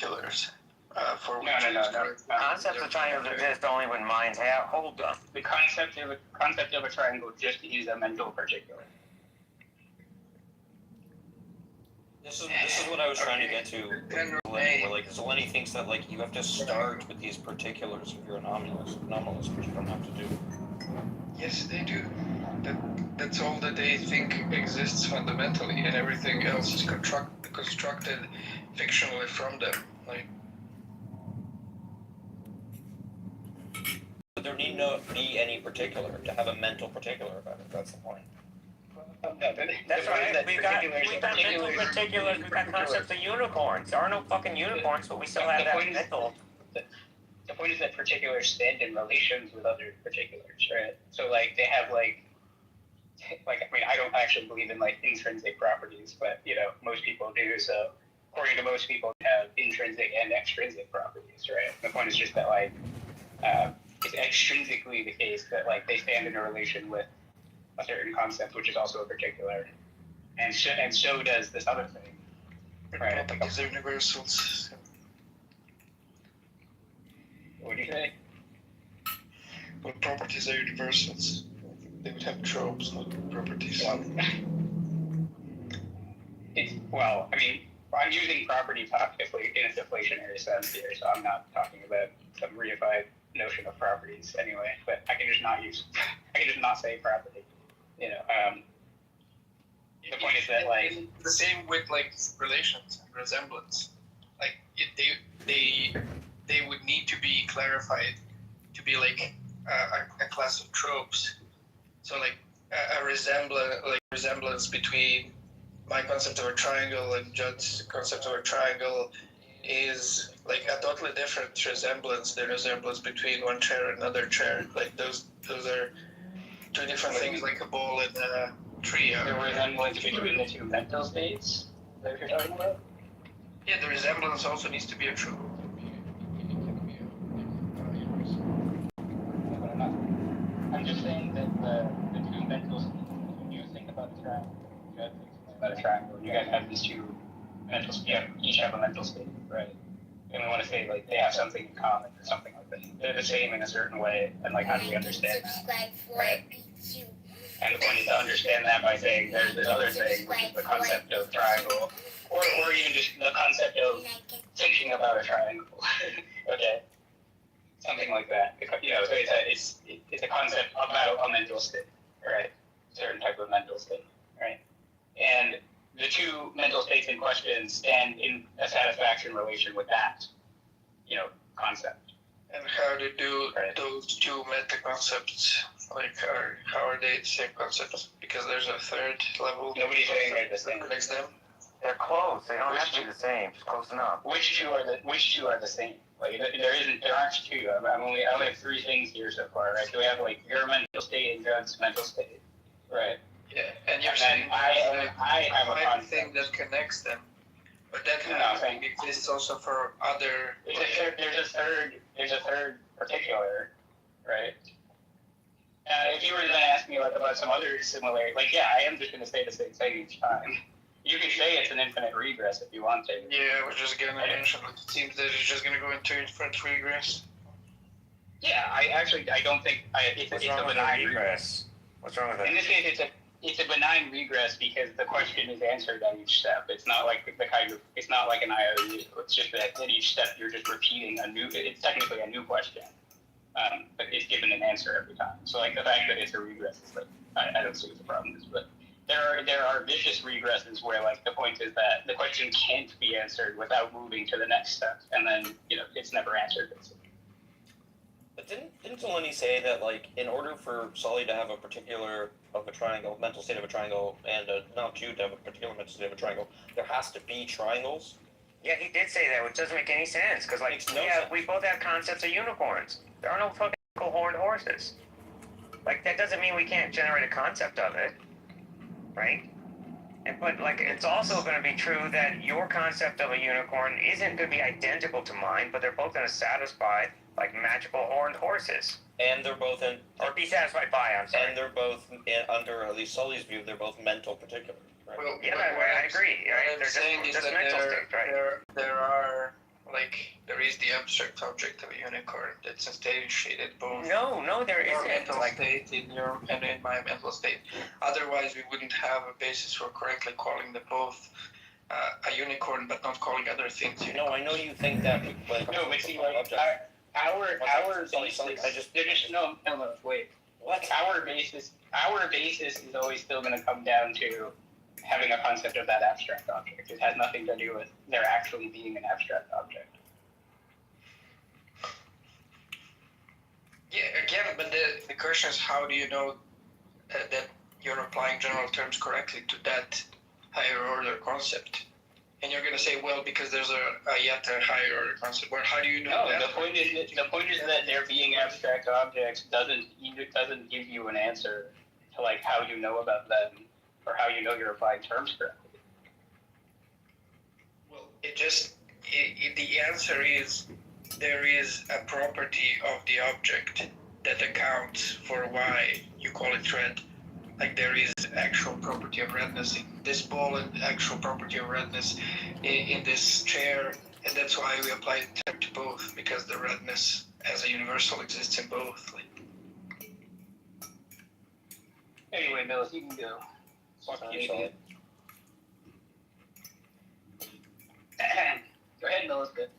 particulars. For No. Concepts of triangles exist only when minds hold them. The concept of a triangle just is a mental particular. This is what I was trying to get to. Where like Zeleny thinks that like you have to start with these particulars if you're anomalous, which you don't have to do. Yes, they do. That's all that they think exists fundamentally, and everything else is constructed fictionally from them. Like. But there need not be any particular to have a mental particular about it. That's the point. That's right. We've got mental particulars. We've got concepts of unicorns. There are no fucking unicorns, but we still have that mental. The point is that particulars stand in relations with other particulars, right? So like they have like I mean I don't actually believe in like intrinsic properties, but you know most people do. So according to most people, they have intrinsic and extrinsic properties, right? The point is just that like it's extrinsically the case that like they stand in a relation with a certain concept, which is also a particular, and so does this other thing, right? Properties are universals. What do you say? Well, properties are universals. They would have tropes, not properties. Well, I mean, I'm using property talk in a deflationary sense here, so I'm not talking about some reified notion of properties anyway. But I can just not say property. You know, the point is that like the same with like relations and resemblance. Like they would need to be clarified to be like a class of tropes. So like a resemblance between my concept of a triangle and Judd's concept of a triangle is like a totally different resemblance. The resemblance between one chair and another chair. Like those are two different things, like a ball and a tree. The resemblance between the two mental states. Is that what you're talking about? Yeah, the resemblance also needs to be a trope. I'm just saying that the two mental states, when you think about a triangle, you guys think about a triangle, you guys have these two mental states, each have a mental state, right? And we want to say like they have something in common or something like that. They're the same in a certain way, and like how do we understand that? Right? And the point is to understand that by saying there's this other thing, which is the concept of triangle, or even just the concept of thinking about a triangle. Okay? Something like that. You know, so it's a concept about a mental state, right? A certain type of mental state, right? And the two mental states in question stand in a satisfaction relation with that, you know, concept. And how do those two meta concepts, like, how are they the same concepts? Because there's a third level. Nobody's saying they're the same. Connects them. They're close. They don't have to be the same. Just close enough. Which two are the same? Like there aren't two. I only have three things here so far, right? So we have like your mental state and Judd's mental state, right? Yeah, and you're saying I have a concept thing that connects them, but that thing exists also for other. There's a third particular, right? If you were to then ask me like about some other similarity, like yeah, I am just going to say the same thing each time. You can say it's an infinite regress if you want to. Yeah, we're just going to mention it. It seems that it's just going to go into infinite regress. Yeah, I don't think it's a benign regress. What's wrong with it? In this case, it's a benign regress because the question is answered at each step. It's not like it's not like an IOU. It's just that at each step you're just repeating it's technically a new question, but it's given an answer every time. So like the fact that it's a regress is like I don't see what the problem is, but. There are vicious regresses where like the point is that the question can't be answered without moving to the next step, and then it's never answered. But didn't Zeleny say that like in order for Sully to have a particular of a triangle, mental state of a triangle, and not Jude to have a particular mental state of a triangle, there has to be triangles? Yeah, he did say that, which doesn't make any sense because like we both have concepts of unicorns. There are no fucking horned horses. Like that doesn't mean we can't generate a concept of it. Right? But like it's also going to be true that your concept of a unicorn isn't going to be identical to mine, but they're both going to satisfy like magical horned horses. And they're both or be satisfied by, I'm sorry. And they're both, under at least Sully's view, they're both mental particulars. Right? Well, yeah, I agree. Right? What I'm saying is that mental states, right? there are like there is the abstract object of a unicorn that's instantiated both No, there in your isn't. mental Like, state and in my mental state. Otherwise, we wouldn't have a basis for correctly calling them both a unicorn, but not calling other things No, unicorns. I know you think that. But No, but see, like object. our Sorry, basis. I just No, wait. what? Our basis is always still going to come down to having a concept of that abstract object. It has nothing to do with there actually being an abstract object. Yeah, again, but the question is, how do you know that you're applying general terms correctly to that higher order concept? And you're going to say, well, because there's a yet a higher order concept. Well, how do you know No, that? the point is that there being abstract objects doesn't give you an answer to like how you know about them or how you know you're applying terms correctly. Well, the answer is there is a property of the object that accounts for why you call it red. Like there is actual property of redness in this ball and actual property of redness in this chair, and that's why we apply the term to both, because the redness as a universal exists in both. Anyway, Mills, you can go. Fuck you, idiot. Go ahead, Mills. Good.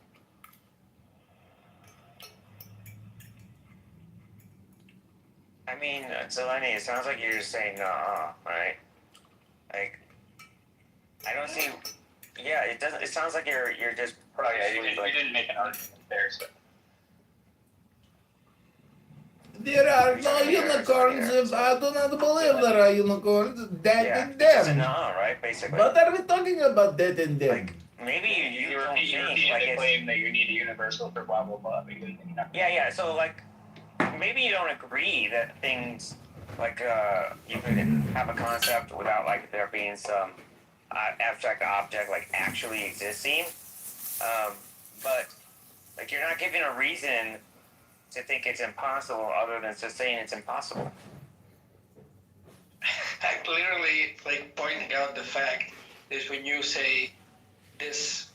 I mean, Zeleny, it sounds like you're just saying right? Like, I don't see. Yeah, it doesn't. It sounds like you're just. Oh yeah, you didn't make an argument there, so. There are no unicorns. I do not believe there are unicorns. Dead Yeah, in it's just them. right? Basically. What are we talking about? Dead in them. Like, maybe you You're don't repeating think like the it's. claim that you need a universal for blah blah blah. Because you're not- Yeah. So like, maybe you don't agree that things like you could have a concept without like there being some abstract object like actually existing, but like you're not giving a reason to think it's impossible other than just saying it's impossible. I'm literally like pointing out the fact that when you say this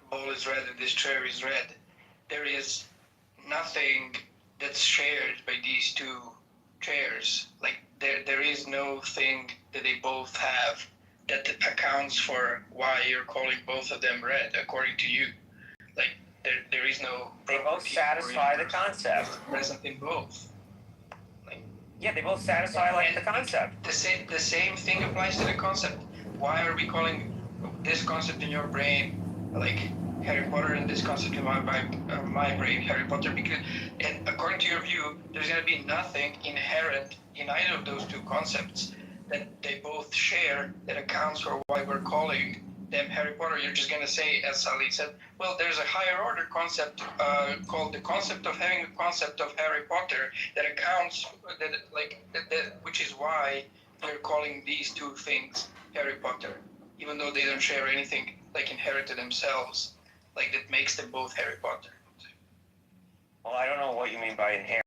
ball is red and this chair is red, there is nothing that's shared by these two chairs. Like there is no thing that they both have that accounts for why you're calling both of them red, according to you. Like there is no. They both satisfy the concept. Present in both. Like, yeah, they both satisfy like the concept. The same thing applies to the concept. Why are we calling this concept in your brain like Harry Potter and this concept in my brain Harry Potter? Because, and according to your view, there's going to be nothing inherent in either of those two concepts that they both share that accounts for why we're calling them Harry Potter. You're just going to say, as Sally said, well, there's a higher order concept called the concept of having a concept of Harry Potter that accounts which is why we're calling these two things Harry Potter, even though they don't share anything like inherited themselves, like that makes them both Harry Potter. Well, I don't know what you mean by inherent,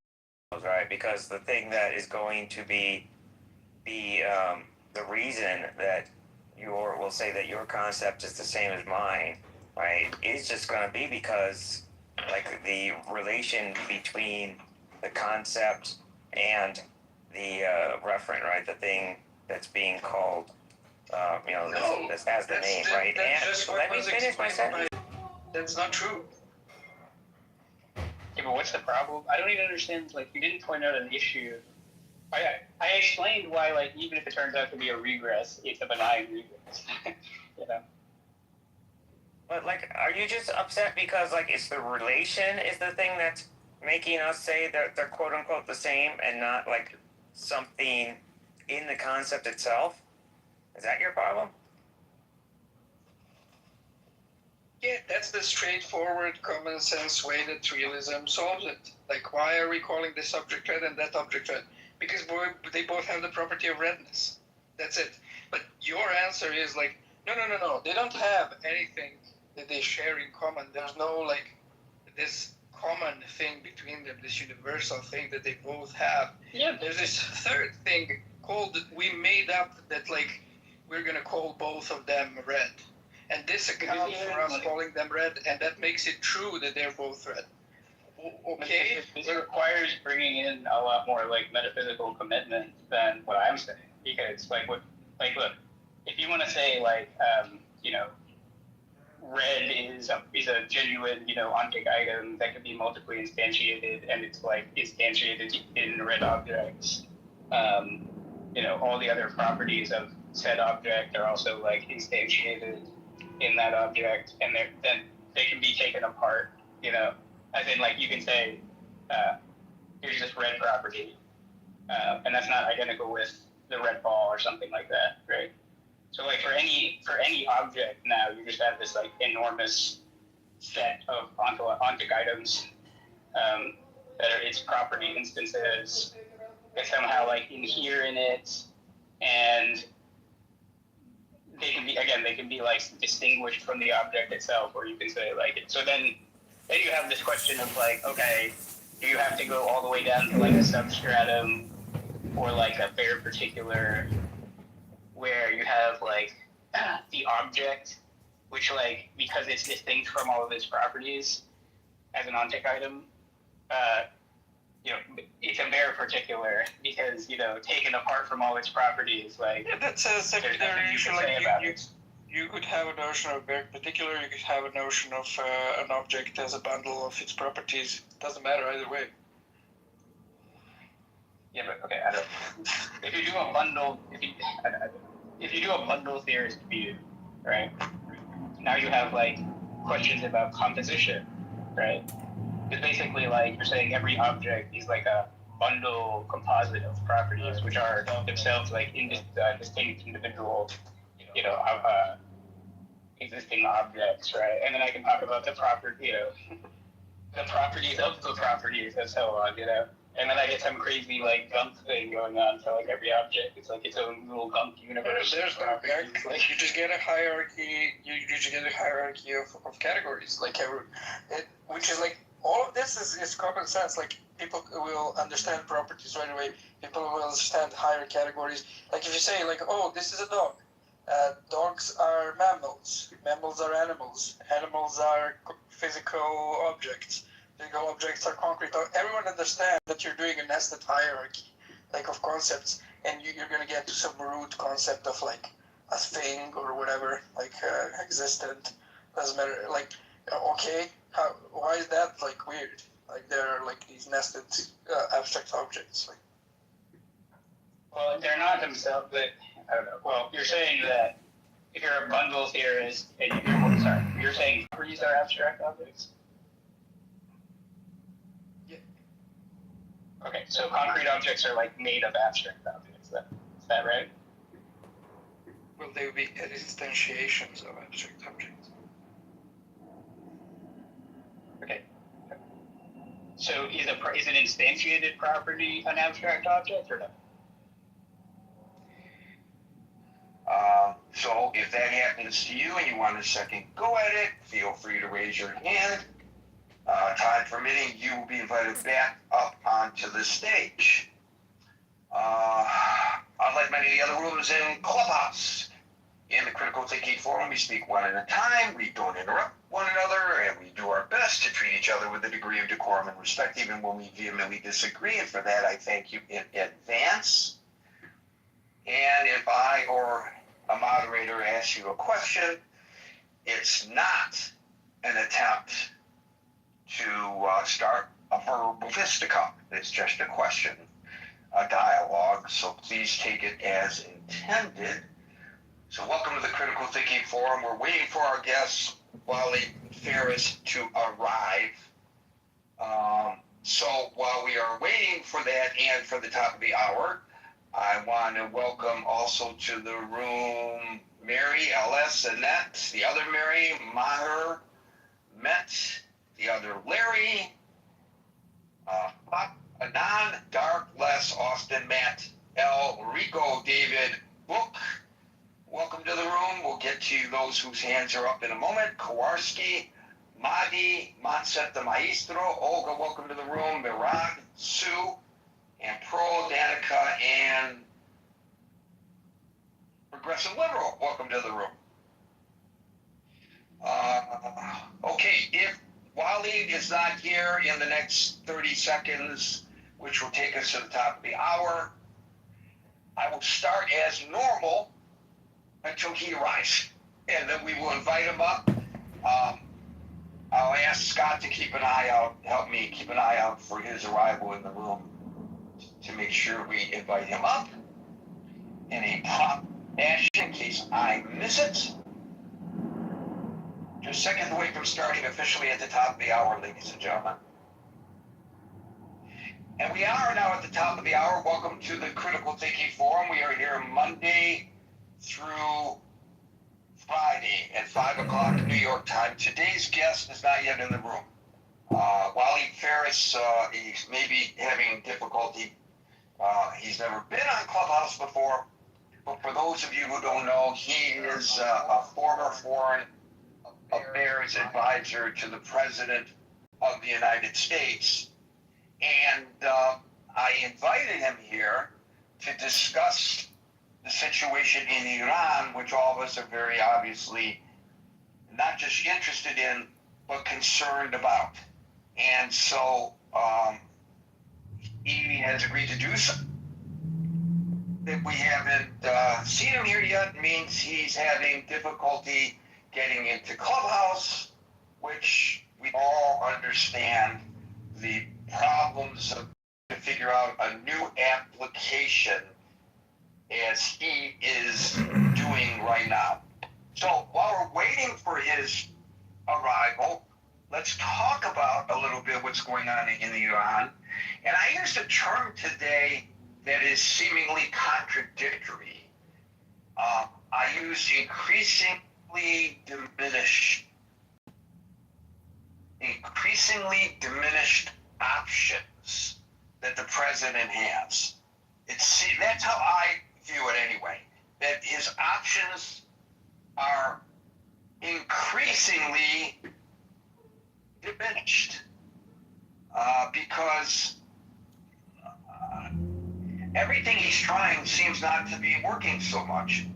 right? Because the thing that is going to be the reason that will say that your concept is the same as mine, right? Is just going to be because like the relation between the concept and the referent, right? The thing that's being called, this has the name, right? That's And let me finish my sentence. That's not true. Yeah, but what's the problem? I don't even understand. Like, you didn't point out an issue. I explained why, like, even if it turns out to be a regress, it's a benign regress. You know. But like, are you just upset because like it's the relation is the thing that's making us say that they're quote unquote the same and not like something in the concept itself? Is that your problem? Yeah, that's the straightforward, common sense way that realism solves it. Like, why are we calling this object red and that object red? Because they both have the property of redness. That's it. But your answer is like, no. They don't have anything that they share in common. There's no like this common thing between them, this universal thing that they both have. Yeah. There's this third thing called we made up that like we're gonna call both of them red. And this accounts for us calling them red, and that makes it true that they're both red. Okay? This requires bringing in a lot more like metaphysical commitment than what I'm saying, because like look, if you want to say like red is a genuine ontic item that can be multiply instantiated, and it's like instantiated in red objects. All the other properties of said object are also like instantiated in that object, and then they can be taken apart. As in like you can say, here's this red property, and that's not identical with the red ball or something like that, right? So like for any object now, you just have this like enormous set of ontic items that are its property instances that somehow like inhere in it, and they can be like distinguished from the object itself, or you can say like so then you have this question of like, okay, do you have to go all the way down to like a substratum or like a very particular where you have like the object, which like because it's distinct from all of its properties as an ontic item, it's a very particular because taken apart from all its properties, like that's a secondary issue. You could have a notion of very particular. You could have a notion of an object as a bundle of its properties. Doesn't matter either way. Yeah, but okay, I don't. If you do a bundle, if you do a bundle theorist view, right? Now you have like questions about composition, right? It's basically like you're saying every object is like a bundle composite of properties, which are themselves like distinct individual, existing objects, right? And then I can talk about the properties of the properties and so on, And then I get some crazy like gunk thing going on for like every object. It's like its own little gunk universe. There's no gunk. Like you just get a hierarchy. You just get a hierarchy of categories. Which is like all of this is common sense. Like people will understand properties right away. People will understand higher categories. Like if you say like, oh, this is a dog. Dogs are mammals. Mammals are animals. Animals are physical objects. Physical objects are concrete. Everyone understands that you're doing a nested hierarchy, like of concepts, and you're going to get to some root concept of like a thing or whatever, like existent. Doesn't matter. Like, okay, why is that like weird? Like there are like these nested abstract objects. Like, well, they're not themselves, but I don't know. Well, you're saying that if you're a bundle theorist, and you're saying properties are abstract objects? Yeah. Okay, so concrete objects are like made of abstract objects, then. Is that right? Well, they would be instantiations of abstract objects. Okay. So is an instantiated property an abstract object or no? So if that happens to you and you want a second go at it, feel free to raise your hand. Time permitting, you will be invited back up onto the stage. Unlike many of the other rooms in Clubhouse, in the Critical Thinking Forum, we speak one at a time, we don't interrupt one another, and we do our best to treat each other with a degree of decorum and respect, even when we vehemently disagree, and for that I thank you in advance. And if I or a moderator asks you a question, it's not an attempt to start a verbal fisticuff. It's just a question, a dialogue, so please take it as intended. So welcome to the Critical Thinking Forum. We're waiting for our guest, Wally Ferris, to arrive. So while we are waiting for that and for the top of the hour, I want to welcome also to the room Mary, L.S. Annette, the other Mary, Maher, Met, the other Larry, Anon, Dark, Les, Austin, Matt, L, Rico, David, Book. Welcome to the room. We'll get to those whose hands are up in a moment. Kowarski, Madi, Monset the Maestro, Olga, welcome to the room. Mirad, Sue, and Pro, Danica, and Progressive Liberal, welcome to the room. Okay, if Waleed is not here in the next 30 seconds, which will take us to the top of the hour, I will start as normal until he arrives. And then we will invite him up. I'll ask Scott to keep an eye out, help me keep an eye out for his arrival in the room to make sure we invite him up in a prompt fashion in case I miss it. Just seconds away from starting officially at the top of the hour, ladies and gentlemen. And we are now at the top of the hour. Welcome to the Critical Thinking Forum. We are here Monday through Friday at 5 o'clock New York time. Today's guest is not yet in the room. Waleed Ferris, he's maybe having difficulty. He's never been on Clubhouse before. But for those of you who don't know, he is a former foreign affairs advisor to the President of the United States. And I invited him here to discuss the situation in Iran, which all of us are very obviously not just interested in, but concerned about. And so he has agreed to do so. If we haven't seen him here yet, means he's having difficulty getting into Clubhouse, which we all understand the problems of to figure out a new application as he is doing right now. So while we're waiting for his arrival, let's talk about a little bit what's going on in Iran. And I used a term today that is seemingly contradictory. I use increasingly diminished options that the president has. That's how I view it anyway, that his options are increasingly diminished because everything he's trying seems not to be working so much.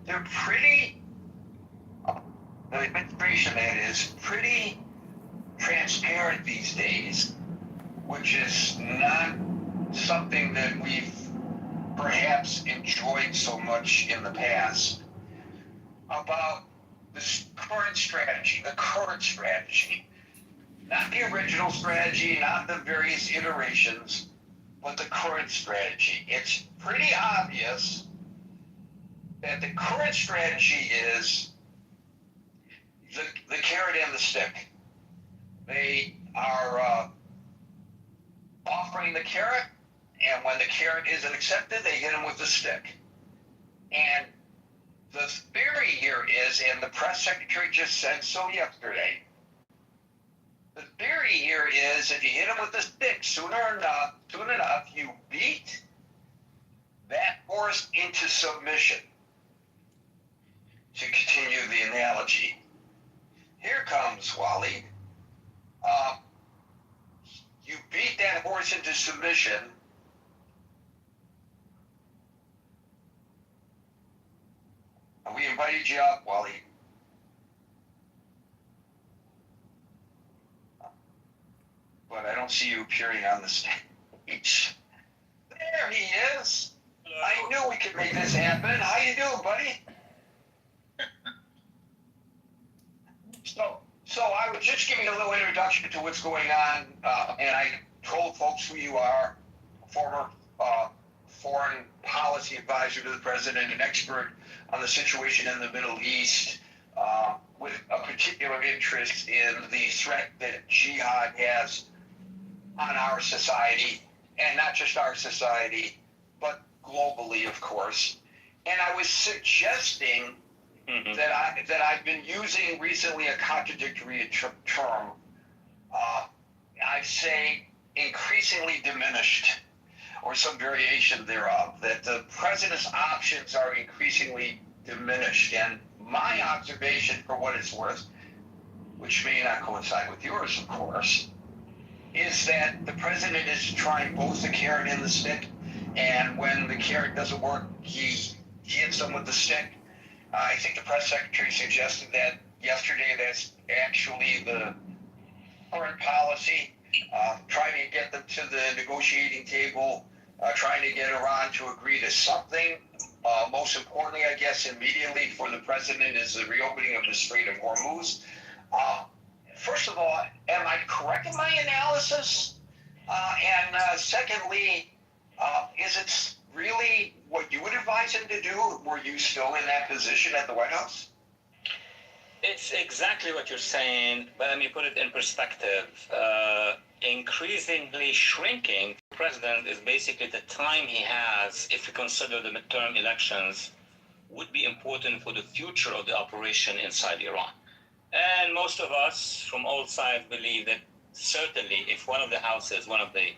They're pretty, the administration that is, pretty transparent these days, which is not something that we've perhaps enjoyed so much in the past, about this current strategy, not the original strategy, not the various iterations, but the current strategy. It's pretty obvious that the current strategy is the carrot and the stick. They are offering the carrot, and when the carrot isn't accepted, they hit them with the stick. And the theory here is, and the press secretary just said so yesterday, the theory here is if you hit them with the stick soon enough, you beat that horse into submission. To continue the analogy, here comes Waleed. You beat that horse into submission, and we invited you up, Waleed. But I don't see you appearing on the stage. There he is. Hello. I knew we could make this happen. How you doing, buddy? So I was just giving a little introduction to what's going on, and I told folks who you are, former foreign policy advisor to the president, an expert on the situation in the Middle East, with a particular interest in the threat that jihad has on our society, and not just our society, but globally, of course. And I was suggesting that I've been using recently a contradictory term. I say increasingly diminished, or some variation thereof, that the president's options are increasingly diminished. And my observation, for what it's worth, which may not coincide with yours, of course, is that the president is trying both the carrot and the stick, and when the carrot doesn't work, he hits them with the stick. I think the press secretary suggested that yesterday. That's actually the current policy. Trying to get them to the negotiating table, trying to get Iran to agree to something. Most importantly, I guess, immediately for the president is the reopening of the Strait of Hormuz. First of all, am I correct in my analysis? And secondly, is it really what you would advise him to do? Were you still in that position at the White House? It's exactly what you're saying, but let me put it in perspective. Increasingly shrinking president is basically the time he has, if you consider the midterm elections, would be important for the future of the operation inside Iran. And most of us from all sides believe that certainly if one of the houses, one of the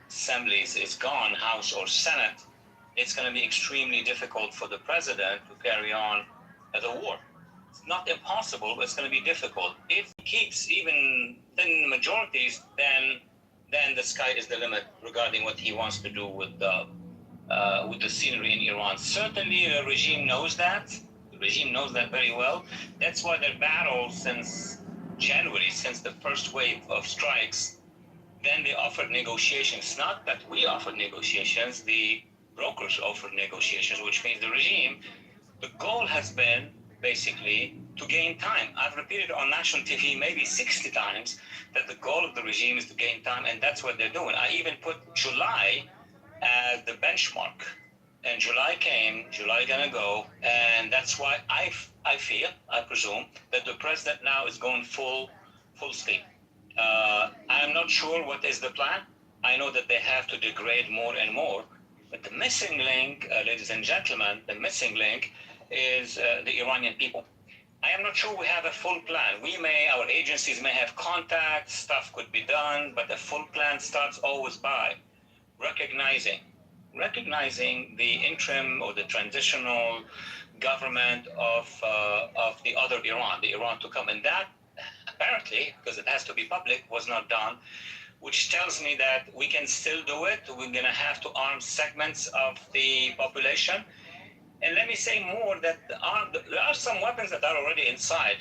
assemblies is gone, House or Senate, it's going to be extremely difficult for the president to carry on the war. It's not impossible, but it's going to be difficult. If he keeps even thin majorities, then the sky is the limit regarding what he wants to do with the scenery in Iran. Certainly, the regime knows that. The regime knows that very well. That's why their battle since January, since the first wave of strikes, then they offered negotiations. Not that we offered negotiations, the brokers offered negotiations, which means the regime, the goal has been basically to gain time. I've repeated on national TV maybe 60 times that the goal of the regime is to gain time, and that's what they're doing. I even put July as the benchmark. And July came, July gonna go, and that's why I feel, I presume, that the president now is going full steam. I am not sure what is the plan. I know that they have to degrade more and more, but the missing link, ladies and gentlemen, the missing link is the Iranian people. I am not sure we have a full plan. Our agencies may have contacts, stuff could be done, but a full plan starts always by recognizing the interim or the transitional government of the other Iran, the Iran to come. And that apparently, because it has to be public, was not done, which tells me that we can still do it. We're going to have to arm segments of the population. And let me say more, that there are some weapons that are already inside.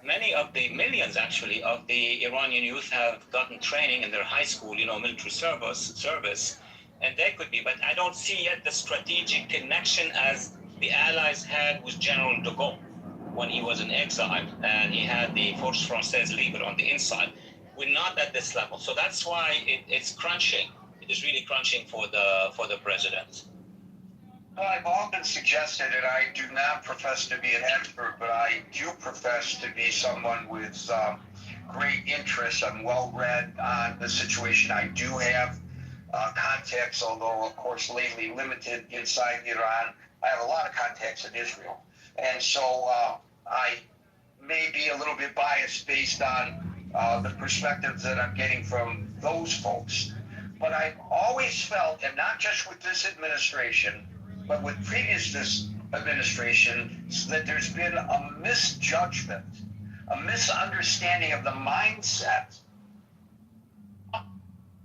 Many of the millions, actually, of the Iranian youth have gotten training in their high school, military service, and they could be. But I don't see yet the strategic connection as the Allies had with General de Gaulle when he was in exile, and he had the Force Française Libre on the inside. We're not at this level, so that's why it's crunching. It is really crunching for the president. Well, I've often suggested, and I do not profess to be an expert, but I do profess to be someone with great interest. I'm well-read on the situation. I do have contacts, although, of course, lately limited inside Iran. I have a lot of contacts in Israel. And so I may be a little bit biased based on the perspectives that I'm getting from those folks. But I've always felt, and not just with this administration, but with previous administrations, that there's been a misjudgment, a misunderstanding of the mindset.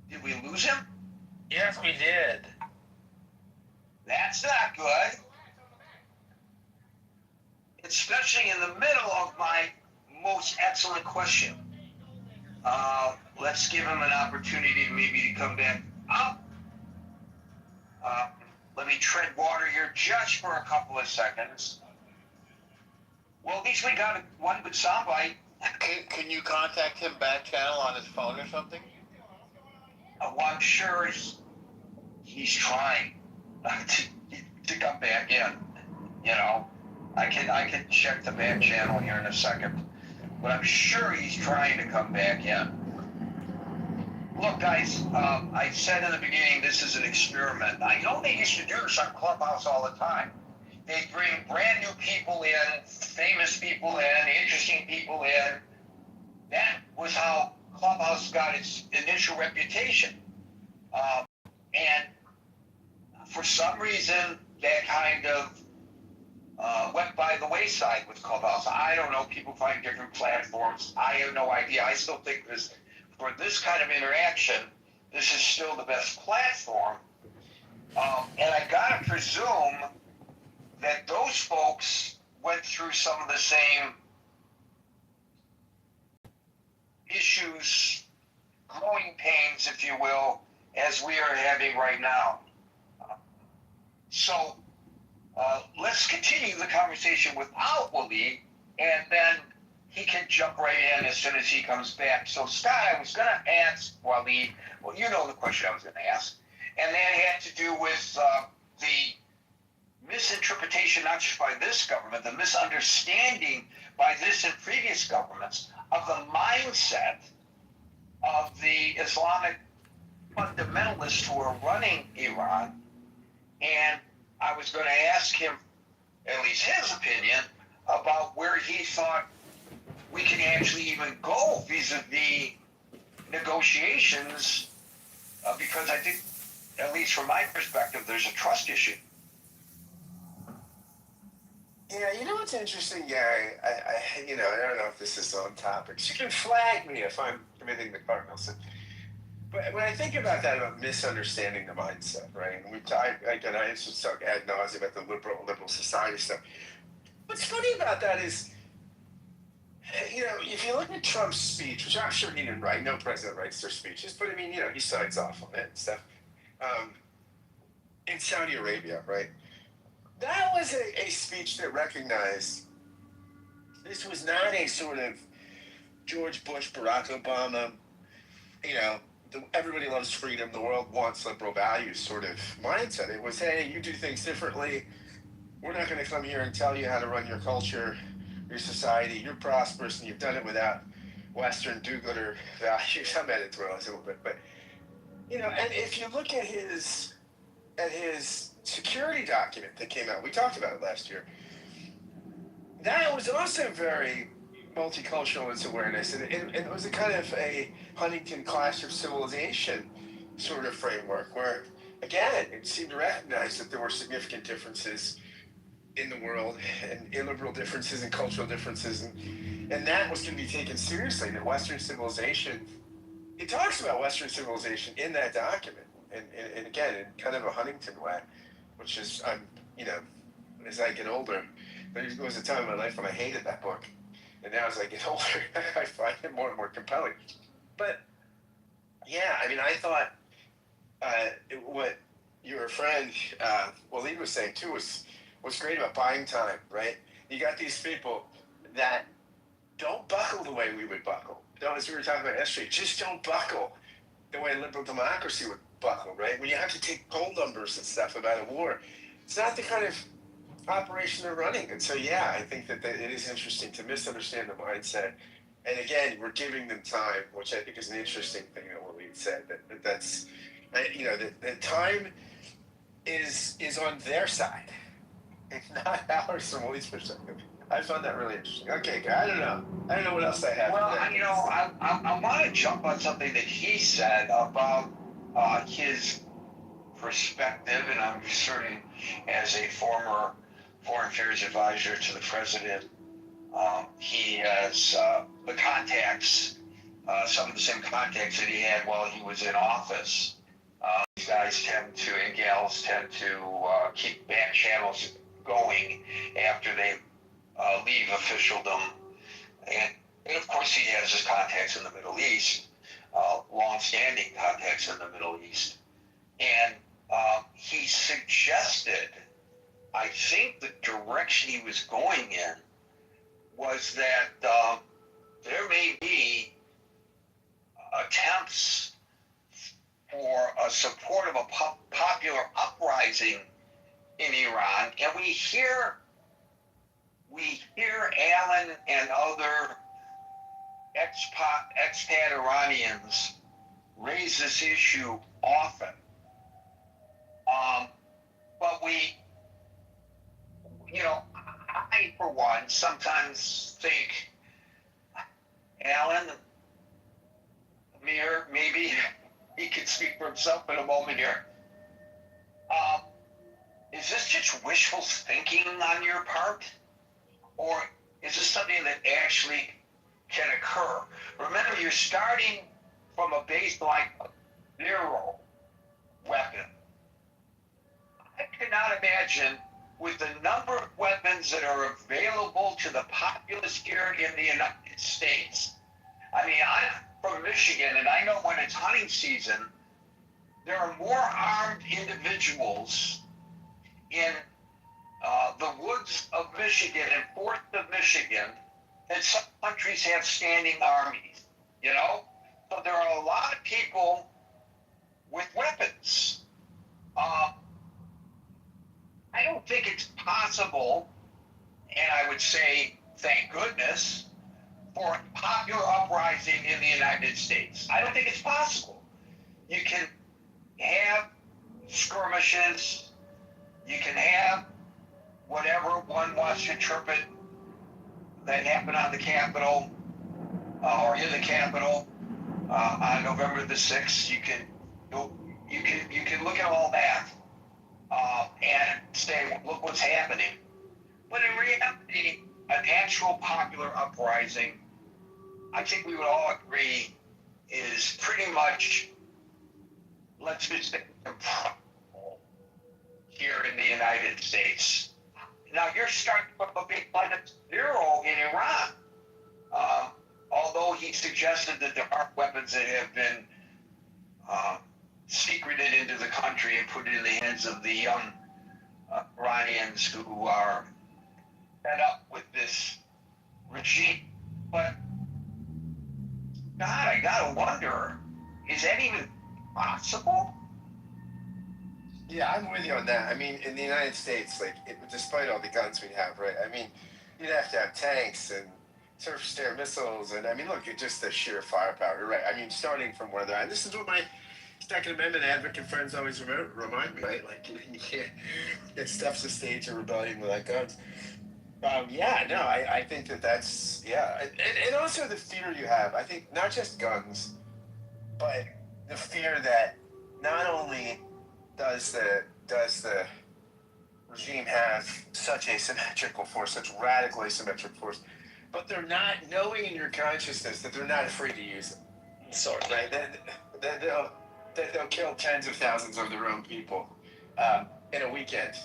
Did we lose him? Yes, we did. That's not good. Especially in the middle of my most excellent question. Let's give him an opportunity maybe to come back up. Let me tread water here just for a couple of seconds. Well, at least we got one good soundbite. Can you contact him back channel on his phone or something? Well, I'm sure he's trying to come back in. I can check the back channel here in a second, but I'm sure he's trying to come back in. Look, guys, I said in the beginning, this is an experiment. I know they used to do this on Clubhouse all the time. They bring brand new people in, famous people in, interesting people in. That was how Clubhouse got its initial reputation. And for some reason, that kind of went by the wayside with Clubhouse. I don't know. People find different platforms. I have no idea. I still think for this kind of interaction, this is still the best platform. And I gotta presume that those folks went through some of the same issues, growing pains, if you will, as we are having right now. So let's continue the conversation without Waleed, and then he can jump right in as soon as he comes back. So, Scott, I was going to ask Waleed, well, you know the question I was going to ask, and that had to do with the misinterpretation, not just by this government, the misunderstanding by this and previous governments of the mindset of the Islamic fundamentalists who are running Iran. And I was going to ask him, at least his opinion, about where he thought we can actually even go vis-a-vis negotiations, because I think, at least from my perspective, there's a trust issue. Yeah, you know what's interesting, Gary? I don't know if this is on topic. You can flag me if I'm committing the cardinal sin. But when I think about that, about misunderstanding the mindset, right? And I used to talk ad nauseum about the liberal society stuff. What's funny about that is, if you look at Trump's speech, which I'm sure he didn't write, no president writes their speeches, but I mean, he signs off on it and stuff. In Saudi Arabia, right? That was a speech that recognized this was not a sort of George Bush, Barack Obama, everybody loves freedom, the world wants liberal values sort of mindset. It was, hey, you do things differently. We're not going to come here and tell you how to run your culture, your society. You're prosperous and you've done it without Western do-gooder values. I'm editorializing a little bit, but, and if you look at his security document that came out, we talked about it last year, that was also very multicultural in its awareness, and it was a kind of a Huntington Clash of Civilization sort of framework where, again, it seemed to recognize that there were significant differences in the world and illiberal differences and cultural differences, and that was going to be taken seriously, that Western civilization, it talks about Western civilization in that document, and again, in kind of a Huntington way, which is, as I get older, there was a time in my life when I hated that book. And now as I get older, I find it more and more compelling. But, yeah, I mean, I thought what your friend Waleed was saying, too, was great about buying time, right? You got these people that don't buckle the way we would buckle. As we were talking about yesterday, just don't buckle the way liberal democracy would buckle, right? When you have to take poll numbers and stuff about a war, it's not the kind of operation they're running. And so, yeah, I think that it is interesting to misunderstand the mindset. And again, we're giving them time, which I think is an interesting thing that Waleed said, that's, that time is on their side. It's not ours from Waleed's perspective. I found that really interesting. Okay, I don't know what else I have. Well, I want to jump on something that he said about his perspective, and I'm asserting as a former Foreign Affairs advisor to the president, he has the contacts, some of the same contacts that he had while he was in office. These guys and gals tend to keep back channels going after they leave officialdom. And of course, he has his contacts in the Middle East, long-standing contacts in the Middle East. And he suggested, I think the direction he was going in was that there may be attempts for a support of a popular uprising in Iran, and we hear Alan and other expat Iranians raise this issue often. But I, for one, sometimes think, Alan, Amir, maybe he can speak for himself in a moment here. Is this just wishful thinking on your part? Or is this something that actually can occur? Remember, you're starting from a baseline of 0 weapon. I cannot imagine, with the number of weapons that are available to the populace here in the United States, I mean, I'm from Michigan, and I know when it's hunting season, there are more armed individuals in the woods of Michigan and forests of Michigan than some countries have standing armies, you know? So there are a lot of people with weapons. I don't think it's possible, and I would say, thank goodness, for a popular uprising in the United States. I don't think it's possible. You can have skirmishes, you can have whatever one wants to interpret that happened on the Capitol or in the Capitol on November the 6th. You can look at all that and say, look what's happening. But in reality, an actual popular uprising, I think we would all agree, is pretty much, let's just say, improbable here in the United States. Now, you're starting from a big minus zero in Iran. Although he suggested that there are weapons that have been secreted into the country and put in the hands of the young Iranians who are fed up with this regime. But, God, I gotta wonder, is that even possible? Yeah, I'm with you on that. I mean, in the United States, like, despite all the guns we have, right? I mean, you'd have to have tanks and surface-to-air missiles, and I mean, look, it's just the sheer firepower, right? I mean, starting from where they're at. And this is what my Second Amendment advocate friends always remind me, right? Like, you can't, it stuffs the stage of rebellion without guns. Yeah, no, I think that's, yeah. And also the fear you have, I think, not just guns, but the fear that not only does the regime have such asymmetrical force, such radical asymmetric force, but they're not knowing in your consciousness that they're not afraid to use it. Sorry. Right? That they'll kill tens of thousands of their own people in a weekend.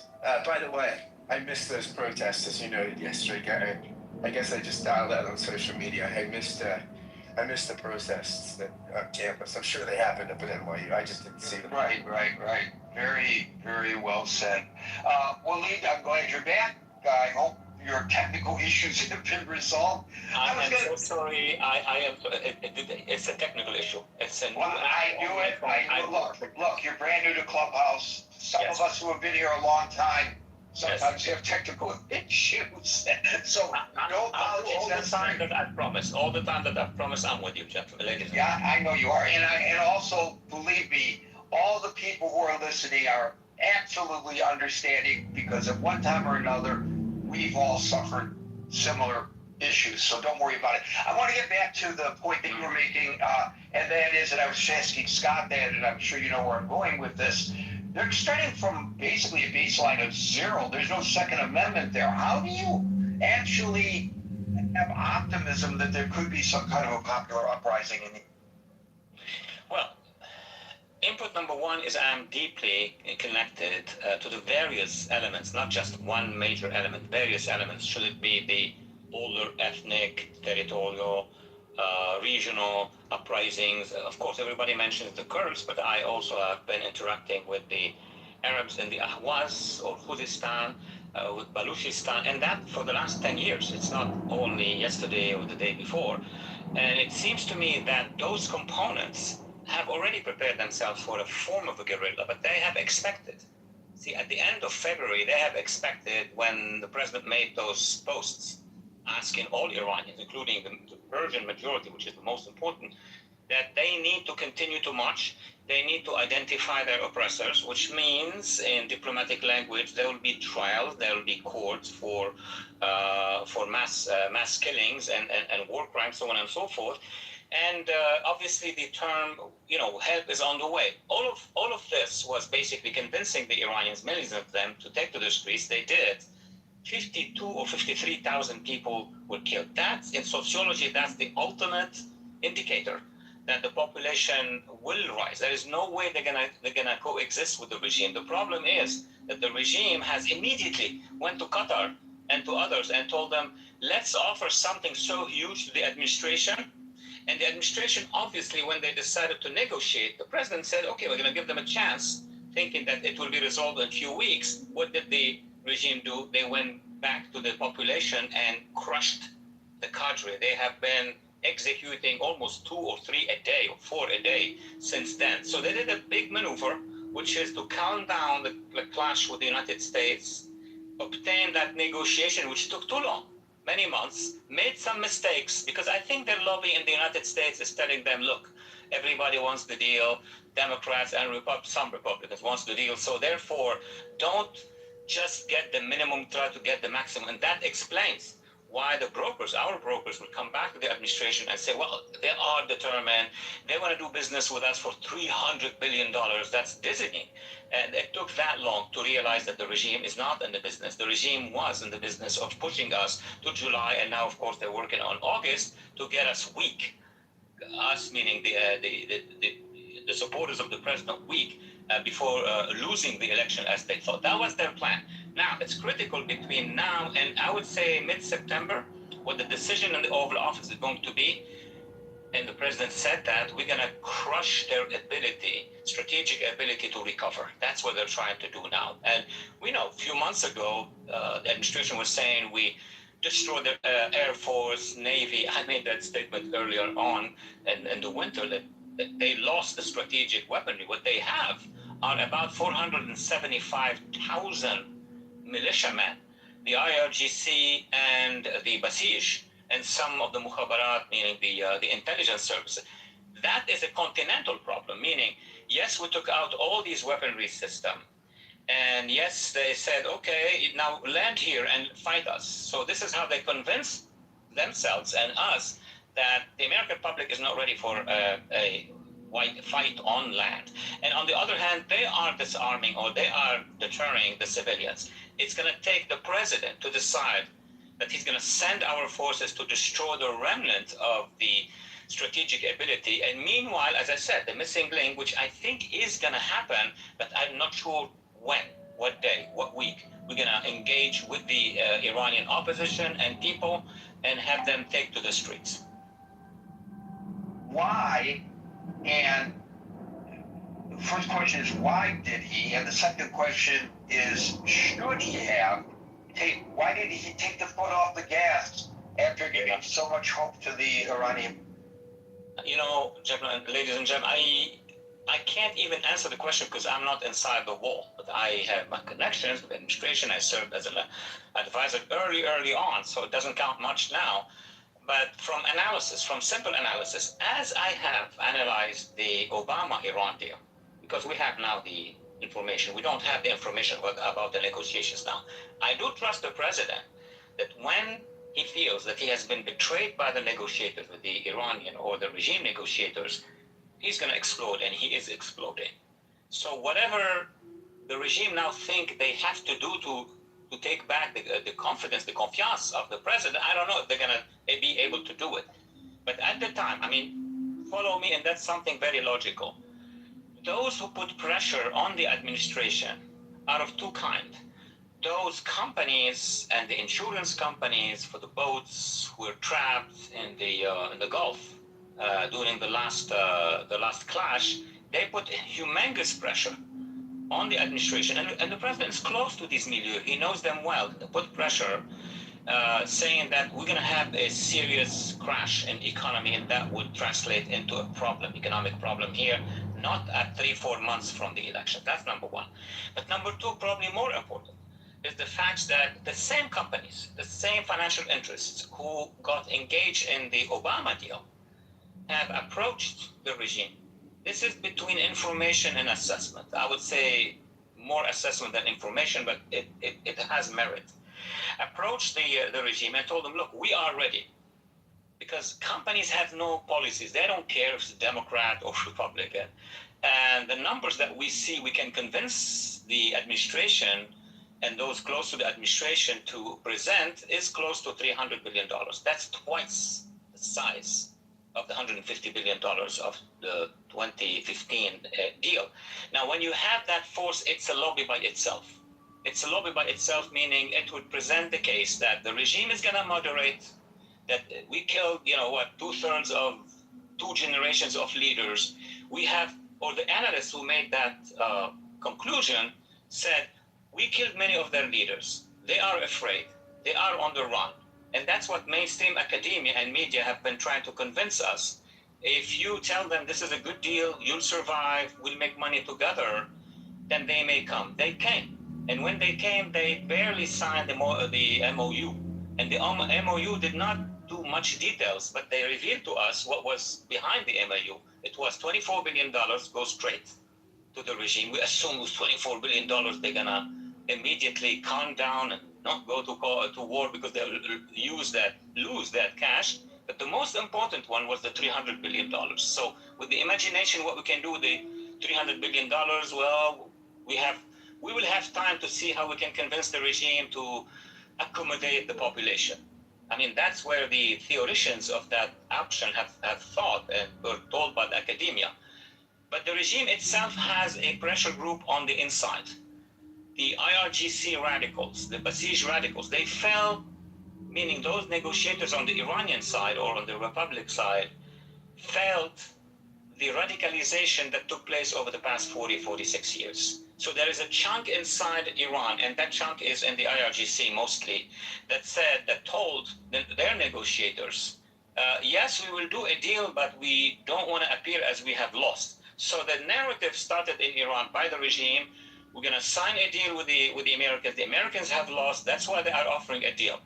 By the way, I missed those protests, as you noted yesterday. I guess I just dialed out on social media. I missed the protests on campus. I'm sure they happened up at NYU. I just didn't see them. Right. Very, very well said. Waleed, I'm glad you're back. I hope your technical issues have been resolved. I am so sorry. It's a technical issue. It's a new I knew it. Look, you're brand new to Clubhouse. Some of us who have been here a long time sometimes have technical issues. So no apologies. All the time that I promise, I'm with you, gentlemen. Ladies. Yeah, I know you are, and also believe me, all the people who are listening are absolutely understanding, because at one time or another, we've all suffered similar issues. So don't worry about it. I want to get back to the point that you were making, and that is that I was asking Scott that, and I'm sure you know where I'm going with this. They're starting from basically a baseline of zero. There's no Second Amendment there. How do you actually have optimism that there could be some kind of a popular uprising in the... Well, input number one is I'm deeply connected to the various elements, not just one major element, various elements. Should it be the older ethnic, territorial, regional uprisings? Of course, everybody mentions the Kurds, but I also have been interacting with the Arabs in the Ahwaz or Khuzestan, with Baluchistan, and that for the last 10 years. It's not only yesterday or the day before. And it seems to me that those components have already prepared themselves for a form of a guerrilla, but they have expected. See, at the end of February, they have expected, when the president made those posts asking all Iranians, including the Persian majority, which is the most important, that they need to continue to march. They need to identify their oppressors, which means, in diplomatic language, there will be trials, there will be courts for mass killings and war crimes, so on and so forth. And obviously, the term, help is on the way. All of this was basically convincing the Iranians, millions of them, to take to the streets. They did it. 52 or 53,000 people were killed. That's, in sociology, that's the ultimate indicator that the population will rise. There is no way they're gonna coexist with the regime. The problem is that the regime has immediately went to Qatar and to others and told them, let's offer something so huge to the administration, And the administration, obviously, when they decided to negotiate, the president said, okay, we're going to give them a chance, thinking that it will be resolved in a few weeks. What did the regime do? They went back to the population and crushed the cadre. They have been executing almost 2 or 3 a day, or 4 a day since then. So they did a big maneuver, which is to calm down the clash with the United States, obtain that negotiation, which took too long, many months, made some mistakes, because I think their lobby in the United States is telling them, look, everybody wants the deal, Democrats and some Republicans wants the deal, so therefore don't just get the minimum, try to get the maximum. And that explains why the brokers, our brokers, will come back to the administration and say, well, they are determined, they want to do business with us for $300 billion, that's dizzying. And it took that long to realize that the regime is not in the business. The regime was in the business of pushing us to July, and now, of course, they're working on August to get us weak. Us meaning the supporters of the president weak before losing the election, as they thought. That was their plan. Now, it's critical between now and, I would say, mid-September, what the decision in the Oval Office is going to be. And the president said that we're going to crush their ability, strategic ability to recover. That's what they're trying to do now. And we know a few months ago, the administration was saying we destroy the Air Force, Navy. I made that statement earlier on in the winter that they lost the strategic weaponry. What they have are about 475,000 militiamen, the IRGC and the Basij, and some of the mukhabarat, meaning the intelligence services. That is a continental problem, meaning, yes, we took out all these weaponry systems, and yes, they said, okay, now land here and fight us. So this is how they convince themselves and us that the American public is not ready for a white fight on land. And on the other hand, they are disarming, or they are deterring the civilians. It's going to take the president to decide that he's going to send our forces to destroy the remnant of the strategic ability. And meanwhile, as I said, the missing link, which I think is going to happen, but I'm not sure when, what day, what week, we're going to engage with the Iranian opposition and people and have them take to the streets. Why? And the first question is, why did he? And the second question is, should he have? Why did he take the foot off the gas after giving so much hope to the Iranian? You know, gentlemen, ladies and gentlemen, I can't even answer the question because I'm not inside the wall. But I have my connections with the administration. I served as an advisor early on, so it doesn't count much now. But from analysis, from simple analysis, as I have analyzed the Obama-Iran deal, because we have now the information, we don't have the information about the negotiations now. I do trust the president that when he feels that he has been betrayed by the negotiators, with the Iranian or the regime negotiators, he's going to explode, and he is exploding. So whatever the regime now think they have to do to take back the confidence, the confiance of the president, I don't know if they're going to be able to do it. But at the time, I mean, follow me, and that's something very logical. Those who put pressure on the administration are of two kinds. Those companies and the insurance companies for the boats who were trapped in the Gulf during the last clash, they put humongous pressure on the administration, and the president is close to these milieu. He knows them well. They put pressure, saying that we're going to have a serious crash in economy, and that would translate into a problem, economic problem here, not at 3-4 months from the election. That's number one. But number two, probably more important, is the fact that the same companies, the same financial interests who got engaged in the Obama deal have approached the regime. This is between information and assessment. I would say more assessment than information, but it has merit. Approached the regime and told them, look, we are ready. Because companies have no policies. They don't care if it's Democrat or Republican. And the numbers that we see, we can convince the administration and those close to the administration to present is close to $300 billion. That's twice the size of the $150 billion of the 2015 deal. Now, when you have that force, it's a lobby by itself. It's a lobby by itself, meaning it would present the case that the regime is going to moderate, that we killed, 2/3 of two generations of leaders. We have, or the analysts who made that conclusion said, we killed many of their leaders. They are afraid. They are on the run. And that's what mainstream academia and media have been trying to convince us. If you tell them this is a good deal, you'll survive, we'll make money together, then they may come. They came. And when they came, they barely signed the MOU. And the MOU did not do much details, but they revealed to us what was behind the MOU. It was $24 billion go straight to the regime. We assume with $24 billion, they're gonna immediately calm down and not go to war because they'll lose that cash. But the most important one was the $300 billion. So with the imagination, what we can do with the $300 billion, well, we will have time to see how we can convince the regime to accommodate the population. I mean, that's where the theoreticians of that option have thought and were told by the academia. But the regime itself has a pressure group on the inside. The IRGC radicals, the Basij radicals, they fell, meaning those negotiators on the Iranian side or on the Republic side felt the radicalization that took place over the past 46 years. So there is a chunk inside Iran, and that chunk is in the IRGC mostly, that told their negotiators, yes, we will do a deal, but we don't want to appear as we have lost. So the narrative started in Iran by the regime. We're going to sign a deal with the Americans. The Americans have lost. That's why they are offering a deal.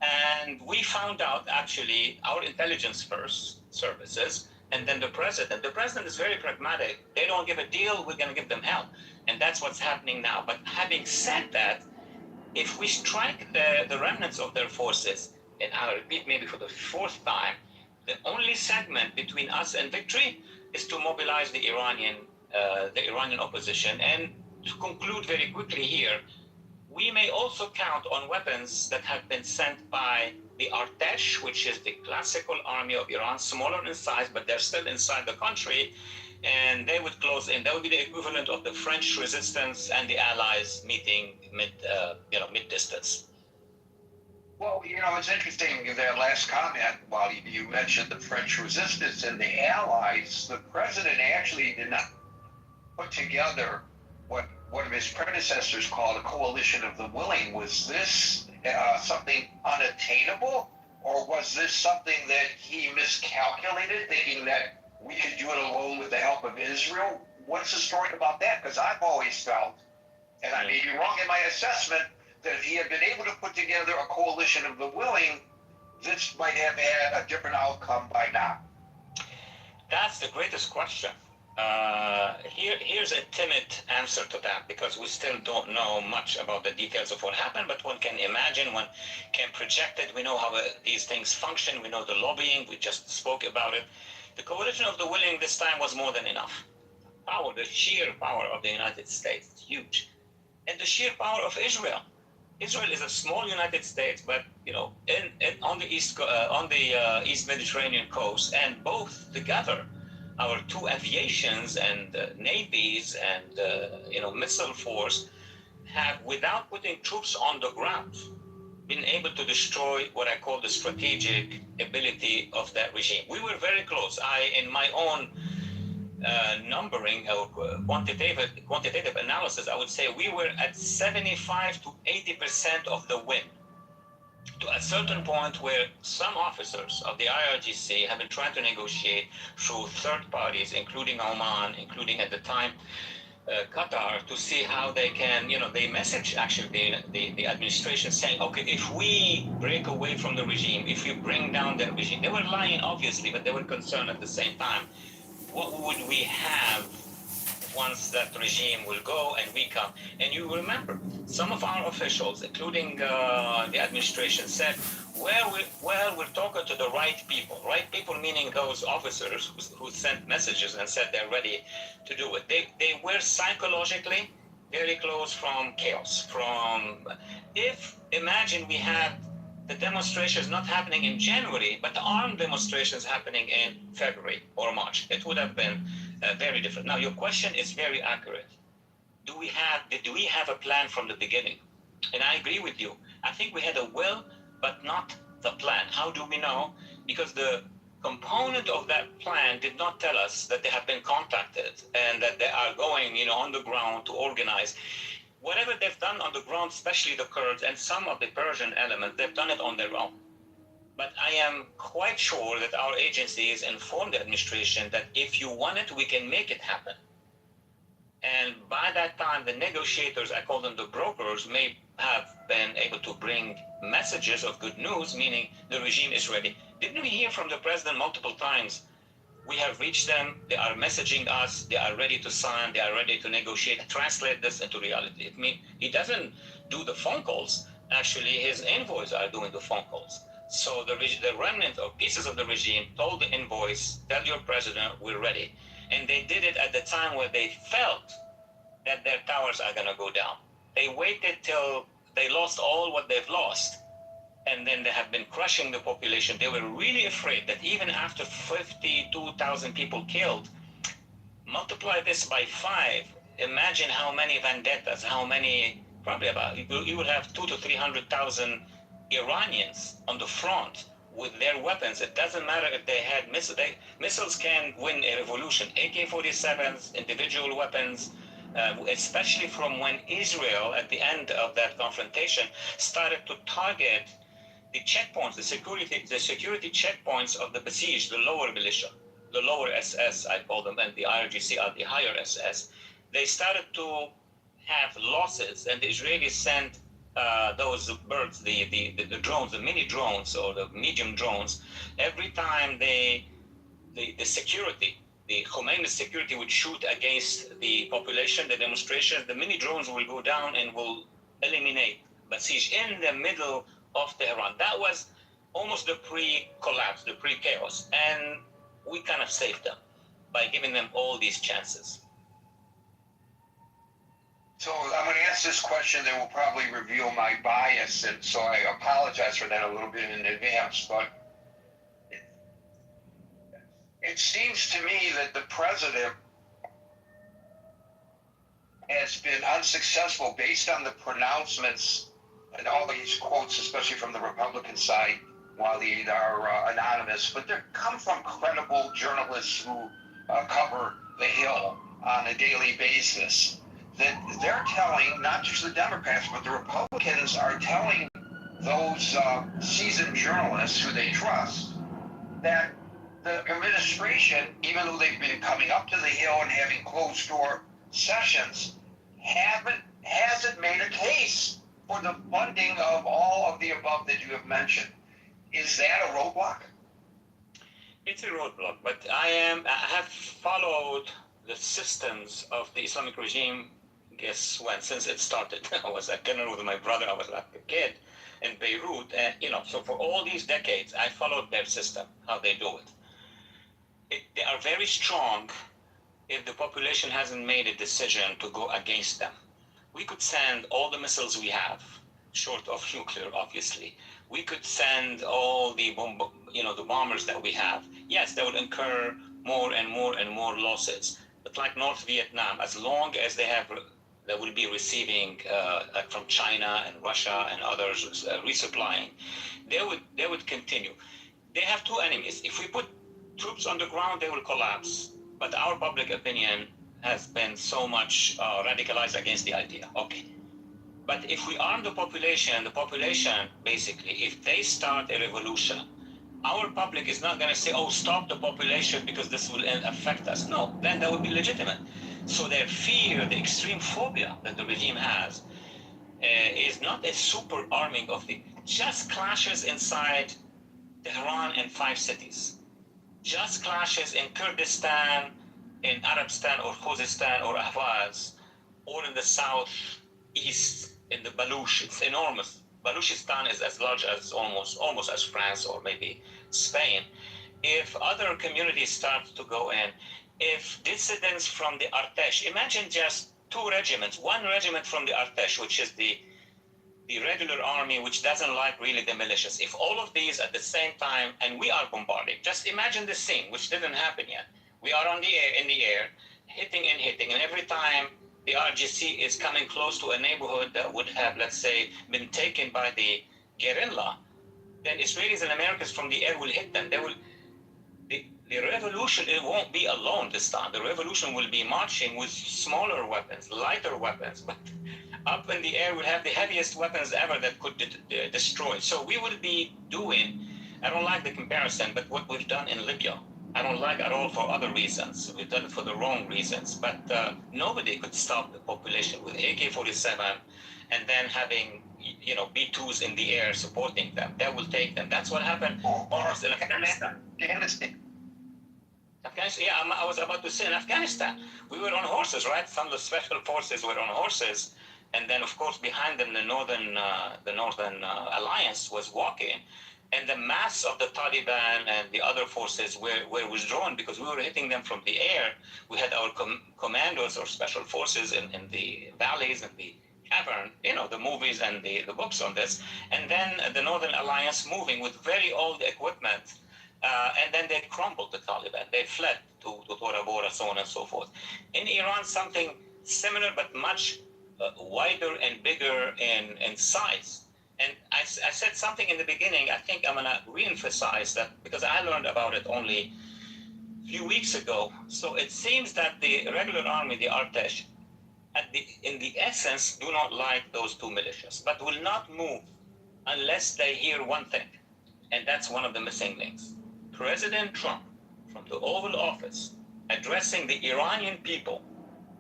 And we found out, actually, our intelligence first services, and then the president. The president is very pragmatic. They don't give a deal, we're going to give them hell. And that's what's happening now. But having said that, if we strike the remnants of their forces, and I'll repeat maybe for the fourth time, the only segment between us and victory is to mobilize the Iranian opposition. And to conclude very quickly here, we may also count on weapons that have been sent by the Artesh, which is the classical army of Iran, smaller in size, but they're still inside the country, and they would close in. That would be the equivalent of the French resistance and the Allies meeting mid-distance. Well, it's interesting in that last comment, while you mentioned the French resistance and the Allies, the president actually did not put together what one of his predecessors called a coalition of the willing. Was this something unattainable, or was this something that he miscalculated, thinking that we could do it alone with the help of Israel? What's the story about that? Because I've always felt, and I may be wrong in my assessment, that if he had been able to put together a coalition of the willing, this might have had a different outcome by now. That's the greatest question. Here's a timid answer to that, because we still don't know much about the details of what happened, but one can imagine, one can project it. We know how these things function. We know the lobbying. We just spoke about it. The coalition of the willing this time was more than enough. Power, the sheer power of the United States is huge. And the sheer power of Israel. Israel is a small United States, but on the East Mediterranean coast, and both together, our two aviations and navies and missile force have, without putting troops on the ground, been able to destroy what I call the strategic ability of that regime. We were very close. In my own numbering or quantitative analysis, I would say we were at 75 to 80% of the win. To a certain point where some officers of the IRGC have been trying to negotiate through third parties, including Oman, including at the time Qatar, to see how they can, they message actually the administration saying, okay, if we break away from the regime, if we bring down the regime, they were lying obviously, but they were concerned at the same time. What would we have once that regime will go and we come? And you remember, some of our officials, including the administration, said, well, we're talking to the right people. Right people meaning those officers who sent messages and said they're ready to do it. They were psychologically very close from chaos. Imagine we had the demonstrations not happening in January, but the armed demonstrations happening in February or March. It would have been very different. Now, your question is very accurate. Did we have a plan from the beginning? And I agree with you. I think we had a will, but not the plan. How do we know? Because the component of that plan did not tell us that they have been contacted and that they are going, on the ground to organize. Whatever they've done on the ground, especially the Kurds and some of the Persian elements, they've done it on their own. But I am quite sure that our agencies informed the administration that if you want it, we can make it happen. And by that time, the negotiators, I call them the brokers, may have been able to bring messages of good news, meaning the regime is ready. Didn't we hear from the president multiple times? We have reached them, they are messaging us, they are ready to sign, they are ready to negotiate, translate this into reality. It means he doesn't do the phone calls. Actually, his envoys are doing the phone calls. So the remnant or pieces of the regime told the envoys, tell your president, we're ready. And they did it at the time where they felt that their towers are going to go down. They waited till they lost all what they've lost, and then they have been crushing the population. They were really afraid that even after 52,000 people killed, multiply this by 5, imagine how many vendettas, how many, probably about, you would have 200,000 to 300,000 Iranians on the front with their weapons. It doesn't matter if they had missiles. Missiles can win a revolution. AK-47s, individual weapons, especially from when Israel, at the end of that confrontation, started to target the checkpoints, the security checkpoints of the besieged, the lower militia, the lower SS, I call them, and the IRGC are the higher SS. They started to have losses, and the Israelis sent those birds, the drones, the mini drones or the medium drones. Every time the security, the Khomeini security would shoot against the population, the demonstration, the mini drones will go down and will eliminate Basij in the middle of Tehran. That was almost the pre-collapse, the pre-chaos, and we kind of saved them by giving them all these chances. So I'm going to ask this question that will probably reveal my bias, and so I apologize for that a little bit in advance, but it seems to me that the president has been unsuccessful based on the pronouncements and all these quotes, especially from the Republican side, while they are anonymous, but they come from credible journalists who cover the Hill on a daily basis. That they're telling, not just the Democrats, but the Republicans are telling those seasoned journalists who they trust that the administration, even though they've been coming up to the Hill and having closed-door sessions, hasn't made a case for the funding of all of the above that you have mentioned. Is that a roadblock? It's a roadblock, but I have followed the systems of the Islamic regime. Guess when? Since it started. I was a colonel with my brother. I was like a kid in Beirut, and so for all these decades, I followed their system, how they do it. They are very strong if the population hasn't made a decision to go against them. We could send all the missiles we have, short of nuclear, obviously. We could send all the the bombers that we have. Yes, they would incur more and more and more losses. But like North Vietnam, as long as they will be receiving like from China and Russia and others resupplying, they would continue. They have two enemies. If we put troops on the ground, they will collapse. But our public opinion has been so much radicalized against the idea. Okay. But if we arm the population basically, if they start a revolution, our public is not going to say, oh, stop the population because this will affect us. No, then that would be legitimate. So their fear, the extreme phobia that the regime has, is not a super arming of just clashes inside Tehran and 5 cities. Just clashes in Kurdistan, in Arabstan or Khuzestan or Ahvaz, or in the southeast, in the Baluch. It's enormous. Baluchistan is as large as almost as France or maybe Spain. If other communities start to go in, if dissidents from the Artesh, imagine just 2 regiments, 1 regiment from the Artesh, which is the regular army, which doesn't like really the militias. If all of these at the same time, and we are bombarding, just imagine the scene, which didn't happen yet. We are in the air, hitting, and every time the RGC is coming close to a neighborhood that would have, let's say, been taken by the guerrilla, then Israelis and Americans from the air will hit them. the revolution, it won't be alone this time. The revolution will be marching with smaller weapons, lighter weapons, but up in the air we'll have the heaviest weapons ever that could destroy. So we will be doing, I don't like the comparison, but what we've done in Libya, I don't like at all for other reasons. We've done it for the wrong reasons, but nobody could stop the population with AK-47 and then having, you know, B-2s in the air supporting them. That will take them. That's what happened almost in Afghanistan. Afghanistan. Afghanistan, yeah, I was about to say in Afghanistan, we were on horses, right? Some of the special forces were on horses, and then of course behind them the Northern Alliance was walking, and the mass of the Taliban and the other forces were withdrawn because we were hitting them from the air. We had our commandos or special forces in the valleys and the cavern, you know, the movies and the books on this, and then the Northern Alliance moving with very old equipment. And then they crumbled, the Taliban. They fled to Tora Bora, so on and so forth. In Iran, something similar but much wider and bigger in size. And I said something in the beginning, I think I'm going to re-emphasize that because I learned about it only a few weeks ago. So it seems that the regular army, the Artesh, in the essence, do not like those two militias, but will not move unless they hear one thing. And that's one of the missing links. President Trump, from the Oval Office, addressing the Iranian people,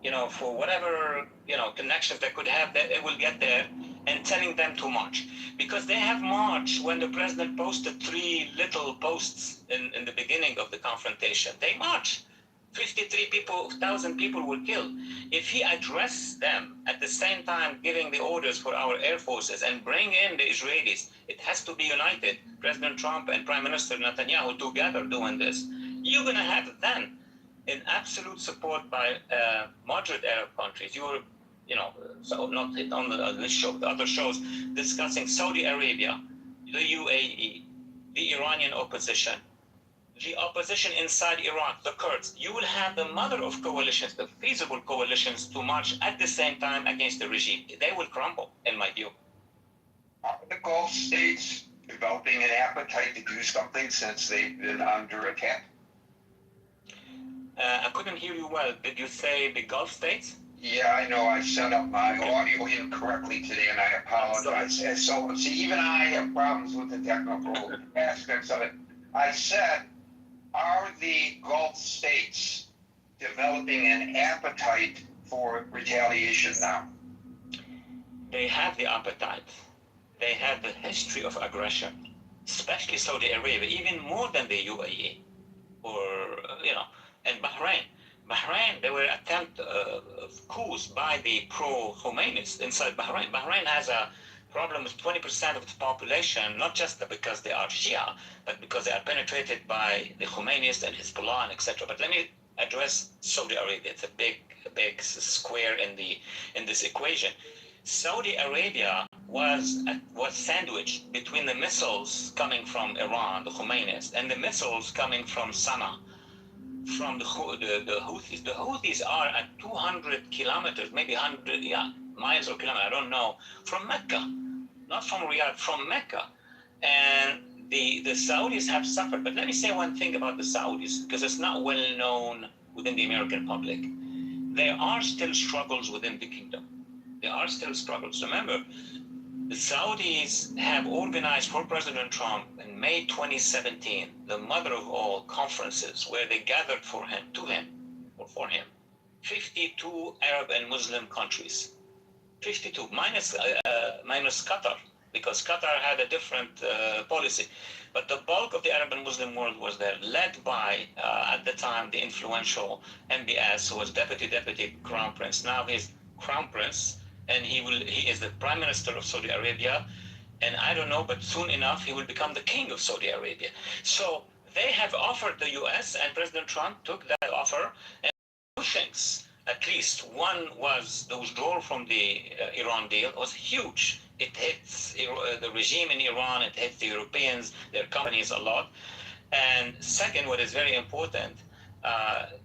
you know, for whatever, you know, connections they could have, that it will get there, and telling them to march. Because they have marched when the president posted 3 little posts in the beginning of the confrontation. They marched. 53,000 people were killed. If he addressed them at the same time giving the orders for our air forces and bring in the Israelis, it has to be united. President Trump and Prime Minister Netanyahu together doing this. You're going to have then in absolute support by moderate Arab countries. You're, you know, so not on this show, the other shows discussing Saudi Arabia, the UAE, the Iranian opposition, the opposition inside Iraq, the Kurds. You will have the mother of coalitions, the feasible coalitions, to march at the same time against the regime. They will crumble, in my view. Are the Gulf states developing an appetite to do something since they've been under attack? I couldn't hear you well. Did you say the Gulf states? Yeah, I know. I set up my audio incorrectly today, and I apologize. And so, see, even I have problems with the technical aspects of it. I said, are the Gulf states developing an appetite for retaliation now? They have the appetite. They have the history of aggression, especially Saudi Arabia, even more than the UAE, or, you know, and Bahrain. Bahrain, there were attempts of coups by the pro-Khomeinis inside Bahrain. Bahrain has a problem with 20% of its population, not just because they are Shia, but because they are penetrated by the Khomeinis and Hezbollah and etc. But let me address Saudi Arabia. It's a big square in this equation. Saudi Arabia was sandwiched between the missiles coming from Iran, the Khomeinis, and the missiles coming from Sana'a, from the Houthis. The Houthis are at 200 kilometers, maybe 100 miles or kilometers, I don't know, from Mecca, not from Riyadh, from Mecca. And the Saudis have suffered. But let me say one thing about the Saudis, because it's not well known within the American public. There are still struggles within the kingdom. There are still struggles. Remember, the Saudis have organized for President Trump in May 2017, the mother of all conferences, where they gathered for him, 52 Arab and Muslim countries. 52, minus Qatar, because Qatar had a different policy. But the bulk of the Arab and Muslim world was there, led by, at the time, the influential MBS, who was Deputy Crown Prince. Now he's Crown Prince, and he is the Prime Minister of Saudi Arabia, and I don't know, but soon enough he will become the King of Saudi Arabia. So they have offered the US, and President Trump took that offer, and two things, at least. One was the withdrawal from the Iran deal was huge. It hits the regime in Iran, it hits the Europeans, their companies a lot. And second, what is very important,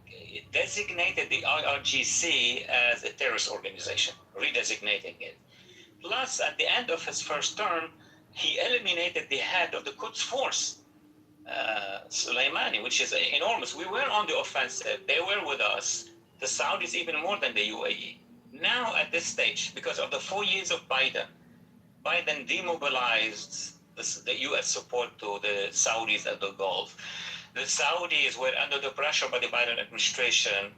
it designated the IRGC as a terrorist organization, redesignating it. Plus, at the end of his first term, he eliminated the head of the Quds Force, Soleimani, which is enormous. We were on the offensive. They were with us. The Saudis even more than the UAE. Now at this stage, because of the 4 years of Biden demobilized the U.S. support to the Saudis at the Gulf. The Saudis were under the pressure by the Biden administration,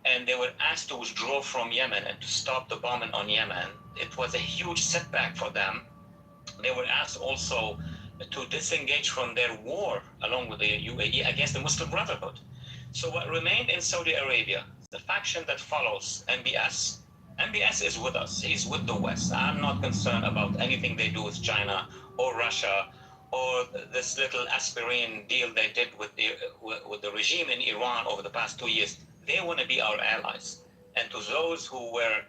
and they were asked to withdraw from Yemen and to stop the bombing on Yemen. It was a huge setback for them. They were asked also to disengage from their war along with the UAE against the Muslim Brotherhood. So what remained in Saudi Arabia, the faction that follows MBS. MBS is with us. He's with the West. I'm not concerned about anything they do with China or Russia or this little aspirin deal they did with the regime in Iran over the past 2 years. They want to be our allies. And to those who were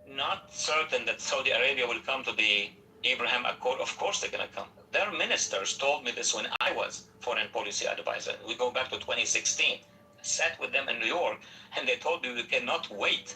not certain that Saudi Arabia will come to the Abraham Accord, of course they're going to come. Their ministers told me this when I was foreign policy advisor. We go back to 2016. I sat with them in New York, and they told me we cannot wait.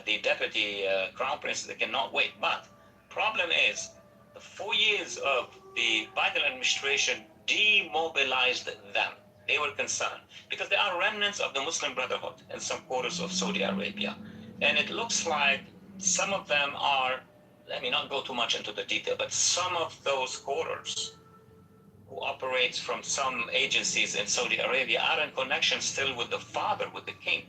The deputy crown prince, they cannot wait. But problem is, the 4 years of the Biden administration demobilized them. They were concerned because there are remnants of the Muslim Brotherhood in some quarters of Saudi Arabia. And it looks like some of them are, let me not go too much into the detail, but some of those quarters who operates from some agencies in Saudi Arabia are in connection still with the father, with the king.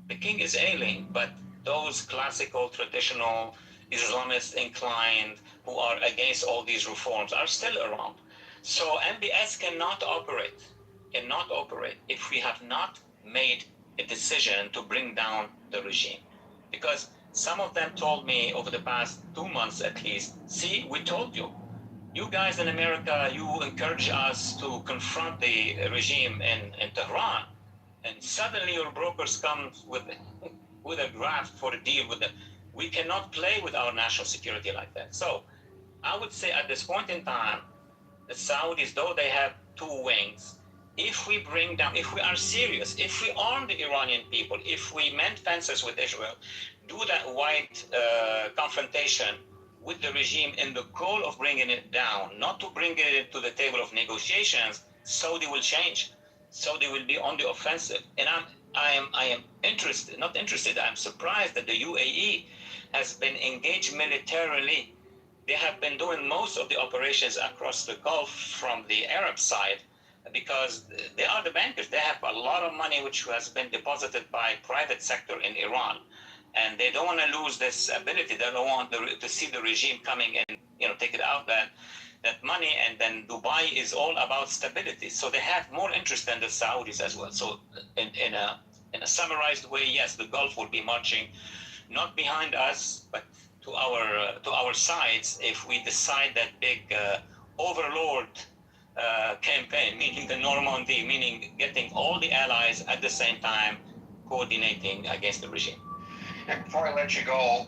The king is ailing, but those classical, traditional, Islamist inclined who are against all these reforms are still around. So MBS cannot operate if we have not made a decision to bring down the regime. Because some of them told me over the past 2 months at least, see, we told you. You guys in America, you encourage us to confront the regime in Tehran, and suddenly your brokers come with a draft for a deal with them. We cannot play with our national security like that. So I would say at this point in time, the Saudis, though they have two wings, if we are serious, if we arm the Iranian people, if we mend fences with Israel, do that white confrontation with the regime in the goal of bringing it down, not to bring it to the table of negotiations, Saudi will change. Saudi will be on the offensive. And I am I'm surprised that the UAE has been engaged militarily. They have been doing most of the operations across the Gulf from the Arab side because they are the bankers. They have a lot of money which has been deposited by private sector in Iran. And they don't want to lose this ability. They don't want to see the regime coming and take it out that money. And then Dubai is all about stability. So they have more interest than the Saudis as well. So in a summarized way, yes, the Gulf will be marching not behind us, but to our sides if we decide that big overlord campaign, meaning the Normandy, meaning getting all the allies at the same time coordinating against the regime. And before I let you go,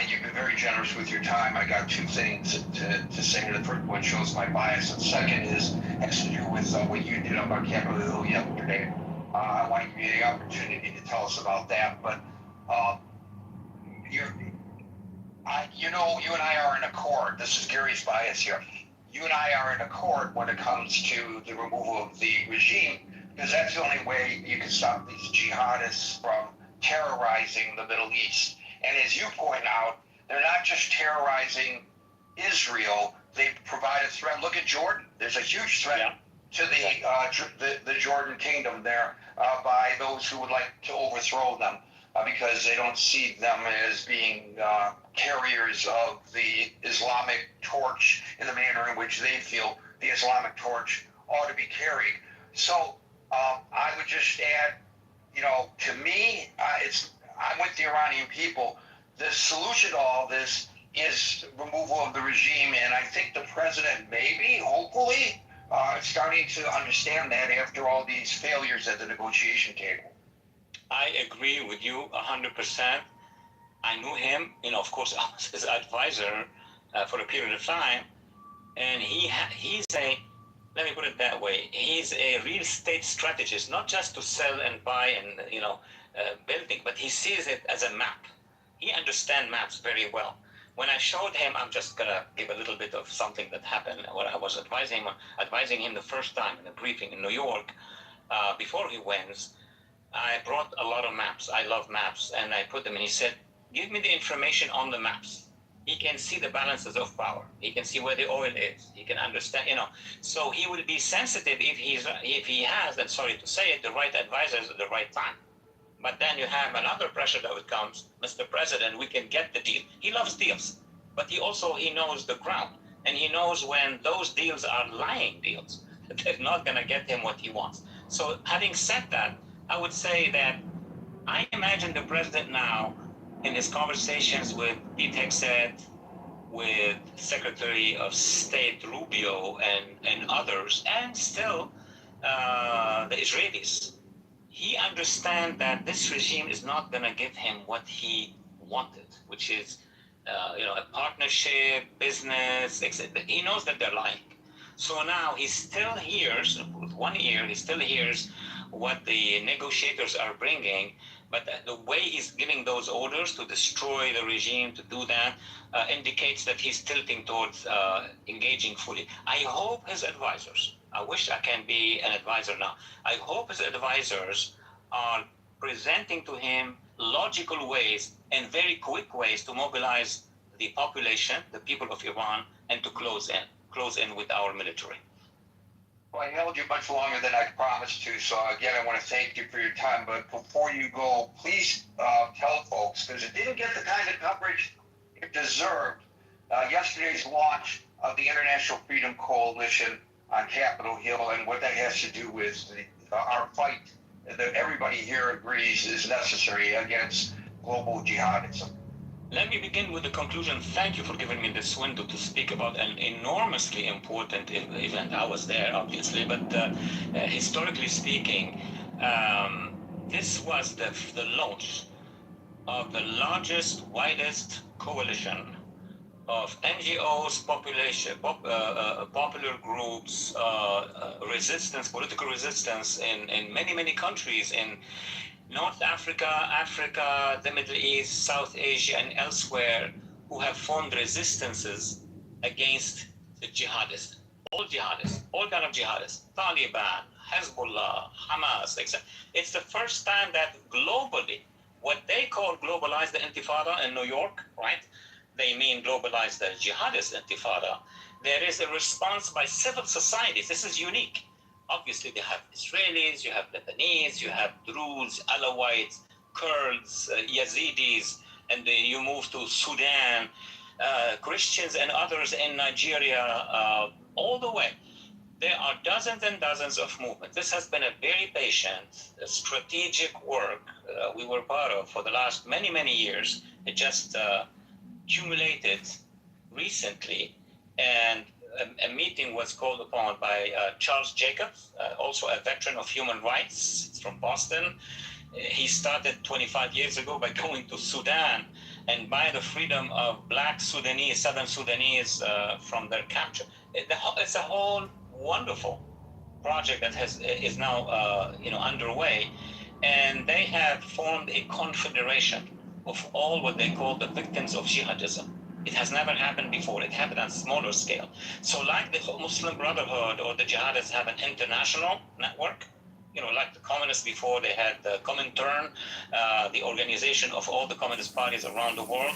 you've been very generous with your time. I got two things to say. The first one shows my bias, and the second has to do with what you did up on Capitol Hill yesterday. I want to give you the opportunity to tell us about that. But you and I are in accord. This is Gary's bias here. You and I are in accord when it comes to the removal of the regime, because that's the only way you can stop these jihadists from terrorizing the Middle East. And as you point out, they're not just terrorizing Israel, they provide a threat. Look at Jordan. There's a huge threat to the Jordan kingdom there by those who would like to overthrow them because they don't see them as being carriers of the Islamic torch in the manner in which they feel the Islamic torch ought to be carried. So I would just add, to me, I'm with the Iranian people. The solution to all this is removal of the regime, and I think the president maybe, hopefully, starting to understand that after all these failures at the negotiation table. I agree with you 100%. I knew him, of course, I was his advisor for a period of time, and he's let me put it that way, he's a real estate strategist, not just to sell and buy and, building, but he sees it as a map. He understands maps very well. When I showed him, I'm just gonna give a little bit of something that happened. What I was advising him the first time in a briefing in New York, before he wins, I brought a lot of maps. I love maps, and I put them. And he said, "Give me the information on the maps." He can see the balances of power. He can see where the oil is. He can understand, So he will be sensitive if he has, and sorry to say it, the right advisors at the right time. But then you have another pressure that comes, Mr. President, we can get the deal. He loves deals, but he knows the ground, and he knows when those deals are lying deals. They're not going to get him what he wants. So having said that, I would say that I imagine the president now, in his conversations with Pete Hegseth, with Secretary of State Rubio and others, and still the Israelis, he understands that this regime is not going to give him what he wanted, which is a partnership, business, etc. He knows that they're lying. So now he still hears, with one ear, he still hears what the negotiators are bringing, but the way he's giving those orders to destroy the regime, to do that, indicates that he's tilting towards engaging fully. I hope his advisors, I wish I can be an advisor now, I hope his advisors are presenting to him logical ways and very quick ways to mobilize the population, the people of Iran, and to close in with our military. Well, I held you much longer than I promised to, so again, I want to thank you for your time. But before you go, please tell folks, because it didn't get the kind of coverage it deserved, yesterday's launch of the International Freedom Coalition on Capitol Hill and what that has to do with our fight that everybody here agrees is necessary against global jihadism. Let me begin with the conclusion. Thank you for giving me this window to speak about an enormously important event. I was there, obviously, but historically speaking, this was the launch of the largest, widest coalition of NGOs, popular groups, political resistance in many, many countries in North Africa, the Middle East, South Asia, and elsewhere, who have formed resistances against the jihadists. All kind of jihadists, Taliban, Hezbollah, Hamas, etc. It's the first time that globally, what they call globalize the intifada in New York, right? They mean globalize the jihadist intifada. There is a response by civil societies. This is unique. Obviously, they have Israelis, you have Lebanese, you have Druze, Alawites, Kurds, Yazidis, and then you move to Sudan, Christians and others in Nigeria, all the way. There are dozens and dozens of movements. This has been a very patient, strategic work we were part of for the last many, many years. It just accumulated recently, and a meeting was called upon by Charles Jacobs, also a veteran of human rights. It's from Boston. He started 25 years ago by going to Sudan and buying the freedom of black Sudanese, Southern Sudanese from their capture. It's a whole wonderful project that is now underway, and they have formed a confederation of all what they call the victims of jihadism. It has never happened before. It happened on a smaller scale. So like the Muslim Brotherhood or the jihadists have an international network, like the communists before, they had the Comintern, the organization of all the communist parties around the world.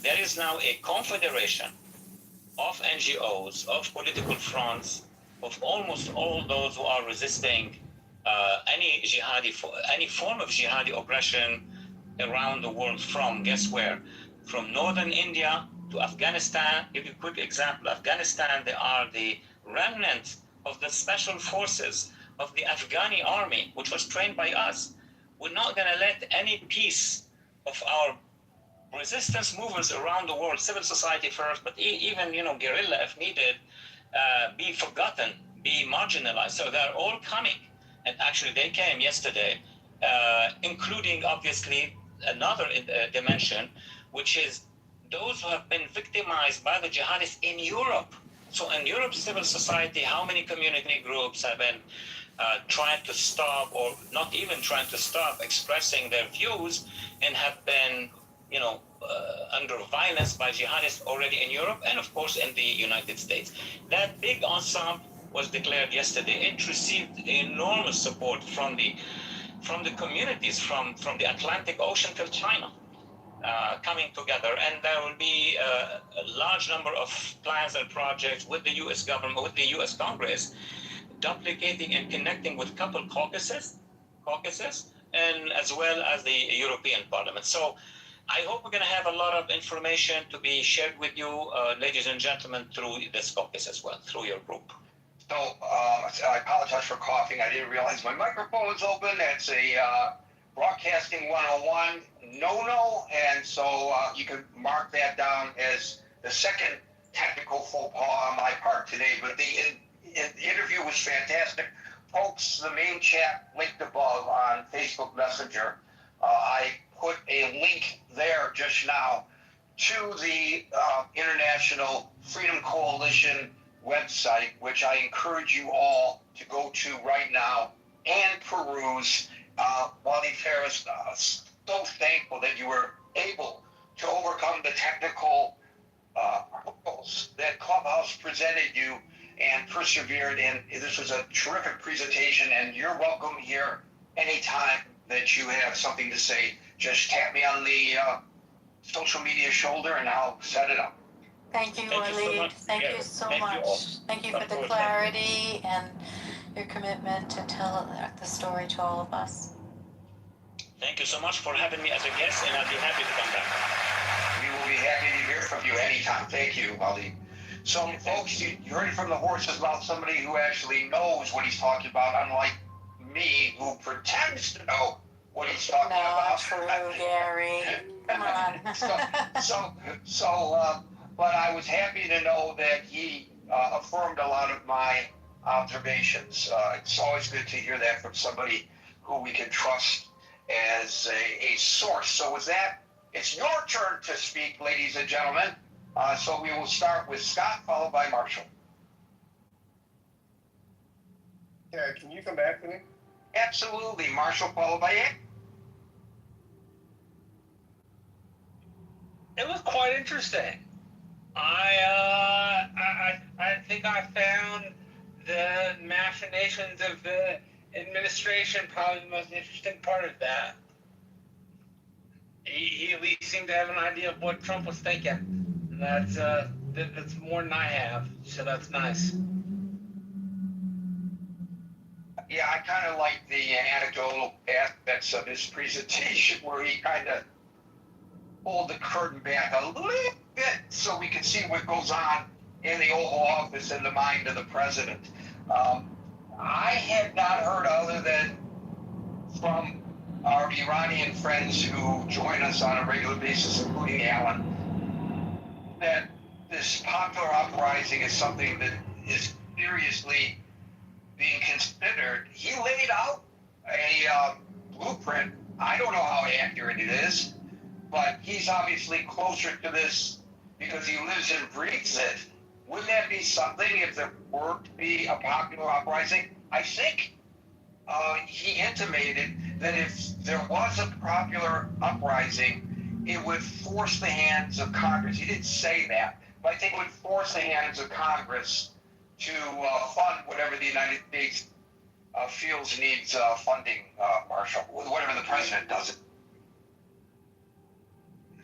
There is now a confederation of NGOs, of political fronts, of almost all those who are resisting any form of jihadi oppression around the world, from, guess where? From northern India to Afghanistan. Give you a quick example. Afghanistan, they are the remnant of the special forces of the Afghani army, which was trained by us. We're not going to let any piece of our resistance movements around the world, civil society first, but even guerrilla if needed, be forgotten, be marginalized. So they're all coming, and actually they came yesterday, including obviously another dimension, which is those who have been victimized by the jihadists in Europe. So in Europe, civil society, how many community groups have been trying to stop, or not even trying to stop, expressing their views, and have been under violence by jihadists already in Europe and of course in the United States. That big ensemble was declared yesterday. It received enormous support from the communities from the Atlantic Ocean till China. Coming together, and there will be a large number of plans and projects with the U.S. government, with the U.S. Congress, duplicating and connecting with couple caucuses, and as well as the European Parliament. So I hope we're going to have a lot of information to be shared with you, ladies and gentlemen, through this caucus as well, through your group. So I apologize for coughing. I didn't realize my microphone was open. That's a Broadcasting 101 no-no, and so you can mark that down as the second technical faux pas on my part today. But the interview was fantastic. Folks, the main chat linked above on Facebook Messenger, I put a link there just now to the International Freedom Coalition website, which I encourage you all to go to right now and peruse. Wally Ferris, so thankful that you were able to overcome the technical hurdles that Clubhouse presented you and persevered. And this was a terrific presentation, and you're welcome here anytime that you have something to say. Just tap me on the social media shoulder and I'll set it up. Thank you, Thank you so Waleed. much. Thank Yeah, you so thank you much. all. Thank you for Of the course, clarity and your commitment to tell the story to all of us. Thank you so much for having me as a guest, and I'll be happy to come back. We will be happy to hear from you anytime. Thank you, Waleed. So, folks, you heard it from the horse's mouth, somebody who actually knows what he's talking about, unlike me, who pretends to know what he's talking about. Not true, Gary. Come on. But I was happy to know that he affirmed a lot of my observations. It's always good to hear that from somebody who we can trust as a source. So with that, it's your turn to speak, ladies and gentlemen. So we will start with Scott, followed by Marshall. Yeah, can you come back to me? Absolutely. Marshall, followed by Ed. It was quite interesting. I think I found the machinations of the administration probably the most interesting part of that. He at least seemed to have an idea of what Trump was thinking. And that's more than I have, so that's nice. Yeah, I kind of like the anecdotal aspects of his presentation where he kind of pulled the curtain back a little bit so we can see what goes on in the Oval Office in the mind of the president. I had not heard, other than from our Iranian friends who join us on a regular basis, including Alan, that this popular uprising is something that is seriously being considered. He laid out a blueprint. I don't know how accurate it is, but he's obviously closer to this because he lives and breathes it. Wouldn't that be something if there were to be a popular uprising? I think he intimated that if there was a popular uprising, it would force the hands of Congress. He didn't say that, but I think it would force the hands of Congress to fund whatever the United States feels needs funding, Marshall, whatever the president does it.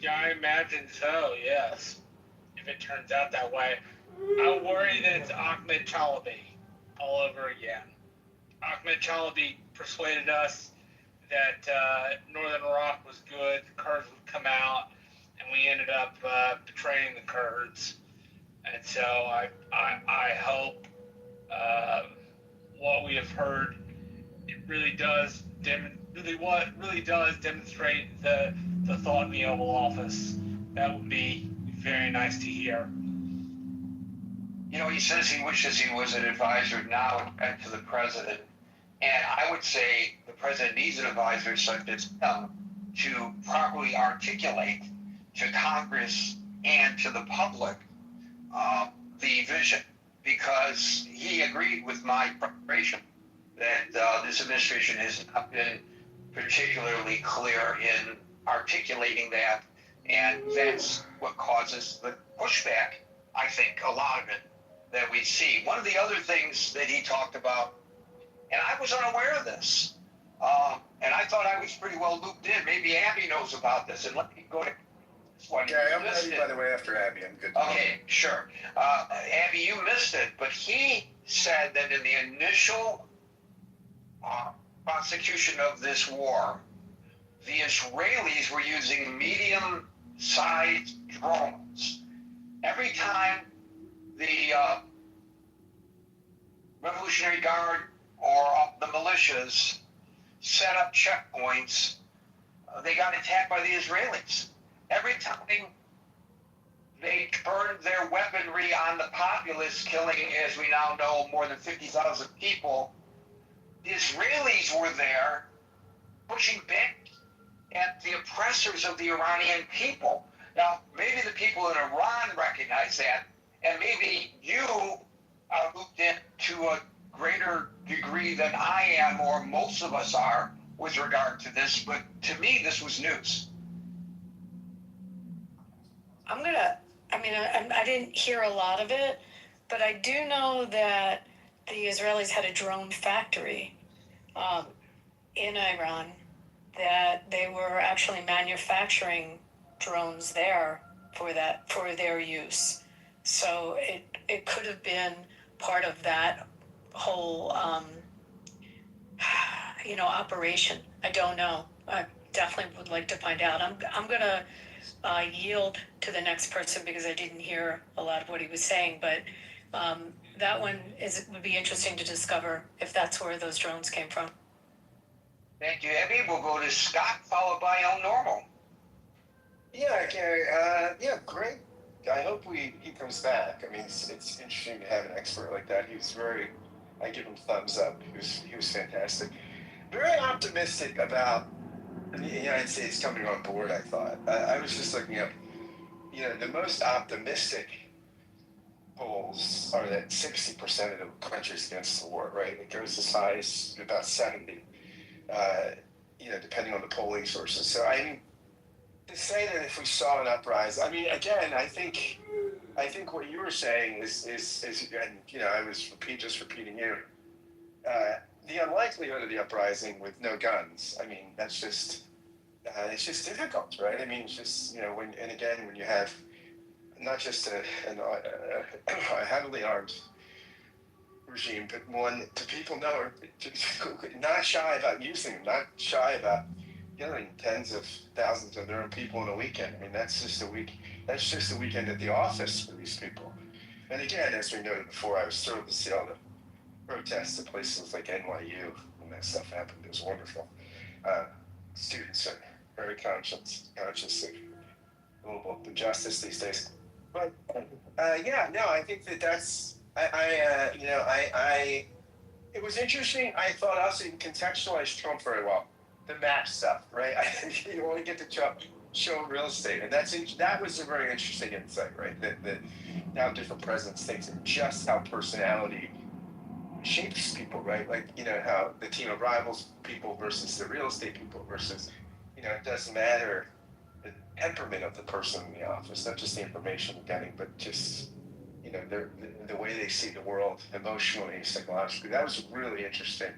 Yeah, I imagine so, yes. If it turns out that way. I worry that it's Ahmed Chalabi all over again. Ahmed Chalabi persuaded us that Northern Iraq was good, the Kurds would come out, and we ended up betraying the Kurds. And so I hope what we have heard, it really does demonstrate the thought in the Oval Office. That would be very nice to hear. You know, he says he wishes he was an advisor now and to the president. And I would say the president needs an advisor such as him to properly articulate to Congress and to the public the vision, because he agreed with my frustration that this administration has not been particularly clear in articulating that And that's what causes the pushback, I think, a lot of it that we see. One of the other things that he talked about, and I was unaware of this, and I thought I was pretty well looped in. Maybe Abby knows about this, and let me go to this one. Okay, I'm ready, by the way, after Abby. I'm good. Okay, sure. Abby, you missed it, but he said that in the initial prosecution of this war, the Israelis were using medium-sized drones. Every time the Revolutionary Guard or the militias set up checkpoints, they got attacked by the Israelis. Every time they turned their weaponry on the populace, killing, as we now know, more than 50,000 people, the Israelis were there pushing back at the oppressors of the Iranian people. Now, maybe the people in Iran recognize that, and maybe you are looped in to a greater degree than I am, or most of us are, with regard to this, but to me, this was news. I didn't hear a lot of it, but I do know that the Israelis had a drone factory in Iran, that they were actually manufacturing drones there for their use. So it could have been part of that whole operation. I don't know. I definitely would like to find out. I'm gonna yield to the next person because I didn't hear a lot of what he was saying, but that one would be interesting to discover if that's where those drones came from. Thank you, Abby. We'll go to Scott, followed by El Normal. Yeah, Gary. Yeah, great. I hope he comes back. I mean, it's interesting to have an expert like that. I give him thumbs up. He was fantastic. Very optimistic about the United States coming on board, I thought. I was just looking up, the most optimistic polls are that 60% of the countries against the war, right? It goes as high as about 70, depending on the polling sources. So, I mean, to say that if we saw an uprising, I mean, again, I think what you were saying is and I was just repeating you. The unlikelihood of the uprising with no guns. I mean, that's just it's just difficult, right? I mean, it's just when you have not just a heavily armed regime, but one to people know not shy about using them, not shy about killing tens of thousands of their own people in a weekend. I mean, that's just a weekend at the office for these people. And again, as we noted before, I was thrilled to see all the protests at places like NYU when that stuff happened. It was wonderful. Students are very conscious of global injustice these days. But I think that's it was interesting. I thought also you can contextualize Trump very well. The map stuff, right? I think you only get to show real estate, and that was a very interesting insight, right? That how different presidents think, and just how personality shapes people, right? Like how the team of rivals people versus the real estate people versus it doesn't matter the temperament of the person in the office, not just the information they're getting, but just the way they see the world emotionally, psychologically. That was really interesting.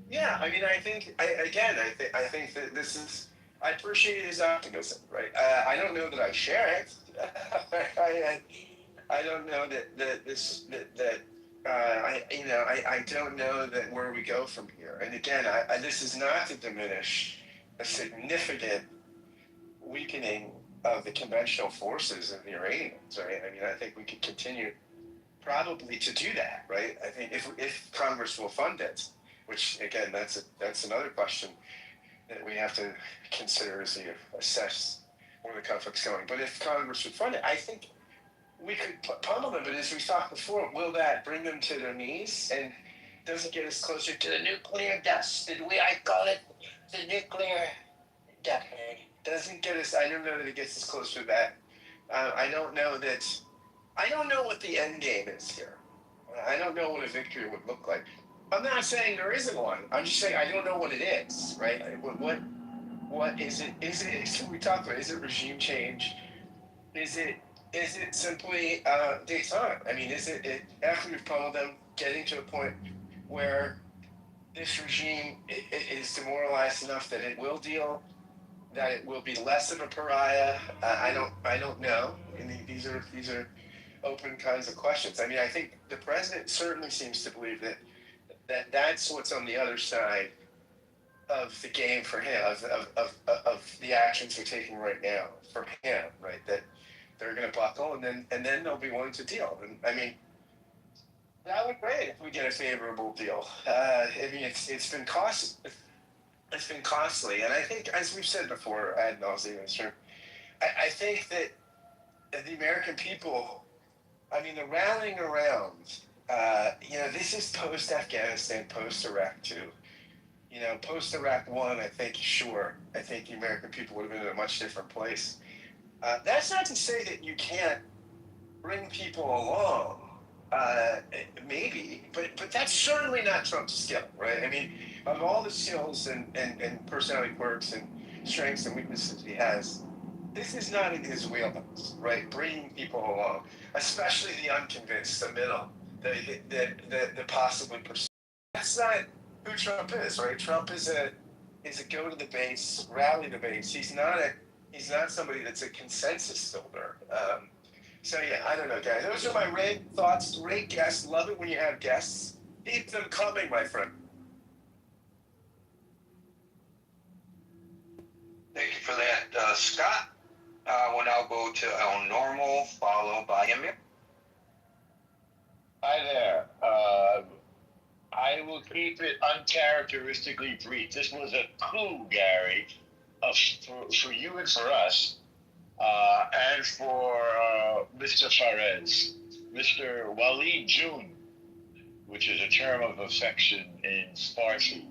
Yeah, I mean, I think that this is. I appreciate his optimism, right? I don't know that I share it. I don't know I don't know that where we go from here. And again, this is not to diminish a significant weakening of the conventional forces of the Iranians, right? I mean, I think we could continue probably to do that, right? I think if Congress will fund it, which again, that's another question that we have to consider as we assess where the conflict's going. But if Congress would fund it, I think we could pummel them. But as we talked before, will that bring them to their knees and doesn't get us closer to the nuclear dust? I call it the nuclear decade. Doesn't get us. I don't know that it gets us closer to that. I don't know what the end game is here. I don't know what a victory would look like. I'm not saying there isn't one. I'm just saying I don't know what it is, right? what is it? We talked about, is it regime change? Is it simply détente? I mean, is it after we've pummeled them, getting to a point where this regime is demoralized enough that it will deal, that it will be less of a pariah? I don't know. I mean, these are open kinds of questions. I mean, I think the president certainly seems to believe that's what's on the other side of the game for him, of the actions they're taking right now for him, right? That they're going to buckle, and then they'll be willing to deal. And I mean, that would be great if we get a favorable deal. I mean, it's been costly. It's been costly, and I think, as we've said before, ad nauseum, sure. I think that the American people, I mean, the rallying around, this is post-Afghanistan, post-Iraq too. Post-Iraq 1, I think, sure, I think the American people would have been in a much different place. That's not to say that you can't bring people along, maybe, but that's certainly not Trump's skill, right? I mean, of all the skills and personality quirks and strengths and weaknesses he has, this is not in his wheelhouse, right? Bringing people along, especially the unconvinced, the middle, the possibly pursued. That's not who Trump is, right? Trump is a go to the base, rally the base. He's not somebody that's a consensus builder. So yeah, I don't know, guys. Those are my thoughts. Great guests. Love it when you have guests. Keep them coming, my friend. Thank you for that, Scott. We'll now go to El Normal, followed by Emil. Hi there. I will keep it uncharacteristically brief. This was a coup, Gary, for you and for us, and for Mr. Fares, Mr. Walid June, which is a term of affection in Farsi.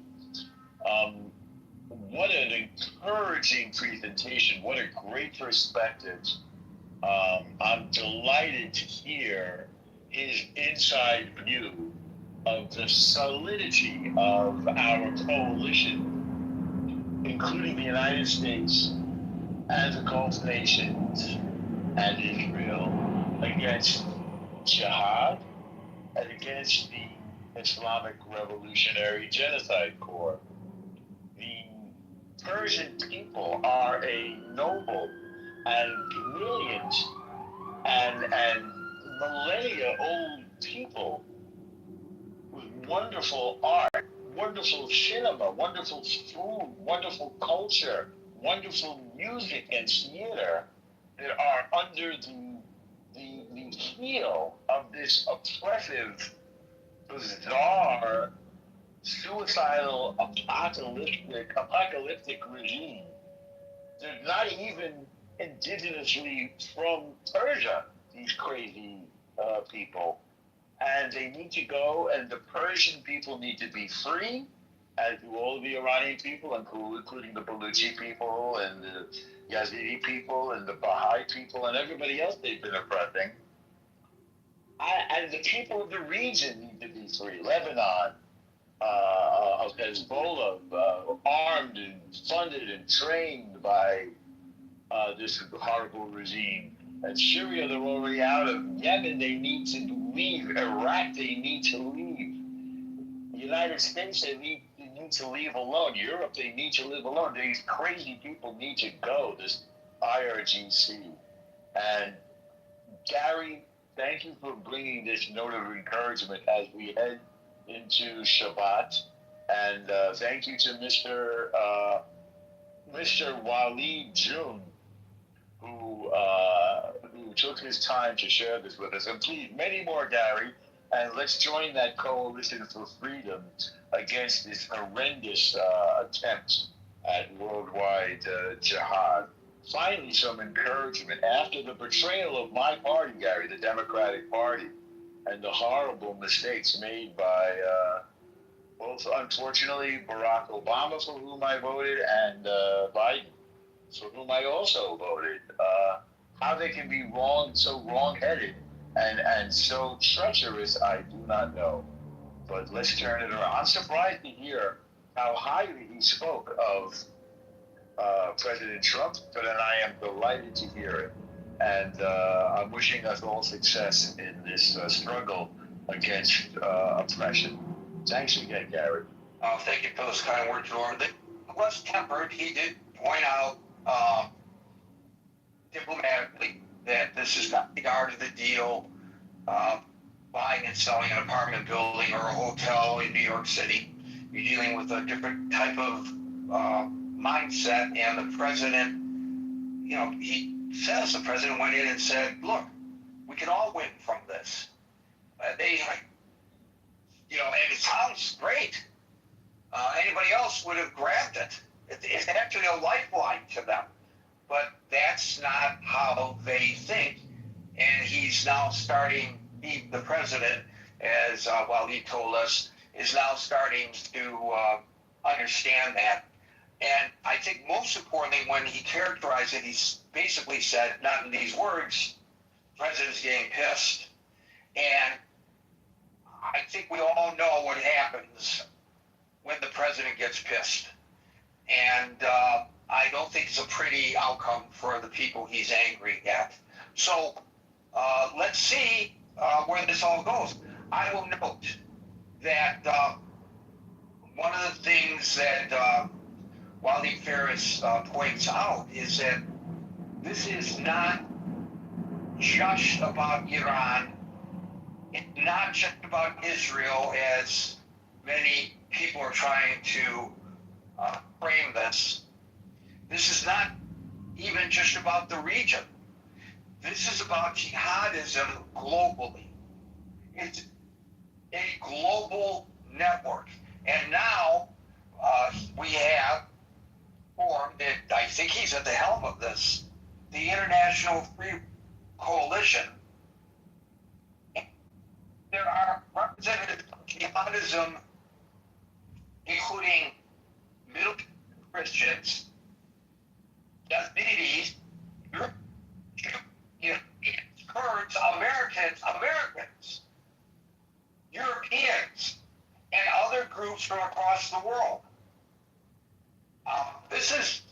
What an encouraging presentation. What a great perspective. I'm delighted to hear his inside view of the solidity of our coalition, including the United States and the Gulf nations and Israel, against jihad and against the Islamic Revolutionary Genocide Corps. The Persian people are a noble and brilliant and millennia-old people with wonderful art, wonderful cinema, wonderful food, wonderful culture, wonderful music and theater that are under the heel of this oppressive, bizarre, suicidal, apocalyptic regime. They're not even indigenously from Persia, these crazy people. And they need to go, and the Persian people need to be free, as do all the Iranian people, including the Baluchi people, and the Yazidi people, and the Baha'i people, and everybody else they've been oppressing. And the people of the region need to be free. Lebanon, Hezbollah, armed and funded and trained by this horrible regime. And Syria, they're already out of. Yemen, they need to leave. Iraq, they need to leave. The United States, they need to leave alone. Europe, they need to live alone. These crazy people need to go, this IRGC. And Gary, thank you for bringing this note of encouragement as we head into Shabbat. And thank you to Mr. Walid June, who took his time to share this with us. And please, many more, Gary, and let's join that coalition for freedom against this horrendous attempt at worldwide jihad. Finally, some encouragement after the betrayal of my party, Gary, the Democratic Party, and the horrible mistakes made by both, unfortunately, Barack Obama, for whom I voted, and Biden, for whom I also voted. How they can be so wrong-headed and so treacherous, I do not know. But let's turn it around. I'm surprised to hear how highly he spoke of President Trump, but then I am delighted to hear it. And I'm wishing us all success in this struggle against oppression. Thanks again, Gary. Thank you for those kind words, Norm. It was tempered. He did point out diplomatically that this is not the art of the deal, buying and selling an apartment building or a hotel in New York City. You're dealing with a different type of mindset, and the president, the president went in and said, look, we can all win from this. And it sounds great. Anybody else would have grabbed it. It's actually a lifeline to them. But that's not how they think. And he's now starting, the president, as Waleed told us, is now starting to understand that. And I think most importantly, when he characterized it, he basically said, not in these words, the president's getting pissed. And I think we all know what happens when the president gets pissed. And I don't think it's a pretty outcome for the people he's angry at. So let's see where this all goes. I will note that one of the things that Waleed Ferris points out is that this is not just about Iran. It's not just about Israel, as many people are trying to frame this. This is not even just about the region. This is about jihadism globally. It's a global network. And now we have formed, and I think he's at the helm of this, the International Free Coalition. There are representatives of jihadism, including Middle Christians, Yazidis, Kurds, Americans, Europeans, and other groups from across the world. This is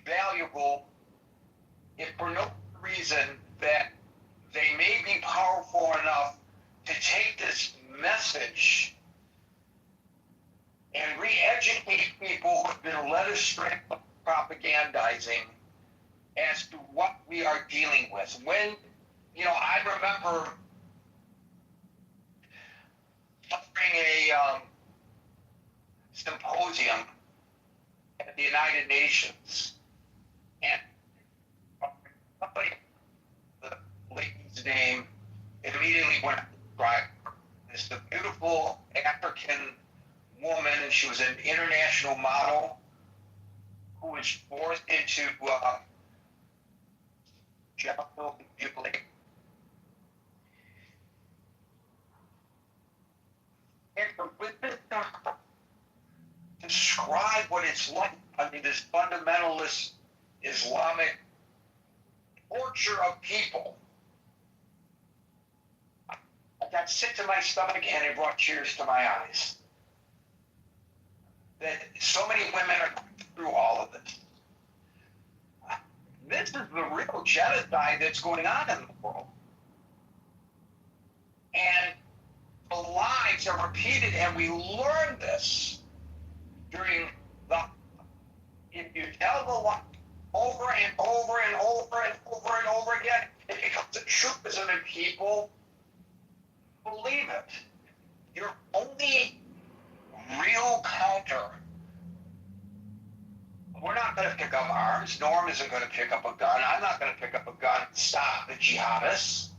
valuable if for no reason that they may be powerful enough to take this message and re-educate people who've been led astray by propagandizing as to what we are dealing with. When, I remember covering a symposium at the United Nations, and somebody, the lady's name immediately went right. It's the beautiful African woman, and she was an international model who was forced into genital mutilation. And with this, describe what it's like. I mean, this fundamentalist Islamic torture of people. I got sick to my stomach, and it brought tears to my eyes. That so many women are going through all of this. This is the real genocide that's going on in the world. And the lies are repeated, and we learn this during if you tell the lie over and over and over and over and over again, it becomes a truism, and people believe it. Your only real counter. We're not going to pick up arms. Norm isn't going to pick up a gun. I'm not going to pick up a gun and stop the jihadists.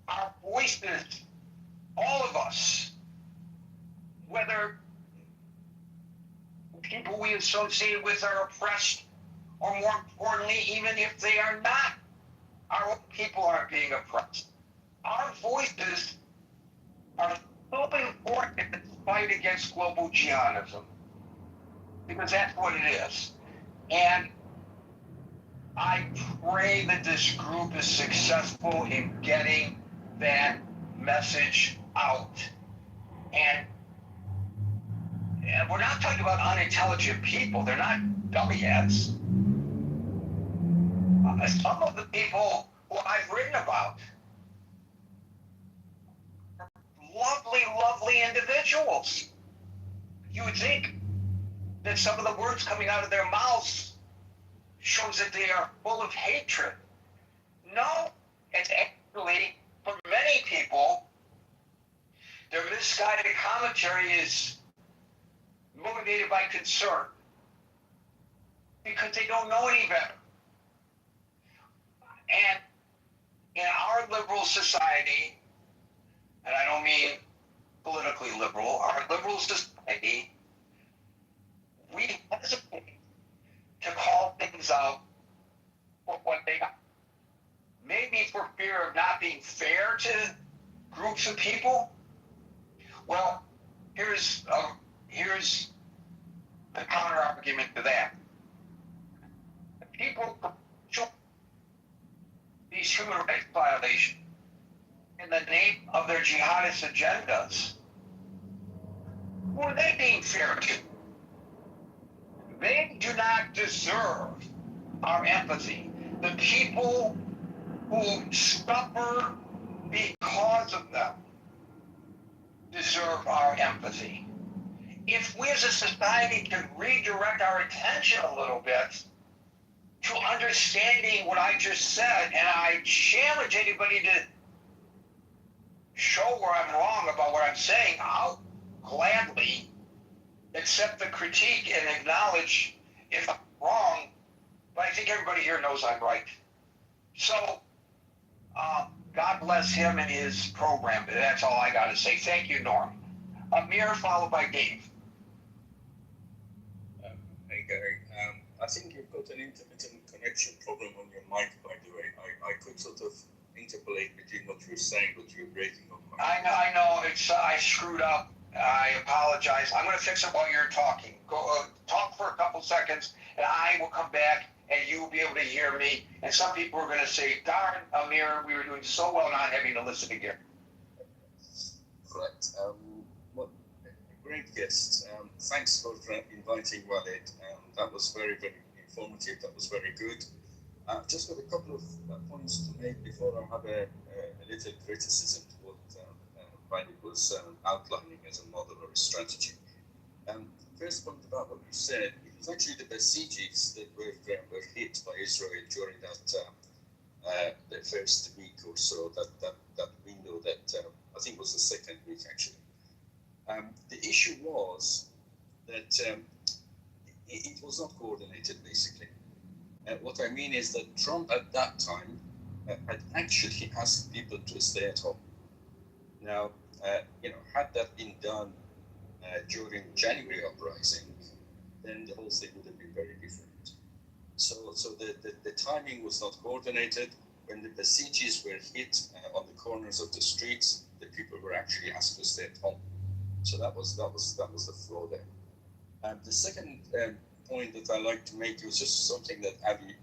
Our voices, all of us, whether people we associate with are oppressed, or more importantly, even if they are not, our own people are being oppressed. Our voices are so important in the fight against global jihadism, because that's what it is. And I pray that this group is successful in getting that message out. And And we're not talking about unintelligent people. They're not dummyheads. Some of the people who I've written about are lovely, lovely individuals. You would think that some of the words coming out of their mouths shows that they are full of hatred. No, it's actually, for many people, their misguided commentary is motivated by concern because they don't know any better. And in our liberal society, and I don't mean politically liberal, our liberal society, we hesitate to call things out for what they are. Maybe for fear of not being fair to groups of people. Well, here's the counter argument to that. People these human rights violations in the name of their jihadist agendas. Who are they being fair to? They do not deserve our empathy. The people who suffer because of them deserve our empathy. If we as a society can redirect our attention a little bit to understanding what I just said, and I challenge anybody to show where I'm wrong about what I'm saying, I'll gladly accept the critique and acknowledge if I'm wrong, but I think everybody here knows I'm right. So, God bless him and his program. That's all I got to say. Thank you, Norm. Amir, followed by Dave. Hey, Gary. I think you've got an intermittent connection problem on your mic, by the way. I could sort of interpolate between what you're saying, but you're breaking up. I know. It's I screwed up. I apologize. I'm going to fix it while you're talking. Go talk for a couple seconds, and I will come back, and you will be able to hear me. And some people are going to say, darn, Amir, we were doing so well not having to listen again. Correct. Well, great guest. Thanks for inviting Walid. That was very, very informative. That was very good. Just got a couple of points to make before I have a little criticism to what Walid was outlining as a model or a strategy. First point about what you said, it was actually the Basijis that were hit by Israel during that the first week or so, that window that I think was the second week actually. The issue was that it was not coordinated basically. What I mean is that Trump at that time had actually asked people to stay at home. Now, had that been done during January uprising, then the whole thing would have been very different. So the timing was not coordinated. When the Basijis were hit on the corners of the streets, the people were actually asked to stay at home. So that was the flaw there. The second point that I like to make was just something that Abby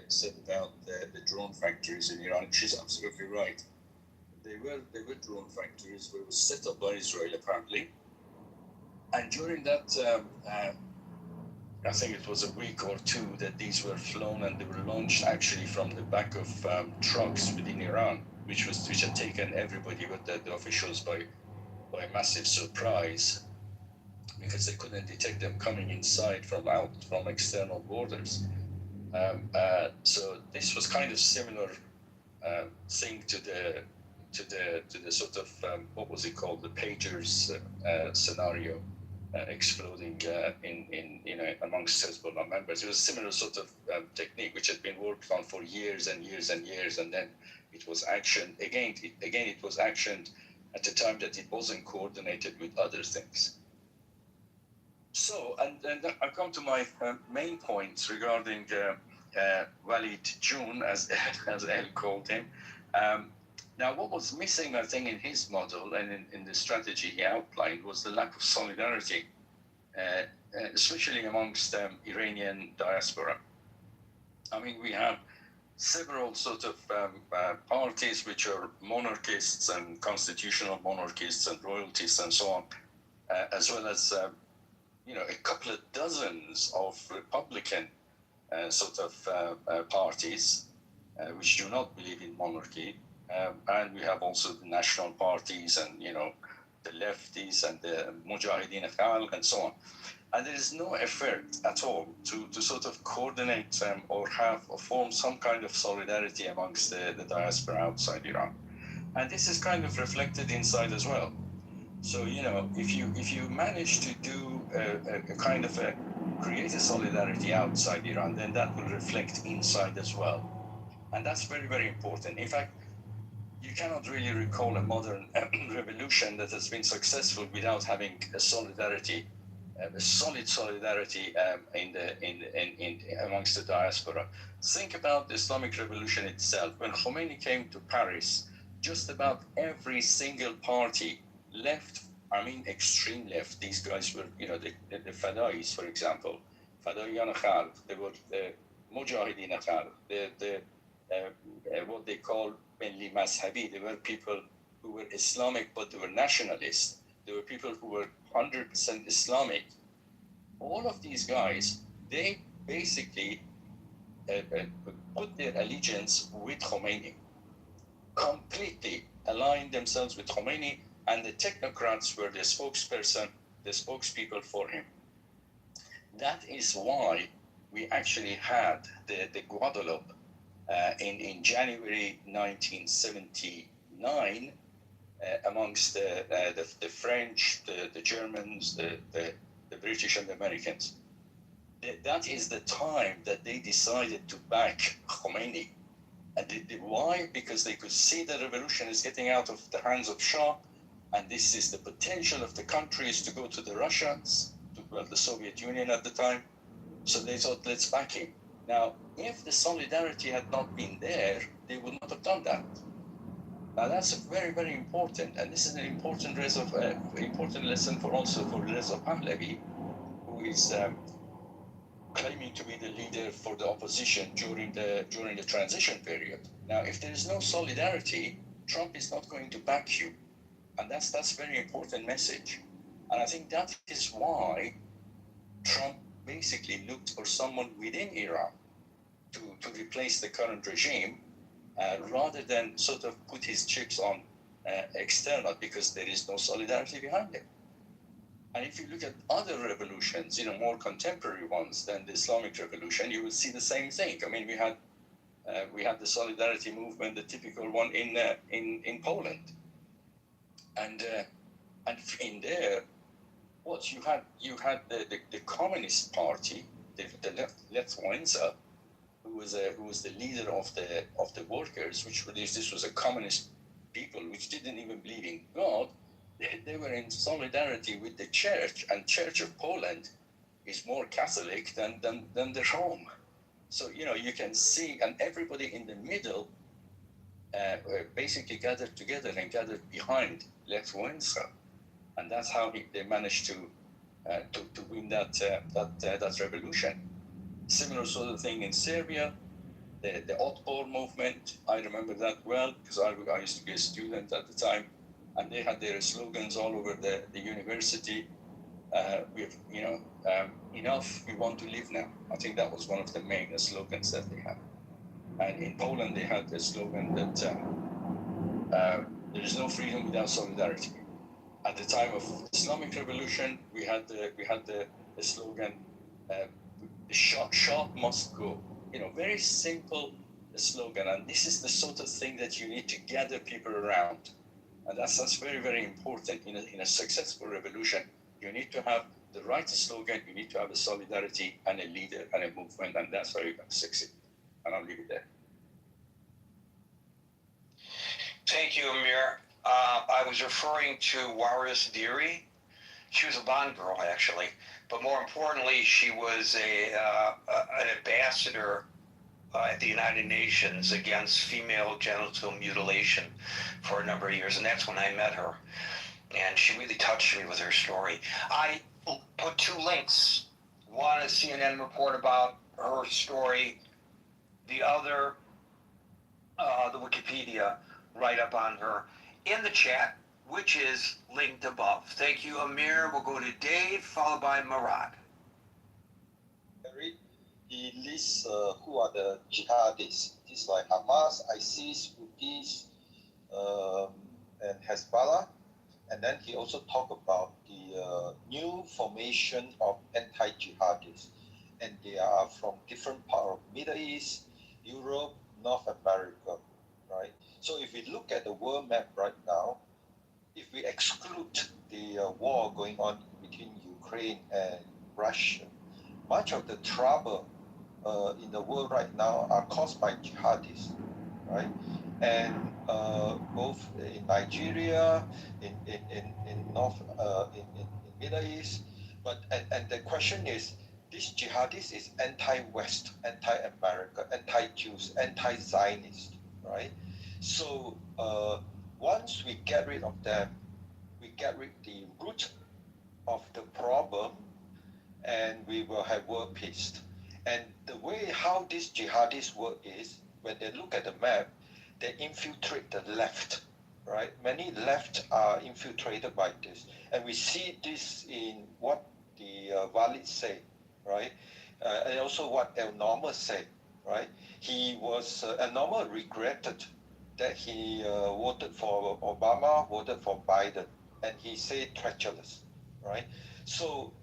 said about the drone factories in Iran. She's absolutely right. They were drone factories. They were set up by Israel apparently. And during that, I think it was a week or two that these were flown, and they were launched actually from the back of trucks within Iran, which had taken everybody but the officials by massive surprise, because they couldn't detect them coming inside from external borders. So this was kind of similar thing to the sort of what was it called, the pagers scenario. Exploding in amongst Hezbollah members. It was a similar sort of technique which had been worked on for years and years and years, and then it was actioned again. It was actioned at a time that it wasn't coordinated with other things. So, and then I come to my main points regarding Walid June, as El called him. Now, what was missing, I think, in his model and in the strategy he outlined was the lack of solidarity, especially amongst Iranian diaspora. I mean, we have several sort of parties which are monarchists and constitutional monarchists and royalties and so on, as well as, a couple of dozens of Republican parties which do not believe in monarchy, and we have also the national parties and the lefties and the Mujahideen Khalq and so on. And there is no effort at all to sort of coordinate or form some kind of solidarity amongst the diaspora outside Iran. And this is kind of reflected inside as well. So, if you manage to do a kind of create a solidarity outside Iran, then that will reflect inside as well. And that's very, very important. In fact, you cannot really recall a modern revolution that has been successful without having a solidarity, a solid solidarity amongst the diaspora. Think about the Islamic Revolution itself. When Khomeini came to Paris, just about every single party left, extreme left. These guys were, the Fadais, for example, Fadaiyan Khalq, they were the Mujahideen Khalq, what they call Benli Mazhabi. They were people who were Islamic, but they were nationalists. They were people who were 100% Islamic. All of these guys, they basically put their allegiance with Khomeini, completely aligned themselves with Khomeini, and the technocrats were the spokespeople for him. That is why we actually had the Guadeloupe in January 1979 amongst the French, the Germans, the British and the Americans. That is the time that they decided to back Khomeini. And why? Because they could see the revolution is getting out of the hands of Shah, and this is the potential of the countries to go to the Russians, the Soviet Union at the time. So they thought, let's back him. Now, if the solidarity had not been there, they would not have done that. Now, that's very, very important, and this is an important lesson for Reza Pahlavi, who is claiming to be the leader for the opposition during the transition period. Now, if there is no solidarity, Trump is not going to back you, and that's a very important message. And I think that is why Trump basically looked for someone within Iran to replace the current regime, rather than sort of put his chips on external, because there is no solidarity behind it. And if you look at other revolutions, more contemporary ones than the Islamic Revolution, you will see the same thing. We had the solidarity movement, the typical one in Poland, and in there, what you had the Communist Party, the Left Wałęsa, who was the leader of the workers, this was a communist people which didn't even believe in God. They were in solidarity with the church, and Church of Poland is more Catholic than the Rome. So you can see, and everybody in the middle basically gathered together and gathered behind Lech Wałęsa, and that's how they managed to win that revolution. Similar sort of thing in Serbia, the Otpor movement. I remember that well because I used to be a student at the time, and they had their slogans all over the university. Enough, we want to live now. I think that was one of the main slogans that they had. And in Poland, they had the slogan that there is no freedom without solidarity. At the time of Islamic Revolution, we had the slogan, the Shah must go. Very simple slogan, and this is the sort of thing that you need to gather people around, and that's very, very important in a successful revolution. You need to have the right slogan, you need to have a solidarity and a leader and a movement, and that's how you're going to succeed. And I'll leave it there. Thank you, Amir. I was referring to Waris Deary. She was a Bond girl, actually, but more importantly, she was an ambassador at the United Nations against female genital mutilation for a number of years, and that's when I met her. And she really touched me with her story. I put two links. One, a CNN report about her story. The other, the Wikipedia write-up on her. In the chat which is linked above. Thank you, Amir. We'll go to Dave, followed by Murad. He lists who are the jihadists. It's like Hamas, ISIS, Houthis, and Hezbollah. And then he also talked about the new formation of anti-jihadists. And they are from different parts of Middle East, Europe, North America, right? So if we look at the world map right now, if we exclude the war going on between Ukraine and Russia, much of the trouble in the world right now are caused by jihadists, right? And both in Nigeria, in North, in Middle East, but and the question is, this jihadist is anti-West, anti-America, anti-Jews, anti-Zionist, right? So once we get rid of them, we get rid the root of the problem, and we will have world peace. And the way how these jihadists work is, when they look at the map, they infiltrate the left, right? Many left are infiltrated by this. And we see this in what the Walid say, right? And also what El Norma said, right? He was, El Norma regretted that he voted for Obama, voted for Biden, and he said treacherous, right? So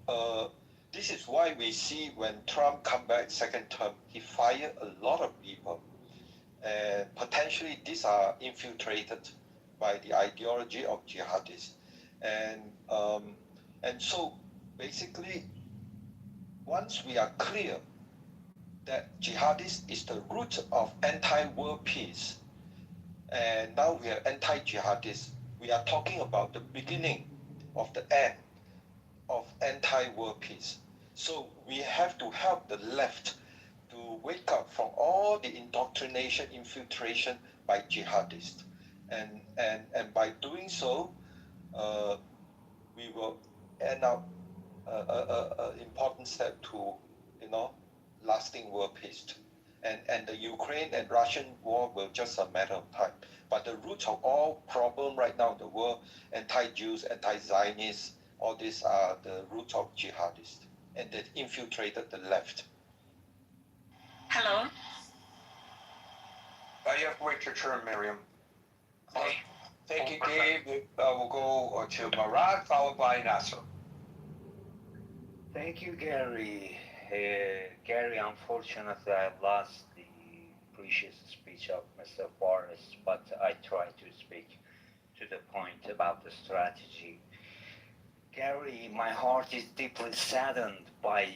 this is why we see when Trump come back second term, he fired a lot of people. And potentially these are infiltrated by the ideology of jihadists. And so basically, once we are clear that jihadist is the root of anti-world peace, and now we are anti-jihadist, we are talking about the beginning of the end of anti-world peace. So we have to help the left to wake up from all the indoctrination, infiltration by jihadists. And by doing so, we will end up an important step to, lasting world peace. And the Ukraine and Russian war will just a matter of time. But the root of all problem right now in the world, anti-Jews, anti-Zionists, all these are the root of jihadists. And they infiltrated the left. Hello. You have to wait your turn, Miriam. Okay. Thank you, Dave. We'll go to Murad, followed by Nasser. Thank you, Gary. Gary, unfortunately, I lost the precious speech of Mr. Forrest, but I try to speak to the point about the strategy. Gary, my heart is deeply saddened by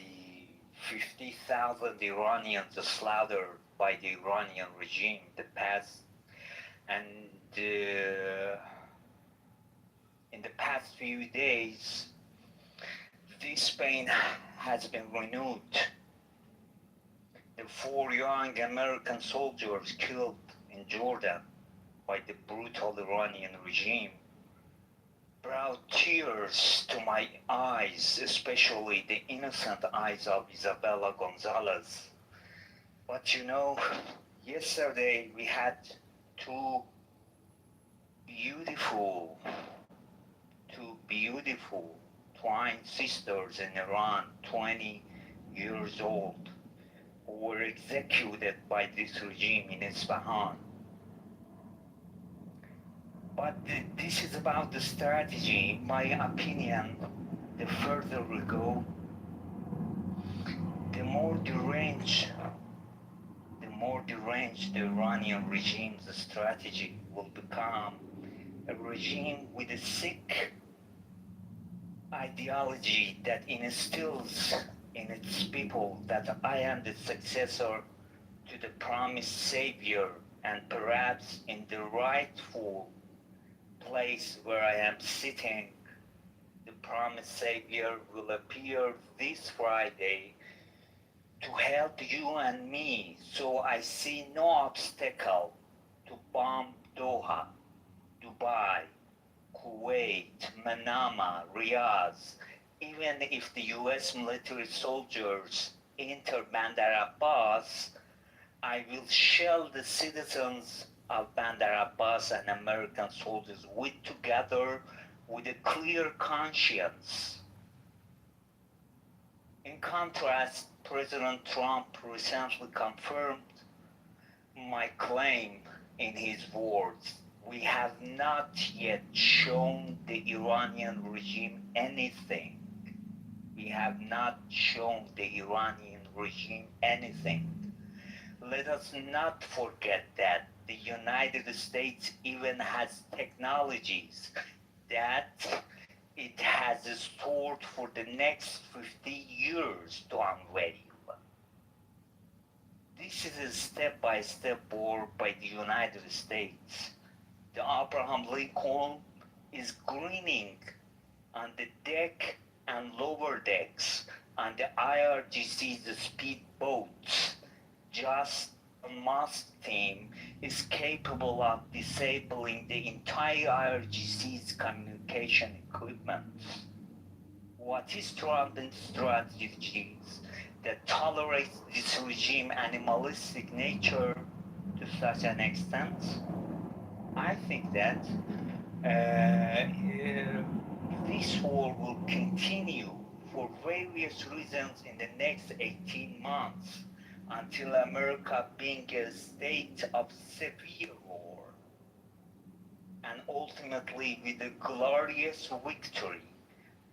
50,000 Iranians slaughtered by the Iranian regime the past, and in the past few days, this pain has been renewed. The 4 young American soldiers killed in Jordan by the brutal Iranian regime brought tears to my eyes, especially the innocent eyes of Isabella Gonzalez. But yesterday we had two beautiful twin sisters in Iran, 20 years old, who were executed by this regime in Isfahan. But this is about the strategy. My opinion, the further we go, the more deranged the Iranian regime's strategy will become. A regime with a sick ideology that instills in its people that I am the successor to the promised savior, and perhaps in the rightful place where I am sitting, the promised savior will appear this Friday to help you and me. So I see no obstacle to bomb Doha, Dubai, Kuwait, Manama, Riyadh. Even if the US military soldiers enter Bandar Abbas, I will shell the citizens of Bandar Abbas and American soldiers with together with a clear conscience. In contrast, President Trump recently confirmed my claim in his words. We have not yet shown the Iranian regime anything. We have not shown the Iranian regime anything. Let us not forget that the United States even has technologies that it has stored for the next 50 years to unveil. This is a step-by-step war by the United States. The Abraham Lincoln is grinning on the deck and lower decks on the IRGC's speedboats. Just the Musk team is capable of disabling the entire IRGC's communication equipment. What is Trump's strategies that tolerates this regime animalistic nature to such an extent? I think that this war will continue for various reasons in the next 18 months until America being a state of severe war and ultimately with a glorious victory.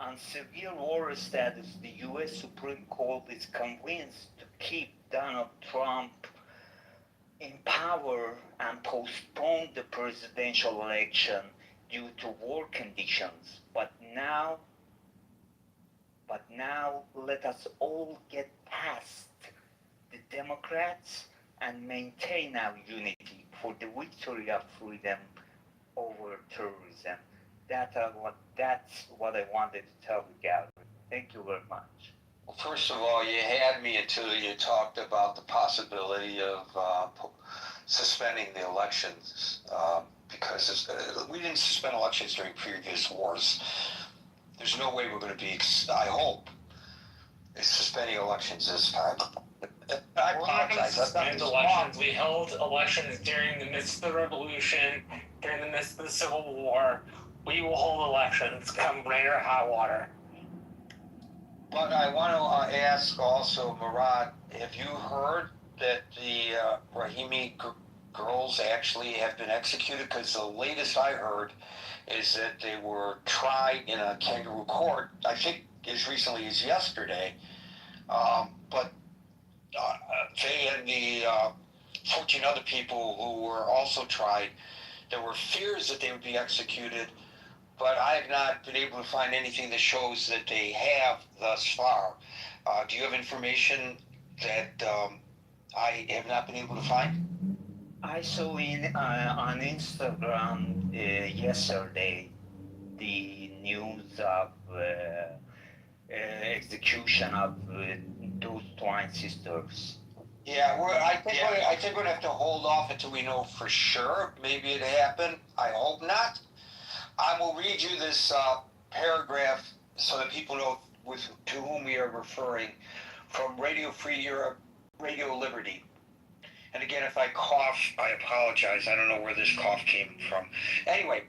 On severe war status, the U.S. Supreme Court is convinced to keep Donald Trump in power and postpone the presidential election due to war conditions. But now let us all get past the Democrats and maintain our unity for the victory of freedom over terrorism. That's what I wanted to tell you, Gary. Thank you very much. Well, first of all, you had me until you talked about the possibility of suspending the elections because we didn't suspend elections during previous wars. There's no way we're going to be, I hope, suspending elections this time. I apologize. Suspend elections. We held elections during the midst of the revolution, during the midst of the Civil War. We will hold elections come rain or hot water. But I want to ask also, Murad, have you heard that the Rahimi girls actually have been executed? Because the latest I heard is that they were tried in a kangaroo court, I think as recently as yesterday. But they and the 14 other people who were also tried, there were fears that they would be executed, but I have not been able to find anything that shows that they have thus far. Do you have information that I have not been able to find? I saw on Instagram yesterday the news of execution of those twin sisters. Yeah, I think we're gonna have to hold off until we know for sure. Maybe it happened. I hope not. I will read you this paragraph so that people know to whom we are referring from Radio Free Europe, Radio Liberty. And again, if I cough, I apologize. I don't know where this cough came from. Anyway,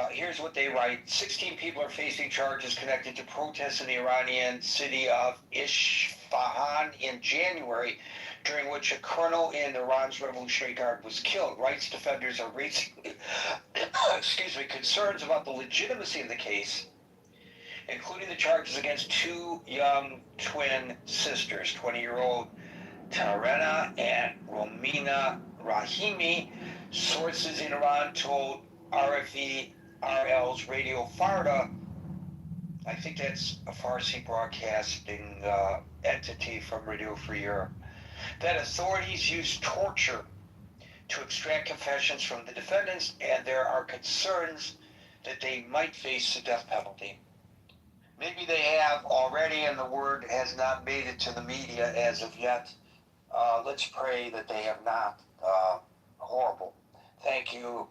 here's what they write. 16 people are facing charges connected to protests in the Iranian city of Isfahan in January, during which a colonel in Iran's Revolutionary Guard was killed. Rights defenders are raising concerns about the legitimacy of the case, including the charges against two young twin sisters, 20-year-old Tarena and Romina Rahimi. Sources in Iran told RFE RL's Radio Farda, I think that's a Farsi broadcasting entity from Radio Free Europe, that authorities use torture to extract confessions from the defendants, and there are concerns that they might face the death penalty. Maybe they have already, and the word has not made it to the media as of yet. Let's pray that they have not. Horrible. Thank you,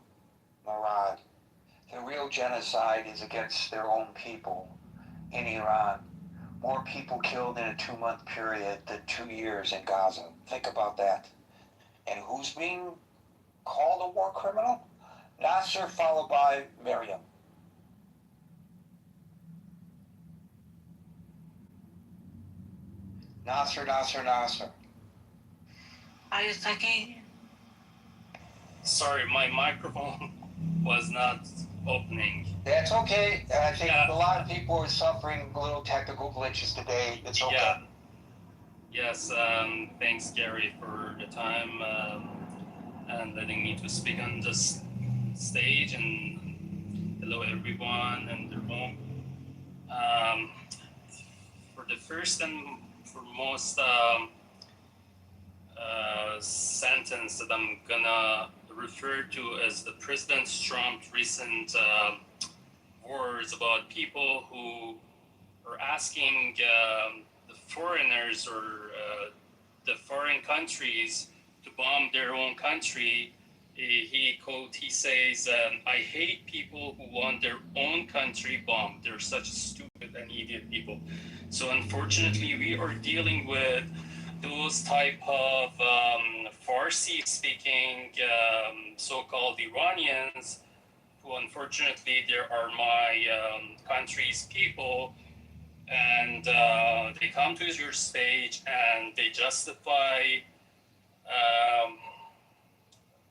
Murad. The real genocide is against their own people in Iran. More people killed in a 2-month period than 2 years in Gaza. Think about that. And who's being called a war criminal? Nasser, followed by Miriam. Nasser. Are you talking? Sorry, my microphone was not opening. That's okay. I think a lot of people are suffering little technical glitches today. It's okay. Yeah. Yes, thanks, Gary, for the time and letting me to speak on this stage. And hello, everyone in the room. For the first and foremost sentence that I'm gonna refer to as the President Trump's recent words about people who are asking the foreigners or the foreign countries to bomb their own country. He says, I hate people who want their own country bombed. They're such stupid and idiot people. So unfortunately, we are dealing with those type of Farsi-speaking so-called Iranians, who unfortunately there are my country's people, and they come to your stage and they justify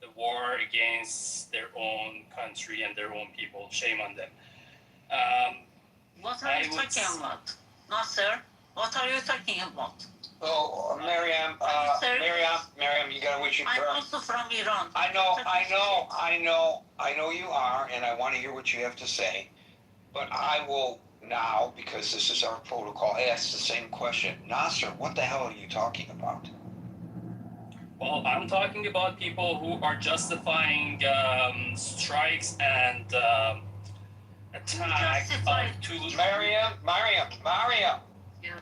the war against their own country and their own people. Shame on them. What are you talking about? No, sir. What are you talking about? Oh, Miriam, you gotta wait your turn. I'm also from Iran. I know you are, and I want to hear what you have to say. But I will now, because this is our protocol, ask the same question. Nasser, what the hell are you talking about? Well, I'm talking about people who are justifying strikes and attacks to Mariam. Yeah.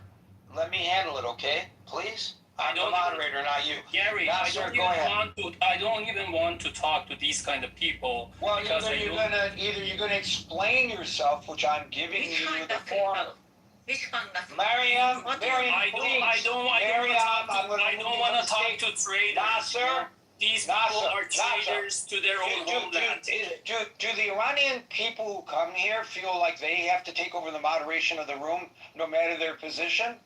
Let me handle it, okay? Please? I'm the moderator, not you. Gary, Nasser, I don't even want to talk to these kind of people. Well, because you're gonna explain yourself, which I'm giving you the floor. Which kind of? Mariam, I don't want to talk to traders. Nasser, these people are traitors to their own homeland. Do the Iranian people who come here feel like they have to take over the moderation of the room, no matter their position?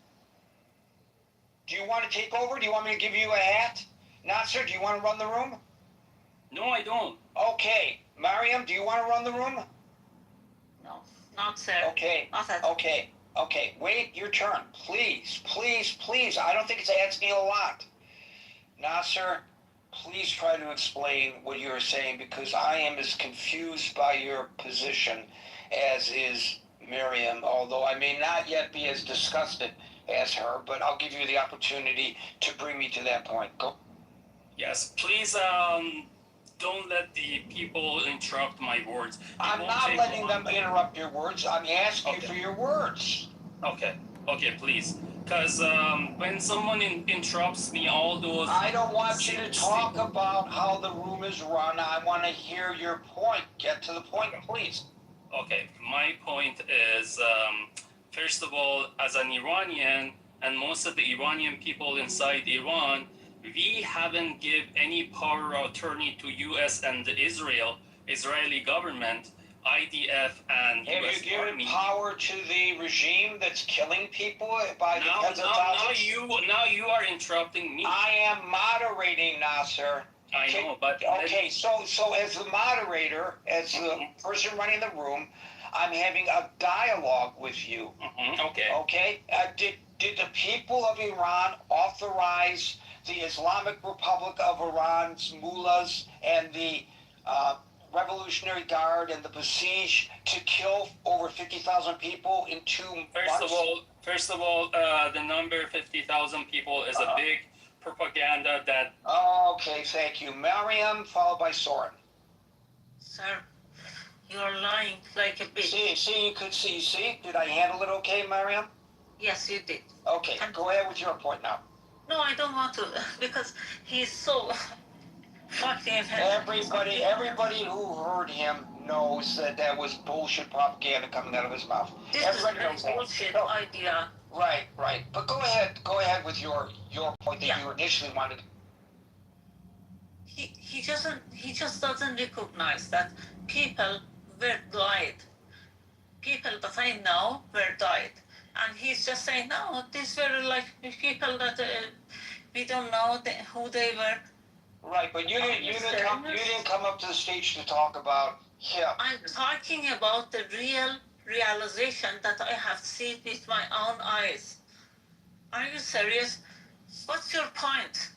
Do you want to take over? Do you want me to give you a hat? Nasser, do you want to run the room? No, I don't. Okay. Mariam, do you want to run the room? No, not sir. Okay. Not at Okay. Wait your turn. Please. I don't think it's asking a lot. Nasser, please try to explain what you're saying, because I am as confused by your position as is Miriam, although I may not yet be as disgusted as her, but I'll give you the opportunity to bring me to that point. Go. Yes, please don't let the people interrupt my words. I'm not letting them interrupt your words. I'm asking you for your words. Okay, please. Because when someone interrupts me, all those... I don't want you to talk about how the room is run. I want to hear your point. Get to the point, please. Okay, my point is, first of all, as an Iranian, and most of the Iranian people inside Iran, we haven't given any power of attorney to U.S. and the Israeli government, IDF and Have U.S. you given Army. power to the regime that's killing people by the tens of thousands? Now you are interrupting me. I am moderating, Nasser. I know, but... Okay, so as the moderator, as the person running the room, I'm having a dialogue with you. Okay. Okay? Did the people of Iran authorize the Islamic Republic of Iran's mullahs and the Revolutionary Guard and the Basij to kill over 50,000 people in 2 months? First of all, the number 50,000 people is a big propaganda that... Okay, thank you. Mariam, followed by Soren. Sir, you're lying like a bitch. See? Did I handle it okay, Mariam? Yes, you did. Okay, go ahead with your point now. No, I don't want to, because he's so fucking... Everybody who heard him knows that was bullshit propaganda coming out of his mouth. This Everybody is knows a that. bullshit idea. Right. But go ahead with your point that you initially wanted. he just doesn't recognize that people were died. People that I know were died. And he's just saying, no, these were like people that we don't know who they were. Right, but you didn't come up to the stage to talk about him. I'm talking about the real realization that I have seen with my own eyes. Are you serious? What's your point?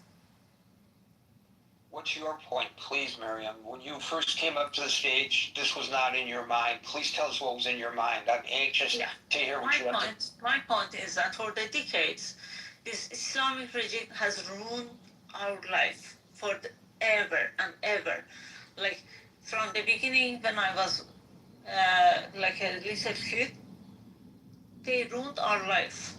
What's your point, please, Miriam? When you first came up to the stage, this was not in your mind. Please tell us what was in your mind. I'm anxious to hear what you have to. My point is that for the decades, this Islamic regime has ruined our life ever and ever. Like from the beginning, when I was like a little kid, they ruined our life.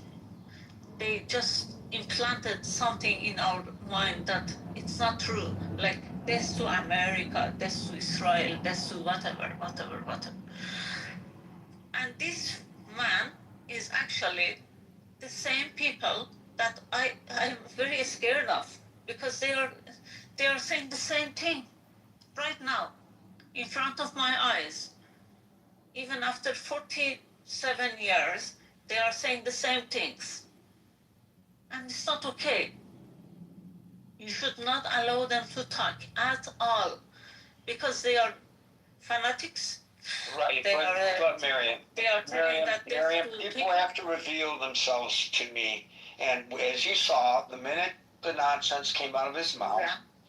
They just implanted something in our mind that it's not true. Like death to America, death to Israel, death to whatever. And this man is actually the same people that I'm very scared of, because they are saying the same thing right now in front of my eyes. Even after 47 years, they are saying the same things. And it's not okay. You should not allow them to talk at all, because they are fanatics. Right, but Miriam, people have to reveal themselves to me. And as you saw, the minute the nonsense came out of his mouth,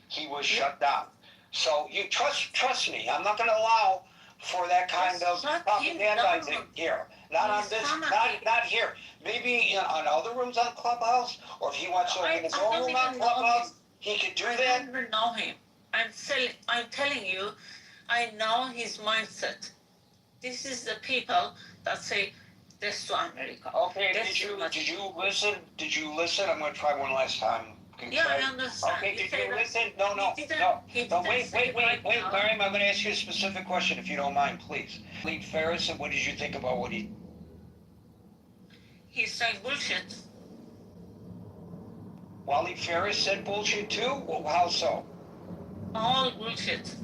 he was shut down. So you trust me. I'm not going to allow for that kind of propagandizing here. Not on this, not here. Maybe on other rooms on Clubhouse, or if he wants to open his own room on Clubhouse, he could do that. I don't even know him. I'm telling you, I know his mindset. This is the people that say this to America. Okay, did you listen? Did you listen? I'm going to try one last time. Yeah, I understand. Okay, did you listen? No, wait, Miriam, I'm going to ask you a specific question, if you don't mind, please. Lead Ferris, and what did you think about what he... He's saying bullshit. Waleed Ferris said bullshit too? Well, how so? All bullshit.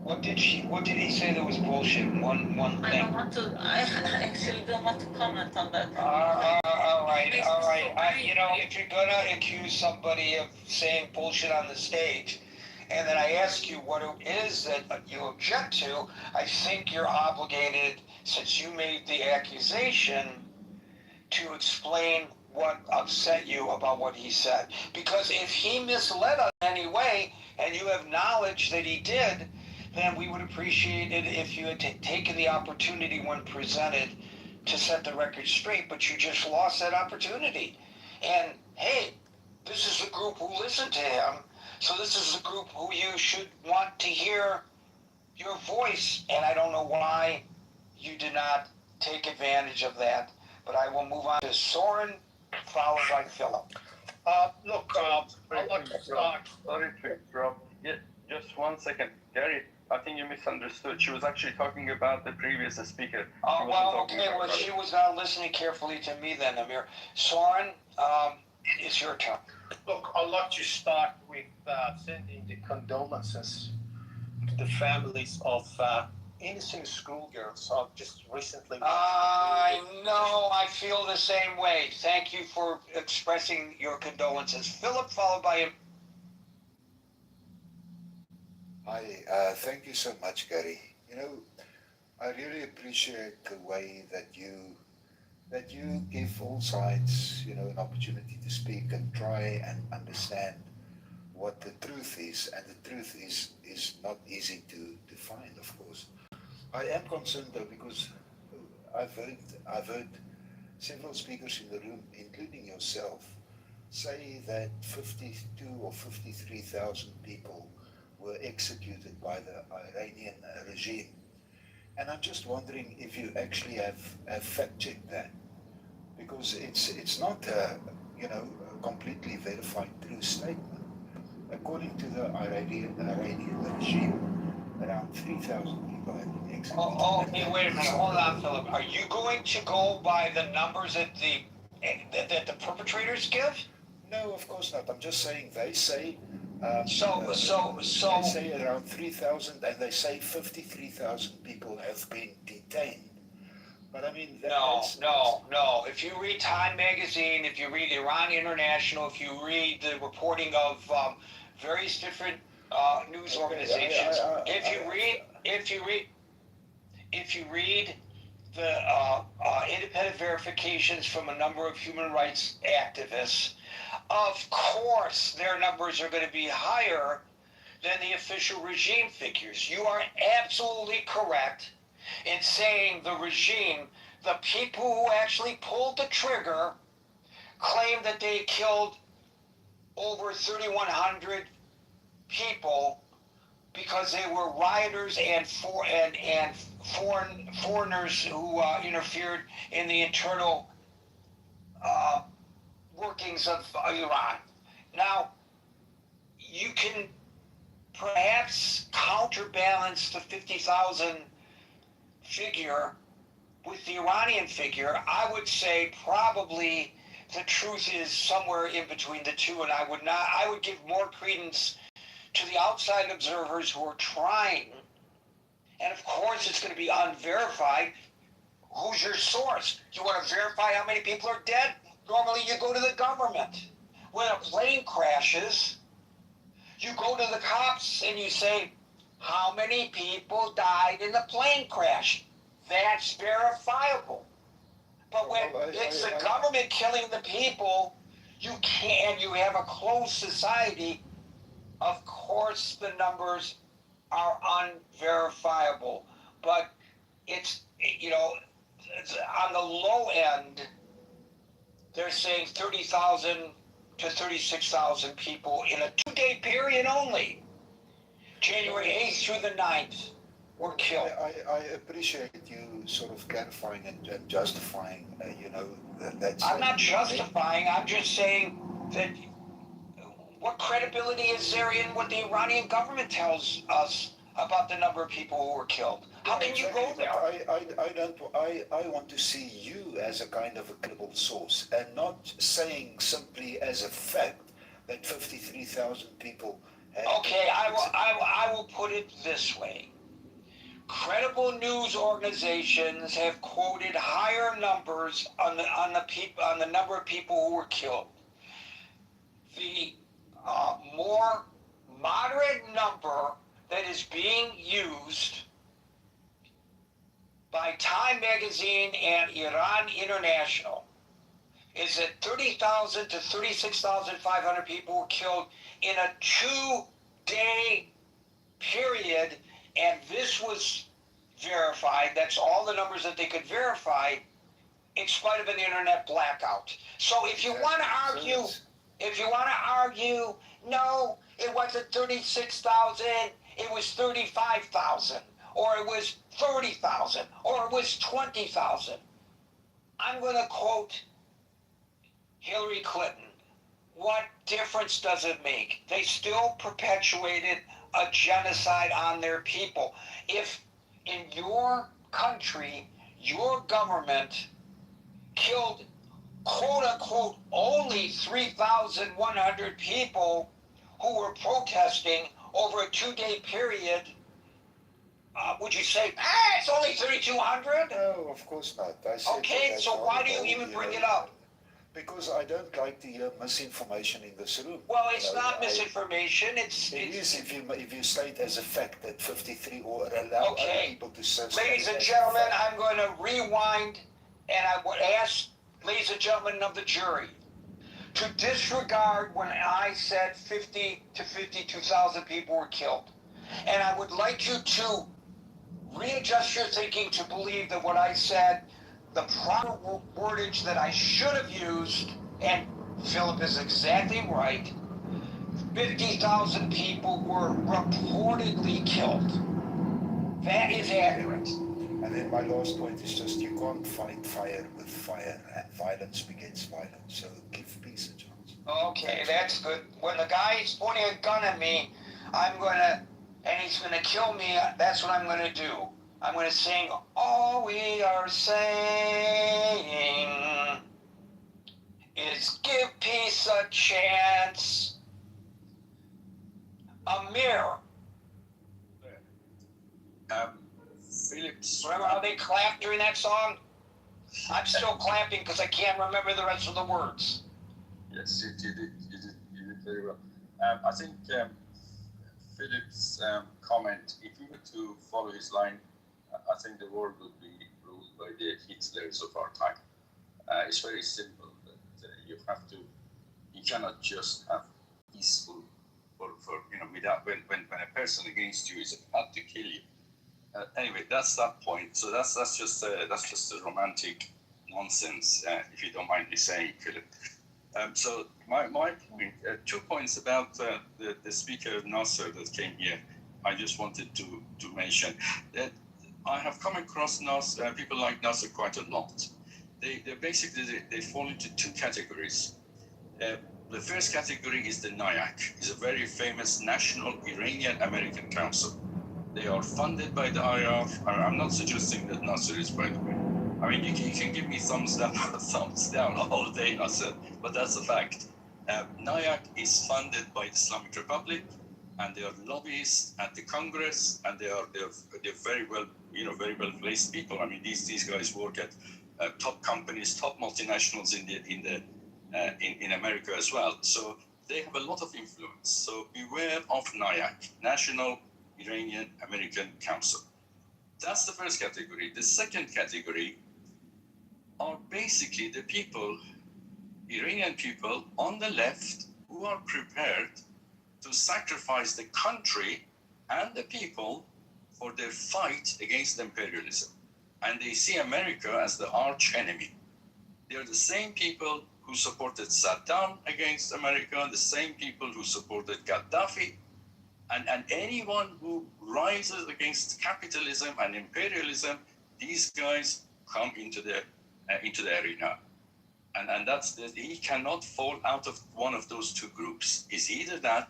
What did he say that was bullshit? One thing. I actually don't want to comment on that. All right. If you're gonna accuse somebody of saying bullshit on the stage, and then I ask you what it is that you object to, I think you're obligated, since you made the accusation, to explain what upset you about what he said. Because if he misled us in any way, and you have knowledge that he did, then we would appreciate it if you had taken the opportunity when presented to set the record straight, but you just lost that opportunity. And hey, this is the group who listened to him, so this is the group who you should want to hear your voice, and I don't know why you did not take advantage of that. But I will move on to Soren, followed by Philip. Look, I'd like to start. Sorry to interrupt. Yeah, just 1 second. Gary, I think you misunderstood. She was actually talking about the previous speaker. Oh, well, okay. Well, she was not listening carefully to me then, Amir. Soren, it's your turn. Look, I'd like to start with sending the condolences to the families of innocent schoolgirls I've just recently... I know, I feel the same way. Thank you for expressing your condolences. Philip, followed by him. Hi, thank you so much, Gary. You know, I really appreciate the way that you give all sides, an opportunity to speak and try and understand what the truth is, and the truth is not easy to find, of course. I am concerned though, because I've heard several speakers in the room, including yourself, say that 52 or 53,000 people were executed by the Iranian regime. And I'm just wondering if you actually have fact-checked that, because it's not a completely verified true statement. According to the Iranian regime, around 3,000 people have been executed. Okay, wait a minute. Hold on, Philip. Are you going to go by the numbers that the perpetrators give? No, of course not. I'm just saying they say They say around 3,000, and they say 53,000 people have been detained. But I mean, No. If you read Time magazine, if you read Iran International, if you read the reporting of various different news organizations, if you read the independent verifications from a number of human rights activists, of course their numbers are going to be higher than the official regime figures. You are absolutely correct in saying the regime, the people who actually pulled the trigger, claim that they killed over 3,100 people because they were rioters and foreigners who interfered in the internal workings of Iran. Now, you can perhaps counterbalance the 50,000 figure with the Iranian figure. I would say probably the truth is somewhere in between the two, and I would give more credence to the outside observers who are trying, and of course it's going to be unverified. Who's your source? You want to verify how many people are dead? Normally you go to the government. When a plane crashes, you go to the cops and you say, how many people died in the plane crash? That's verifiable. But when it's the government killing the people, you have a closed society, of course the numbers are unverifiable. But it's on the low end, they're saying 30,000 to 36,000 people in a 2-day period only. January 8th through the 9th were killed. I appreciate you sort of clarifying and justifying, that's... I'm not justifying, I'm just saying that what credibility is there in what the Iranian government tells us about the number of people who were killed? How can you go there? I want to see you as a kind of a credible source, and not saying simply as a fact that 53,000 people had... Okay, I will put it this way. Credible news organizations have quoted higher numbers on the number of people who were killed. The more moderate number that is being used by Time magazine and Iran International is that 30,000 to 36,500 people were killed in a 2-day period, and this was verified. That's all the numbers that they could verify, in spite of an internet blackout. So if you want to argue, no, it wasn't 36,000, it was 35,000, or it was 30,000, or it was 20,000. I'm going to quote Hillary Clinton. What difference does it make? They still perpetuated a genocide on their people. If in your country, your government killed, quote unquote, only 3,100 people who were protesting over a 2-day period, would you say, it's only 3,200? No, of course not. Okay, so why do you even bring it up? Because I don't like to hear misinformation in this room. Well, it's not misinformation. It is if you state as a fact that 53 or allow other people to say. Ladies and gentlemen, I'm going to rewind, and I would ask, ladies and gentlemen of the jury, to disregard when I said 50 to 52,000 people were killed. And I would like you to readjust your thinking to believe that what I said, the proper wordage that I should have used, and Philip is exactly right, 50,000 people were reportedly killed. That is accurate. And then my last point is just, you can't fight fire with fire, and violence begets violence. So give peace a chance. Okay, that's good. When the guy is pointing a gun at me, and he's going to kill me, that's what I'm going to do. I'm going to sing, all we are saying is give peace a chance. Amir. Phillips. Remember how they clapped during that song? I'm still clapping because I can't remember the rest of the words. Yes, you did very well. I think Philip's comment, if we were to follow his line, I think the world would be ruled by the Hitlers of our time. It's very simple. That you cannot just have peaceful, without when a person against you is about to kill you. Anyway, that's that point. So that's just a romantic nonsense, if you don't mind me saying, Philip. So my point, 2 points about the speaker Nasser that came here. I just wanted to mention that I have come across people like Nasser quite a lot. They basically fall into 2 categories. The first category is the NIAC. It's a very famous National Iranian American Council. They are funded by the IR. I'm not suggesting that Nasser is, by the way. I mean, you can give me thumbs down or thumbs down all day, Nasser, but that's a fact. NIAC is funded by the Islamic Republic, and they are lobbyists at the Congress, and they're very well, very well placed people. I mean, these guys work at top companies, top multinationals in America as well. So they have a lot of influence. So beware of NIAC, National Iranian American Council. That's the first category. The second category are basically the people, Iranian people on the left, who are prepared to sacrifice the country and the people for their fight against imperialism. And they see America as the arch enemy. They're the same people who supported Saddam against America, the same people who supported Gaddafi, and anyone who rises against capitalism and imperialism, these guys come into the arena. And he cannot fall out of one of those 2 groups. Is either that,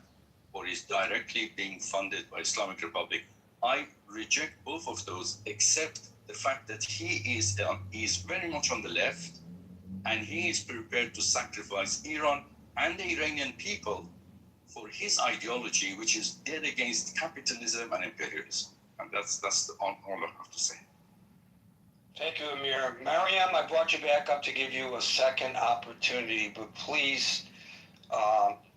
or is directly being funded by Islamic Republic. I reject both of those, except the fact that he is very much on the left, and he is prepared to sacrifice Iran and the Iranian people for his ideology, which is dead against capitalism and imperialism. And that's all I have to say. Thank you, Amir. Mariam, I brought you back up to give you a second opportunity, but please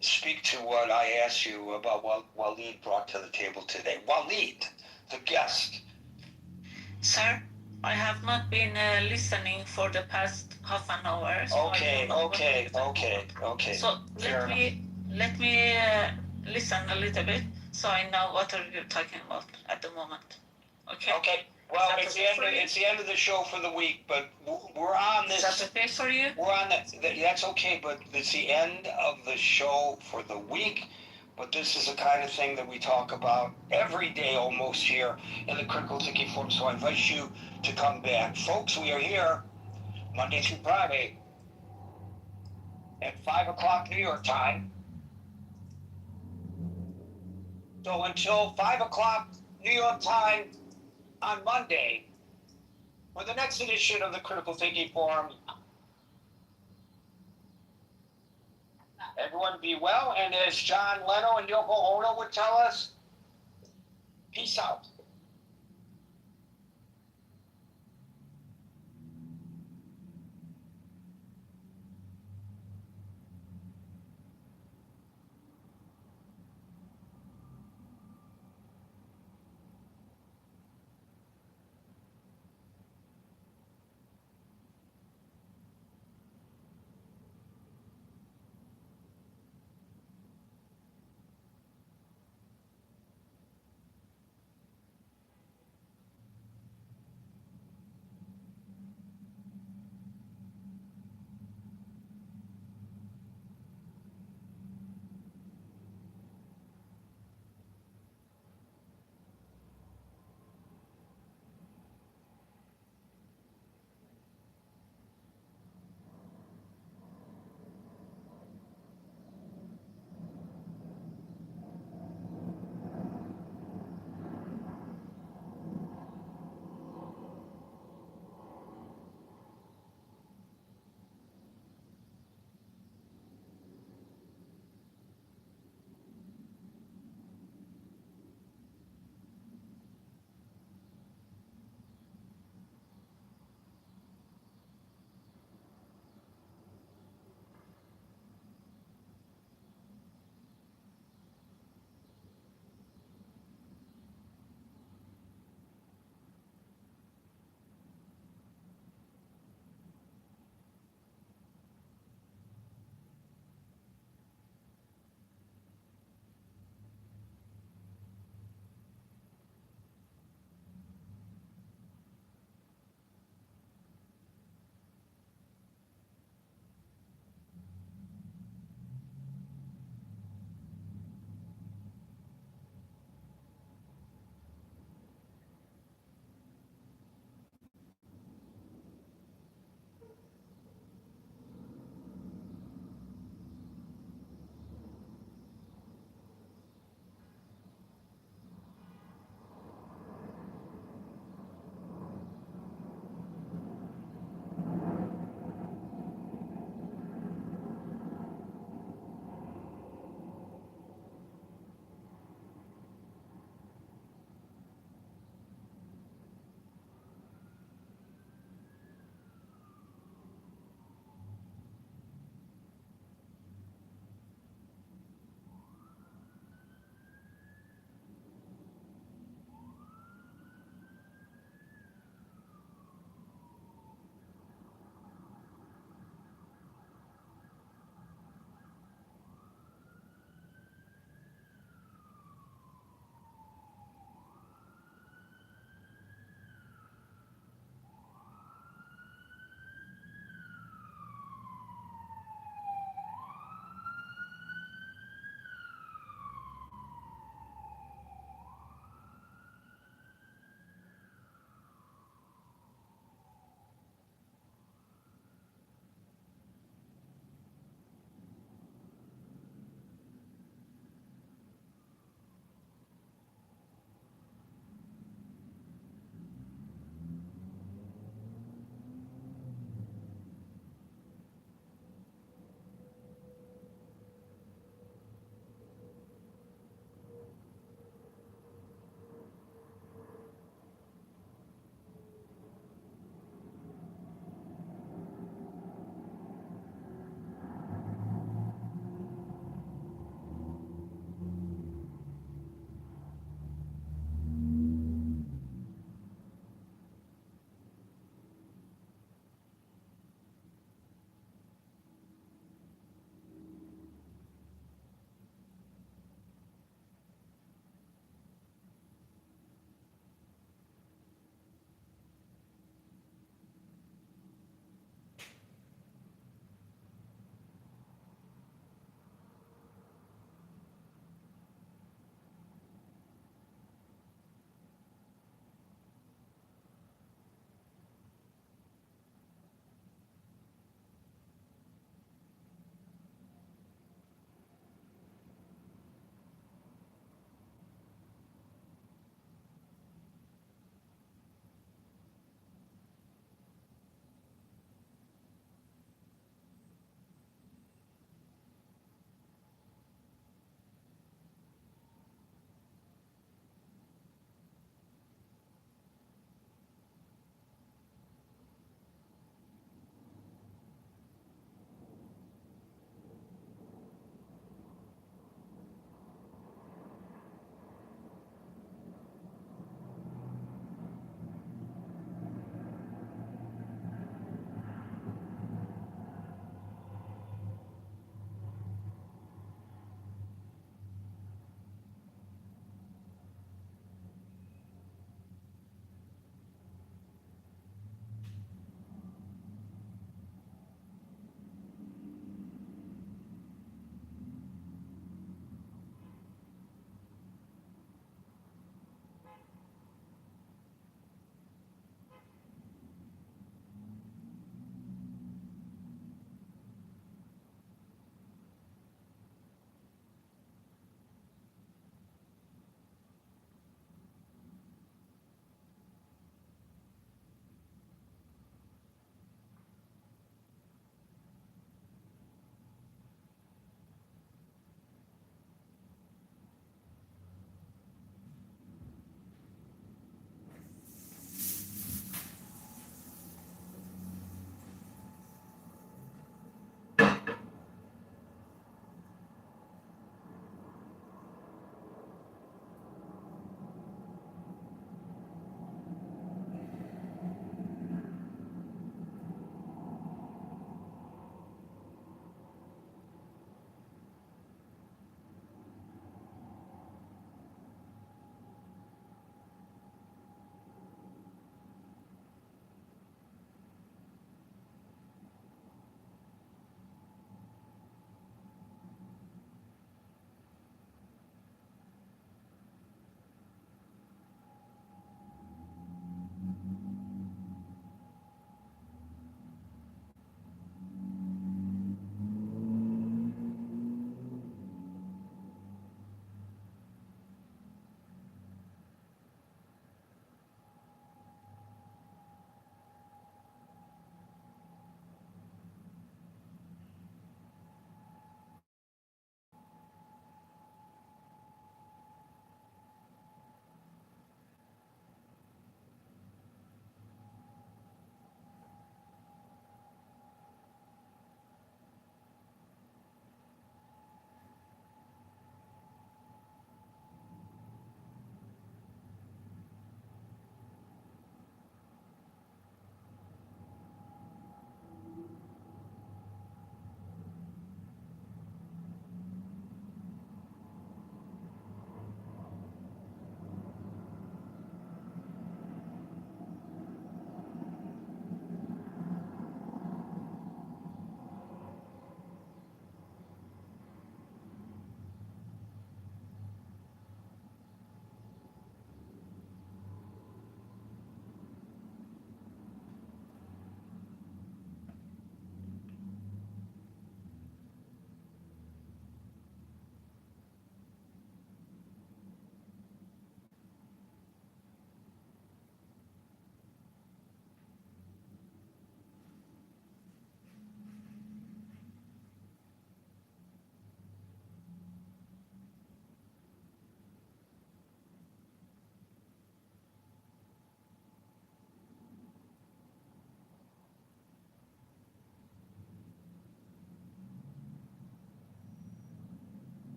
speak to what I asked you about what Waleed brought to the table today. Waleed, the guest. Sir, I have not been listening for the past half an hour. So Okay. So let me listen a little bit, so I know what are you talking about at the moment. Okay. Okay. Well, it's the end of the show for the week, but we're on this. Is that okay for you? We're on that. That's okay, but it's the end of the show for the week. But this is the kind of thing that we talk about every day almost here in the Critical Thinking Forum. So I invite you to come back, folks. We are here Monday through Friday at 5 o'clock New York time. So until 5 o'clock New York time on Monday, for the next edition of the Critical Thinking Forum, everyone be well, and as John Leno and Yoko Ono would tell us, peace out.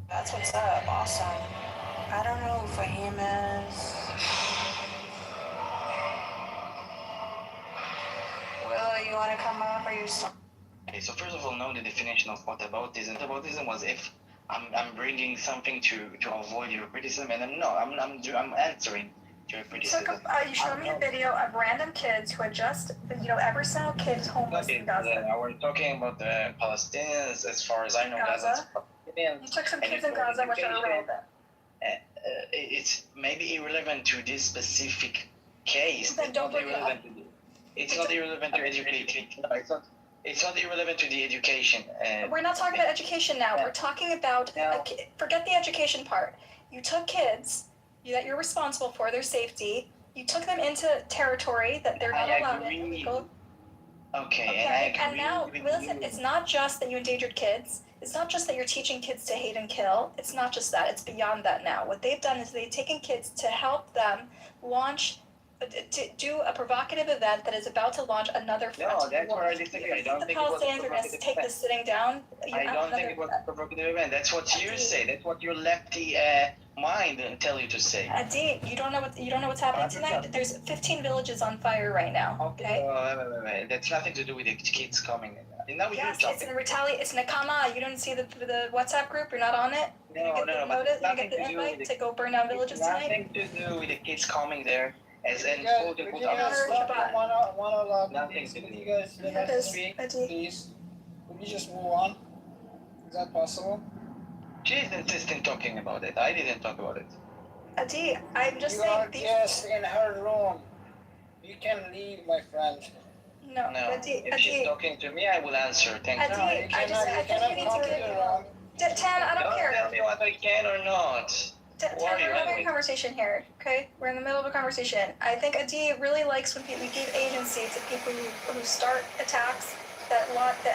That's what's up. Awesome. I don't know who Fahim is. Will, you want to come up or you still? Okay, so first of all, know the definition of what aboutism. Aboutism was if I'm bringing something to avoid your criticism, and I'm answering to your criticism. You showed me a video of random kids who had just, every single kid is homeless in Gaza. We're talking about the Palestinians, as far as I know, Gaza. Palestinians. You took some kids in Gaza, which are irrelevant. It's maybe irrelevant to this specific case. Then don't bring it up. It's not irrelevant to education. No, it's not irrelevant to the education. We're not talking about education now. We're talking about, forget the education part. You took kids that you're responsible for, their safety. You took them into territory that they're not allowed in. Okay, and now, listen, it's not just that you endangered kids. It's not just that you're teaching kids to hate and kill. It's not just that. It's beyond that now. What they've done is they've taken kids to help them launch, to do a provocative event that is about to launch another front. No, that's where I disagree. I don't think it was a Palestinians are going to take this sitting down. I don't think it was a provocative event. That's what you say. That's what your lefty mind tell you to say. Adi, you don't know what's happening tonight. There's 15 villages on fire right now. Okay. Wait. That's nothing to do with the kids coming. Now yes, it's in retaliate. It's Nakama. You didn't see the WhatsApp group. You're not on it. No. Notice. You get the invite to go burn down villages tonight. Nothing to do with the kids coming there. As in, Nothing to do. You guys let us speak, please. Could you just move on? Is that possible? She's insisting talking about it. I didn't talk about it. Adi, I'm just saying. You are guest in her room. You can leave, my friend. No, Adi, if she's talking to me, I will answer. Thank you. Adi, I think you need to get. Tan, I don't care. Tell me what I can or not. Tan, we're having a conversation here, okay? We're in the middle of a conversation. I think Adi really likes when we give agency to people who start attacks that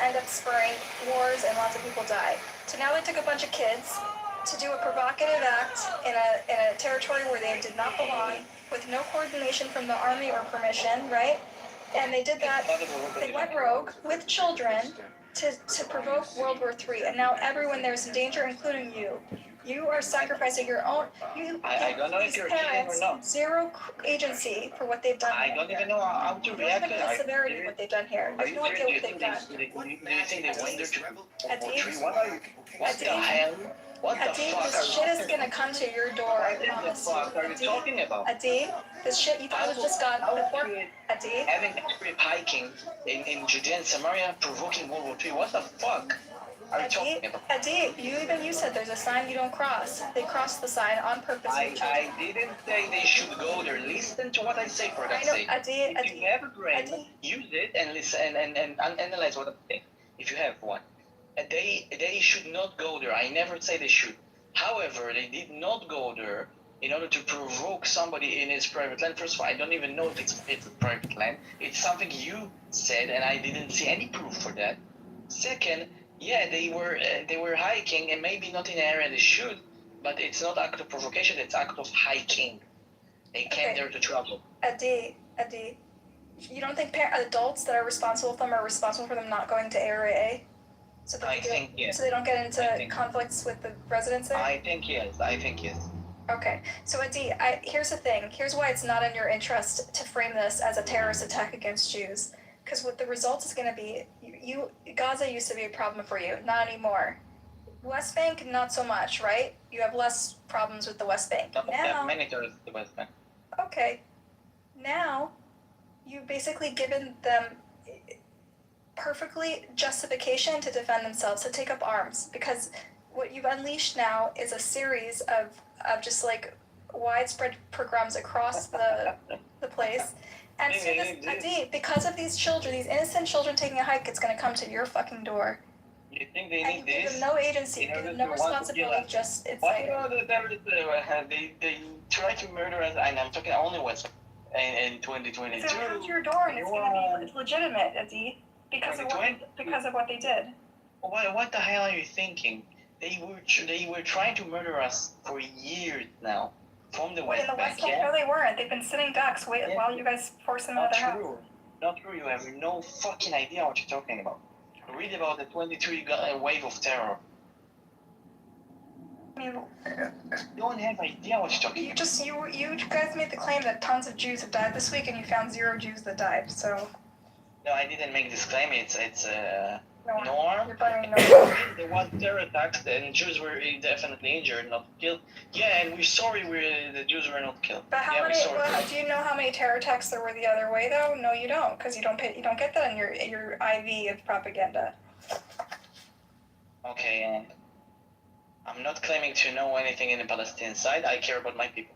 end up spurring wars and lots of people die. So now they took a bunch of kids to do a provocative act in a territory where they did not belong, with no coordination from the army or permission, right? And they did that. They went rogue with children to provoke World War III, and now everyone there's in danger, including you. You are sacrificing your own. I don't know if you're kidding or not. Zero agency for what they've done. I don't even know how to react to the severity of what they've done here. There's no idea what they've done. Do you think they went there to what the hell? What the fuck? This shit is gonna come to your door. I promise you. What the fuck are you talking about? Adi, this shit you thought was just gone before. Adi, having trip hiking in Judea and Samaria, provoking World War III. What the fuck are you talking about? Adi, you said there's a sign you don't cross. They crossed the sign on purpose. I didn't say they should go there. Listen to what I say, for God's sake. If you have a brain, use it and listen and analyze what I'm saying. If you have one. They should not go there. I never say they should. However, they did not go there in order to provoke somebody in his private land. First of all, I don't even know if it's private land. It's something you said, and I didn't see any proof for that. Second, yeah, they were hiking, and maybe not in an area they should, but it's not act of provocation. It's act of hiking. They came there to trouble. Adi, you don't think adults that are responsible for them are responsible for them not going to Area A? So they don't get into conflicts with the residents there? I think yes. Okay. So Adi, here's the thing. Here's why it's not in your interest to frame this as a terrorist attack against Jews. Because what the result is going to be, Gaza used to be a problem for you. Not anymore. West Bank, not so much, right? You have less problems with the West Bank. Now, many terrorists in the West Bank. Okay. Now, you've basically given them perfectly justification to defend themselves, to take up arms, because what you've unleashed now is a series of just like widespread pogroms across the place. And so Adi, because of these children, these innocent children taking a hike, it's going to come to your fucking door. You think they need this? Give them no agency, give them no responsibility, just it's like... The terrorists, they try to murder us, and I'm talking only West in 2022. It's going to come to your door, and it's going to be legitimate, Adi. Because of what they did. What the hell are you thinking? They were trying to murder us for years now, from the West Bank. In the West Bank, no, they weren't. They've been sitting ducks while you guys force them out of their house. Not true. You have no fucking idea what you're talking about. Read about the 23 wave of terror. mean, You don't have idea what you're talking about. you guys made the claim that tons of Jews have died this week, and you found 0 Jews that died. So. No, I didn't make this claim. It's No, norm. you're blaming Norm. There was terror attacks and Jews were definitely injured, not killed. Yeah, and we're sorry the Jews were not killed. But how yeah, many? we're sorry. Well, do you know how many terror attacks there were the other way though? No, you don't, because you don't get that in your IV of propaganda. Okay, I'm not claiming to know anything in the Palestinian side. I care about my people.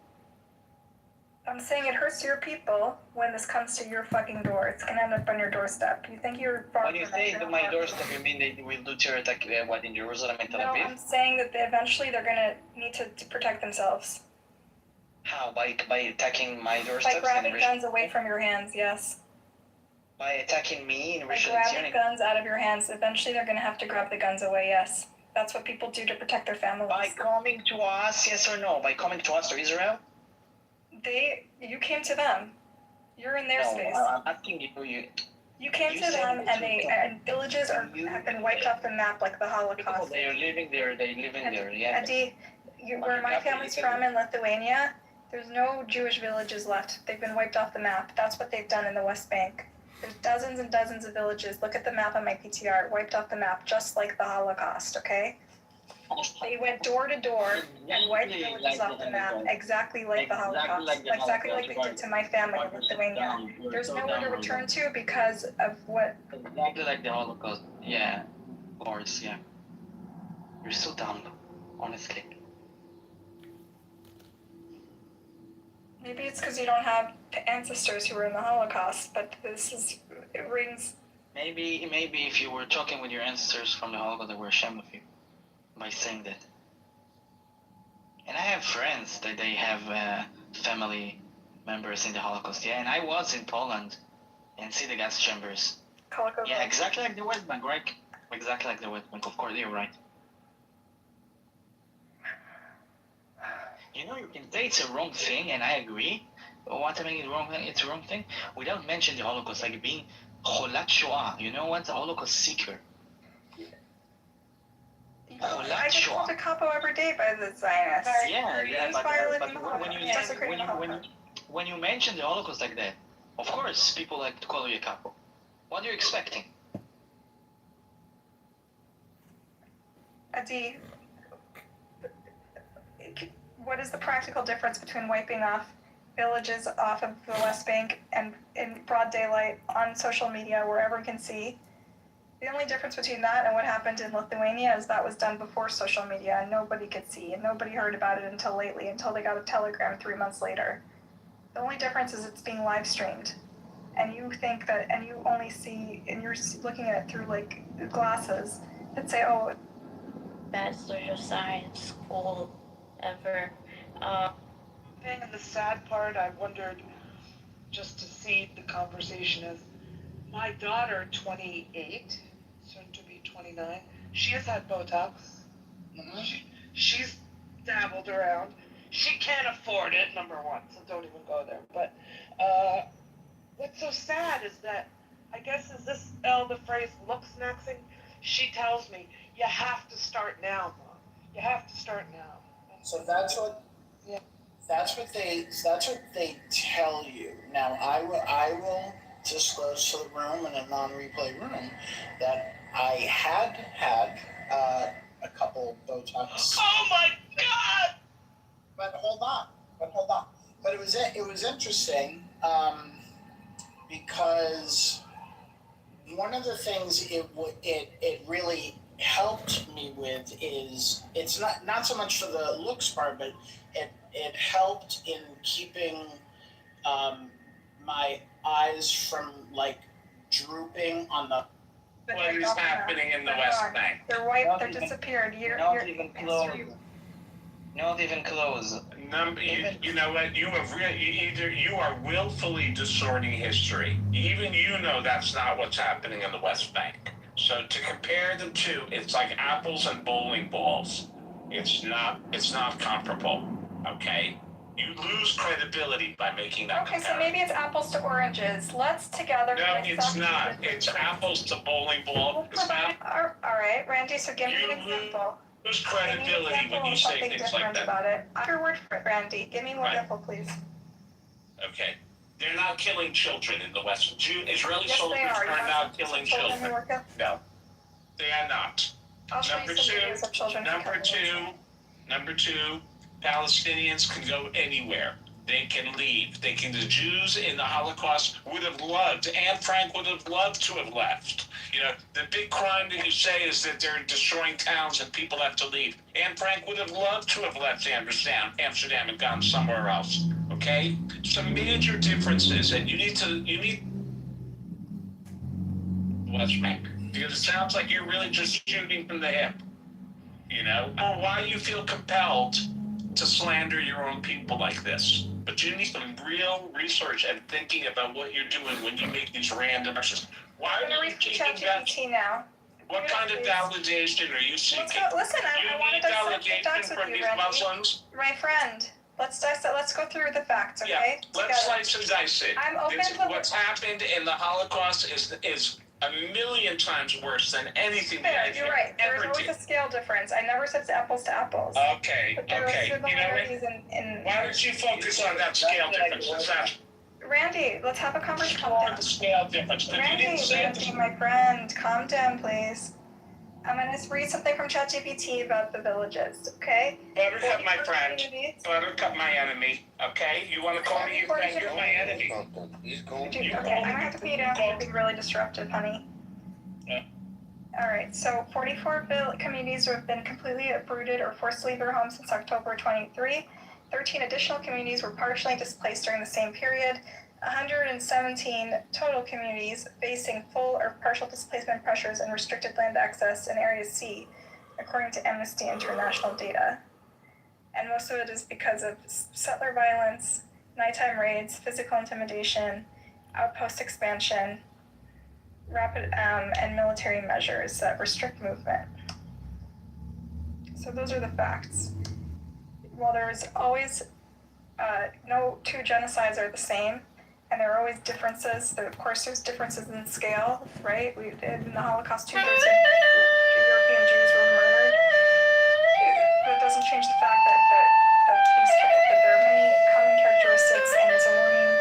I'm saying it hurts your people when this comes to your fucking door. It's gonna end up on your doorstep. You think you're far When you say to my doorstep, you mean they will do terror attack in Jerusalem and Tel No, Aviv? I'm saying that eventually they're gonna need to protect themselves. How? By attacking my doorsteps? By grabbing guns away from your hands, yes. By attacking me in By Rishon grabbing guns out of your hands. Eventually they're gonna have to grab the guns away, yes. That's what people do to protect their families. By coming to us, yes or no? By coming to us, to Israel? You came to them. You're in their space. I'm asking you. You came to them, and villages have been wiped off the map like the Holocaust. They are living there. They live in there. Yeah. Adi, where my family's from in Lithuania, there's no Jewish villages left. They've been wiped off the map. That's what they've done in the West Bank. There's dozens and dozens of villages. Look at the map on my PTR. Wiped off the map, just like the Holocaust. Okay. They went door to door and wiped villages off the map, exactly like the Holocaust, exactly like they did to my family in Lithuania. There's nowhere to return to because of what. Exactly like the Holocaust. Yeah, of course. Yeah. You're so dumb, honestly. Maybe it's because you don't have ancestors who were in the Holocaust, but it rings. Maybe if you were talking with your ancestors from the Holocaust, they were ashamed of you by saying that. And I have friends that they have family members in the Holocaust. Yeah, and I was in Poland and see the gas chambers. Holocaust. Yeah, exactly like the West Bank, right? Exactly like the West Bank. Of course, you're right. You know, you can say it's a wrong thing, and I agree. But what I mean is wrong, it's a wrong thing, without mentioning the Holocaust, like being cholat Shoah. You know what? The Holocaust seeker. I get called a capo every day by the Zionists. Yeah, but when you mention the Holocaust like that, of course, people like to call you a capo. What are you expecting? Adi, what is the practical difference between wiping off villages off of the West Bank and in broad daylight on social media where everyone can see? The only difference between that and what happened in Lithuania is that was done before social media and nobody could see and nobody heard about it until lately, until they got a telegram 3 months later. The only difference is it's being live streamed. And you think that, and you only see, and you're looking at it through like glasses that say, oh. Bachelor of Science school ever. And the sad part, I wondered, just to see the conversation is, my daughter, 28, soon to be 29, she has had Botox. She's dabbled around. She can't afford it, number one, so don't even go there. But what's so sad is that, I guess, is this the phrase looks maxing? She tells me, you have to start now, Mom. You have to start now. So that's what. Yeah. That's what they tell you. Now I will disclose to the room in a non-replay room that I had a couple Botox. Oh my God! But hold on. But it was interesting because one of the things it really helped me with is it's not so much for the looks part, but it helped in keeping my eyes from like drooping on the. What is happening in the West Bank? They're wiped. They're disappeared. Not even close. Not even close. You know what? You are willfully distorting history. Even you know that's not what's happening in the West Bank. So to compare the two, it's like apples and bowling balls. It's not comparable. Okay? You lose credibility by making that comparison. So maybe it's apples to oranges. Let's together. No, it's not. It's apples to bowling ball. All right, Randy. So give me an example. Whose Give me an credibility example when you of say something things different like that? about it. Your word for it, Randy. Give me more Right. example, please. Okay. They're not killing children in the West. Israeli Yes, soldiers they are. You are want not some killing children who children. were killed? No, they are not. I'll show Number you some two, videos of children who number killed. number two, Palestinians can go anywhere. They can leave. The Jews in the Holocaust would have loved, Anne Frank would have loved to have left. You know, the big crime that you say is that they're destroying towns and people have to leave. Anne Frank would have loved to have left Amsterdam and gone somewhere else. Okay? Some major differences, and you need West Bank. Because it sounds like you're really just shooting from the hip. You know? Or why you feel compelled to slander your own people like this. But you need some real research and thinking about what you're doing when you make these random actions. Why are you taking that? Now. What kind of validation are you seeking? Listen, I want to dissect the facts with you, Randy. Muslims? My friend, let's go through the facts, okay? Yeah, let's slice and dice it. I'm open to what's happened in the Holocaust is a million times worse than anything that You're right. There's ever always did. a scale difference. I never said apples to apples. Okay, But there okay. are similarities in Why don't you focus on that scale difference? Randy, let's have a conversation. The scale difference. Randy, my friend, calm down, please. I'm going to read something from ChatGPT about the villages, okay? Buttercup, my friend. Buttercup, my enemy. Okay? You want to call me your friend? You're my enemy. Okay, I'm going to have to put you down. You're being really disruptive, honey. Yeah. All right, so 44 communities have been completely uprooted or forced to leave their homes since October 23. 13 additional communities were partially displaced during the same period. 117 total communities facing full or partial displacement pressures and restricted land access in Area C, according to Amnesty International data. And most of it is because of settler violence, nighttime raids, physical intimidation, outpost expansion, rapid and military measures that restrict movement. So those are the facts. While there's always no two genocides are the same, and there are always differences. Of course, there's differences in scale, right? In the Holocaust, 2/3 of European Jews were murdered. That doesn't change the fact that there are many common characteristics, and it's a warning.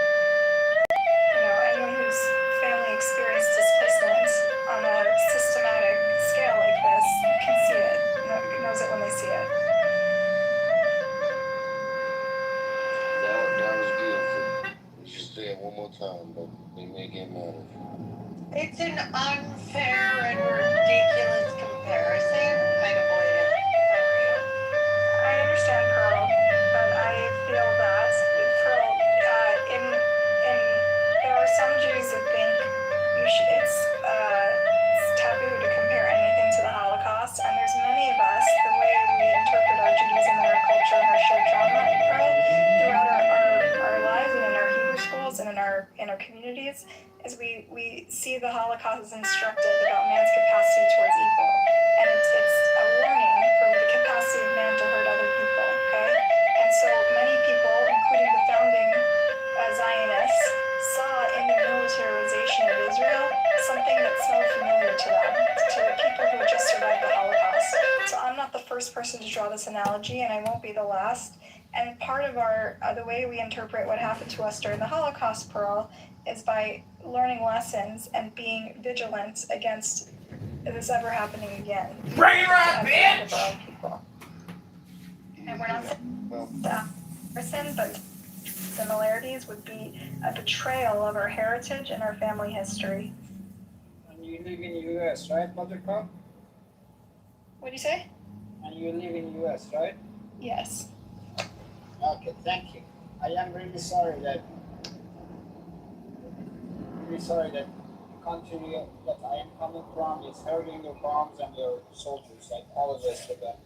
You know, anyone whose family experienced displacement on a systematic scale like this can see it. Knows it when they see it. That was beautiful. You should say it one more time, but they may get mad at you. It's an unfair and ridiculous comparison. I don't believe it. I understand, Pearl, but I feel that Pearl, there are some Jews that think it's taboo to compare anything to the Holocaust, and there's many of us, the way we interpret our Judaism and our culture and our shared trauma, Pearl, throughout our lives and in our Hebrew schools and in our communities, is we see the Holocaust as instructive about man's capacity towards evil, and it's a warning for the capacity of man to hurt other people, okay? And so many people, including the founding Zionists, saw in the militarization of Israel something that smelled familiar to them, to the people who had just survived the Holocaust. So I'm not the first person to draw this analogy, and I won't be the last. And part of the way we interpret what happened to us during the Holocaust, Pearl, is by learning lessons and being vigilant against this ever happening again. Bring her up, bitch! And we're not that person, but similarities would be a betrayal of our heritage and our family history. And you live in the U.S., right, Buttercup? What do you say? And you live in the U.S., right? Yes. Okay, thank you. I am really sorry that the country that I am coming from is hurting your bombs and your soldiers. I apologize for that.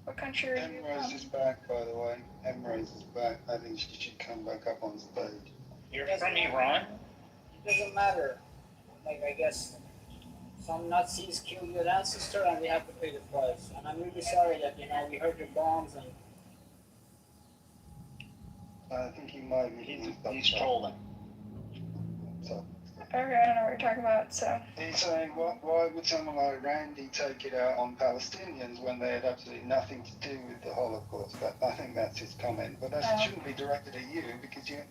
What country are you Emrose is back, by the way. Emrose is back. I think she should come back up on stage. You're from Iran? It doesn't matter. Like, I guess some Nazis killed your ancestor and we have to pay the price. And I'm really sorry that, we heard your bombs and... I think he might be... He's trolling. So, Okay, I don't know what you're talking about, so. He's saying, why would someone like Randy take it out on Palestinians when they had absolutely nothing to do with the Holocaust? I think that's his comment. But that shouldn't be directed at you because you're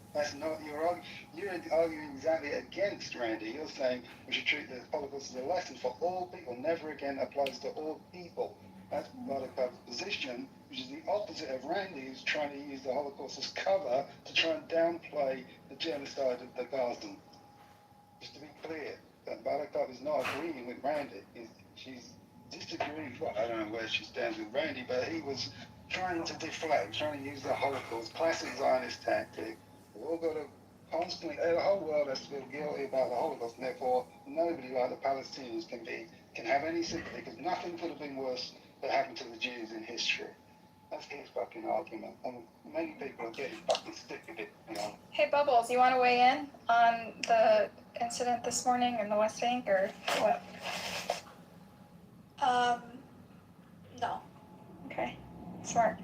arguing exactly against Randy. You're saying we should treat the Holocaust as a lesson for all people, never again applies to all people. That's Buttercup's position, which is the opposite of Randy, who's trying to use the Holocaust as cover to try and downplay the genocide of the Gaza. Just to be clear, that Buttercup is not agreeing with Randy. She's disagreeing. Well, I don't know where she stands with Randy, but he was trying to deflect, trying to use the Holocaust, classic Zionist tactic. We've all got to constantly, the whole world has to feel guilty about the Holocaust, and therefore nobody like the Palestinians can have any sympathy, because nothing could have been worse that happened to the Jews in history. That's his fucking argument, and many people are getting fucking sick of it, you know. Hey, Bubbles, you want to weigh in on the incident this morning in the West Bank, or what? No. Okay, smart.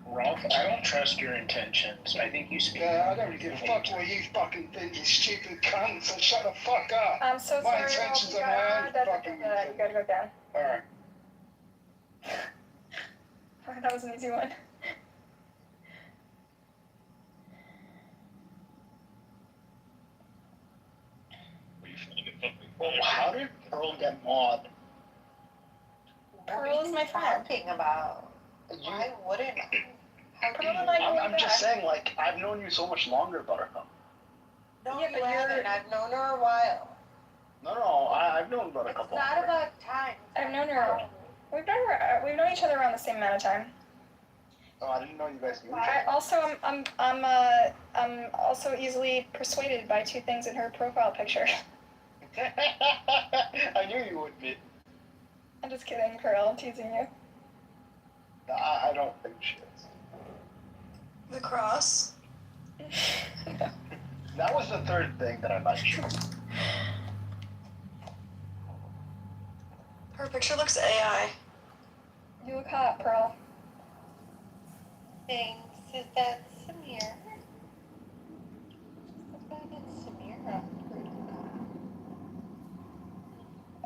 Ralph, I don't trust your intentions. I think you speak. Yeah, I don't give a fuck what you fucking think, you stupid cunt, so shut the fuck up. I'm so my sorry, intentions Ralph. are my own fucking You gotta go down. Alright. That was an easy one. Well, how did Pearl get mauled? Pearl is my friend. Talking about? Why wouldn't I? Pearl and I go I'm back. just saying, like, I've known you so much longer, Buttercup. No, Yeah, you but you're- haven't. I've known her a while. No, I've known Buttercup It's not longer. about time. I've known her. We've known each other around the same amount of time. Oh, I didn't know you guys knew each I other. also I'm also easily persuaded by two things in her profile picture. I knew you would be. I'm just kidding, Pearl. I'm teasing you. I don't think she is. The cross. That was the third thing that I mentioned. Her picture looks AI. You look hot, Pearl. Thanks. Is that Samir? That's Samir.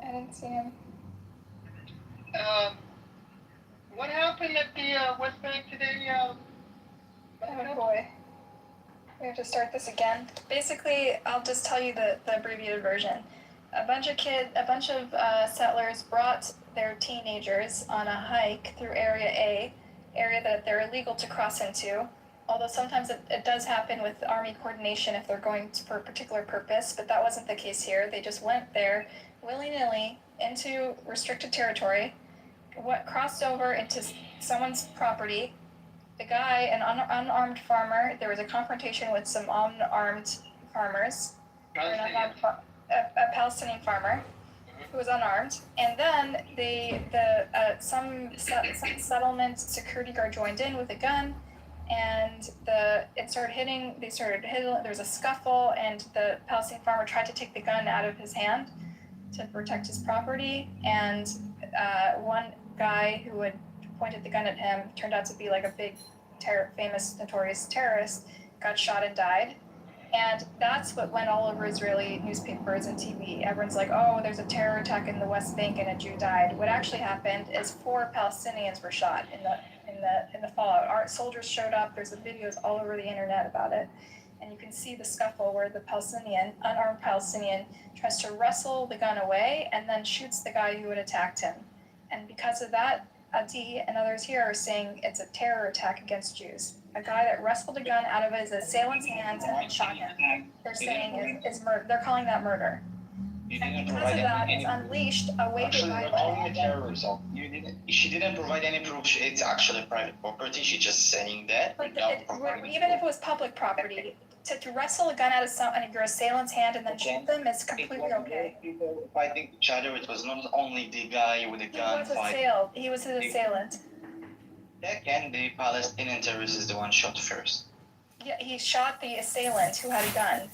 I didn't see him. What happened at the West Bank today? Oh boy. We have to start this again. Basically, I'll just tell you the abbreviated version. A bunch of settlers brought their teenagers on a hike through Area A, area that they're illegal to cross into. Although sometimes it does happen with Army coordination if they're going for a particular purpose, but that wasn't the case here. They just went there willy-nilly into restricted territory, crossed over into someone's property. The guy, an unarmed farmer, there was a confrontation with some unarmed farmers. A Palestinian farmer who was unarmed, and then some settlement security guard joined in with a gun, and it started hitting. They started hitting. There was a scuffle, and the Palestinian farmer tried to take the gun out of his hand to protect his property, and one guy who had pointed the gun at him turned out to be like a big, famous, notorious terrorist, got shot and died. And that's what went all over Israeli newspapers and TV. Everyone's like, oh, there's a terror attack in the West Bank and a Jew died. What actually happened is 4 Palestinians were shot in the fallout. Our soldiers showed up. There's videos all over the internet about it. And you can see the scuffle where the unarmed Palestinian, tries to wrestle the gun away and then shoots the guy who had attacked him. And because of that, Adi and others here are saying it's a terror attack against Jews. A guy that wrestled a gun out of his assailant's hands and then shot him. They're saying is murder. They're calling that murder. And because of that, it's unleashed a wave of Actually, they're calling it violence. terrorism. She didn't provide any proof. It's actually private property. She's just saying that. But even if it was public property, to wrestle a gun out of your assailant's hand and then shoot them is completely okay. People fighting each other. It was not only the guy with the gun fighting. He was his assailant. Second, the Palestinian terrorist is the one shot first. Yeah, he shot the assailant who had a gun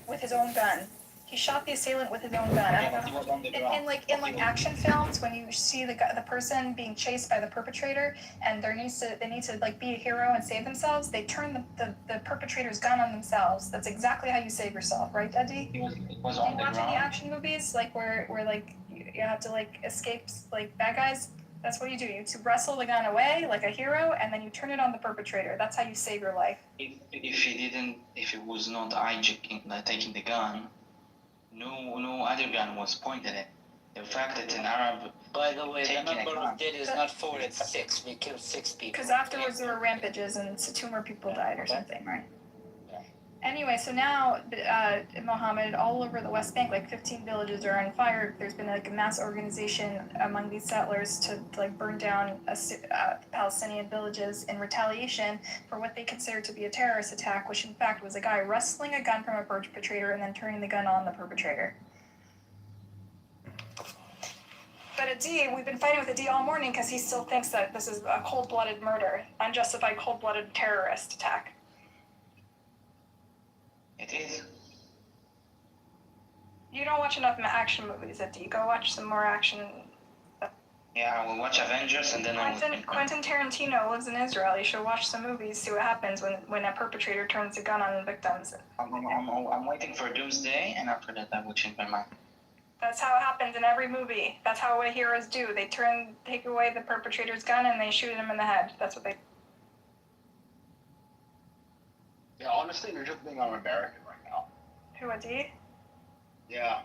with his own gun. He shot the assailant with his own gun. I don't know. In like action films, when you see the person being chased by the perpetrator, and they need to like be a hero and save themselves, they turn the perpetrator's gun on themselves. That's exactly how you save yourself, right, Eddie? It was on the Watching ground. the action movies, like where like you have to like escape like bad guys. That's what you do. You wrestle the gun away like a hero, and then you turn it on the perpetrator. That's how you save your life. If he was not hijacking, like taking the gun, no other gun was pointed at. The fact that an Arab. By the way, the number of dead is not 4, it's 6. We killed 6 people. Because afterwards there were rampages and 2 more people died or something, right? Anyway, so now, Mohammed, all over the West Bank, like 15 villages are on fire. There's been like a mass organization among these settlers to like burn down Palestinian villages in retaliation for what they consider to be a terrorist attack, which in fact was a guy wresting a gun from a perpetrator and then turning the gun on the perpetrator. But Adi, we've been fighting with Adi all morning because he still thinks that this is a cold-blooded murder, unjustified cold-blooded terrorist attack. It is. You don't watch enough action movies, Adi. Go watch some more action. Yeah, I will watch Avengers and then Quentin Tarantino lives in Israel. You should watch some movies, see what happens when a perpetrator turns a gun on victims. I'm waiting for Doomsday, and after that I will change my mind. That's how it happens in every movie. That's how what heroes do. They take away the perpetrator's gun and they shoot him in the head. That's what they. Yeah, honestly, you're just being un-American right now. Who, Adi? Yeah.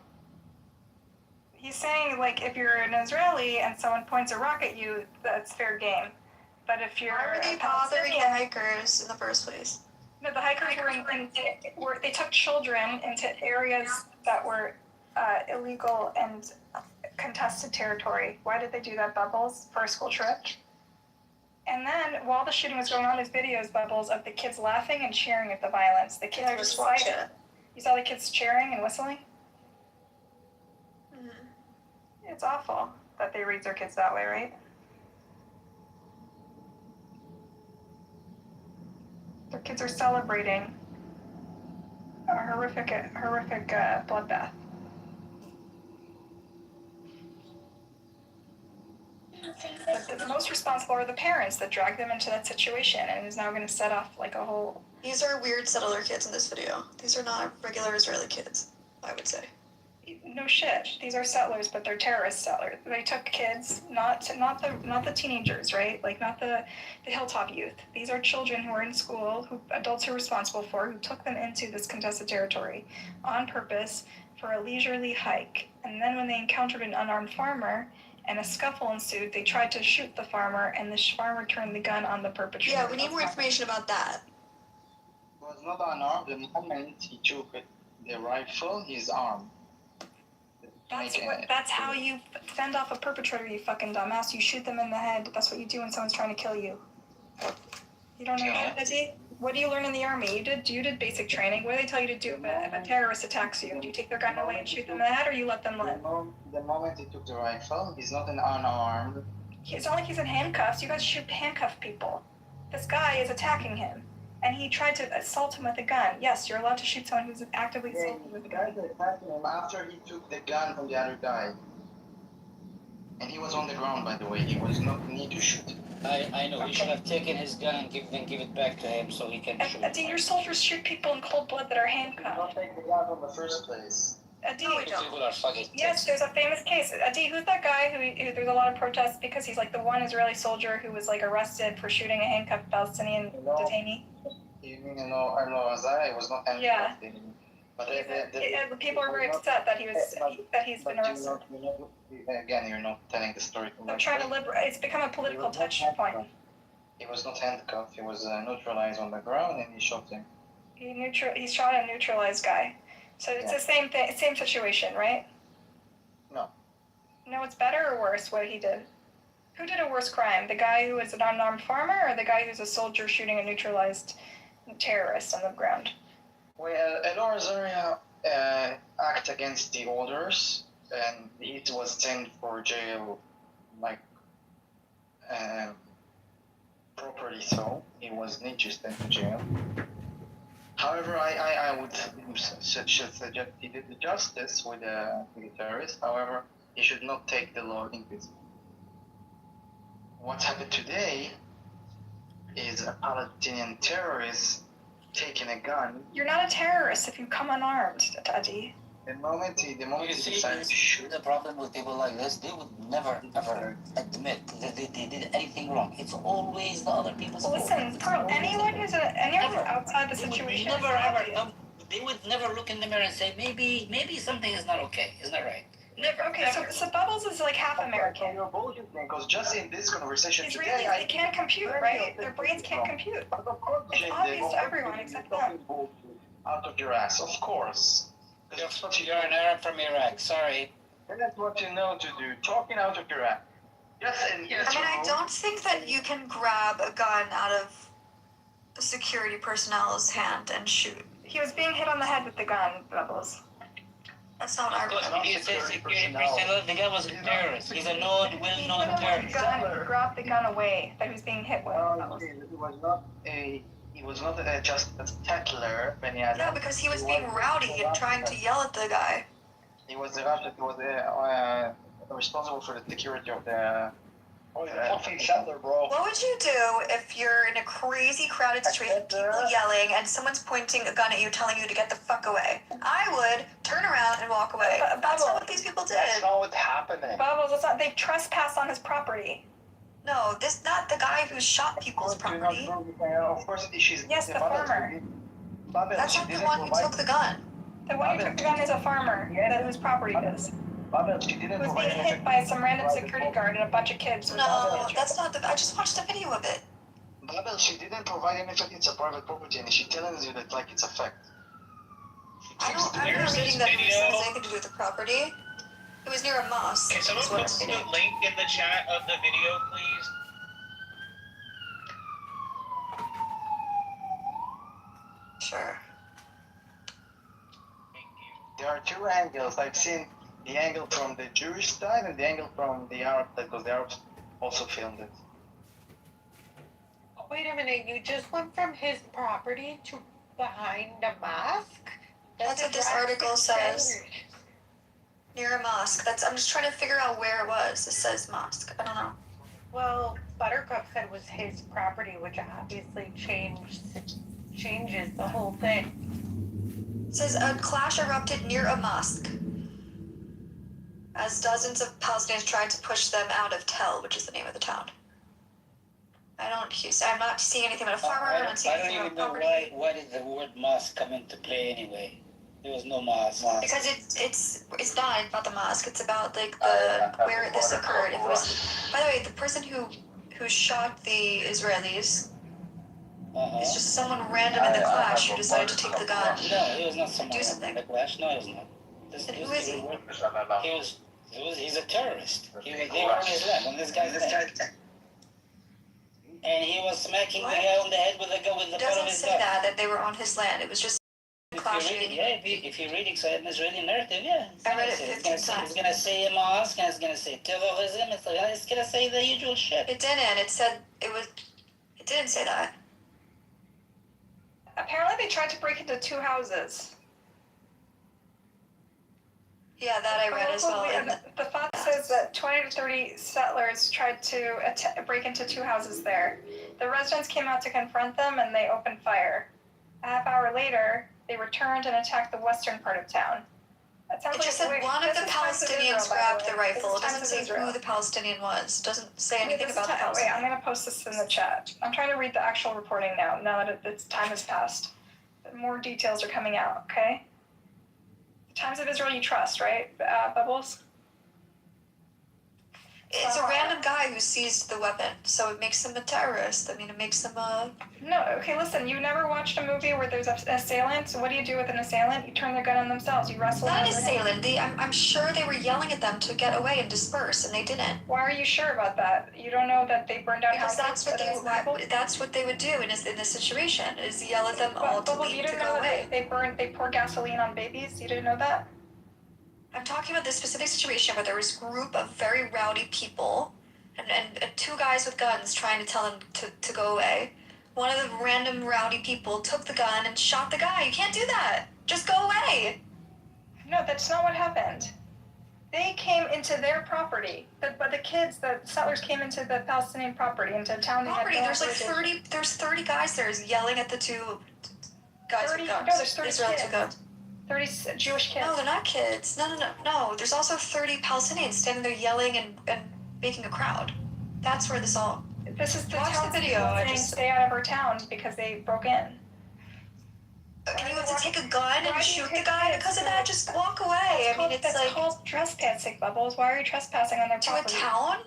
He's saying, like, if you're an Israeli and someone points a rock at you, that's fair game. But if you're Why were they bothering the hikers in the first place? No, the hikers they took children into areas that were illegal and contested territory. Why did they do that, Bubbles, for a school trip? And then, while the shooting was going on, there's videos, Bubbles, of the kids laughing and cheering at the violence. The kids were excited. You saw the kids cheering and whistling? Mm-hmm. It's awful that they raise their kids that way, right? Their kids are celebrating a horrific bloodbath. But the most responsible are the parents that dragged them into that situation and is now going to set off like a whole... These are weird settler kids in this video. These are not regular Israeli kids, I would say. No shit. These are settlers, but they're terrorist settlers. They took kids, not the teenagers, right? Like not the hilltop youth. These are children who are in school, who adults are responsible for, who took them into this contested territory on purpose for a leisurely hike. And then when they encountered an unarmed farmer and a scuffle ensued, they tried to shoot the farmer, and the farmer turned the gun on the perpetrator. Yeah, we need more information about that. He was not unarmed. The moment he took the rifle, his arm. That's how you fend off a perpetrator, you fucking dumbass. You shoot them in the head. That's what you do when someone's trying to kill you. You don't know that, Eddie? What do you learn in the army? You did basic training. What do they tell you to do if a terrorist attacks you? Do you take their gun away and shoot them in the head, or you let them live? The moment he took the rifle, he's not an unarmed. It's not like he's in handcuffs. You guys should handcuff people. This guy is attacking him, and he tried to assault him with a gun. Yes, you're allowed to shoot someone who's actively assaulting with a gun. The guy attacking him after he took the gun from the other guy. And he was on the ground, by the way. He was not need to shoot. I know. He should have taken his gun and give it back to him so he can shoot. Adi, your soldiers shoot people in cold blood that are handcuffed. Don't take the gun from the first place. Adi, People are fucking yes, there's a famous case. Adi, who's that guy who there's a lot of protests because he's like the one Israeli soldier who was like arrested for shooting a handcuffed Palestinian detainee? You mean Azai was not handcuffed? Yeah. But people are very upset that he's been arrested. Again, you're not telling the story. They're trying to liberate. It's become a political touch point. He was not handcuffed. He was neutralized on the ground, and he shot him. He shot a neutralized guy. So it's the same thing, same situation, right? No. No, it's better or worse what he did? Who did a worse crime? The guy who was an unarmed farmer, or the guy who's a soldier shooting a neutralized terrorist on the ground? Well, Elor Azaria act against the orders, and he was sent for jail, like, properly so. He was not just sent to jail. However, I would suggest he did the justice with the terrorist. However, he should not take the law in his. What happened today is a Palestinian terrorist taking a gun. You're not a terrorist if you come unarmed, Adi. The moment he decided to shoot. The problem with people like this, they would never ever admit that they did anything wrong. It's always the other people's fault. Listen, Pearl, anyone who's outside the situation, never ever. They would never look in the mirror and say maybe something is not okay. Isn't that right? Never. Okay, so Bubbles is like half American. Because just in this conversation today, they can't compute, right? Their brains can't compute. It's obvious to everyone except them. Out of your ass, of course. You're an Arab from Iraq. Sorry. And that's what you know to do. Talking out of your ass. Yes, and yes. I mean, I don't think that you can grab a gun out of a security personnel's hand and shoot. He was being hit on the head with the gun, Bubbles. That's not our gun. He says security personnel. The guy was a terrorist. He's a well-known terrorist. Grabbed the gun away that he was being hit with. He was not just a tackler. Yeah, because he was being rowdy and trying to yell at the guy. He was responsible for the security of the. Fucking settler, bro. What would you do if you're in a crazy crowded situation, people yelling, and someone's pointing a gun at you, telling you to get the fuck away? I would turn around and walk away. That's not what these people did. That's not what's happening. Bubbles, it's not. They trespassed on his property. No, this not the guy who shot people's property. Of course, she's. Yes, the farmer. That's not the one who took the gun. The one who took the gun is a farmer that whose property it is. She didn't Who was being hit by some random security guard and a bunch of kids. No, that's not the. I just watched a video of it. Babel, she didn't provide anything. It's a private property, and she's telling you that like it's a fact. I'm not reading that it has anything to do with the property. It was near a mosque. Can someone put the link in the chat of the video, please? Sure. There are two angles. I've seen the angle from the Jewish side and the angle from the Arab side, because the Arabs also filmed it. Wait a minute, you just went from his property to behind a mosque? That's what this article says. Near a mosque. I'm just trying to figure out where it was. It says mosque. I don't know. Well, Buttercup said it was his property, which obviously changes the whole thing. It says a clash erupted near a mosque as dozens of Palestinians tried to push them out of Tel, which is the name of the town. I'm not seeing anything about a farmer. I'm not seeing anything about property. I don't even know why did the word mosque come into play anyway. There was no mosque. Because it's not the mosque. It's about like the where this occurred. It was, by the way, the person who shot the Israelis is just someone random in the clash who decided to take the gun. No, he was not someone do something. in the clash. No, he was not. Who is he? He's a terrorist. They were on his land, on this guy's land. And he was smacking the guy on the head with the butt of his gun. It doesn't say that they were on his land. It was just clashing. If you're reading an Israeli narrative, yeah. I read it 15 times. It's going to say a mosque, and it's going to say terrorism, it's going to say the usual shit. It didn't. It didn't say that. Apparently they tried to break into 2 houses. Yeah, that I read as well. The thought says that 20 to 30 settlers tried to break into 2 houses there. The residents came out to confront them and they opened fire. A half hour later, they returned and attacked the western part of town. It just said one of the Palestinians grabbed the rifle. It doesn't say who the Palestinian was. It doesn't say anything about the Palestinian. Wait, I'm going to post this in the chat. I'm trying to read the actual reporting now that its time has passed. More details are coming out, okay? The Times of Israel you trust, right, Bubbles? It's a random guy who seized the weapon, so it makes him a terrorist. I mean, it makes him a... No, okay, listen, you never watched a movie where there's an assailant, so what do you do with an assailant? You turn their gun on themselves, you wrestle them. Not an assailant. I'm sure they were yelling at them to get away and disperse, and they didn't. Why are you sure about that? You don't know that they burned down houses? Because that's what they would do in this situation, is yell at them all to leave, to go away. They pour gasoline on babies? You didn't know that? I'm talking about this specific situation where there was a group of very rowdy people and 2 guys with guns trying to tell them to go away. one of the random rowdy people took the gun and shot the guy. You can't do that. Just go away. No, that's not what happened. They came into their property. But the kids, the settlers came into the Palestinian property, into a town they had no There's like authorization. 30 guys there yelling at the two guys with guns. No, there's 30 Israelis kids. with guns. 30 Jewish kids. No, they're not kids. No. There's also 30 Palestinians standing there yelling and making a crowd. That's where this all... This is the Watch town the video. saying stay out of our town because they broke in. Can you have to take a gun and shoot the guy because of that? Just walk away. That's called trespassing, Bubbles. Why are you trespassing on their property? To a town?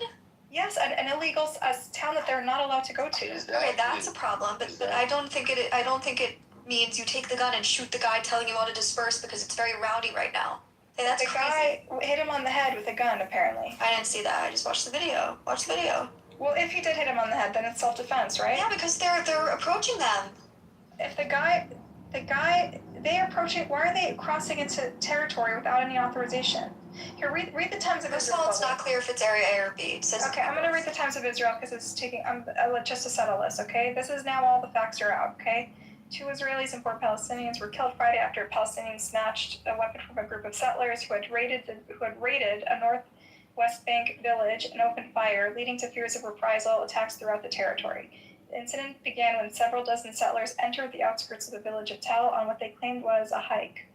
Yes, an illegal town that they're not allowed to go to. Okay, that's a problem, but I don't think it means you take the gun and shoot the guy telling you all to disperse because it's very rowdy right now. Hey, that's crazy. The guy hit him on the head with a gun, apparently. I didn't see that. I just watched the video. Watch the video. Well, if he did hit him on the head, then it's self-defense, right? Yeah, because they're approaching them. If they're approaching, why are they crossing into territory without any authorization? Here, read the Times of Israel. First of all, it's not clear if it's area A or B. It says okay, I'm going to read the Times of Israel because it's taking, just to settle this, okay? This is now all the facts are out, okay? 2 Israelis and 4 Palestinians were killed Friday after Palestinians snatched a weapon from a group of settlers who had raided a Northwest Bank village and opened fire, leading to fears of reprisal attacks throughout the territory. The incident began when several dozen settlers entered the outskirts of the village of Tel on what they claimed was a hike.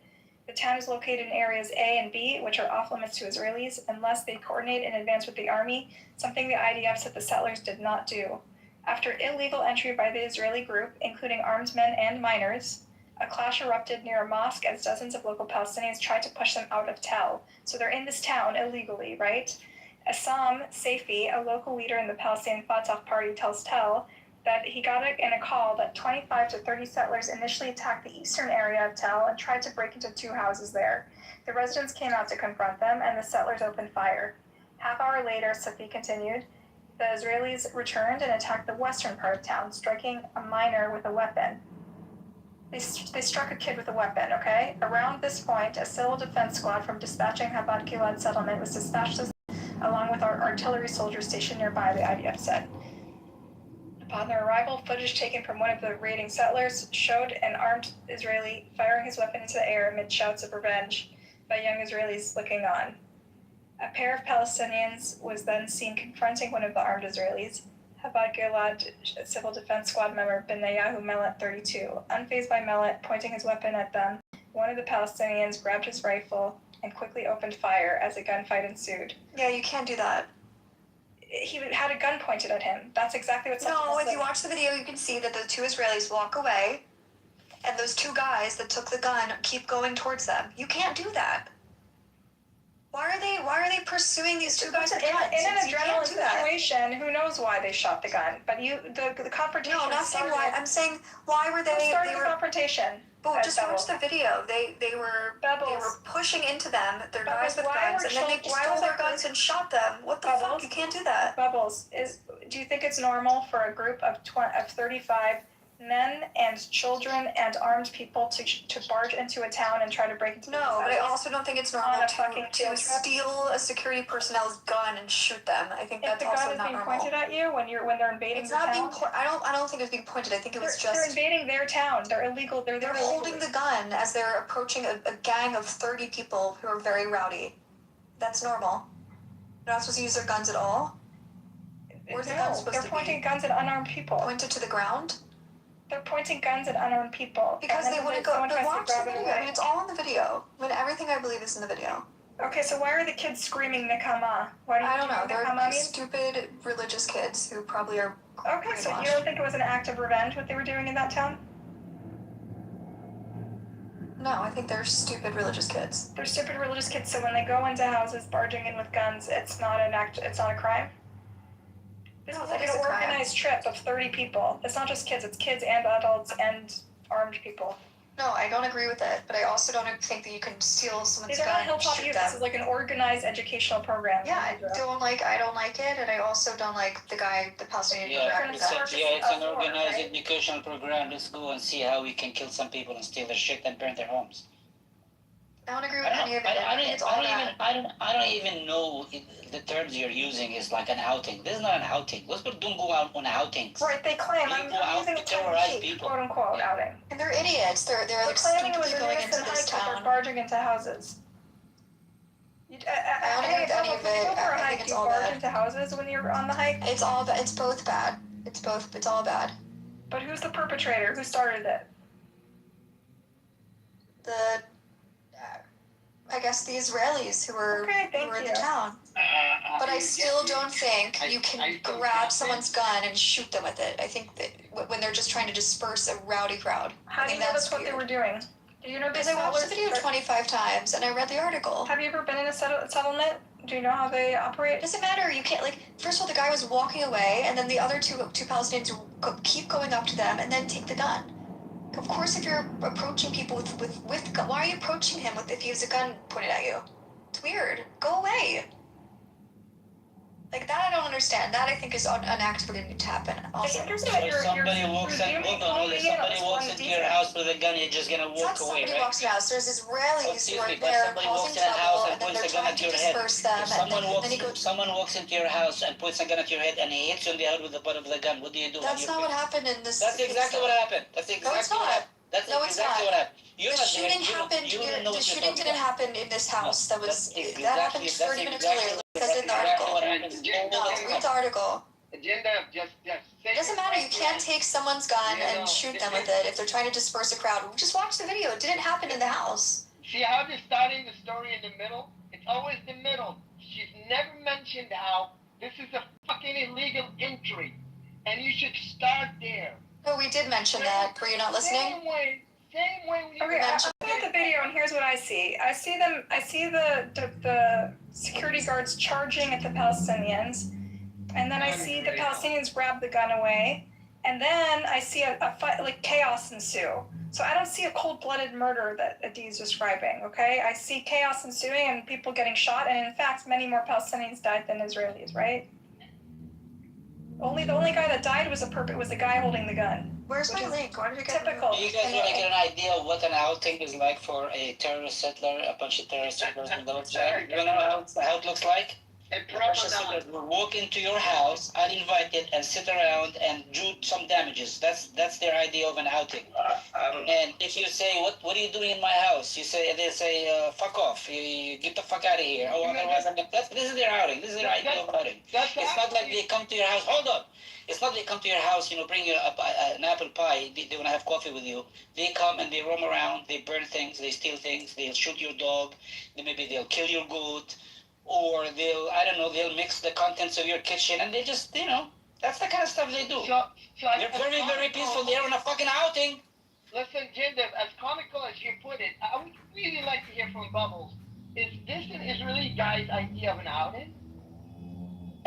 The town is located in areas A and B, which are off limits to Israelis, unless they coordinate in advance with the army, something the IDF said the settlers did not do. After illegal entry by the Israeli group, including armed men and minors, a clash erupted near a mosque as dozens of local Palestinians tried to push them out of Tel. So they're in this town illegally, right? Assam Saifi, a local leader in the Palestinian Fatah party, tells Tel that he got in a call that 25 to 30 settlers initially attacked the eastern area of Tel and tried to break into 2 houses there. The residents came out to confront them, and the settlers opened fire. Half hour later, Safi continued, the Israelis returned and attacked the western part of town, striking a minor with a weapon. They struck a kid with a weapon, okay? Around this point, a civil defense squad from dispatching Chabad Gilad settlement was dispatched along with our artillery soldiers stationed nearby, the IDF said. Upon their arrival, footage taken from one of the raiding settlers showed an armed Israeli firing his weapon into the air amid shouts of revenge by young Israelis looking on. A pair of Palestinians was then seen confronting one of the armed Israelis, Chabad Gilad Civil Defense Squad member Benayahu Melet, 32. Unfazed by Melet pointing his weapon at them, one of the Palestinians grabbed his rifle and quickly opened fire as a gunfight ensued. Yeah, you can't do that. He had a gun pointed at him. That's exactly what. No, if you watch the video, you can see that the 2 Israelis walk away, and those 2 guys that took the gun keep going towards them. You can't do that. Why are they pursuing these 2 guys with guns? In an adrenaline situation, who knows why they shot the gun? But the confrontation. No, I'm not saying why. I'm saying why were they? Started the confrontation. But just watch the video. They were pushing into them. Their guys with guns, and then they just stole their guns and shot them. What the fuck? You can't do that. Bubbles, do you think it's normal for a group of 35 men and children and armed people to barge into a town and try to break into? No, but I also don't think it's normal to steal a security personnel's gun and shoot them. I think that's also not normal. If the gun is being pointed at you when they're invading your town? I don't think it was being pointed. I think it was they're invading their town. They're illegal. They're holding the gun as they're approaching a gang of 30 people who are very rowdy. That's normal. They're not supposed to use their guns at all. Where's the gun supposed to be? They're pointing guns at unarmed people. Pointed to the ground? They're pointing guns at unarmed people. Because they wouldn't go. But watch the video. I mean, it's all in the video. I mean, everything I believe is in the video. Okay, so why are the kids screaming Nekama? I don't know. They're stupid religious kids who probably are. Okay, so you don't think it was an act of revenge what they were doing in that town? No, I think they're stupid religious kids. They're stupid religious kids. So when they go into houses barging in with guns, it's not an act. It's not a crime. This is like an organized trip of 30 people. It's not just kids, it's kids and adults and armed people. No, I don't agree with it, but I also don't think that you can steal someone's gun and shoot them. This is like an organized educational program. Yeah, I don't like it, and I also don't like the Palestinian it's an organized educational program. Let's go and see how we can kill some people and steal their shit and burn their homes. I don't agree with any of it. I think it's all bad. I don't even know if the terms you're using is like an outing. This is not an outing. Those people don't go out on outings. Right, they claim They go out to terrorize people. quote unquote outing. And they're idiots. They're like claiming it was stupidly an going into innocent this hike, but town. they're barging into houses. I don't agree with any of it. I think it's all bad. Into houses when you're on the hike? It's all bad. It's both bad. It's all bad. But who's the perpetrator? Who started it? I guess the Israelis who were in the town. But I still don't think you can grab someone's gun and shoot them with it. I think that when they're just trying to disperse a rowdy crowd. How do you know that's what they were doing? Do you know because I watched the video 25 times and I read the article. Have you ever been in a settlement? Do you know how they operate? Doesn't matter. You can't, like, first of all, the guy was walking away, and then the other two Palestinians keep going up to them and then take the gun. Of course, if you're approaching people with gun, why are you approaching him if he has a gun pointed at you? It's weird. Go away. Like, that I don't understand. That I think is an act for it to happen. Also, So if somebody walks into your house with a gun, you're just gonna walk away, somebody right? walks in the house. There's Israelis who are But there somebody causing walks in a house trouble, and and then points they're a gun trying at to your head. disperse them. If someone walks into your house and points a gun at your head and he hits you in the head with the butt of the gun, what do you do? That's not what happened in this. That's exactly what happened. That's exactly what happened. That's exactly what happened. The shooting happened. The shooting didn't happen in this house. That happened 30 minutes earlier. That's in the article. No, read the article. It doesn't matter. You can't take someone's gun and shoot them with it if they're trying to disperse a crowd. Just watch the video. It didn't happen in the house. See how they're starting the story in the middle? It's always the middle. She's never mentioned how this is a fucking illegal entry, and you should start there. No, we did mention that. Were you not listening? Same way we Okay, I'm looking at the video, and here's what I see. I see the security guards charging at the Palestinians, and then I see the Palestinians grab the gun away, and then I see a fight, like chaos ensue. So I don't see a cold-blooded murder that Adi is describing, okay? I see chaos ensuing and people getting shot, and in fact, many more Palestinians died than Israelis, right? The only guy that died was the guy holding the gun. Where's my link? Why did you get Do you guys want to get an idea of what an outing is like for a terrorist settler, a bunch of terrorist settlers in those You want to know how it looks like? A proper settlers will walk into your house uninvited and sit around and do some damages. That's their idea of an outing. And if you say, what are you doing in my house? They say, fuck off. You get the fuck out of here. Oh, otherwise this is their outing. This is their idea of outing. It's not like they come to your house. Hold on. It's not they come to your house, bring you an apple pie. They want to have coffee with you. They come and they roam around. They burn things. They steal things. They'll shoot your dog. Maybe they'll kill your goat. Or they'll mix the contents of your kitchen, and they just, that's the kind of stuff they do. They're very, very peaceful. They're on a fucking outing. Listen, Jinder, as comical as you put it, I would really like to hear from Bubbles. Is this an Israeli guy's idea of an outing?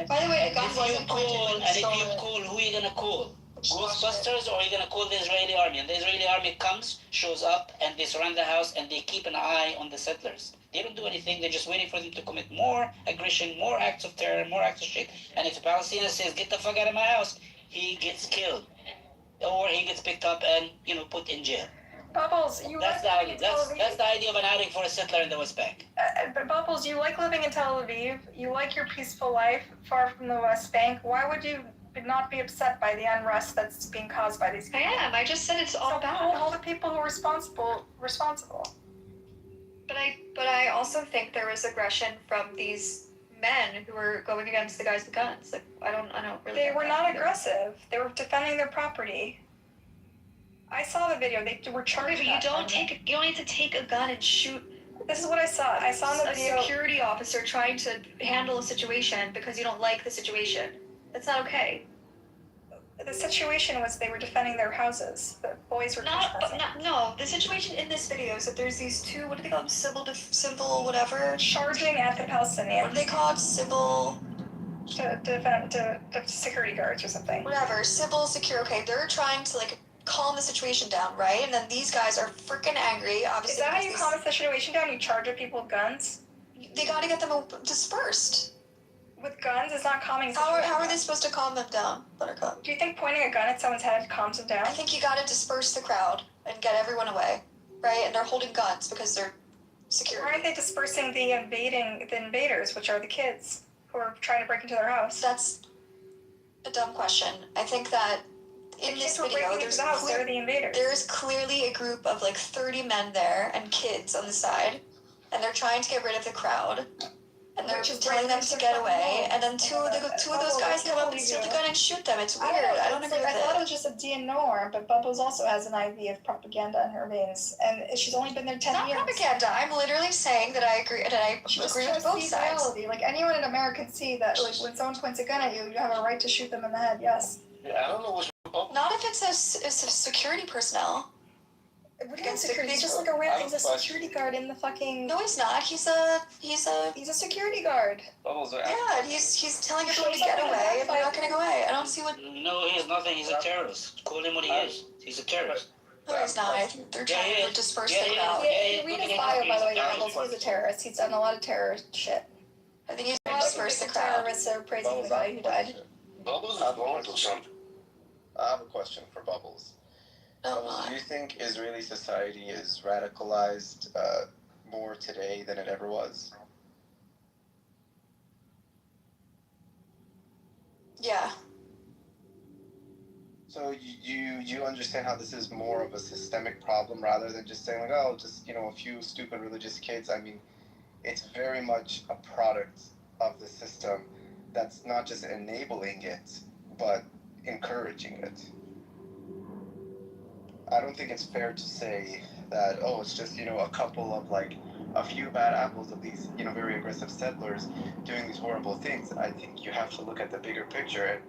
By the way, a gun wasn't pointed. And if you call, who are you gonna call? Ghostbusters, or are you gonna call the Israeli army? And the Israeli army comes, shows up, and they surround the house, and they keep an eye on the settlers. They don't do anything. They're just waiting for them to commit more aggression, more acts of terror, more acts of shit. And if a Palestinian says, "Get the fuck out of my house," he gets killed, or he gets picked up and put in jail. Bubbles, That's the idea of an outing for a settler in the West Bank. But Bubbles, you like living in Tel Aviv. You like your peaceful life far from the West Bank. Why would you not be upset by the unrest that's being caused by these people? I am. I just said it's all bad. Hold all the people who are responsible. But I also think there was aggression from these men who were going against the guys with guns. Like I don't really. They were not aggressive. They were defending their property. I saw the video. They were charging. But you don't need to take a gun and shoot. This is what I saw. I saw in the video a security officer trying to handle a situation because you don't like the situation. That's not okay. The situation was they were defending their houses. The boys were no. The situation in this video is that there's these two. What do they call them? Civil whatever. Charging at the Palestinians. What do they call it? Civil. To security guards or something. Whatever. Civil security. Okay, they're trying to calm the situation down, right? And then these guys are freaking angry. Obviously. Is that how you calm the situation down? You charge at people with guns? They got to get them dispersed. With guns is not calming. How are they supposed to calm them down, Buttercup? Do you think pointing a gun at someone's head calms them down? I think you gotta disperse the crowd and get everyone away, right? And they're holding guns because they're security. Why aren't they dispersing the invaders, which are the kids who are trying to break into their house? That's a dumb question. I think that in this video, there's clearly a group of like 30 men there and kids on the side, and they're trying to get rid of the crowd. And they're telling them to get away, and then two of those guys come up and steal the gun and shoot them. It's weird. I don't agree with it. I thought it was just a DNR, but Bubbles also has an IV of propaganda in her veins, and she's only been there 10 years. Not propaganda. I'm literally saying that I agree with both sides. Reality. Like anyone in America can see that, like when someone points a gun at you, you have a right to shoot them in the head. Yes. Yeah, I don't know what's wrong. Not if it's a security personnel. What do you mean security? He's just like he's a security guard in the fucking. No, he's not. He's a security guard. Yeah, he's telling everyone to get away, and they're not gonna go away. I don't see what. No, he's nothing. He's a terrorist. Call him what he is. He's a terrorist. No, he's not. I think they're trying to disperse the crowd. Read his bio, by the way, Bubbles. He's a terrorist. He's done a lot of terrorist shit. I think he's trying to disperse the crowd. Terrorists are praising the guy who died. Bubbles is going through something. I have a question for Bubbles. Oh, do you think Israeli society is radicalized more today than it ever was? Yeah. So you understand how this is more of a systemic problem rather than just saying like, oh, just a few stupid religious kids. I mean, it's very much a product of the system that's not just enabling it, but encouraging it. I don't think it's fair to say that, oh, it's just, a couple of, like, a few bad apples of these, very aggressive settlers doing these horrible things. I think you have to look at the bigger picture, and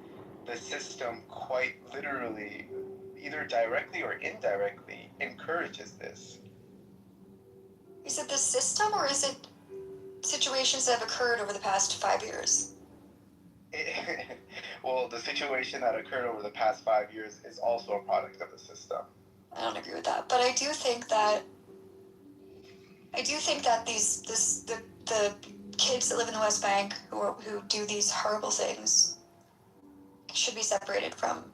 the system quite literally, either directly or indirectly, encourages this. Is it the system, or is it situations that have occurred over the past 5 years? Well, the situation that occurred over the past 5 years is also a product of the system. I don't agree with that, but I do think that the kids that live in the West Bank who do these horrible things should be separated from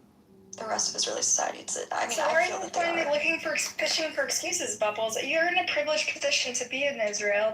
the rest of Israeli society. I feel that they are. Looking for fishing for excuses, Bubbles. You're in a privileged position to be in Israel,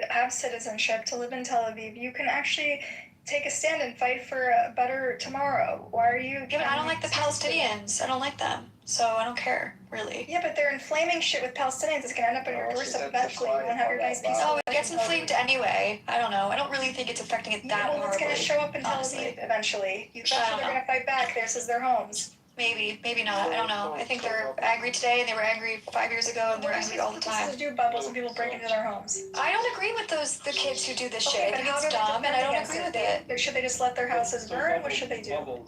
have citizenship, to live in Tel Aviv. You can actually take a stand and fight for a better tomorrow. Why are you? Yeah, but I don't like the Palestinians. I don't like them. So I don't care, really. Yeah, but they're inflaming shit with Palestinians. It's gonna end up on your doorstep eventually. You won't have your nice piece. No, it gets inflamed anyway. I don't know. I don't really think it's affecting it that horribly. It's gonna show up in Tel Aviv eventually. You think they're gonna fight back? This is their homes. Maybe not. I don't know. I think they're angry today, and they were angry 5 years ago, and they're angry all the time. To do Bubbles when people break into their homes. I don't agree with the kids who do this shit. I think it's dumb, and I don't agree with it. Should they just let their houses burn? What should they do?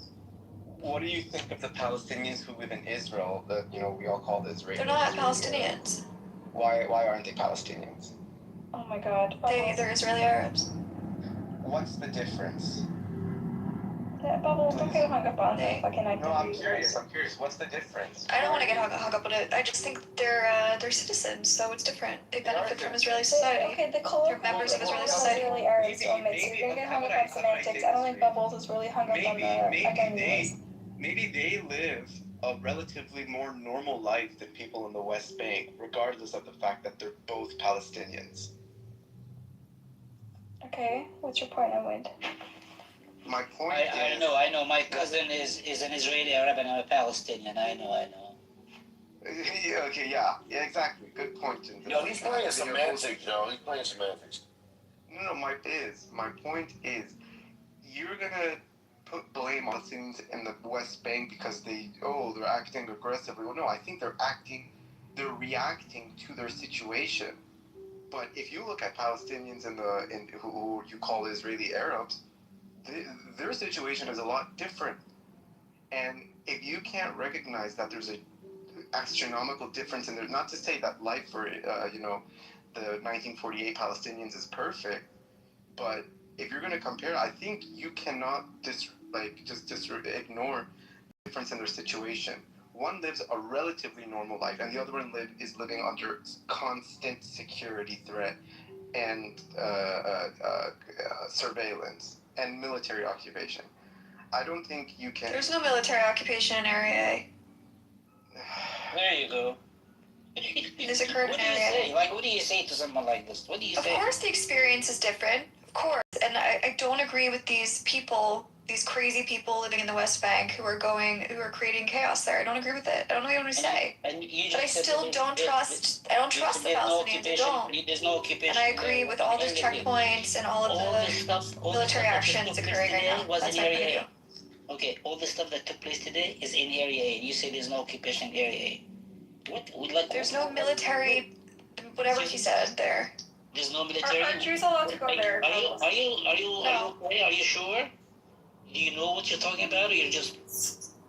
What do you think of the Palestinians who live in Israel that, we all call the Israelis? They're not Palestinians. Why aren't they Palestinians? Oh my god. They're Israeli Arabs. What's the difference? Bubbles, don't get hung up on the fucking identity. No, I'm curious. What's the difference? I don't want to get hung up on it. I just think they're citizens, so it's different. They benefit from Israeli society. Okay, they're members of Israeli society. Israeli Arabs don't mix. You're gonna get hung up on semantics. I don't think Bubbles is really hung up on the identities. Maybe they live a relatively more normal life than people in the West Bank, regardless of the fact that they're both Palestinians. Okay, what's your point, Edwin? My point I know. My cousin is an Israeli Arab and I'm a Palestinian. I know. Yeah, exactly. Good point. No, he's playing semantics, Joe. He's playing semantics. No, my point is, you're gonna put blame on things in the West Bank because they're acting aggressively. Well, no, I think they're reacting to their situation. But if you look at Palestinians who you call Israeli Arabs, their situation is a lot different. And if you can't recognize that there's an astronomical difference in there, not to say that life for the 1948 Palestinians is perfect, but if you're going to compare, I think you cannot just ignore the difference in their situation. One lives a relatively normal life, and the other one is living under constant security threat and surveillance and military occupation. I don't think you can. There's no military occupation in Area A. There you go. This occurred What in do an you area. say? Like, what do you say to someone like this? What do you Of say? course the experience is different. Of course. And I don't agree with these people, these crazy people living in the West Bank who are creating chaos there. I don't agree with it. I don't know what you want to say. And you But I just said still don't trust the Palestinians. I don't. There's no occupation. And I agree with all these checkpoints and all of the military actions occurring right now. Was That's in my Area point of A. Okay, all the stuff that took place today is in Area A. You say there's no occupation in Area A. What would like? There's no military, whatever he said there. There's no military. Are Jews allowed to go there? Are you sure? Do you know what you're talking about, or you're just?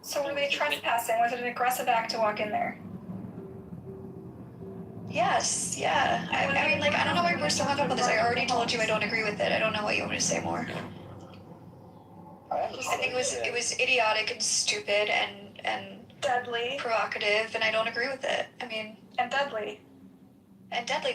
So were they trespassing? Was it an aggressive act to walk in there? Yes, yeah. I mean, like, I don't know why we're so hung up on this. I already told you I don't agree with it. I don't know what you want me to say more. I think it was idiotic and stupid and deadly, provocative, and I don't agree with it. I mean, and deadly.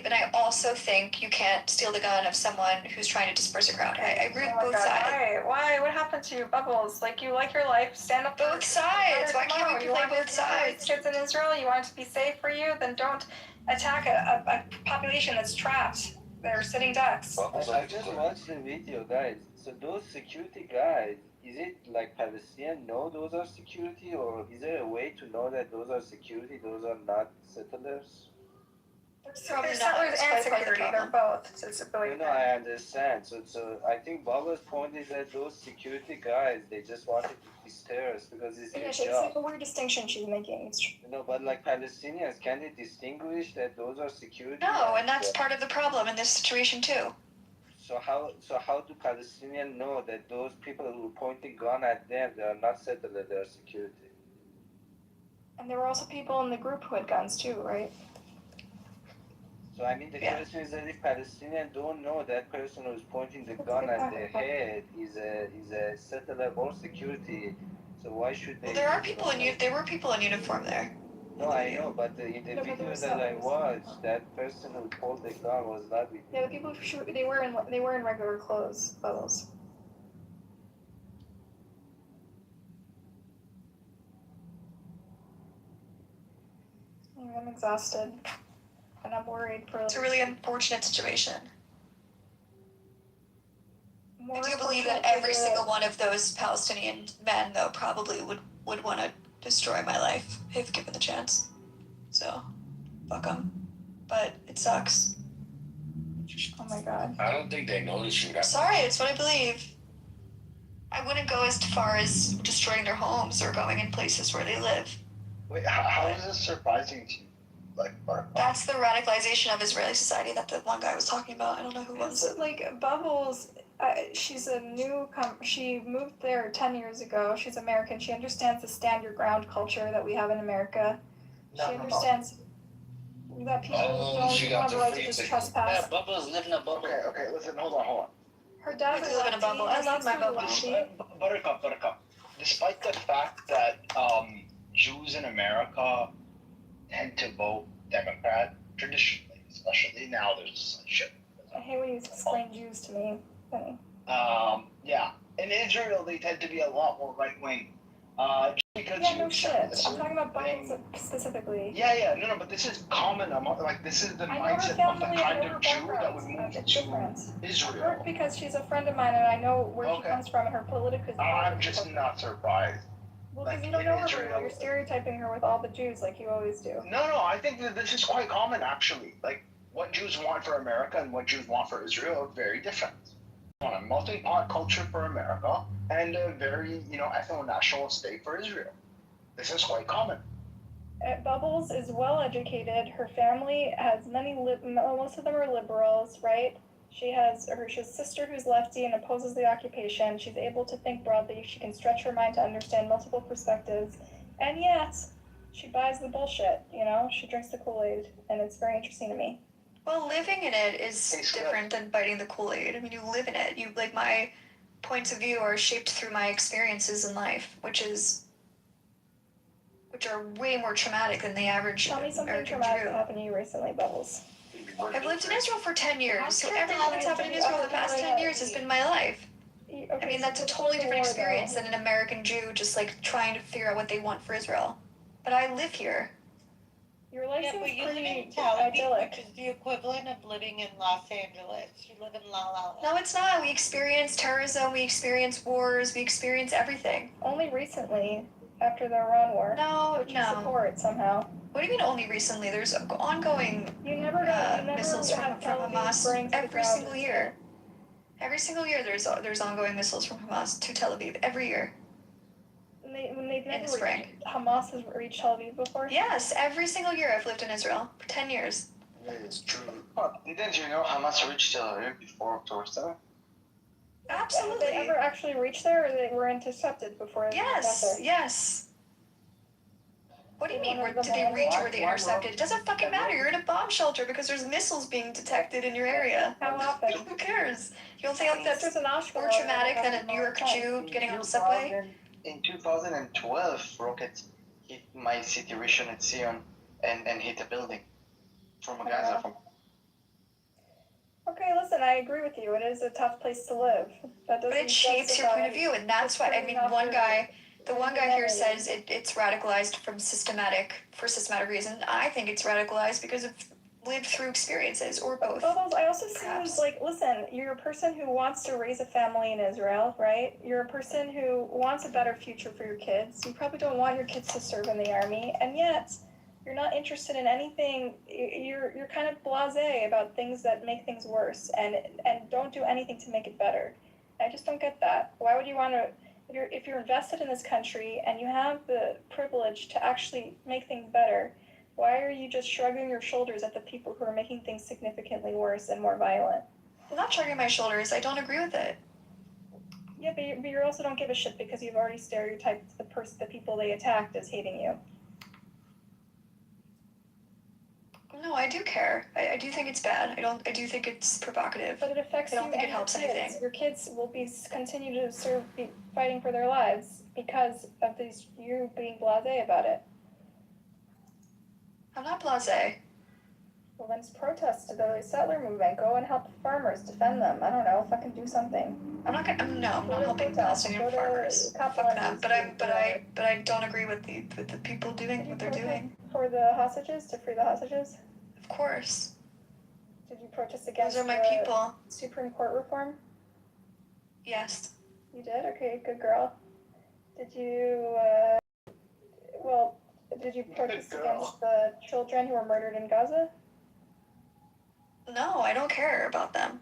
But I also think you can't steal the gun of someone who's trying to disperse a crowd. I agree with both sides. Why? What happened to you, Bubbles? Like, you like your life, stand up. Both sides. Why can't we play both sides? Kids in Israel, you want it to be safe for you, then don't attack a population that's trapped. They're sitting ducks. I just watched the video, guys. So those security guys, is it like Palestinians know those are security, or is there a way to know that those are security, those are not settlers? They're settlers and security. They're both. No, I understand. So I think Baba's point is that those security guys, they just wanted to disturb us because it's their It's job. like a weird distinction she's making. It's true. No, but like Palestinians, can they distinguish that those are security? No, and that's part of the problem in this situation too. So how do Palestinians know that those people who are pointing gun at them, they are not settlers, they are security? And there were also people in the group who had guns too, right? So I mean, the question is that if Palestinians don't know that person who's pointing the gun at their head is a settler or security, so why should they? Well, there were people in uniform there. No, I know, but in the video that I watched, that person who pulled the gun was not with. Yeah, the people who they were in regular clothes, Bubbles. I'm exhausted. And I'm worried for. It's a really unfortunate situation. I do believe that every single one of those Palestinian men, though, probably would want to destroy my life if given the chance. So, fuck them. But it sucks. Oh my god. I don't think they notice you. Sorry, it's what I believe. I wouldn't go as far as destroying their homes or going in places where they live. Wait, how is this surprising to you? That's the radicalization of Israeli society that the one guy was talking about. I don't know who was it. Like Bubbles, she's a she moved there 10 years ago. She's American. She understands the stand your ground culture that we have in America. She understands that people don't have a right to just trespass. Yeah, Bubbles live in a bubble. Okay, listen, hold on. Her dad live in a bubble. I love my bubble. Buttercup. Despite the fact that Jews in America tend to vote Democrat traditionally, especially now there's such shit. I hate when you explain Jews to me. Yeah. In Israel, they tend to be a lot more right wing. Because no shit. I'm talking about Bubbles specifically. Yeah. No, but this is common. This is the mindset of the kind of Jew that would move to Israel. Because she's a friend of mine and I know where she comes from and her political. I'm just not surprised. Well, because you don't know her very well. You're stereotyping her with all the Jews like you always do. No, I think that this is quite common actually. Like, what Jews want for America and what Jews want for Israel are very different. We want a multi-part culture for America and a very, ethno-national state for Israel. This is quite common. Bubbles is well educated. Her family has most of them are liberals, right? She has her sister who's lefty and opposes the occupation. She's able to think broadly. She can stretch her mind to understand multiple perspectives. And yet, she buys the bullshit, She drinks the Kool-Aid, and it's very interesting to me. Well, living in it is different than biting the Kool-Aid. I mean, you live in it. My points of view are shaped through my experiences in life, which are way more traumatic than the average Tell me something American traumatic Jew. that happened to you recently, Bubbles. I've lived in Israel for 10 years, so everything that's happened in Israel the past 10 years has been my life. I mean, that's a totally different experience than an American Jew just, trying to figure out what they want for Israel. But I live here. Your life Yeah, seems but you live pretty in Tel Aviv, idyllic. which is the equivalent of living in Los Angeles. You live in La La Land. No, it's not. We experience terrorism, we experience wars, we experience everything. Only recently, after the Iran war. No, which you no. support somehow. What do you mean only recently? There's ongoing missiles from Hamas every single year. Every single year there's ongoing missiles from Hamas to Tel Aviv every year. They've in the spring. Hamas has reached Tel Aviv before? Yes, every single year I've lived in Israel for 10 years. Yeah, it's true. Didn't you know Hamas reached Tel Aviv before October 7th? Absolutely. Have they ever actually reached there, or they were intercepted before they got there? Yes. What do you mean? Did they reach or were they intercepted? It doesn't fucking matter. You're in a bomb shelter because there's missiles being detected in your area. How often? Who cares? You don't think that's more traumatic than a New York Jew getting on the subway? In 2012, rockets hit my city, Rishon LeZion, and hit a building from Gaza. Okay, listen, I agree with you. It is a tough place to live. But it shapes your point of view, and that's why, I mean, the one guy here says it's radicalized for systematic reason. I think it's radicalized because of lived through experiences, or both. I also see as listen, you're a person who wants to raise a family in Israel, right? You're a person who wants a better future for your kids. You probably don't want your kids to serve in the army, and yet you're not interested in anything. You're kind of blasé about things that make things worse, and don't do anything to make it better. I just don't get that. Why would you want to? If you're invested in this country and you have the privilege to actually make things better, why are you just shrugging your shoulders at the people who are making things significantly worse and more violent? I'm not shrugging my shoulders. I don't agree with it. Yeah, but you also don't give a shit because you've already stereotyped the people they attacked as hating you. No, I do care. I do think it's bad. I do think it's provocative. But it affects you. I don't think it helps anything. Your kids will continue to be fighting for their lives because of you being blasé about it. I'm not blasé. Well, then protest to the settler movement. Go and help farmers, defend them. I don't know, fucking do something. I'm not helping Palestinian farmers. Fuck that. But I don't agree with the people doing what they're doing. For the hostages, to free the hostages? Of course. Did you protest against those are my people. Supreme Court reform? Yes. You did? Okay, good girl. Did you, did you protest against the children who were murdered in Gaza? No, I don't care about them.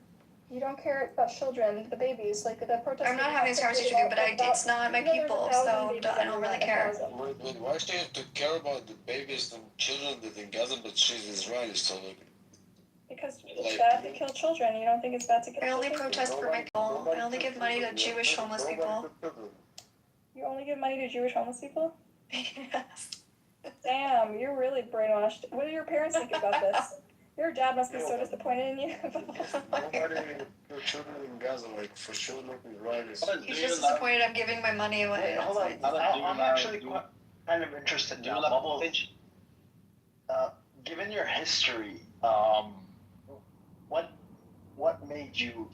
You don't care about children, the babies, like the protest. I'm not having this conversation with you, but it's not my people, so I don't really care. Wait, why do you have to care about the babies and children that in Gaza, but she's Israeli, so like... Because it's bad to kill children. You don't think it's bad to kill children? I only protest for my people. I only give money to Jewish homeless people. You only give money to Jewish homeless people? Yes. Damn, you're really brainwashed. What do your parents think about this? Your dad must be so disappointed in you. Nobody for children in Gaza, like, for sure not Israelis. He's just disappointed I'm giving my money away. Hold on, I'm actually kind of interested now. Bubbles, given your history, what made you,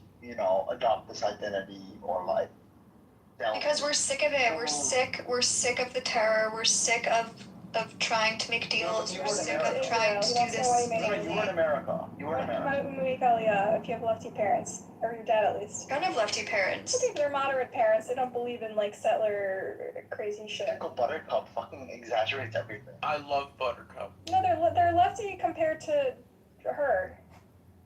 adopt this identity or like? Because we're sick of it. We're sick of the terror. We're sick of trying to make deals. We're sick of trying to do this. You were in America. Why would you make Aliyah if you have lefty parents? Or your dad at least. I don't have lefty parents. Okay, they're moderate parents. They don't believe in settler crazy shit. Uncle Buttercup fucking exaggerates everything. I love Buttercup. No, they're lefty compared to her.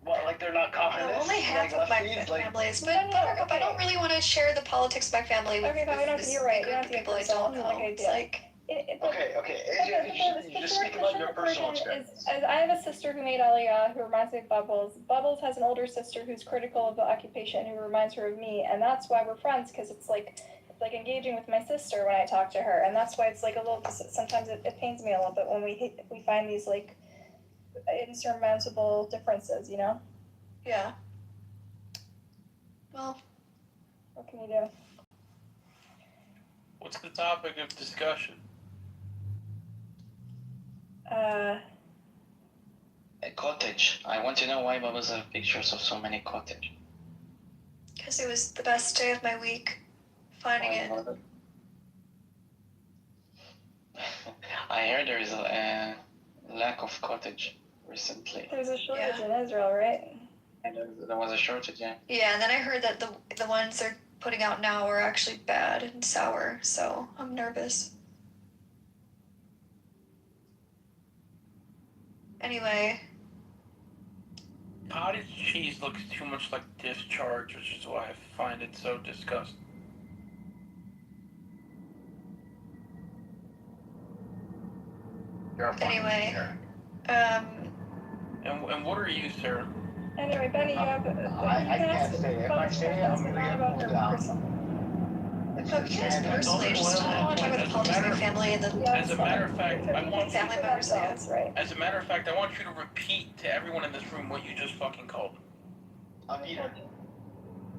What, like they're not communists? Only half of my families, but Buttercup, I don't really want to share the politics of my family with you're right. You don't have to people I don't know. It's like... You just speak about your personal experience. I have a sister who made Aliyah who reminds me of Bubbles. Bubbles has an older sister who's critical of the occupation who reminds her of me, and that's why we're friends, because it's like engaging with my sister when I talk to her, and that's why it's like a little, sometimes it pains me a little bit when we find these like insurmountable differences, Yeah. Well, what can you do? What's the topic of discussion? A cottage. I want to know why Bubbles have pictures of so many cottages. Because it was the best day of my week, finding it. I heard there is lack of cottage recently. There's a shortage in Israel, right? And there was a shortage, yeah. Yeah, and then I heard that the ones they're putting out now are actually bad and sour, so I'm nervous. Anyway. Cottage cheese looks too much like discharge, which is why I find it so disgusting. Anyway, And what are you, sir? Anyway, Benny, you have. I can't say it. If I say it, I'm gonna get pulled down. Just personally, just talking about the politics of your family and the. As a matter of fact, I want family members, I guess. Right. As a matter of fact, I want you to repeat to everyone in this room what you just fucking called him. A beater.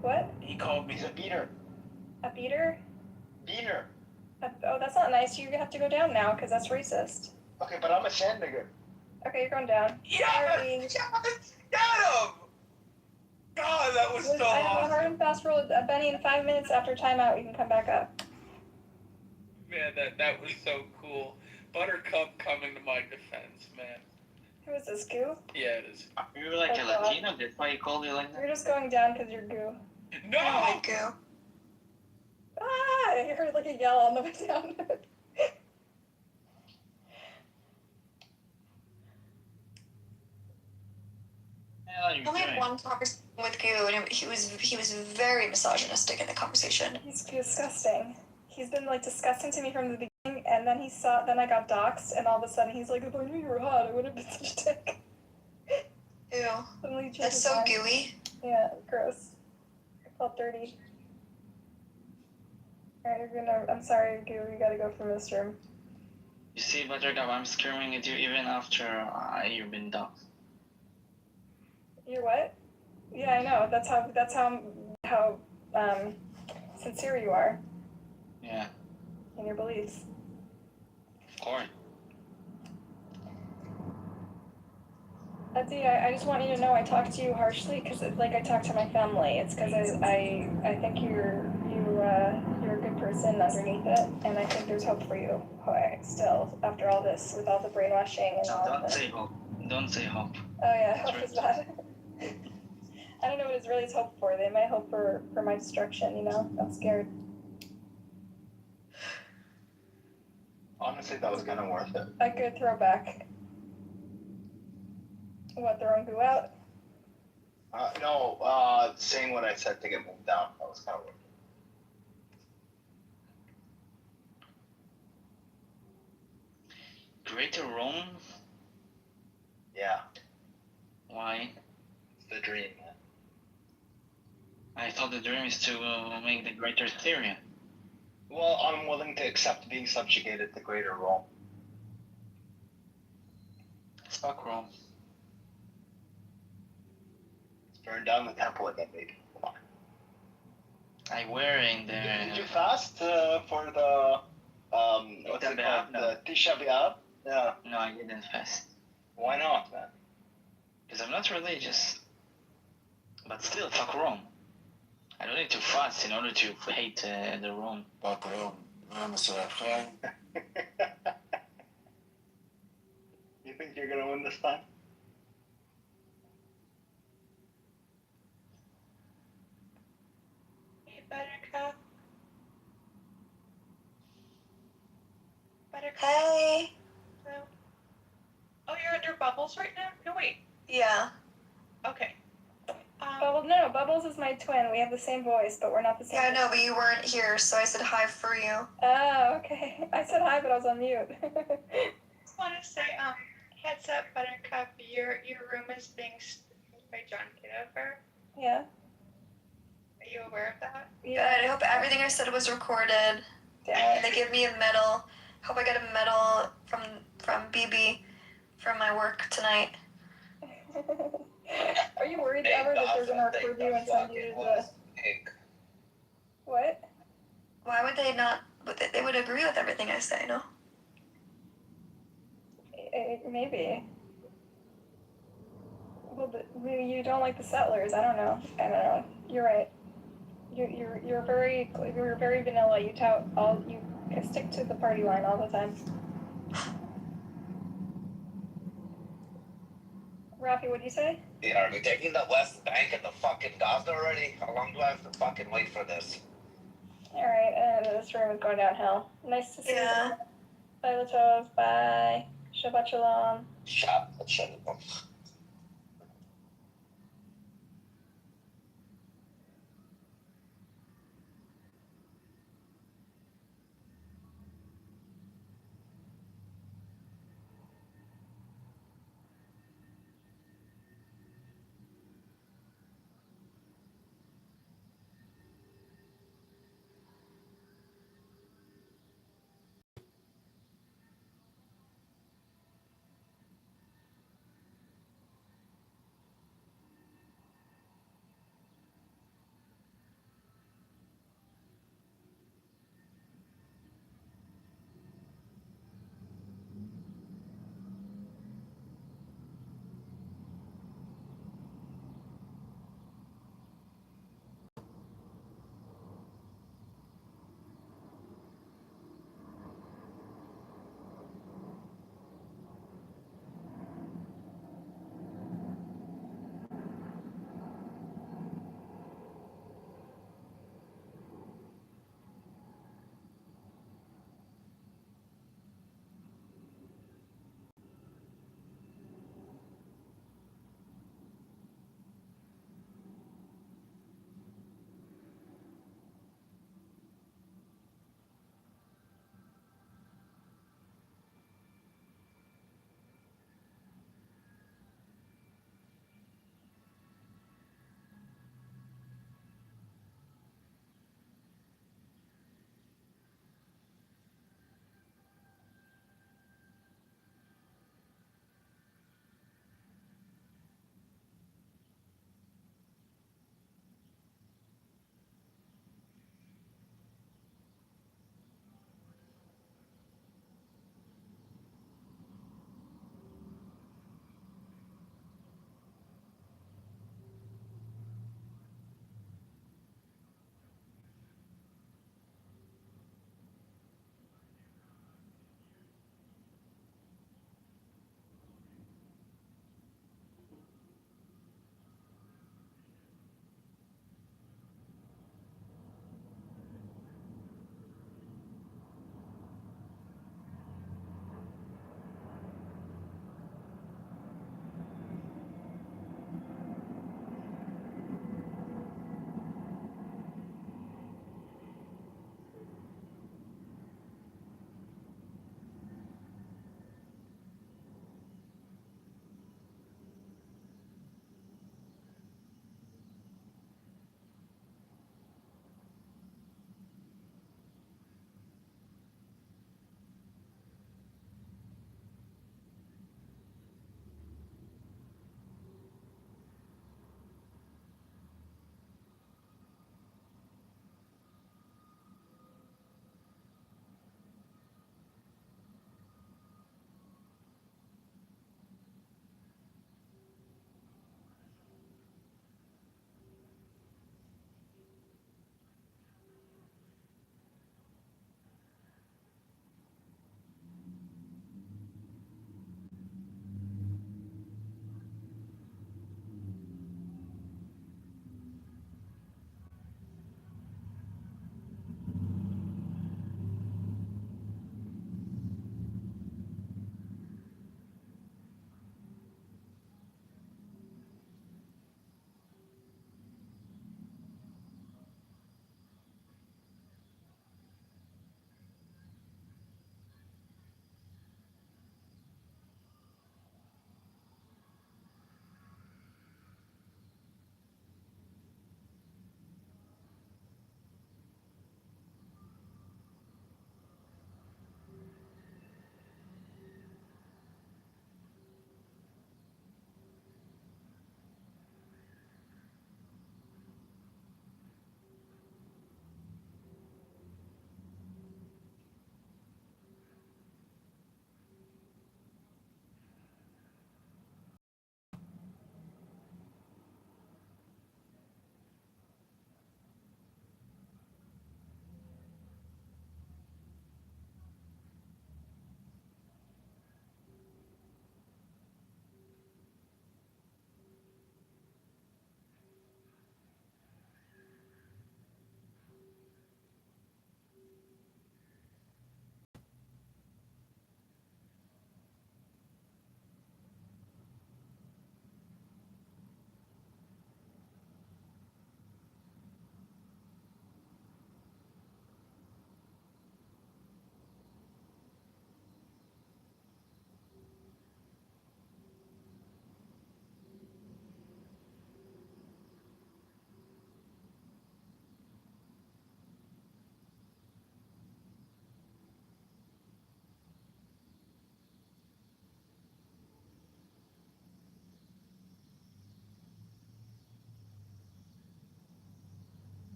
What? He called me. He's a beater. A beater? Beater. Oh, that's not nice. You have to go down now because that's racist. Okay, but I'm a sand nigger. Okay, you're going down. Yes! Get him! God, that was so I have a awesome. hard and fast rule. Benny, in 5 minutes after timeout, you can come back up. Man, that was so cool. Buttercup coming to my defense, man. Who is this, Goo? Yeah, it is. You're like a Latino, that's why you called you like that? You're just going down because you're Goo. No! I like Goo. Ah! I heard like a yell on the way down. I only had one conversation with Goo, and he was very misogynistic in the conversation. He's disgusting. He's been like disgusting to me from the beginning, and then then I got doxxed, and all of a sudden he's like, if I knew you were hot, I would have been such a dick. Ew. That's so gooey. Yeah, gross. I felt dirty. Alright, I'm sorry, Goo, you gotta go from this room. You see, Buttercup, I'm screaming at you even after you've been doxxed. You're what? Yeah, I know. That's how sincere you are. Yeah. In your beliefs. Of course. Etsy, I just want you to know I talk to you harshly because like I talk to my family. It's because I think you're a good person underneath it, and I think there's hope for you still after all this with all the brainwashing and all. Don't say hope. Don't say hope. Oh yeah, hope is bad. I don't know what Israelis hope for. They might hope for my destruction. You know, I'm scared. Honestly, that was kind of worth it. A good throwback. What, throwing Goo out? No, saying what I said to get moved down. That was kind of worth it. Greater Rome? Yeah. Why? It's the dream, man. I thought the dream is to make the greater Syria. Well, I'm willing to accept being subjugated to Greater Rome. Fuck Rome. Let's burn down the temple again, baby. Come on. I were in there. Did you fast for the what's it called? The Tisha B'Av? Yeah. No, I didn't fast. Why not, man? Because I'm not religious. But still, fuck Rome. I don't need to fast in order to hate the Rome. Fuck Rome. I'm sorry. You think you're gonna win this time? Hey, Buttercup. Buttercup. Hey. Hello. Oh, you're under Bubbles right now? No, wait. Yeah. Okay. Bubbles, no, Bubbles is my twin. We have the same voice, but we're not the same. Yeah, I know, but you weren't here, so I said hi for you. Oh, okay. I said hi, but I was on mute. Just want to say, heads up, Buttercup, your room is being streamed by John Kitover. Yeah. Are you aware of that? Yeah. Good. I hope everything I said was recorded. Yeah. They give me a medal. Hope I get a medal from BB for my work tonight. Are you worried ever that they're gonna record you and send you to the... What? Why would they not? They would agree with everything I say, no? Maybe. Well, maybe you don't like the settlers. I don't know. You're right. You're very vanilla. You stick to the party line all the time. Rafi, what do you say? Yeah, are we taking the West Bank and the fucking Gaza already? How long do I have to fucking wait for this? Alright, this room is going downhill. Nice to see Yeah. you. Bye, Latov. Bye. Shabbat shalom. Shabbat shalom.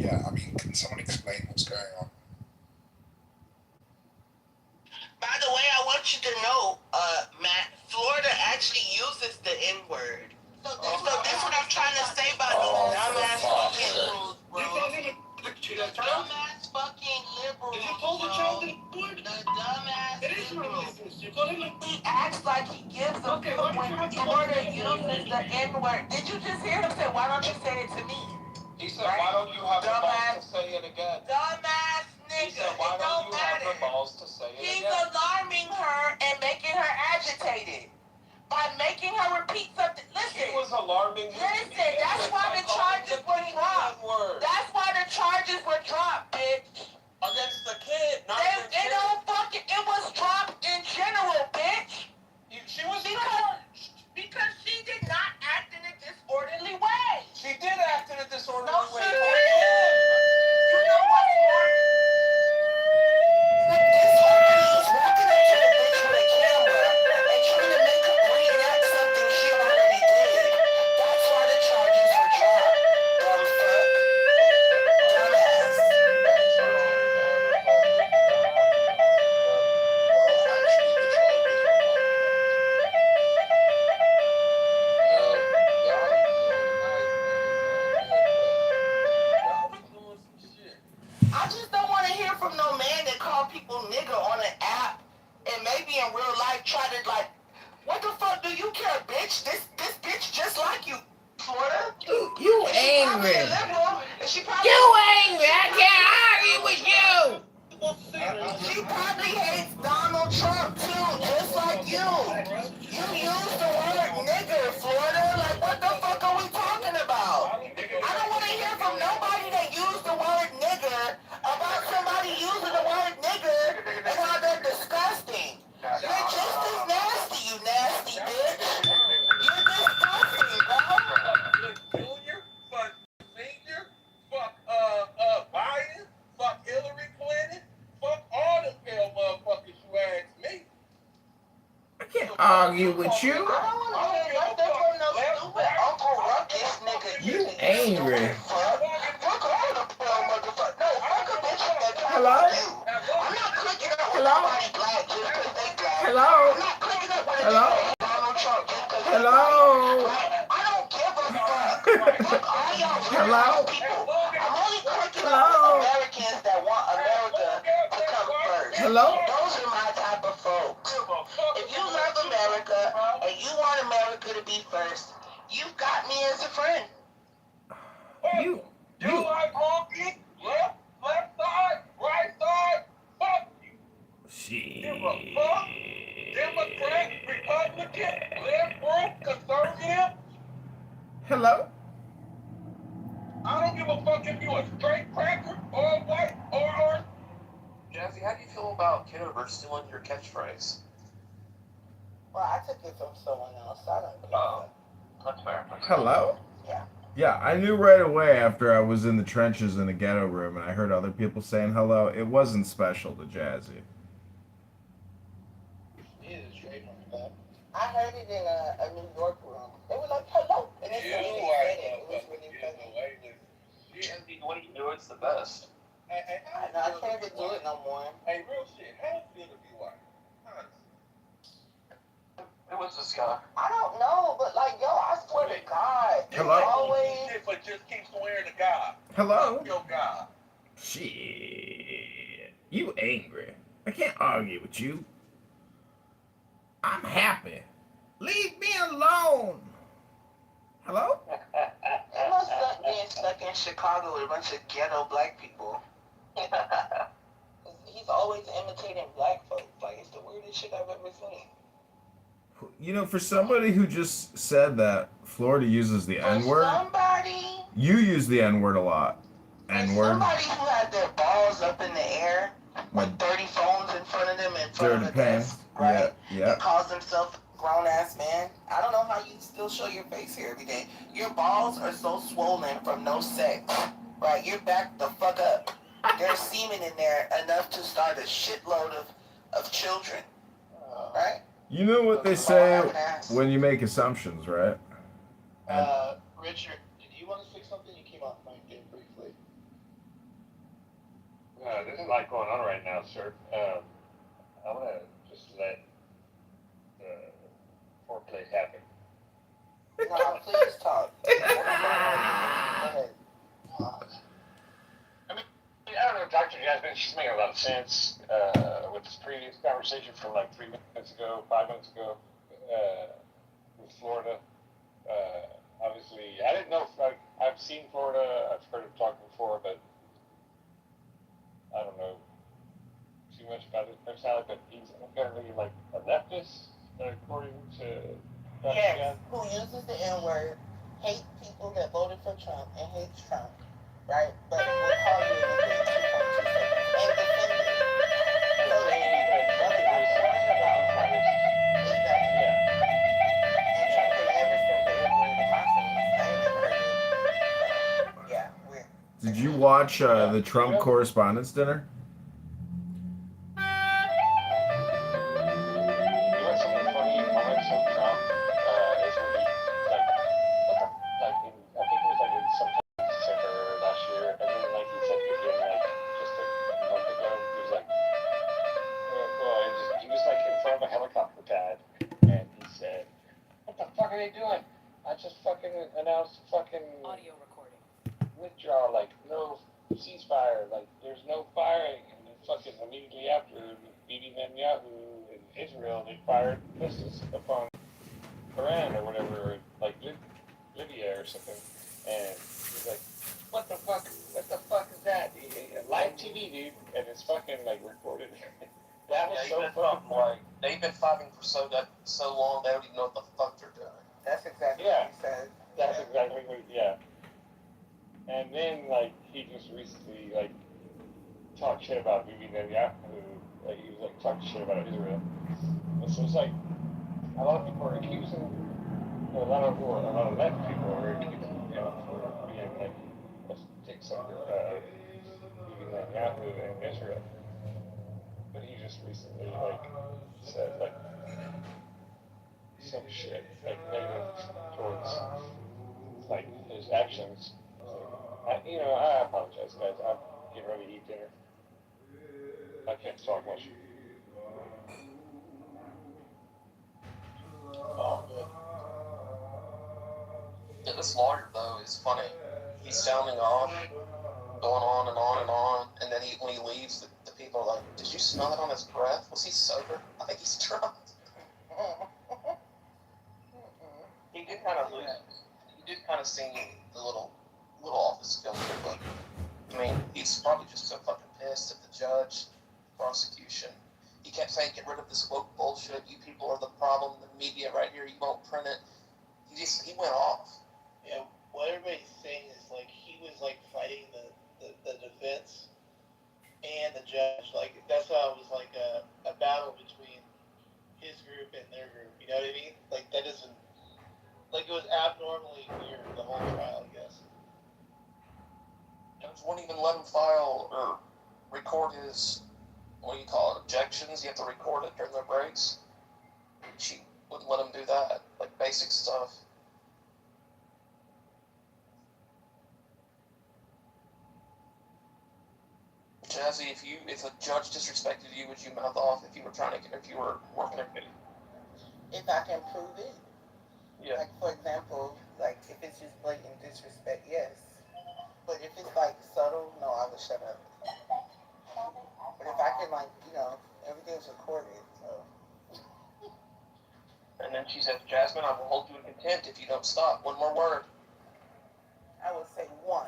Yeah, I mean, can someone explain what's going on? By the way, I want you to know, Matt, Florida actually uses the N-word. So that's what I'm trying to say about these dumbass fucking liberals, bro. Dumbass fucking liberals. Did you call the child the N-word? The dumbass liberals. He acts like he gives a fuck when Florida uses the N-word. Did you just hear him say, why don't you say it to me? He said, why don't you have the balls to say it again? Dumbass nigga. He said, why don't you have the balls to say it He's again? alarming her and making her agitated. By making her repeat something. Listen. He was alarming you. Listen, that's why the charges were dropped. That's why the charges were dropped, bitch. Against the kid, not the It don't fucking, it was dropped in general, bitch. She was because she did not act in a disorderly way. She did act in a disorderly way. You know what's more? This whole thing is walking up to a bitch with a camera and trying to make her reenact something she already did. That's why the charges were dropped. Dumb fuck. Dumbass. I just don't want to hear from no man that call people nigga on an app and maybe in real life try to like, what the fuck do you care, bitch? This bitch just like you, Florida. You angry. You angry. I can't argue with you. She probably hates Donald Trump too, just like you. You use the word nigger, Florida. Like, what the fuck are we talking about? I don't want to hear from nobody that used the word nigger about somebody using the word nigger and how they're disgusting. You're just as nasty, you nasty bitch. You're disgusting, bro. Junior, fuck Senior, fuck Biden, fuck Hillary Clinton, fuck all them pale motherfuckers you ask me. I can't argue with you. I don't want to hear nothing from no stupid Uncle Ruckus nigga. You angry. Fuck all the pale motherfuckers. No, fuck a bitch that Hello? I'm not clicking up with Hello? somebody black just because they black. Hello? I'm not clicking up with Hello? Donald Trump just because Hello? I don't give a fuck. Fuck all y'all Hello? people. I'm only clicking up with Americans that want America to come first. Hello? Those are my type of folks. If you love America and you want America to be first, you've got me as a friend. You. like monkey, left side, right side, fuck you. Shit. Give a fuck. Democrat, Republican, liberal, conservative. Hello? I don't give a fuck if you a straight cracker or white or orange. Jazzy, how do you feel about Kitover stealing your catchphrase? Well, I took it from someone else. I don't care. Oh, that's fair. Hello? Yeah. Yeah, I knew right away after I was in the trenches in the ghetto room and I heard other people saying hello. It wasn't special to Jazzy. I heard it in a New York room. They were like, hello. And it's really funny. It was really funny. Jazzy, the way you do it's the best. I know, I can't even do it no more. Hey, real shit, how it feel to be white? Who was this guy? I don't know, but like, yo, I swear to God. Hello? Always. But just keep swearing to God. Hello? Fuck your God. Shit. You angry. I can't argue with you. I'm happy. Leave me alone. Hello? It must suck being stuck in Chicago with a bunch of ghetto black people. He's always imitating black folks. Like, it's the weirdest shit I've ever seen. You know, for somebody who just said that Florida uses the N-word, you use the N-word a lot. N-word. Somebody who had their balls up in the air with 30 phones in front of them in front of the desk, right? Yeah. He calls himself a grown-ass man. I don't know how you still show your face here every day. Your balls are so swollen from no sex, right? You're backed the fuck up. There's semen in there enough to start a shitload of children, right? You know what they say when you make assumptions, right? Richard, did you want to say something? You came off mic there briefly. there's a lot going on right now, sir. I'm gonna just let the foreplay happen. No, please talk. Go ahead. I mean, I don't know, Dr. Jasmine, she's making a lot of sense with this previous conversation from like 5 minutes ago, with Florida. Obviously, I didn't know, like, I've seen Florida, I've heard him talk before, but I don't know too much about his personality, but he's apparently like a leftist, according to Dr. Yes, Jasmine. who uses the N-word, hate people that voted for Trump, and hates Trump, right? But will call you anything 2.2 seconds and defend it. So they nothing exactly. And Trump has never said the N-word in my face. I ain't never heard it. So, yeah, we're... Did you watch the Trump Correspondents' Dinner? Doing? I just fucking announced fucking audio recording. Withdrawal, like no ceasefire, like there's no firing, and then fucking immediately after Bibi Netanyahu in Israel, they fired missiles upon Iran or whatever, like Libya or something, and he's like, what the fuck is that? Live TV, dude, and it's fucking like recorded. That was so fucking like they've been fighting for so long they don't even know what the fuck they're doing. That's exactly what he said. That's exactly what, And then, like, he just recently, like, talked shit about Bibi Netanyahu. Like, he was, like, talking shit about Israel. And so it's like, a lot of people are accusing, a lot of left people are accusing him for being, like, a dick sucker of Bibi Netanyahu and Israel. But he just recently, like, said, like, some shit, like, negative towards, like, his actions. I apologize, guys. I'm getting ready to eat dinner. I can't talk much. Oh, yeah, this lawyer, though, is funny. He's sounding off, going on and on and on, and then when he leaves, the people are like, did you smell it on his breath? Was he sober? I think he's drunk. He did kind of lose. He did kind of seem a little off his filter, but I mean, he's probably just so fucking pissed at the judge, prosecution. He kept saying, "Get rid of this woke bullshit. You people are the problem. The media right here. You won't print it." He went off. Yeah, what everybody's saying is like he was like fighting the defense and the judge. Like that's why it was like a battle between his group and their group. You know what I mean? Like that isn't. Like it was abnormally weird, the whole trial, I guess. Judge wouldn't even let him file or record his, objections. You have to record it during their breaks. She wouldn't let him do that, like basic stuff. Jazzy, if a judge disrespected you, would you mouth off if you were working at If I can prove it. Yeah. Like, for example, like, if it's just blatant disrespect, yes. But if it's, like, subtle, no, I would shut up. But if I can, like, everything's recorded, so. And then she said, Jasmine, I will hold you in contempt if you don't stop. One more word. I would say one.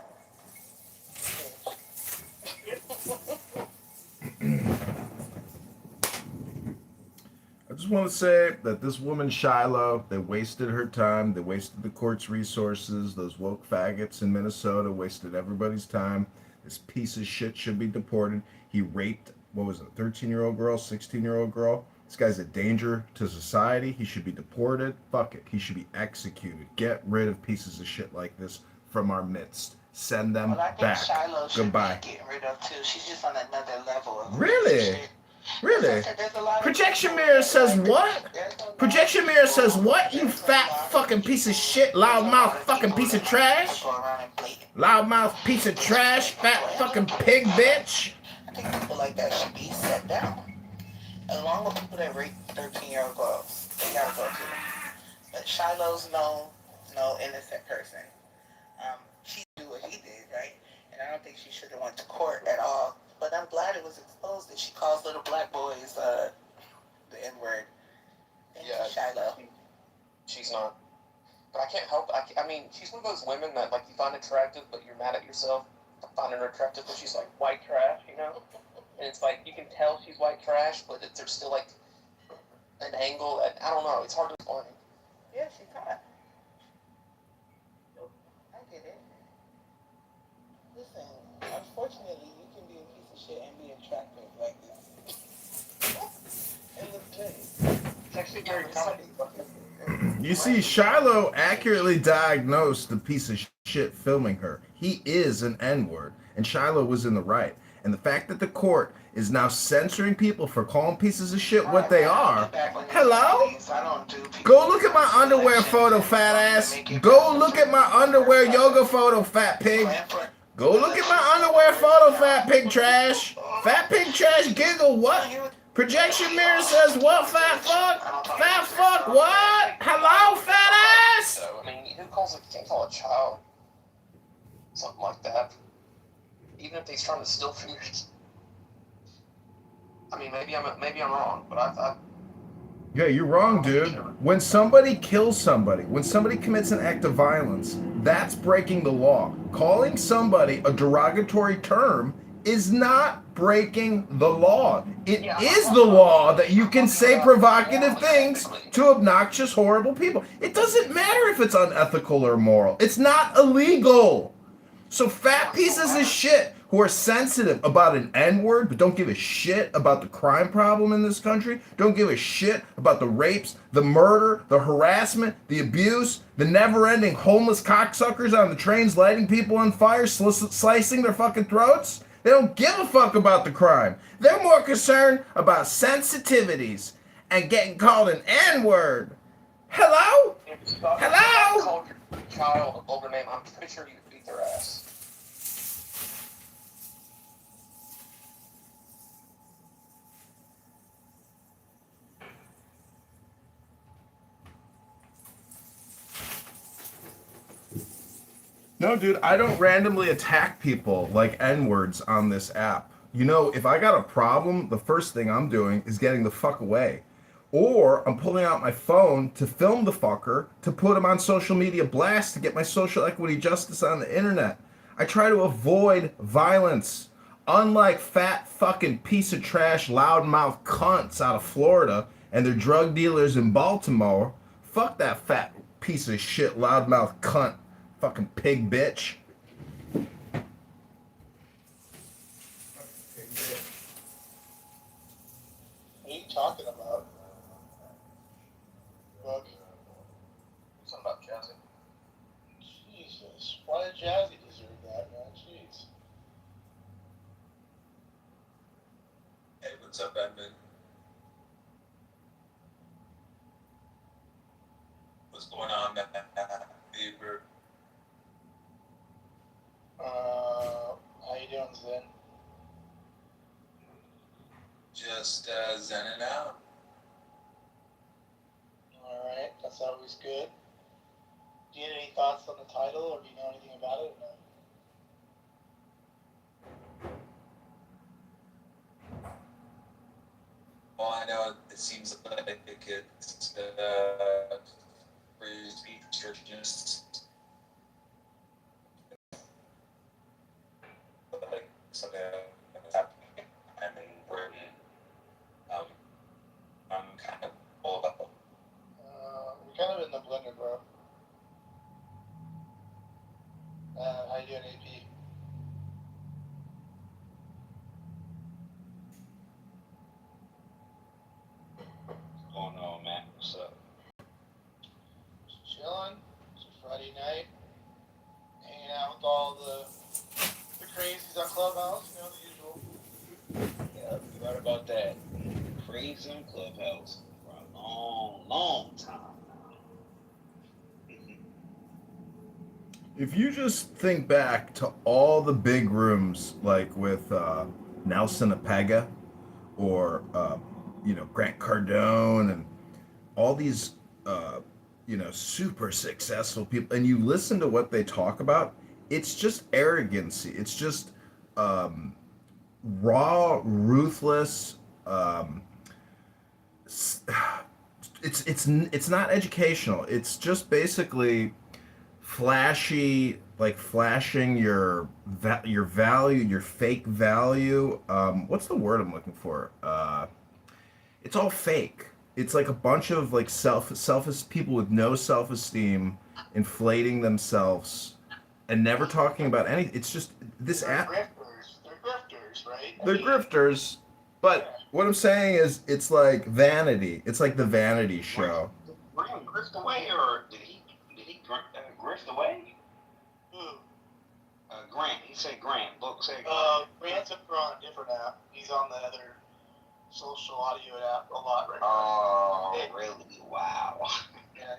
I just want to say that this woman, Shiloh, they wasted her time. They wasted the court's resources. Those woke faggots in Minnesota wasted everybody's time. This piece of shit should be deported. He raped, 13-year-old girl, 16-year-old girl. This guy's a danger to society. He should be deported. Fuck it. He should be executed. Get rid of pieces of shit like this from our midst. Send them I think back. Shiloh should Goodbye. be getting rid of, too. She's just on another level of Really? Really? Projection mirror says what? Projection mirror says what? You fat fucking piece of shit, loudmouth fucking piece of trash? Loudmouth piece of trash, fat fucking pig bitch? I think people like that should be set down. Along with people that rape 13-year-old girls. They gotta go too. But Shiloh's no innocent person. She did what he did, right? And I don't think she should have went to court at all. But I'm glad it was exposed that she calls little black boys the N-word. Yeah, Shiloh. she's not. But I can't help. I mean, she's one of those women that like you find attractive, but you're mad at yourself for finding her attractive because she's like white trash, you know. And it's like you can tell she's white trash, but there's still like an angle that I don't know. It's hard to explain. Yeah, she's hot. I get it. Listen, unfortunately, you can be a piece of shit and be attractive like this. And look good. It's actually very comedy. You see, Shiloh accurately diagnosed the piece of shit filming her. He is an N-word, and Shiloh was in the right. And the fact that the court is now censoring people for calling pieces of shit what they are. Hello? Go look at my underwear photo, fat ass. Go look at my underwear yoga photo, fat pig. Go look at my underwear photo, fat pig trash. Fat pig trash giggle, what? Projection mirror says what, fat fuck? Fat fuck, what? Hello, fat ass? I mean, who calls it? Can't call a child something like that. Even if he's trying to steal from yours. I mean, maybe I'm wrong, but I thought. Yeah, you're wrong, dude. When somebody kills somebody, when somebody commits an act of violence, that's breaking the law. Calling somebody a derogatory term is not breaking the law. It is the law that you can say provocative things to obnoxious, horrible people. It doesn't matter if it's unethical or moral. It's not illegal. So fat pieces of shit who are sensitive about an N-word but don't give a shit about the crime problem in this country, don't give a shit about the rapes, the murder, the harassment, the abuse, the never-ending homeless cocksuckers on the trains lighting people on fire, slicing their fucking throats. They don't give a fuck about the crime. They're more concerned about sensitivities and getting called an N-word. Hello? Hello? Call your child a vulgar name. I'm pretty sure you could beat their ass. No, dude, I don't randomly attack people like N-words on this app. You know, if I got a problem, the first thing I'm doing is getting the fuck away. Or I'm pulling out my phone to film the fucker, to put him on social media blast, to get my social equity justice on the internet. I try to avoid violence. Unlike fat fucking piece of trash loudmouth cunts out of Florida and their drug dealers in Baltimore, fuck that fat piece of shit loudmouth cunt. Fucking pig bitch. What are you talking about? Look. Something about Jazzy. Jesus. Why did Jazzy deserve that, man? Jeez. Hey, what's up, Edmund? What's going on, Beaver? How you doing, Zen? Just zenning out. Alright, that's always good. Do you have any thoughts on the title, or do you know anything about it? Well, I know it seems like it's free speech restrictions. Like something that's happening in Britain. I'm kind of all about. We're kind of in the blender, bro. How you doing, AP? What's going on, man? What's up? Just chilling. It's a Friday night. Hanging out with all the crazies on Clubhouse, you know, the usual. Yeah, you right about that. Crazy on Clubhouse for a long, long time now. If you just think back to all the big rooms, like with Nelson Apega or Grant Cardone and all these super successful people, and you listen to what they talk about, it's just arrogancy. It's just raw, ruthless. It's not educational. It's just basically flashy, like flashing your value, your fake value. What's the word I'm looking for? It's all fake. It's like a bunch of like selfish people with no self-esteem, inflating themselves, and never talking about anything. It's just this They're app. grifters. They're grifters, right? They're grifters, but what I'm saying is, it's like vanity. It's like the vanity show. Grant grift away, or did he grift away? Who? Grant. He said Grant. Look, say Grant's up on a different app. He's on the other social audio app a lot right now. Oh, really? Wow. Yeah.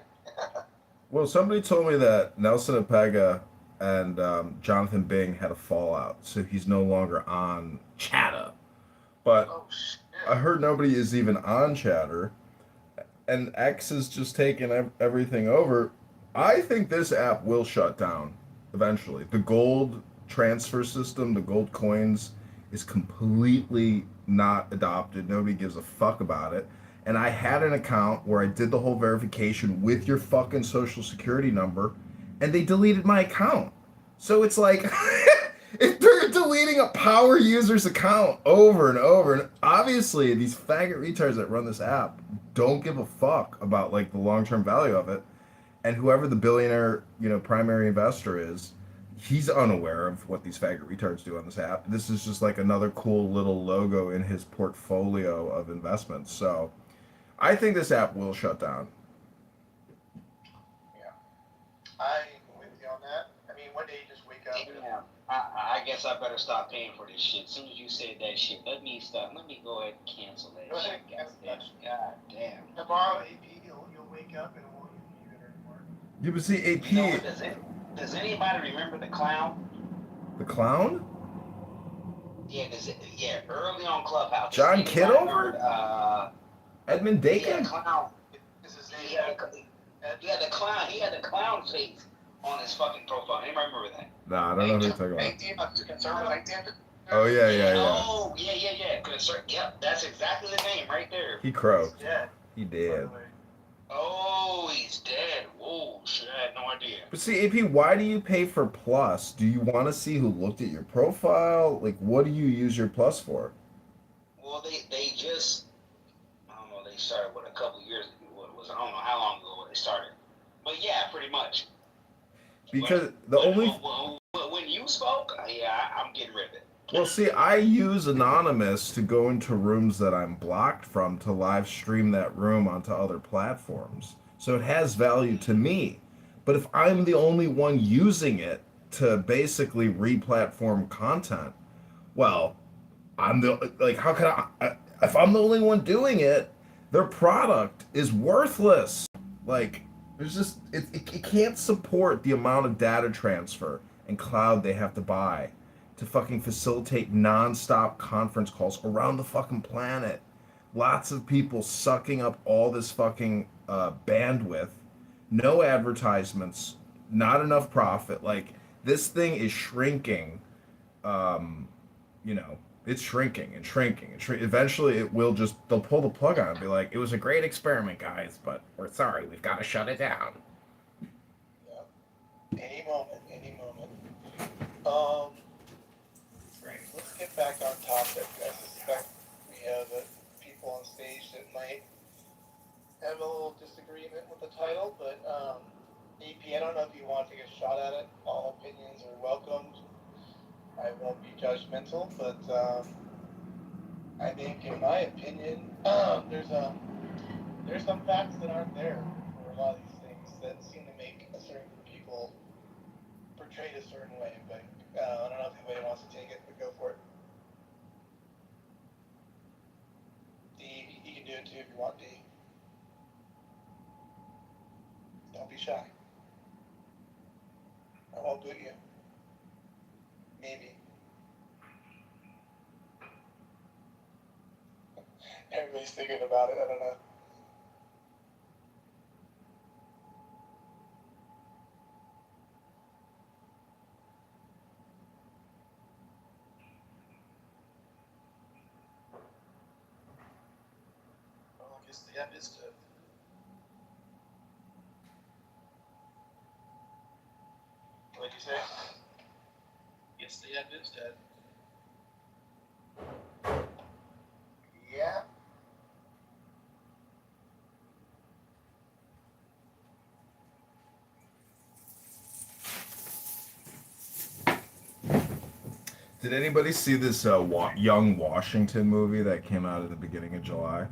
Well, somebody told me that Nelson Apega and Jonathan Bing had a fallout, so he's no longer on Chatter. But Oh shit. I heard nobody is even on Chatter, and X is just taking everything over. I think this app will shut down eventually. The gold transfer system, the gold coins, is completely not adopted. Nobody gives a fuck about it. And I had an account where I did the whole verification with your fucking social security number, and they deleted my account. So it's like, if they're deleting a power user's account over and over, and obviously these faggot retards that run this app don't give a fuck about like the long-term value of it. And whoever the billionaire, primary investor is, he's unaware of what these faggot retards do on this app. This is just like another cool little logo in his portfolio of investments. So I think this app will shut down. Yeah. I'm with you on that. I mean, one day you just wake up. Yeah. I guess I better stop paying for this shit. As soon as you said that shit, let me go ahead and cancel that Go ahead shit. and cancel that shit. God damn. Tomorrow, AP, you'll wake up and it won't even be there anymore. You would see AP. You know what, does anybody remember the clown? The clown? Yeah, early on Clubhouse. John Does anybody Kitover? remember, Edmund Yeah, Dakin? clown. This is He had the clown. He had the clown face on his fucking profile. Anybody remember that? Nah, I don't know who you're talking about. 18, conservative 18. Oh, yeah. Oh, yeah. Yep, that's exactly the name right there. He croaked. Yeah. He did. Oh, he's dead. Whoa, shit, I had no idea. But see, AP, why do you pay for Plus? Do you want to see who looked at your profile? Like, what do you use your Plus for? Well, they just, I don't know, they started, a couple years ago. I don't know how long ago they started. But yeah, pretty much. Because when you spoke, I'm getting rid of it. Well, see, I use Anonymous to go into rooms that I'm blocked from to live stream that room onto other platforms. So it has value to me. But if I'm the only one using it to basically re-platform content, well, how can I, if I'm the only one doing it, their product is worthless. Like, there's just, it can't support the amount of data transfer and cloud they have to buy to fucking facilitate non-stop conference calls around the fucking planet. Lots of people sucking up all this fucking bandwidth. No advertisements. Not enough profit. Like, this thing is shrinking. It's shrinking and shrinking and shrinking. Eventually, they'll pull the plug on it and be like, it was a great experiment, guys, but we're sorry, we've got to shut it down. Any moment. Great. Let's get back on topic. I suspect we have people on stage that might have a little disagreement with the title, but AP, I don't know if you want to take a shot at it. All opinions are welcomed. I won't be judgmental, but I think, in my opinion, there's some facts that aren't there for a lot of these things that seem to make a certain group of people portrayed a certain way. But I don't know if anybody wants to take it, but go for it. D, you can do it too if you want, D. Don't be shy. I won't boot you. Maybe. Everybody's thinking about it. I don't know. Well, I guess the app is dead. What'd you say? Yes, the app is dead. Yeah. Did anybody see this Young Washington movie that came out at the beginning of July?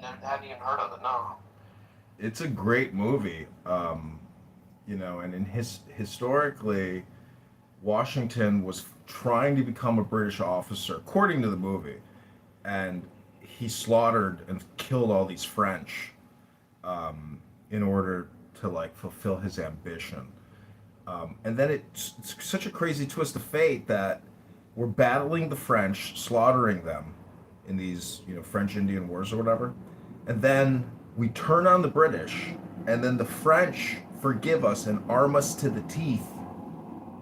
No, I hadn't even heard of it. No. It's a great movie. You know, and historically, Washington was trying to become a British officer, according to the movie, and he slaughtered and killed all these French in order to like fulfill his ambition. And then it's such a crazy twist of fate that we're battling the French, slaughtering them in these, you know, French Indian Wars or whatever. And then we turn on the British, and then the French forgive us and arm us to the teeth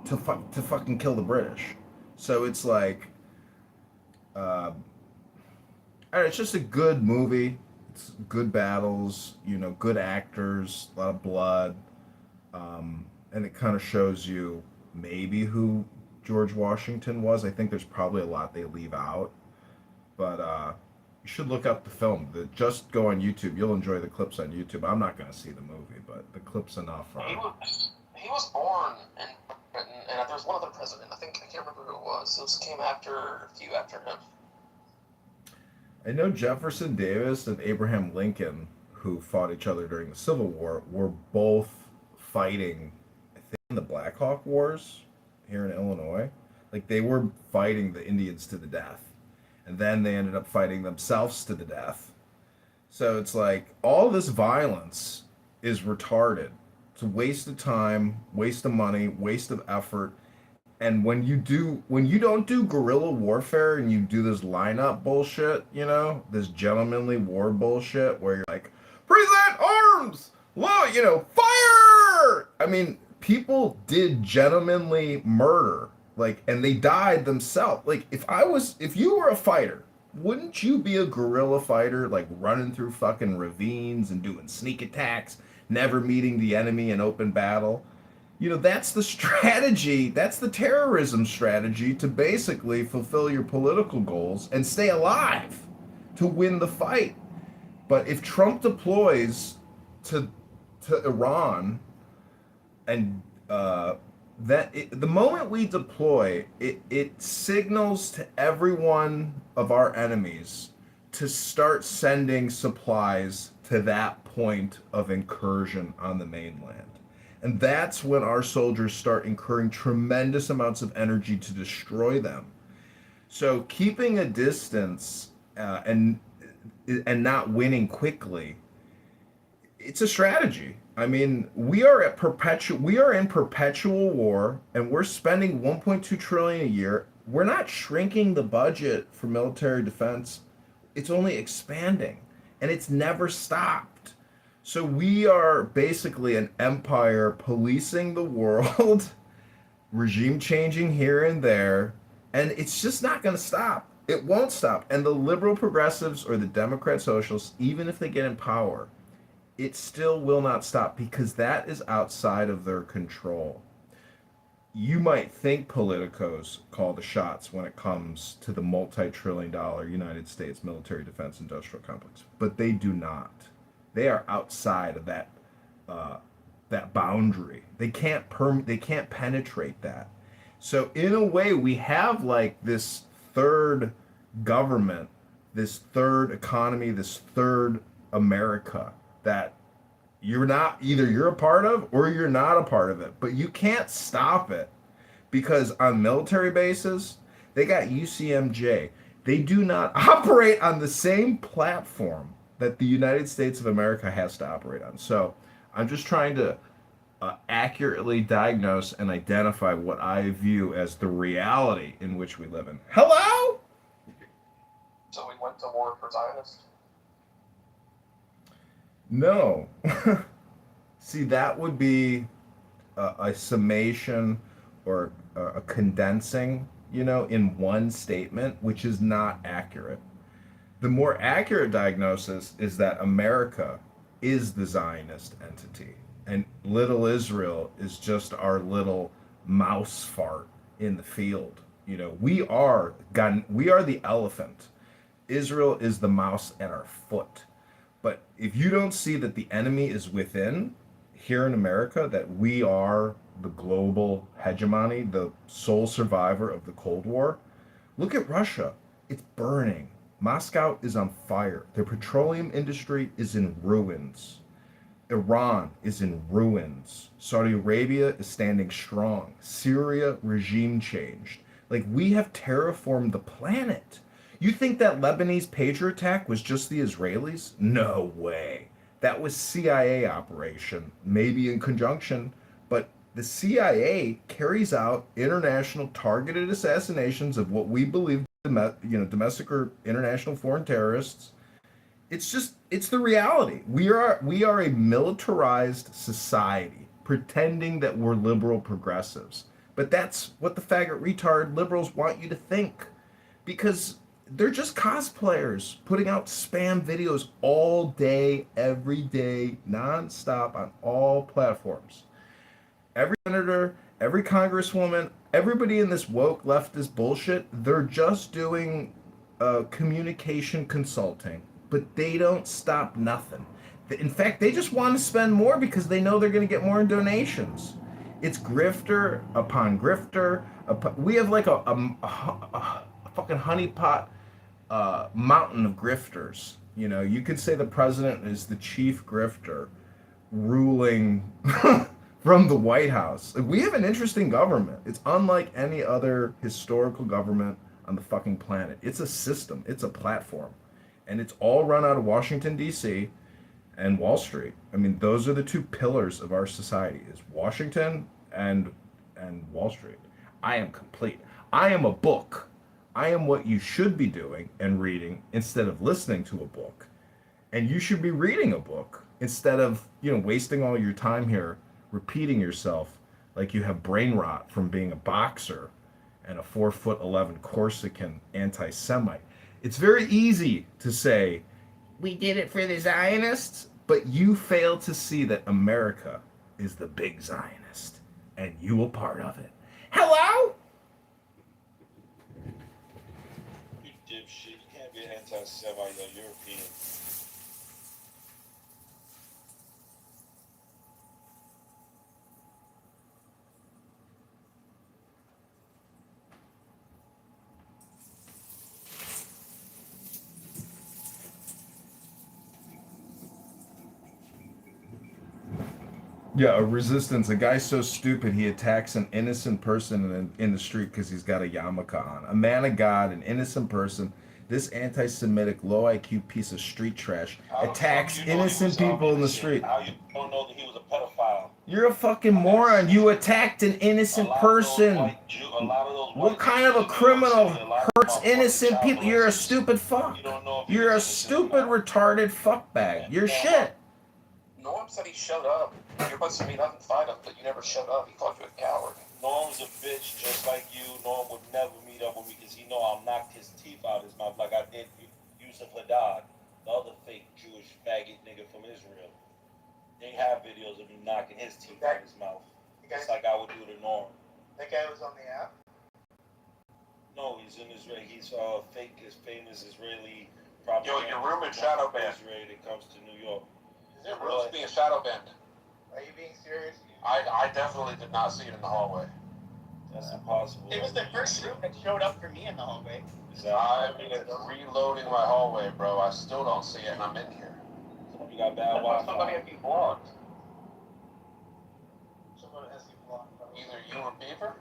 to fucking kill the British. So it's like, I don't know, it's just a good movie. It's good battles, you know, good actors, a lot of blood. And it kind of shows you maybe who George Washington was. I think there's probably a lot they leave out, but you should look up the film. Just go on YouTube. You'll enjoy the clips on YouTube. I'm not going to see the movie, but the clips enough. He was born in Britain, and there was one other president. I can't remember who it was. It came after a few after him. I know Jefferson Davis and Abraham Lincoln, who fought each other during the Civil War, were both fighting, I think, in the Black Hawk Wars here in Illinois. Like, they were fighting the Indians to the death. And then they ended up fighting themselves to the death. So it's like, all this violence is retarded. It's a waste of time, waste of money, waste of effort. And when you don't do guerrilla warfare and you do this lineup bullshit, you know, this gentlemanly war bullshit where you're like, present arms, low, you know, fire. I mean, people did gentlemanly murder, like, and they died themselves. Like, if you were a fighter, wouldn't you be a guerrilla fighter, like running through fucking ravines and doing sneak attacks, never meeting the enemy in open battle? You know, that's the strategy, that's the terrorism strategy to basically fulfill your political goals and stay alive to win the fight. But if Trump deploys to Iran, and the moment we deploy, it signals to every one of our enemies to start sending supplies to that point of incursion on the mainland. And that's when our soldiers start incurring tremendous amounts of energy to destroy them. So keeping a distance and not winning quickly, it's a strategy. I mean, we are in perpetual war, and we're spending 1.2 trillion a year. We're not shrinking the budget for military defense. It's only expanding, and it's never stopped. So we are basically an empire policing the world, regime changing here and there, and it's just not going to stop. It won't stop. And the liberal progressives or the Democrat socialists, even if they get in power, it still will not stop because that is outside of their control. You might think politicos call the shots when it comes to the multi-trillion-dollar United States military defense industrial complex, but they do not. They are outside of that boundary. They can't penetrate that. So in a way, we have like this third government, this third economy, this third America that you're a part of or you're not a part of it. But you can't stop it because on military bases, they got UCMJ. They do not operate on the same platform that the United States of America has to operate on. So I'm just trying to accurately diagnose and identify what I view as the reality in which we live in. Hello? to war for Zionists? No. See, that would be a summation or a condensing, in one statement, which is not accurate. The more accurate diagnosis is that America is the Zionist entity, and little Israel is just our little mouse fart in the field. We are the elephant. Israel is the mouse at our foot. But if you don't see that the enemy is within, here in America, that we are the global hegemony, the sole survivor of the Cold War, look at Russia. It's burning. Moscow is on fire. The petroleum industry is in ruins. Iran is in ruins. Saudi Arabia is standing strong. Syria, regime changed. Like, we have terraformed the planet. You think that Lebanese Patriot attack was just the Israelis? No way. That was CIA operation, maybe in conjunction, but the CIA carries out international targeted assassinations of what we believe, domestic or international foreign terrorists. It's the reality. We are a militarized society pretending that we're liberal progressives. But that's what the faggot retard liberals want you to think. Because they're just cosplayers putting out spam videos all day, every day, nonstop on all platforms. Every senator, every congresswoman, everybody in this woke leftist bullshit, they're just doing communication consulting, but they don't stop nothing. In fact, they just want to spend more because they know they're going to get more in donations. It's grifter upon grifter. We have like a fucking honeypot mountain of grifters. You could say the president is the chief grifter ruling from the White House. We have an interesting government. It's unlike any other historical government on the fucking planet. It's a system. It's a platform. And it's all run out of Washington, D.C. and Wall Street. I mean, those are the two pillars of our society, is Washington and Wall Street. I am complete. I am a book. I am what you should be doing and reading instead of listening to a book. And you should be reading a book instead of, wasting all your time here repeating yourself like you have brain rot from being a boxer and a 4'11" Corsican anti-Semite. It's very easy to say, we did it for the Zionists, but you fail to see that America is the big Zionist, and you a part of it. Hello? You dipshit. You can't be an anti-Semite, you're European. Yeah, a resistance. A guy so stupid he attacks an innocent person in the street because he's got a yarmulke on. A man of God, an innocent person. This anti-Semitic, low IQ piece of street trash attacks innocent people in the street. How you don't know that he was a pedophile? You're a fucking moron. You attacked an innocent person. What kind of a criminal hurts innocent people? You're a stupid fuck. You're a stupid, retarded fuckbag. You're shit. Norm said he showed up. You're supposed to meet up and fight him, but you never showed up. He called you a coward. Norm's a bitch just like you. Norm would never meet up with me because he know I'll knock his teeth out his mouth like I did Yusuf Haddad, the other fake Jewish faggot nigga from Israel. They have videos of him knocking his teeth out his mouth. Just like I would do to Norm. That guy was on the app? No, he's in Israel. He's fake, his famous Israeli propaganda. Yo, your room is shadow banned. Israel that comes to New York. Your room's being shadow banned. Are you being serious? I definitely did not see it in the hallway. That's impossible. It was the first room that showed up for me in the hallway. I'm reloading my hallway, bro. I still don't see it, and I'm in here. You got bad Wi-Fi. Somebody had you blocked. Someone has you blocked. Either you or Beaver?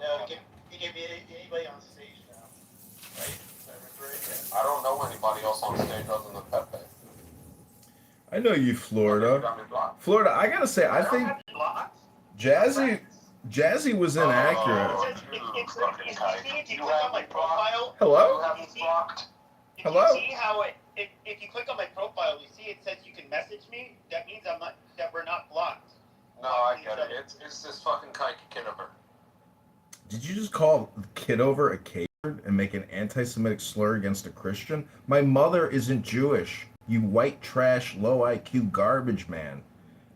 No, he can be anybody on stage now. Right? I don't know anybody else on stage other than Pepe. I know you, Florida. Florida, I gotta say, I think Jazzy was inaccurate. You have me blocked. Hello? You have me blocked. Hello? You see how if you click on my profile, you see it says you can message me. That means that we're not blocked. No, I get it. It's this fucking Kitover. Did you just call Kitover a K-word and make an anti-Semitic slur against a Christian? My mother isn't Jewish, you white trash, low IQ garbage man.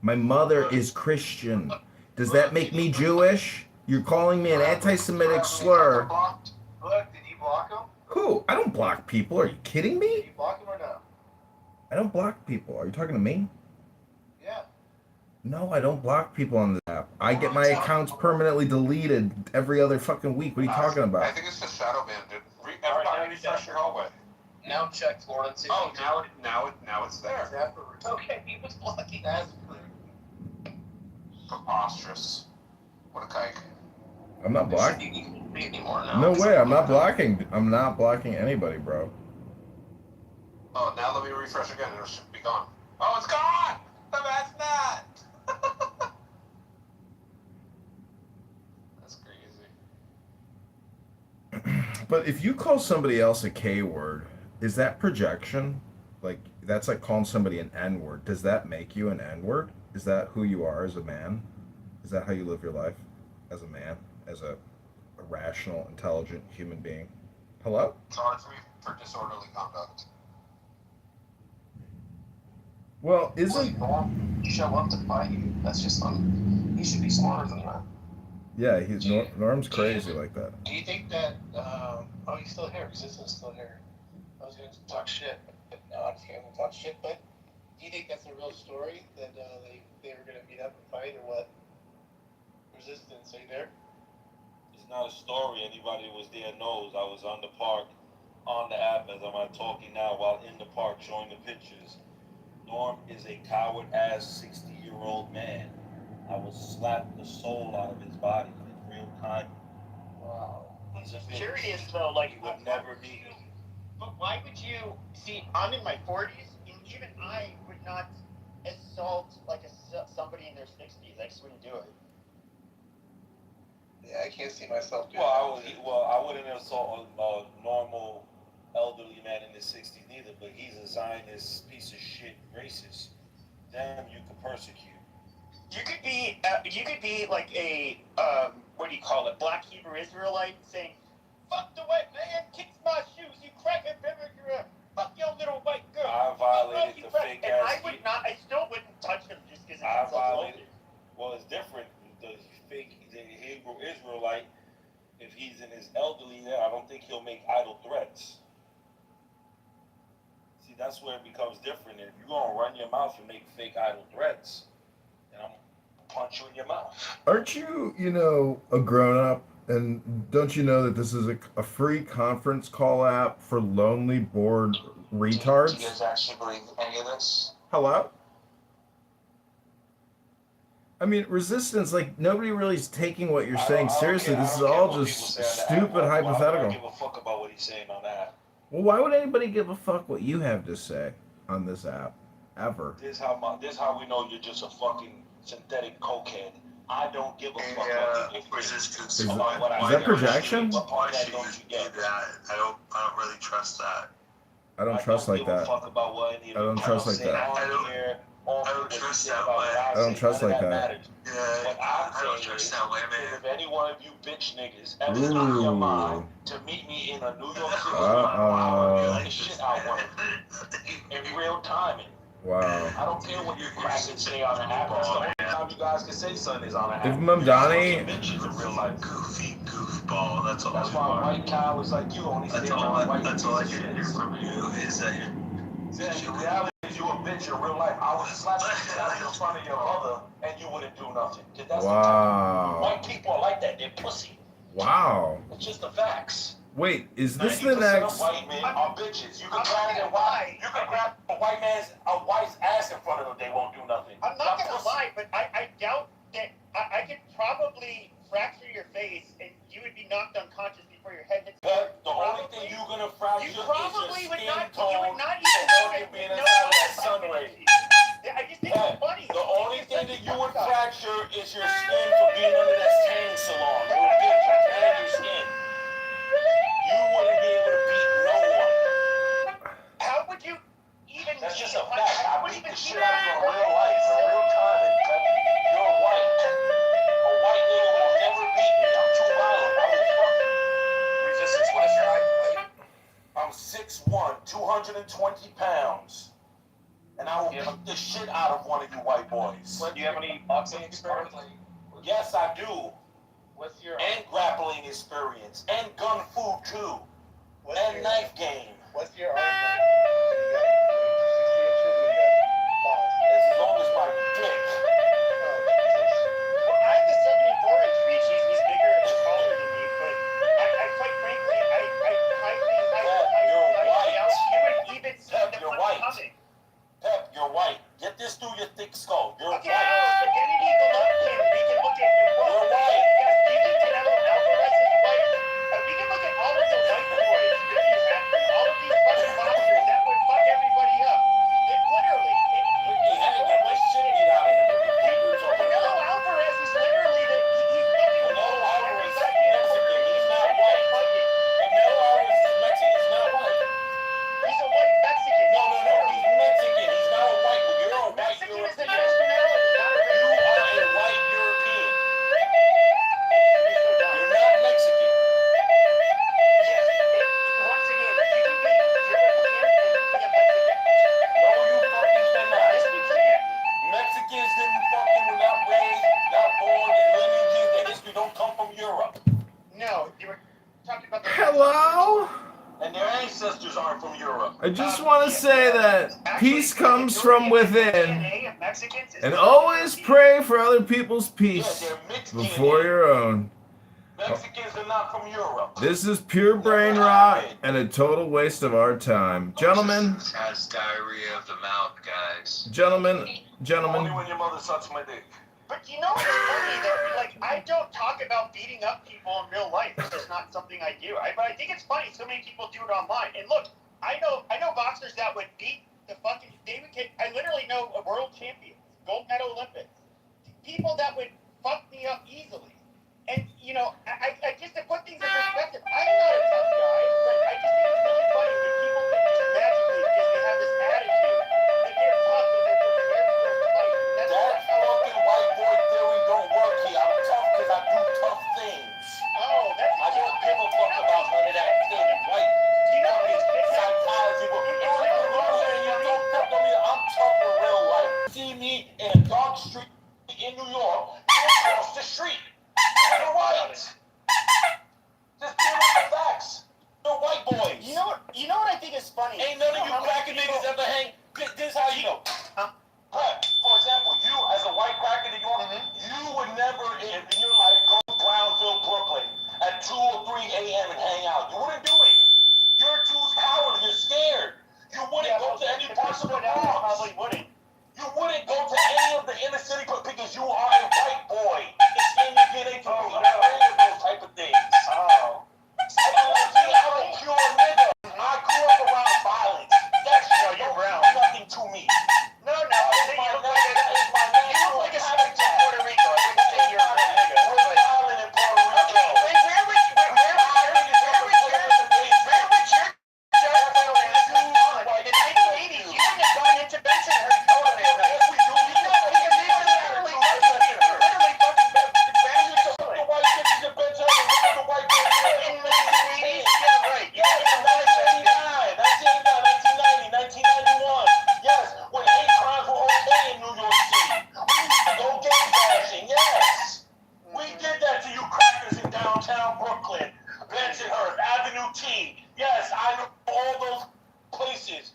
My mother is Christian. Does that make me Jewish? You're calling me an anti-Semitic slur. Look, did you block him? Who? I don't block people. Are you kidding Did me? you block him or no? I don't block people. Are you talking to me? Yeah. No, I don't block people on this app. I get my accounts permanently deleted every other fucking week. What are you talking I about? think it's just shadow banned, dude. Everybody refresh your hallway. Now check Florida and see. Oh, now it's there. Okay, he was blocking. That's Preposterous. What a kike. I'm not blocking. You shouldn't be anymore now. No way. I'm not blocking. I'm not blocking anybody, bro. Oh, now let me refresh again and it should be gone. Oh, it's gone! That's not! That's crazy. But if you call somebody else a K word, is that projection? Like, that's like calling somebody an N word. Does that make you an N word? Is that who you are as a man? Is that how you live your life? As a man? As a rational, intelligent human being? Hello? Charge me for disorderly conduct. Well, isn't... You show up to fight you. That's just he should be smarter than that. Yeah, Norm's crazy like that. Do you think that, oh, he's still here, Resistance is still here. I was going to talk shit, but no, I'm just going to talk shit, but do you think that's a real story, that they were going to meet up and fight, or what? Resistance, are you there? It's not a story. Anybody who was there knows. I was on the park, on the app as I'm talking now, while in the park showing the pictures. Norm is a coward-ass 60-year-old man. I will slap the soul out of his body in real time. Wow. He's a I'm bitch. curious, though, like, He would never be. But why would you, see, I'm in my 40s, and even I would not assault, like, somebody in their 60s. I just wouldn't do it. Yeah, I can't see myself doing I wouldn't assault a normal elderly man in his 60s neither, but he's a Zionist piece of shit racist. Damn, you could persecute. You could be like a, what do you call it, black Hebrew Israelite saying, fuck the white man, kicks my shoes, you cracker, fuck your little white girl. I violated the fake and ass. I still wouldn't touch him just because I it's violated. Well, it's different. The Hebrew Israelite, if he's in his elderly there, I don't think he'll make idle threats. See, that's where it becomes different. If you're gonna run your mouth and make fake idle threats, then I'm gonna punch you in your mouth. Aren't you, a grown-up? And don't you know that this is a free conference call app for lonely, bored retards? Do you guys actually believe any of this? Hello? I mean, Resistance, like, nobody really is taking what you're saying seriously. This is all just stupid hypothetical. I don't give a fuck about what he's saying on that. Well, why would anybody give a fuck what you have to say on this app? Ever. This how we know you're just a fucking synthetic cokehead. I don't give a fuck about people. Resistance. Is that projection? Why should you do that? I don't really trust that. I don't trust like that. I don't trust like that. I don't trust that way. I don't trust like that. Yeah, I don't trust that way, man. If any one of you bitch niggas ever in your mind to meet me in a New York City, I will shit out one in real timing. Wow. I don't care what you crackers say on the app. That's the only time you guys can say something is on the app. If Mamdani... Bitches in real life. Goofy goofball. That's all. That's why white cowards like you only stay around white. That's all I can hear from you is that the reality is you a bitch in real life. I would slap the shit out in front of your mother and you wouldn't do nothing. That's wow. White people are like that. They're pussy. Wow. It's just the facts. Wait, is this the next? White men are bitches. You can grab a white wife's ass in front of them. They won't do nothing. I'm not gonna lie, but I doubt that I could probably fracture your face and you would be knocked unconscious before your head hits. But the only thing you're gonna fracture is your skin tone. You would not even know that being inside of that sun ray. I just think it's funny. The only thing that you would fracture is your skin for being under that tanning salon. You would get your skin. You wouldn't be able to beat no one. 220 pounds. And I will beat the shit out of one of you white boys. Do you have any boxing experience? Yes, I do. What's your And grappling experience. And gun food, too. And knife game. What's your argument? As long as my dick. Well, I have the 74-inch reach. He's bigger and taller than me, but I quite frankly, You're white. you would even see Pep, the you're one white. coming. Pep, you're white. Get this through your thick skull. You're Okay, white. spaghetti Golovkin. We can look at You're white. Yes, do you think Canelo Alvarez is white? We can look at all of the white boys. If you have all of these fucking boxers that would fuck everybody up. Literally. Canelo Alvarez is literally he's fucking Canelo Alvarez is Mexican. He's not white. Canelo Alvarez is Mexican. He's not white. He's a white Mexican. No. He's Mexican. He's not a white. You're a white Mexican is a European. nationality, not a race. You are a white European. You're not Mexican. Yes. Once again, you can be European and be a Mexican. No, you fucking cannot. Yes, we can. Mexicans didn't fucking were not raised, not born in lineages. Their history don't come from Europe. No, you were talking about the Hello? And their ancestors aren't from Europe. I just want to say that peace comes from within, and always pray for other people's peace before your own. Mexicans are not from Europe. This is pure brain rot and a total waste of our time. Gentlemen, Has diarrhea of the mouth, guys. gentlemen. Only when your mother sucks my dick. But you know what's funny though? Like, I don't talk about beating up people in real life. It's just not something I do. But I think it's funny. So many people do it online. And look, I know boxers that would beat the fucking. I literally know world champions, gold medal Olympics, people that would fuck me up easily. And you know, I just to put things in perspective, I'm not a tough guy, but I just think it's really funny when people think just magically because they have this attitude that they're tough and they're prepared for a fight. That fucking white boy theory don't work here. I'm tough because I do tough things. Oh, that's I don't give a fuck about none of that white fucking psychology. You don't fuck with me. I'm tough in real life. See me in a dark street in New York, you across the street. You're white. Just deal with the facts. They're white boys. You know what I think is funny? Ain't none of you cracker niggas ever hang. This is how you know. For example, you as a white cracker in New York, you would never in your life go to Brownsville, Brooklyn at 2 or 3 a.m. and hang out. You wouldn't do it. You're too cowardly. You're scared. You wouldn't go to any parts of the Bronx. Probably wouldn't. You wouldn't go to any of the inner city because you are a white boy. It's in your DNA to be afraid of those type of things. Oh. I'm a pure nigga. I grew up around violence. That's you're brown. Nothing to me. No, I think you look like a swing from Puerto Rico. I wouldn't say you're a real nigga. We're violent in Puerto Rico. Okay, where would your in the 1980s, you wouldn't have gone into Bensonhurst. Downtown Brooklyn, Bensonhurst, Avenue T. Yes, I know all those places.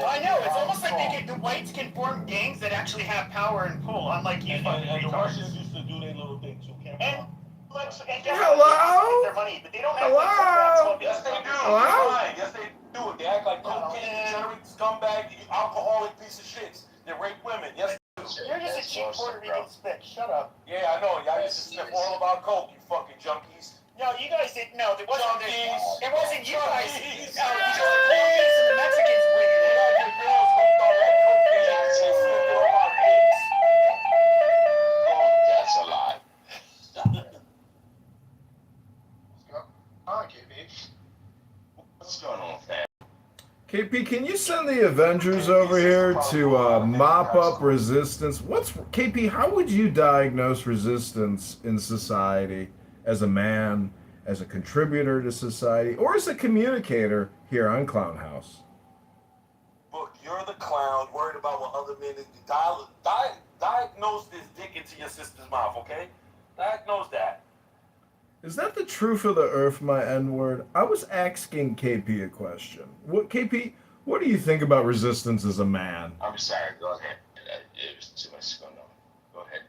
I know, it's almost like the whites can form gangs that actually have power and pull, unlike you fucking And the retards. Russians used to do their little thing too. Hello? Their money, but they don't have Hello? Yes, they do. Hello? Yes, they do. They act like cocaine, degenerate, scumbag, alcoholic piece of shits. They rape women. Yes, they do. You're just a cheap Puerto Rican spit. Shut up. Yeah, I know. Y'all used to sniff all about coke, you fucking junkies. No, you guys didn't. No, it wasn't. Junkies. It wasn't you guys. Junkies. No, it was the Colombians and the Mexicans bringing it. Your girls hooked on that cocaine. They sniffed all my dicks. That's a lie. Hi, KB. What's going on, fam? KP, can you send the Avengers over here to mop up resistance? KP? How would you diagnose resistance in society as a man, as a contributor to society, or as a communicator here on Clown House? Look, you're the clown worried about what other men do. Diagnose this dick into your sister's mouth, okay? Diagnose that. Is that the truth of the earth, my N-word? I was asking KP a question. KP, what do you think about resistance as a man? I'm sorry, go ahead. It was too much going on. Go ahead.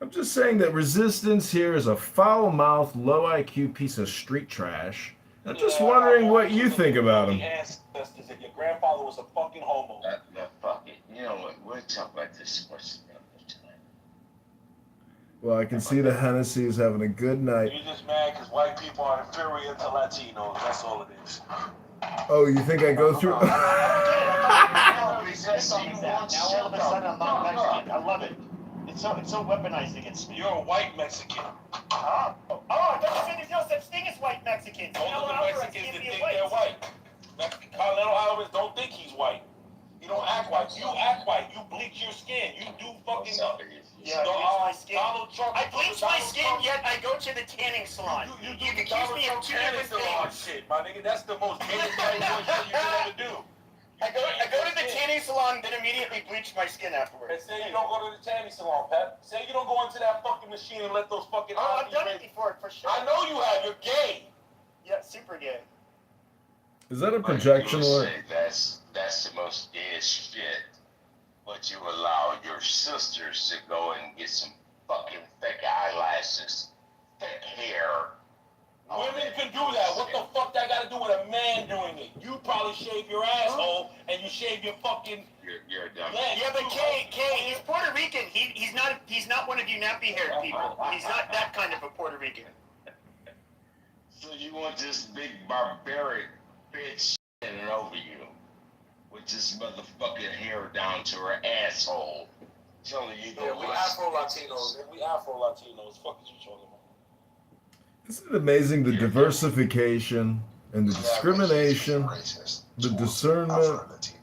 I'm just saying that resistance here is a foul-mouthed, low-IQ piece of street trash. I'm just wondering what you think about him. Ancestors and your grandfather was a fucking homo. Fuck it. You know what? We'll talk about this question another time. Well, I can see the Hennessy is having a good night. You're just mad because white people are inferior to Latinos. That's all it is. Oh, you think I go through... Now all of a sudden I'm not Mexican. I love it. It's so weaponized against me. You're a white Mexican. Oh, I thought you said there's no such thing as white Mexicans. Those are the Mexicans that think they're white. Continental Islanders don't think he's white. You don't act white. You act white. You bleach your skin. You do fucking... Yeah, I bleach my skin. I bleach my skin, yet I go to the tanning salon. You accuse me of two different things. Shit, my nigga, that's the most hated shit you can ever do. I go to the tanning salon, then immediately bleach my skin afterwards. And say you don't go to the tanning salon, Pep. Say you don't go into that fucking machine and let those fucking... Oh, I've done it before, for sure. I know you have. You're gay. Yeah, super gay. Is that a projection alert? That's the most gayest shit. But you allow your sisters to go and get some fucking thick eyelashes, thick hair. Women can do that. What the fuck that got to do with a man doing it? You probably shave your asshole and you shave your fucking... You're a dumb. Yeah, but Kay, he's Puerto Rican. He's not one of you nappy-haired people. He's not that kind of a Puerto Rican. So you want this big barbaric bitch standing over you with this motherfucking hair down to her asshole, telling you Yeah, we Afro-Latinos. We Afro-Latinos. Fuck is you talking about? Isn't it amazing the diversification and the discrimination, the discernment?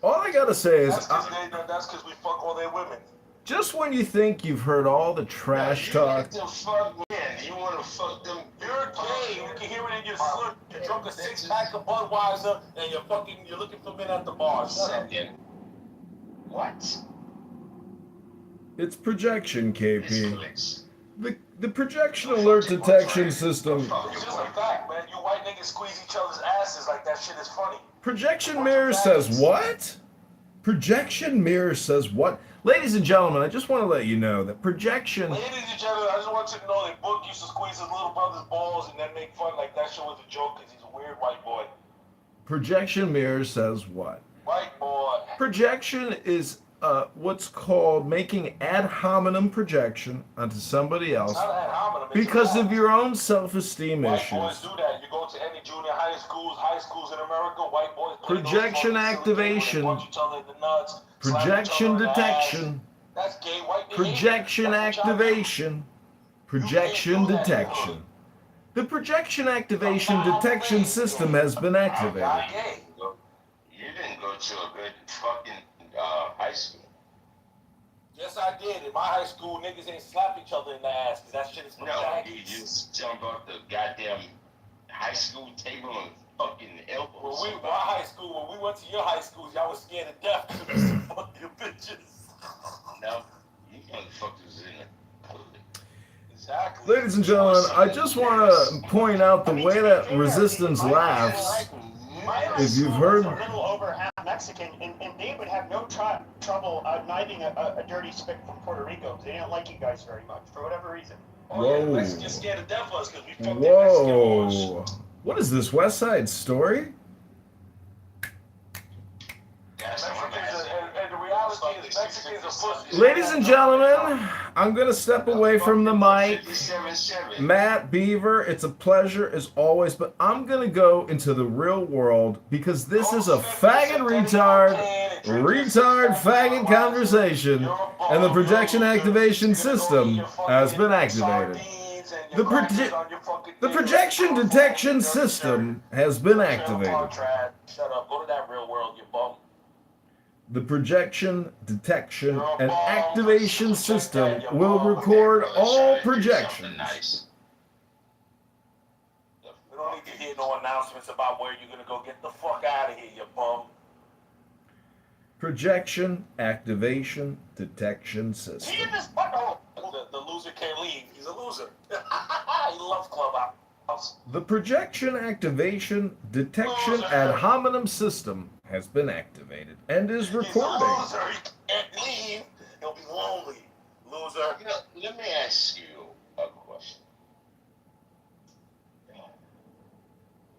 All I gotta say is, that's because we fuck all their women. just when you think you've heard all the trash talk, You fuck men. You want to fuck them. You're gay. You can hear it in your slur. You drunk a 6-pack of Budweiser and you're looking for men at the bar. What? it's projection, KP. The projection alert detection system. It's just a fact, man. You white niggas squeeze each other's asses like that shit is funny. Projection mirror says what? Projection mirror says what? Ladies and gentlemen, I just want to let you know that projection... Ladies and gentlemen, I just want you to know that Book used to squeeze his little brother's balls and then make fun like that shit was a joke because he's a weird white boy. Projection mirror says what? White boy. Projection is what's called making ad hominem projection onto somebody else It's not ad hominem, it's because a of your own self-esteem White issues. boys do that. You go to any junior high schools in America, white boys play Projection those activation. punch each other in the nuts, slap each Projection other in the ass. detection. That's gay white behavior. Projection That's what y'all do. activation. Projection detection. The projection activation detection system has been activated. You didn't go to a good fucking high school. Yes, I did. In my high school, niggas ain't slap each other in the ass because that shit is for No, faggots. you just tell about the goddamn high school table and fucking elbows. When we went to your high school, y'all was scared to death because we used to fuck your bitches. No, you motherfuckers in it. Exactly. Ladies and gentlemen, I just want to point out the way that Resistance laughs. If you've heard... A little over half Mexican, and they would have no trouble knifing a dirty spick from Puerto Rico. They don't like you guys very much, for whatever reason. Whoa. Mexicans scared to death of us because we fucked their Mexican wars. Whoa. What is this, West Side Story? And the reality is Mexicans are pussies. Ladies and gentlemen, I'm going to step away from the mic. Matt Beaver, it's a pleasure as always, but I'm going to go into the real world because this is a faggot faggot conversation, and the projection activation system has been activated. and The your proje- crackers on your fucking The deal, projection your detection dirty shirt, system has been your trailer activated. park trash. Shut up. Go to that real world, you bum. The projection detection You're a and bum. activation Check system that, you will bum. record Brother, all trying to do projections. something nice. We don't need to hear no announcements about where you're gonna go. Get the fuck out of here, you bum. Projection activation detection system. He in this butthole. The loser can't leave. He's a loser. He loves Clubhouse. The projection activation detection ad hominem system has been activated and is He's a recording. loser. He can't leave. He'll be lonely. Loser. You know, let me ask you a question.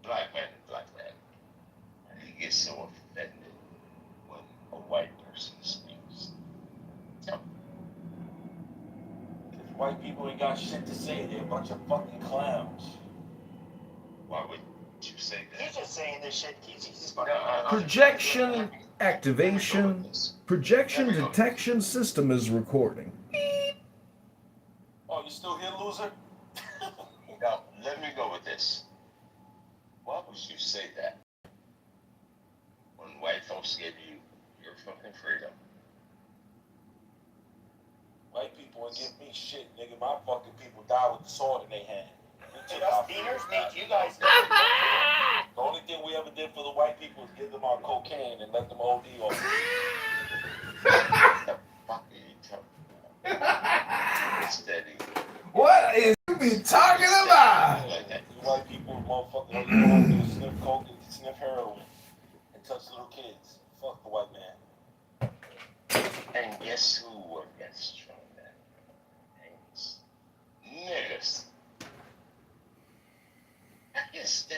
Black man, he gets so offended when a white person speaks. Tell me. Because white people ain't got shit to say. They're a bunch of fucking clowns. Why would you say that? He's just saying this shit. He's Projection activation projection detection system is recording. Oh, you still here, loser? Now, let me go with this. Why would you say that when white folks give you your fucking freedom? White people ain't give me shit, nigga. My fucking people die with the sword in their hand. Dude, us beaners made you guys. The only thing we ever did for the white people is give them our cocaine and let them OD off it. Steady. What is you be talking about? You white people, motherfucker, all you want to do is sniff coke and sniff heroin and touch little kids. Fuck the white man. And guess who would get strong then? Niggas.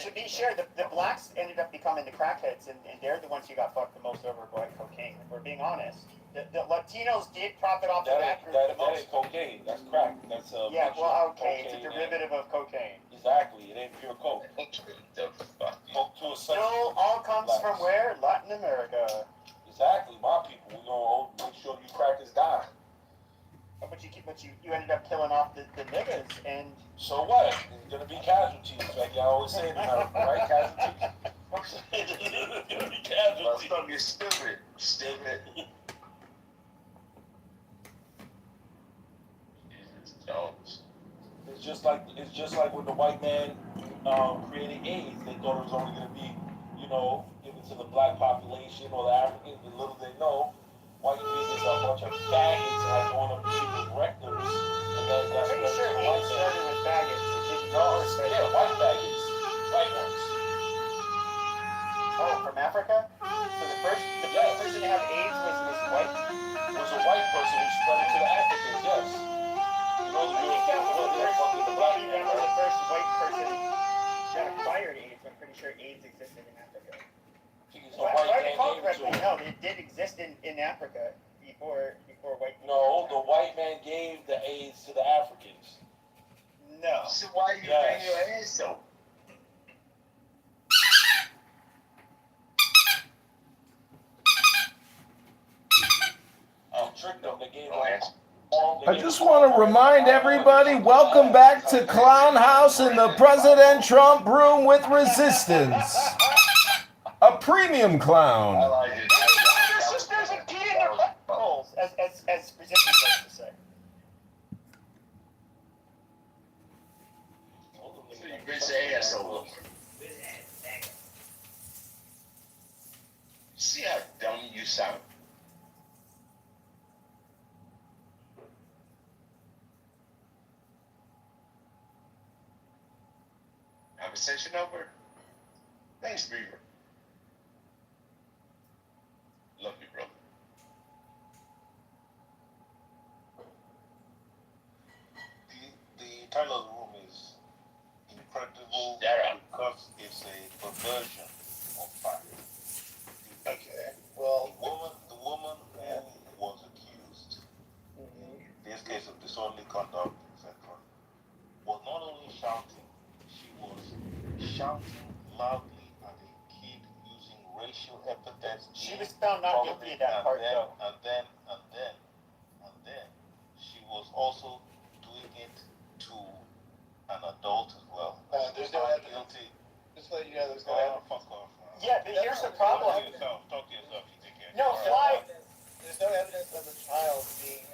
To be sure, the blacks ended up becoming the crackheads, and they're the ones who got fucked the most over by cocaine. If we're being honest, the Latinos did profit off of that group the That most. ain't cocaine. That's crack. That's Yeah, well, okay, cocaine it's a derivative of cocaine. Exactly. It ain't pure coke. The fuck? Coke to a Still all comes from where? Latin America. Exactly. My people. We gonna make sure you crackers die. But you ended up killing off the niggas, and so what? There's gonna be casualties, like y'all always say in America, right? Casualties. There's gonna be casualties. You're stupid. Stupid. Jesus Jones. It's just like when the white man created AIDS. They thought it was only gonna be, given to the black population or the Africans. But little they know, white niggas are a bunch of faggots and are going up to people's rectums. And that's pretty sure AIDS started with faggots. Yeah, white faggots. White ones. Oh, from Africa? So the first person to have AIDS was white? Was a white person who spread it to the Africans, yes. I think that was the first white person that acquired AIDS. I'm pretty sure AIDS existed in Africa. Well, if I recall correctly, no, it did exist in Africa before white people. No, the white man gave the AIDS to the Africans. No. So why you bring your ass so? Tricked them. They gave I just want to remind everybody, welcome back to Clown House in the President Trump room with Resistance. A premium clown. Their sisters and pee in their buttholes, as Resistance likes to say. So you bitch your ass over. See how dumb you sound? Conversation over. Thanks, Beaver. Love you, brother. The title of the room is Incredible because it's a perversion of fire. Okay. Well, the woman who was accused in this case of disorderly conduct, etc., was not only shouting, she was shouting loudly at a kid using racial epithets. She was found not guilty of that part, though. And then, she was also doing it to an adult as well. There's no evidence. Guilty. Just let you know, there's no Oh, evidence. fuck off. Yeah, but here's the problem. Talk to yourself. Talk to yourself. You take care. No, Fly. There's no evidence of the child being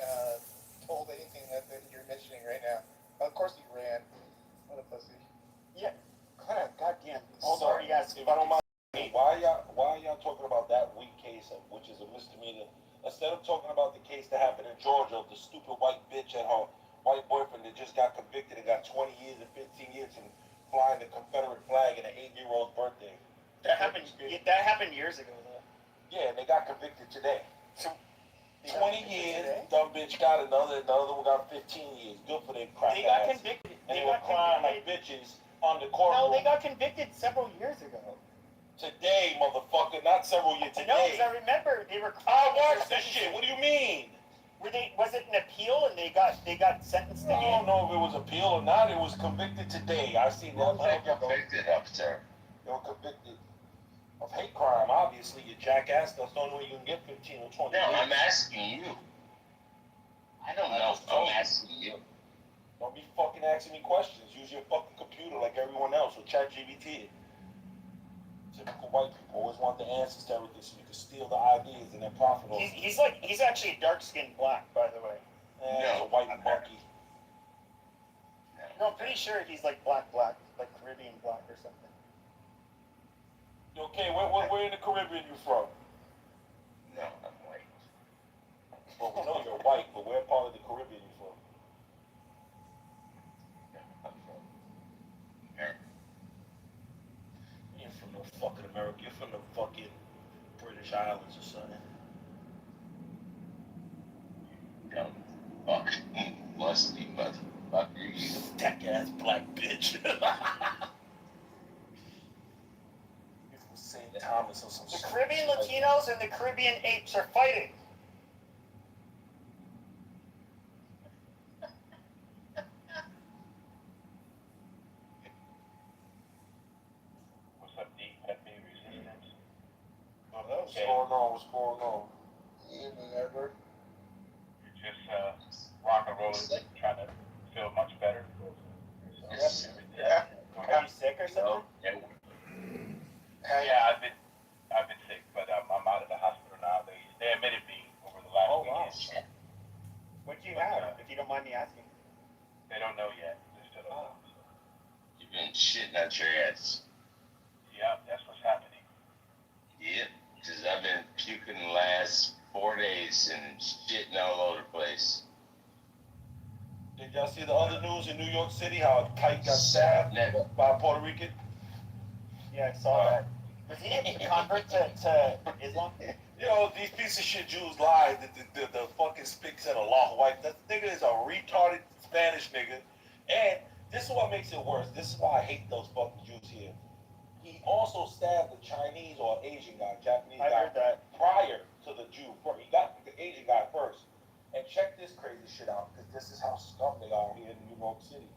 told anything that you're mentioning right now. Of course he ran. What a pussy. Yeah. Goddamn. Sorry, guys. if I don't mind, why are y'all talking about that weak case, which is a misdemeanor, instead of talking about the case that happened in Georgia of the stupid white bitch and her white boyfriend that just got convicted and got 20 years and 15 years from flying the Confederate flag in an 8-year-old's birthday? That happened years ago, though. Yeah, and they got convicted today. So, 20 years, dumb bitch got another one got 15 years. Good for them crap. They got asses. convicted. And they were crying like bitches on the court. No, they got convicted several years ago. Today, motherfucker, not several years. Today. No, because I remember they were. I watched this shit. What do you mean? Was it an appeal and they got sentenced again? I don't know if it was appeal or not. It was convicted today. I seen that. Convicted up there. They were convicted of hate crime. Obviously, you jackass. That's the only way you can get 15 or 20. No, I'm asking you. I don't know. I'm asking you. Don't be fucking asking me questions. Use your fucking computer like everyone else with ChatGPT. Typical white people always want the answers to everything so you can steal the ideas and then profit off. He's actually dark-skinned black, by the way. He's a white monkey. No, I'm pretty sure he's like black, like Caribbean black or something. Okay, where in the Caribbean you from? No, I'm white. Well, we know you're white, but where part of the Caribbean you from? I'm from America. You ain't from no fucking America. You're from the fucking British Islands or something. Dumb fuck. Must be motherfucker. You Stack ass black bitch. St. Thomas or some The shit. Caribbean Latinos and the Caribbean apes are fighting. What's up, D? Happy resistance? What's going on? What's going on? Evening, Edward. You're just rock and rolling, trying to feel much better. Yeah. Are you sick or something? Yeah, I've been sick, but I'm out of the hospital now. They admitted me over the last week. What do you have, if you don't mind me asking? They don't know yet. They still don't know. You've been shitting out your ass. Yeah, that's what's happening. Yep, because I've been puking the last 4 days and shitting all over the place. Did y'all see the other news in New York City? How a kite got stabbed by a Puerto Rican? Yeah, I saw that. Was he a convert to Islam? You know, these piece of shit Jews lie. The fucking spick said Allah white. That nigga is a retarded Spanish nigga. And this is what makes it worse. This is why I hate those fucking Jews here. He also stabbed the Chinese or Asian guy, Japanese guy. I heard that. Prior to the Jew. He got the Asian guy first. And check this crazy shit out, because this is how scum they are here in New York City.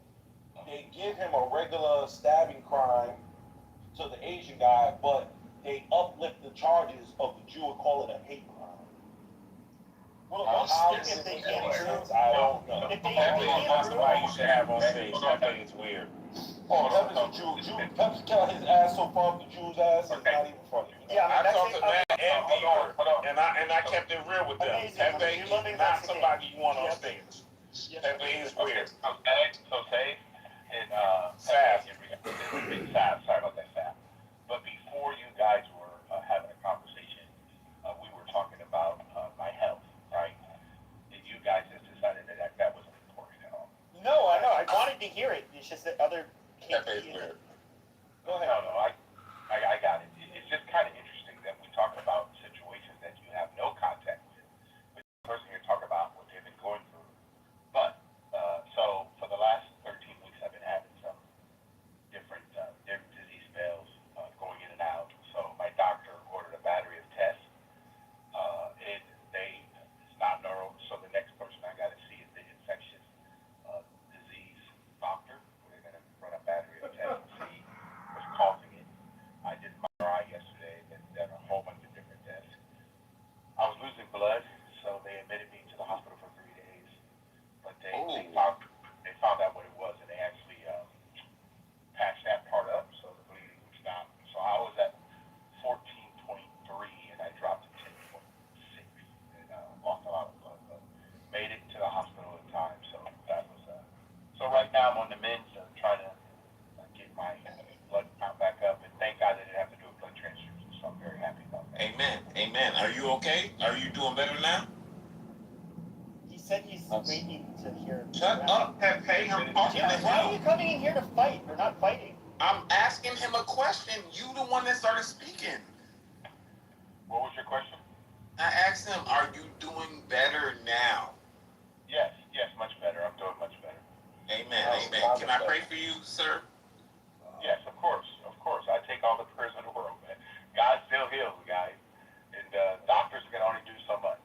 They give him a regular stabbing crime to the Asian guy, but they uplift the charges of the Jew and call it a hate crime. Well, How if they does it can't make prove, sense? I don't know. if they Pepe can't is not somebody you prove, should have on stage. Pepe is weird. Oh, Pepe's a Jew. Pepe's got his ass so far up the Jew's ass, it's not even funny. yeah, I that's talked to it. Matt and Beaver, and I kept it real with them. Amazing. Pepe You're is loving not Mexican. somebody you want on Yep. stage. Yes. Pepe is weird. So say, and Sav, Sav, sorry about that, Sav. But before you guys were having a conversation, we were talking about my health, right? And you guys just decided that wasn't important at all. No, I know. I wanted to hear it. It's just that other Pepe is weird. Go ahead. No, I got it. It's just kind of interesting that we talk about situations that you have no contact with. But the person you're talking about what they've been going through. But, so for the last 13 weeks, I've been having some different disease spells going in and out. So my doctor ordered a battery of tests. It's not neuro, so the next person I got to see is the infectious disease doctor. We're going to run a battery of tests. Amen. Are you okay? Are you doing better now? He said he's waiting to hear. Shut up, Pepe. I'm talking to Why are him. you coming in here to fight? We're not fighting. I'm asking him a question. You the one that started speaking. What was your question? I asked him, are you doing better now? Yes, much better. I'm doing much better. Amen, amen. Can I pray for you, sir? Yes, of course. I take all the prayers in the world, man. God still heals, guys. And doctors can only do so much.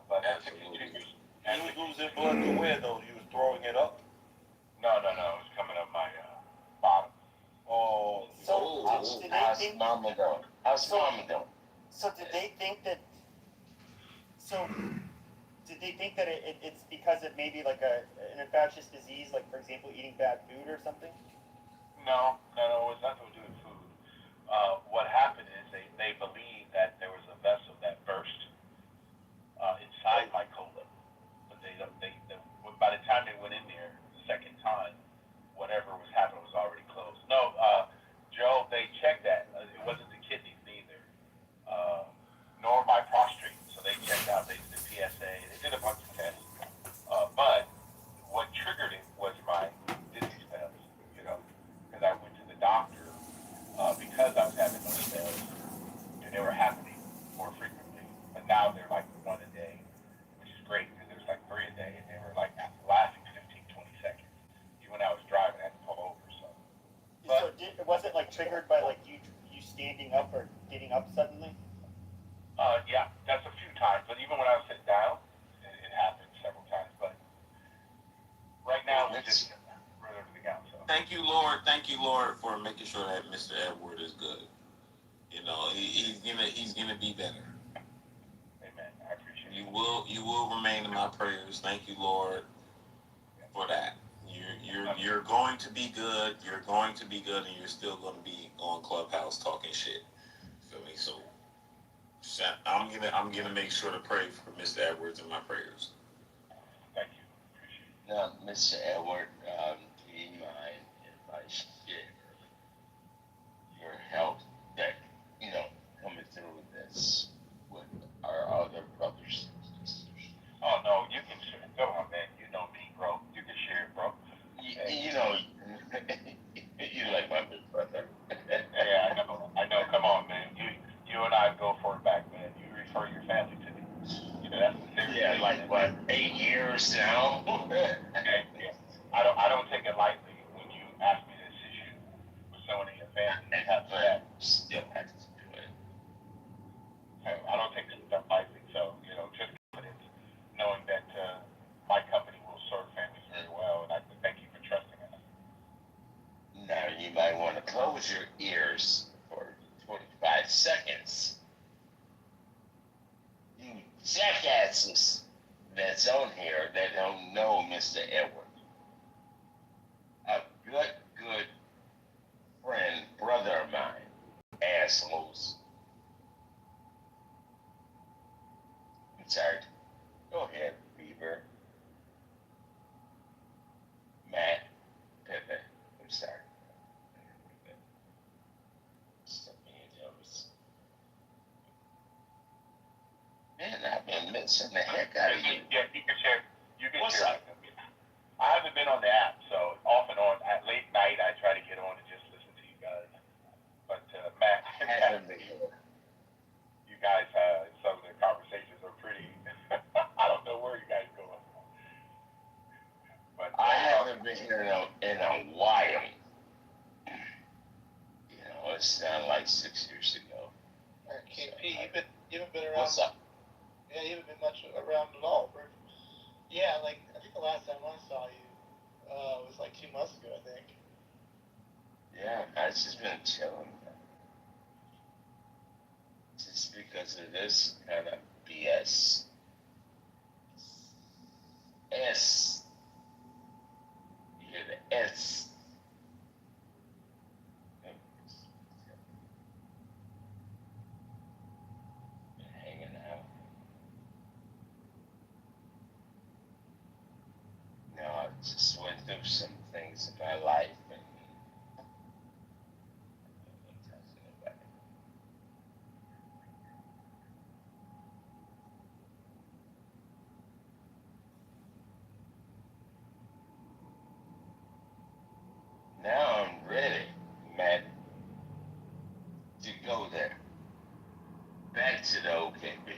But as it continues... You was losing blood to where, though? You was throwing it up? No. It was coming up my bottom. Oh. So, did they think... Mama doing? How's Mama doing? So, did they think that... So, did they think that it's because of maybe like an infectious disease, like, for example, eating bad food or something? No, it was nothing to do with food. What happened is they believed that there was a vessel that burst inside my colon. But by the time they went in there the second time, whatever was happening was already closed. No, Joe, they checked that. It wasn't the kidneys neither, nor my prostate. So they checked out. They did the PSA. They did a bunch of tests. But what triggered it was my dizzy spells. Because I went to the doctor because I was having those spells, and they were happening more frequently. But now they're like one a day, which is great because there's like 3 a day, and they were like lasting 15, 20 seconds. Even when I was driving, I had to pull over. So Was it like triggered by like you standing up or getting up suddenly? Yeah, that's a few times. But even when I was sitting down, it happened several times. But right now, we're just running everything out. So. Thank you, Lord. Thank you, Lord, for making sure that Mr. Edward is good. He's gonna be better. Amen. I appreciate it. You will remain in my prayers. Thank you, Lord, for that. You're going to be good. You're going to be good, and you're still going to be on Clubhouse talking shit. Feel me? So I'm gonna make sure to pray for Mr. Edwards in my prayers. Thank you. Appreciate it. Now, Mr. Edward, do you mind if I share your help that, coming through this with our other brothers and sisters? Oh, no, you can share. Go on, man. You know me, bro. You can share, bro. You're like my big brother. Yeah, I know. Come on, man. You and I go for it back, man. You refer your family to me. That's the serious Yeah, thing, like man. what, 8 years now? Yeah. I don't take it lightly when you ask me to assist you with someone in your family. You have to that. Still have to do it. I don't take this stuff lightly. So, just confidence, knowing that my company will serve families very well, and I thank you for trusting us. Now, you might want to close your ears for 25 seconds. You jackasses that's on here that don't know Mr. Edward. A good friend, brother of mine, assholes. I'm sorry. Go ahead, Beaver. Matt, Pepe, I'm sorry. Man, I've been missing the heck out of you. Yeah, you can share. What's share. up? I haven't been on the app, so off and on. At late night, I try to get on and just listen to you guys. But Matt, you guys, some of the conversations are pretty. I don't know where you guys going. But I haven't been here in a while. It's not like 6 years ago. KP, you haven't been around. What's up? Yeah, you haven't been much around at all. Yeah, like I think the last time I saw you was like 2 months ago, I think. Yeah, I've just been chilling. Just because of this kind of BS. S. You hear the S. Been hanging out. I just went through some things in my life and ready, man, to go there. Back to the OKB.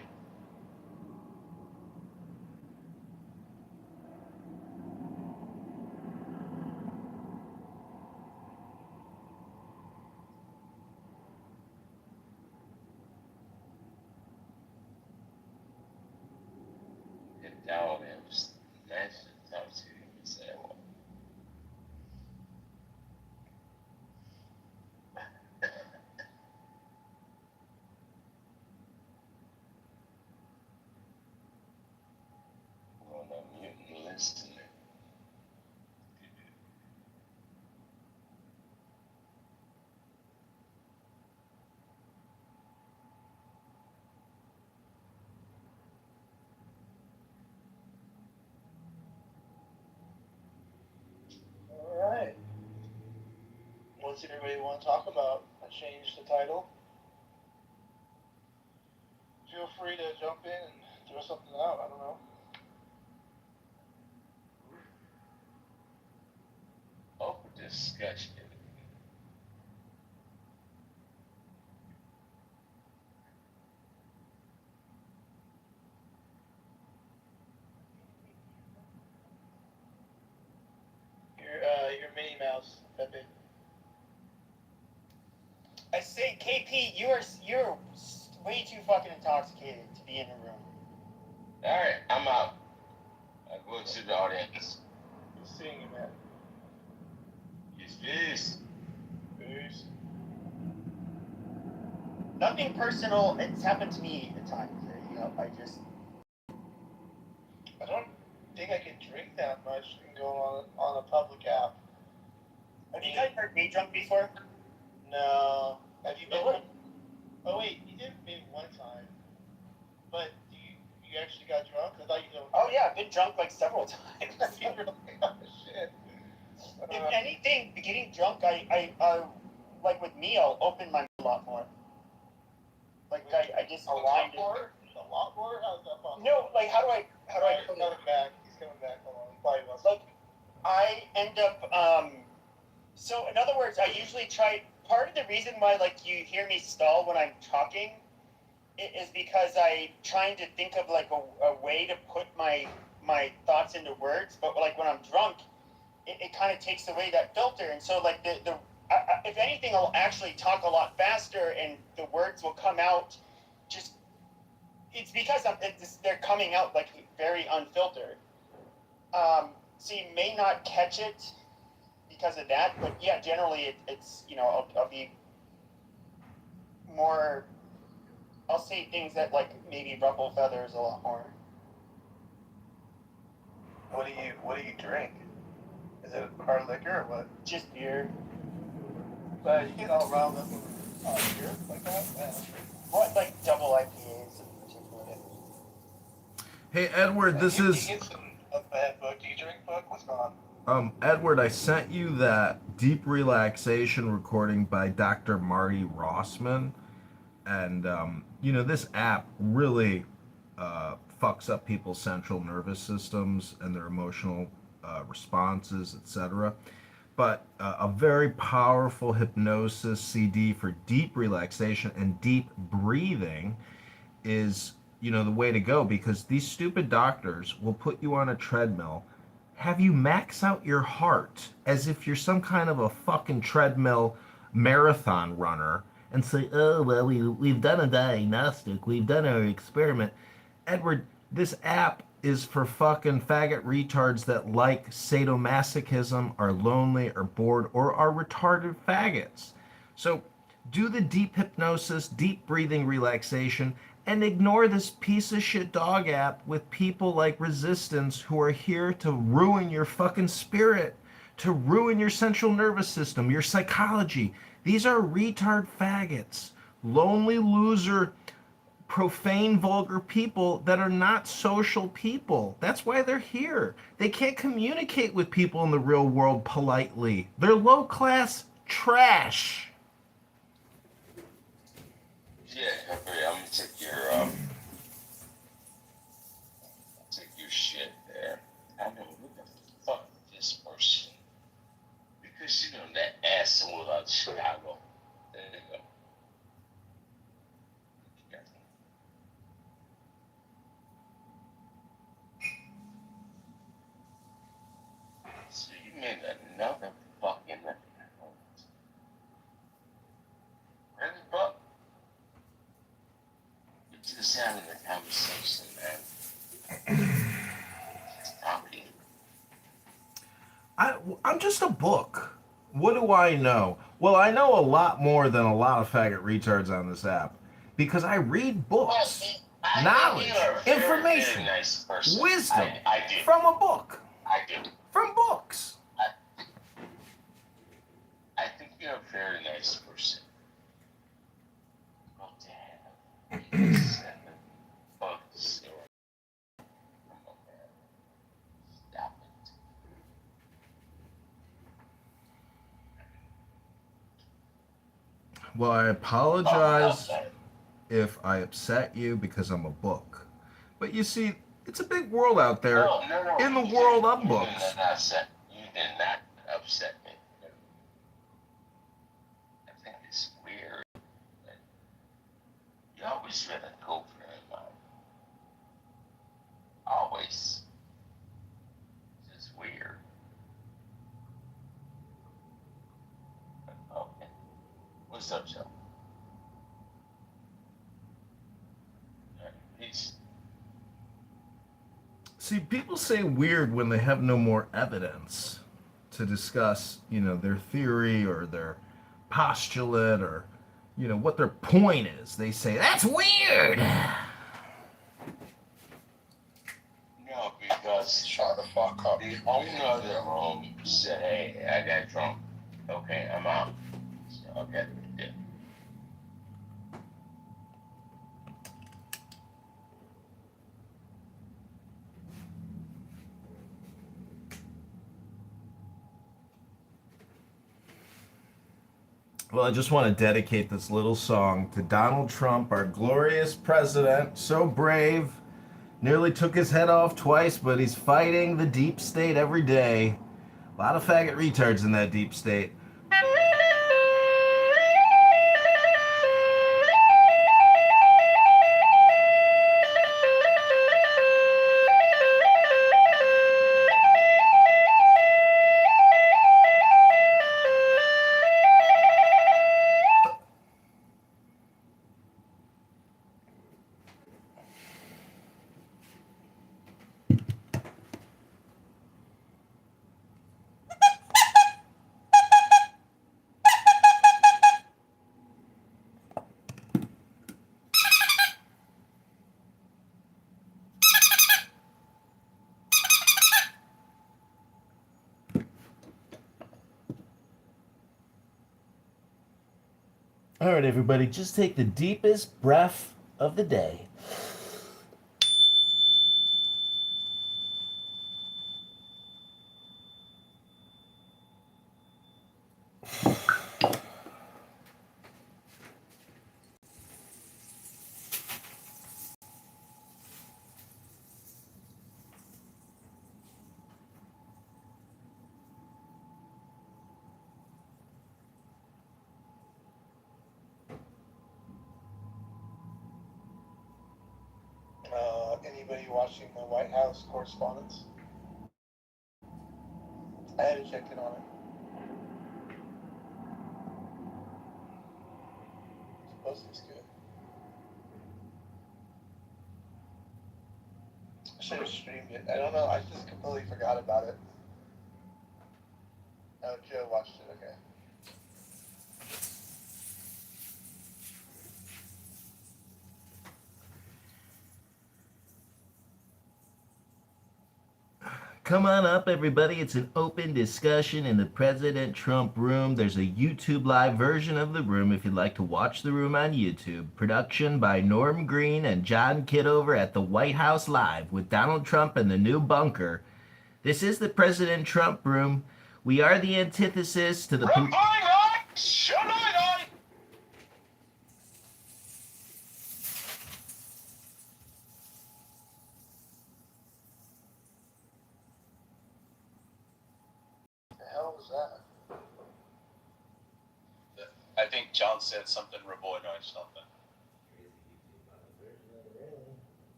And now it was nice to talk to you and say, well, going on mute and listening. Alright. What's everybody want to talk about? I changed the title. Feel free to jump in and throw something out. I don't know. Open discussion. Your Minnie Mouse, Pepe. I say, KP, you're way too fucking intoxicated to be in the room. Alright, I'm out. I go to the audience. Good seeing you, man. Peace. Peace. Nothing personal. It's happened to me at times. You know, I don't think I can drink that much and go on a public app. Have you guys heard me drunk before? No. Have you been? Oh wait, you did maybe one time. But you actually got drunk? I thought you don't. Oh yeah, I've been drunk like several times. Oh shit. If anything, getting drunk, I like with me, I'll open my a lot more. Like I just a lot more. A lot more? How's that possible? No, like how do I He's coming back. He's coming back. Hold on. He probably wants. Like I end up so in other words, I usually try. Part of the reason why like you hear me stall when I'm talking is because I'm trying to think of like a way to put my thoughts into words, but like when I'm drunk, it kind of takes away that filter, and so like if anything, I'll actually talk a lot faster, and the words will come out. Just it's because they're coming out like very unfiltered. So you may not catch it because of that, but yeah, generally it's I'll be more. I'll say things that like maybe ruffle feathers a lot more. What do you drink? Is it hard liquor or what? Just beer. But you get all riled up with beer like that? Yeah. What, like double IPAs and things like that. Hey, Edward, this is... You get some bad book. Do you drink book? What's going on? Edward, I sent you that deep relaxation recording by Dr. Marty Rossman. And, this app really fucks up people's central nervous systems and their emotional responses, etc. But a very powerful hypnosis CD for deep relaxation and deep breathing is, the way to go, because these stupid doctors will put you on a treadmill, have you max out your heart as if you're some kind of a fucking treadmill marathon runner and say, oh, well, we've done a diagnostic, we've done our experiment. Edward, this app is for fucking faggot retards that like sadomasochism, are lonely, are bored, or are retarded faggots. So do the deep hypnosis, deep breathing relaxation, and ignore this piece of shit dog app with people like Resistance who are here to ruin your fucking spirit, to ruin your central nervous system, your psychology. These are retard faggots, lonely loser, profane, vulgar people that are not social people. That's why they're here. They can't communicate with people in the real world politely. They're low-class trash. Yeah, I'm gonna take your shit there. I know who the fuck this person. Because that asshole Chicago. There you go. So you made another fucking. Really, bro? You're just having a conversation, man. Comedy. I'm just a book. What do I know? Well, I know a lot more than a lot of faggot retards on this app because I read books, knowledge, information, very nice person. wisdom I do. from a book. I do. From books. I think you're a very nice person. Oh, damn. 7 bucks. Come on, man. Stop it. Well, I apologize if I upset you because I'm a book. But you see, it's a big world out there in the world of books. You did not upset me. I think it's weird. You always let it go for your mind. Always. It's just weird. Okay. What's up, Joe? Peace. See, people say weird when they have no more evidence to discuss, their theory or their postulate or, what their point is. They say, that's weird. No, because Shut the fuck up. the owner of the room said, hey, I got drunk. Okay, I'm out. So, okay, yeah. Well, I just want to dedicate this little song to Donald Trump, our glorious president, so brave, nearly took his head off twice, but he's fighting the deep state every day. A lot of faggot retards in that deep state. All right, everybody, just take the deepest breath of the day. Anybody watching the White House Correspondence? I haven't checked in on it. Supposedly it's good. I should have streamed it. I don't know. I just completely forgot about it. Oh, Joe watched it. Okay. Come on up, everybody. It's an open discussion in the President Trump room. There's a YouTube live version of the room if you'd like to watch the room on YouTube. Production by Norm Green and John Kitover at the White House Live with Donald Trump in the new bunker. This is the President Trump room. We are the antithesis to the... The hell was that? John said something Raboy or something.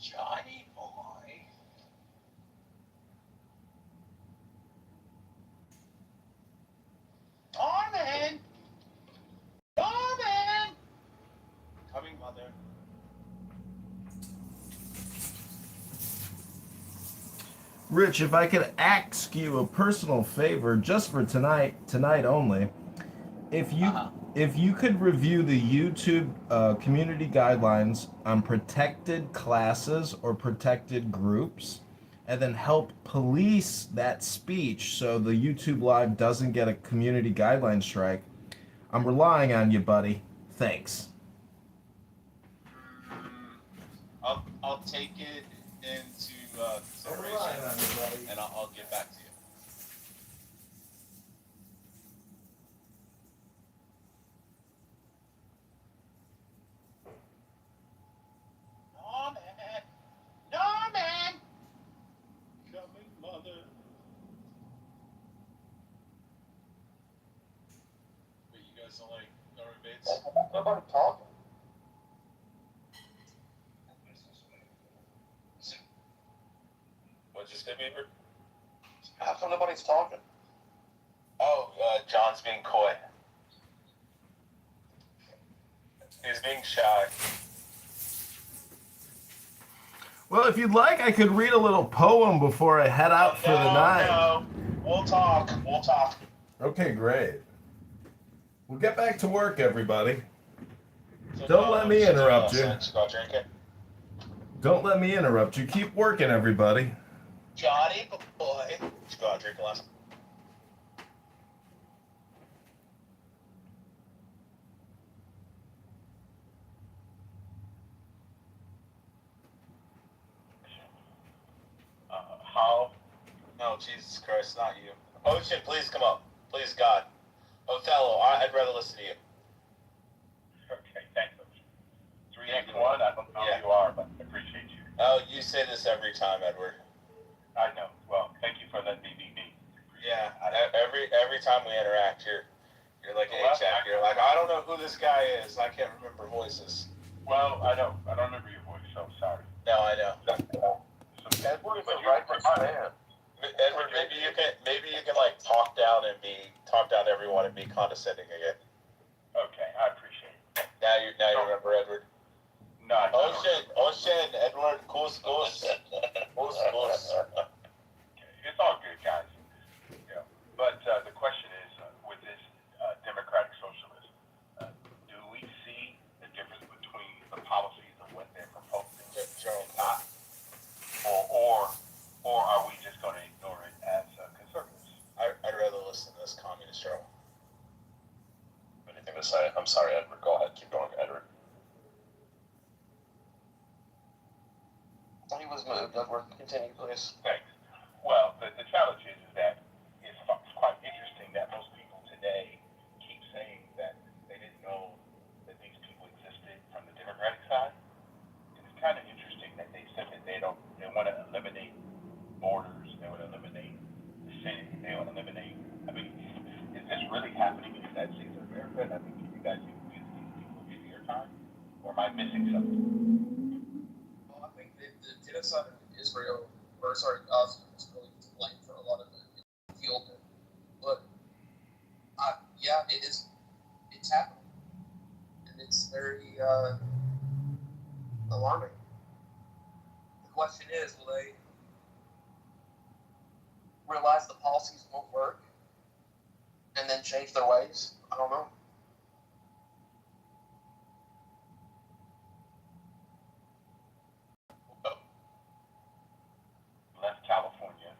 Johnny boy. Norman! Norman! Coming, mother. Rich, if I could ask you a personal favor just for tonight only, if you could review the YouTube community guidelines on protected classes or protected groups, and then help police that speech so the YouTube live doesn't get a community guideline strike, I'm relying on you, buddy. Thanks. I'll take it into consideration, and I'll get back to you. Norman! Norman! Coming, mother. Wait, you guys don't like Norman Bates? Nobody talking. What'd you say, Beaver? How come nobody's talking? Oh, John's being coy. He's being shy. Well, if you'd like, I could read a little poem before I head out for the night. No, we'll talk. We'll talk. Okay, great. We'll get back to work, everybody. So, Don't let me interrupt you. Let's go drink it. Don't let me interrupt you. Keep working, everybody. Johnny boy. Let's go out drink a glass. How? No, Jesus Christ, not you. Ocean, please come up. Please, God. Othello, I'd rather listen to you. Okay, thanks. 3x1, I don't know who you are, but I appreciate you. Oh, you say this every time, Edward. I know. Well, thank you for letting me be me. Yeah, every time we interact, you're like an HF. You're like, I don't know who this guy is. I can't remember voices. Well, I know. I don't remember your voice, so sorry. No, I know. Edward is a righteous man. Edward, maybe you can like talk down everyone and be condescending again. Okay, I appreciate it. Now you remember Edward. No, Ocean, Edward, goose. It's all good, guys. Yeah. But the question is, with this democratic socialism, do we see the difference between the policies of what they're proposing and not? Or are we just going to ignore it as conservatives? I'd rather listen to this communist show. Anything to say? I'm sorry, Edward. Go ahead. Keep going, Edward. He was moved. Edward, continue, please. Thanks. Well, the challenge is that it's quite interesting that most people today keep saying that they didn't know that these people existed from the Democratic side. And it's kind of interesting that they said that they want to eliminate borders, they want to eliminate the Senate, they want to eliminate. I mean, is this really happening in the United States of America? I mean, can you guys use these people in your time? Or am I missing something? Well, I think the genocide in Israel, Gaza, is really to blame for a lot of it. It fueled it. But, yeah, it's happening. And it's very alarming. The question is, will they realize the policies won't work and then change their ways? I don't know. Left California,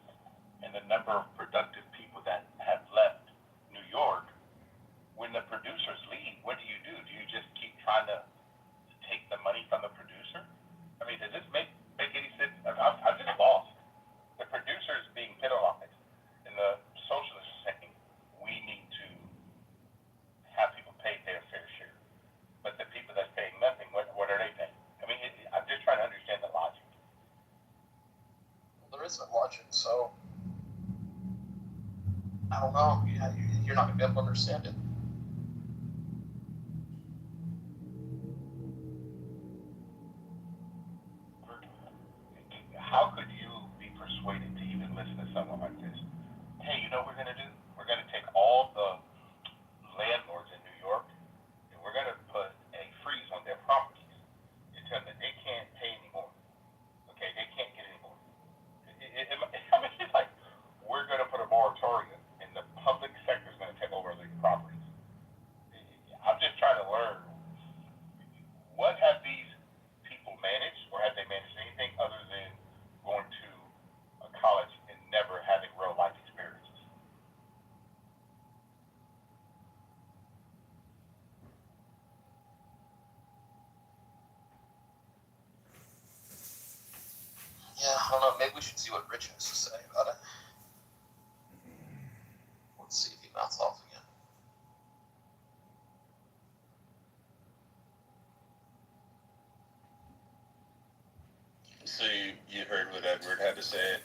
and the number of productive people that have left New York, when the producers leave, what do? Do you just keep trying to take the money from the producer? I mean, does this make any sense? I'm just lost. The producers being penalized, and the socialists saying we need to have people pay their fair share. But the people that's paying nothing, what are they paying? I mean, I'm just trying to understand the logic. There isn't logic, so I don't know. Yeah, you're not gonna be able to understand it. How could you be persuaded to even listen to someone like this? Hey, you know what we're gonna do? We're gonna take all the landlords in New York and we're gonna put a freeze on their properties and tell them that they can't pay anymore. Okay, they can't get anymore. I mean, it's like we're gonna put a moratorium and the public sector is gonna take over these properties. I'm just trying to learn what have these people managed, or have they managed anything other than going to a college and never having real life experiences? Yeah, I don't know. Maybe we should see what Rich has to say about it. Let's see if he mouths off again. So you heard what Edward had to say.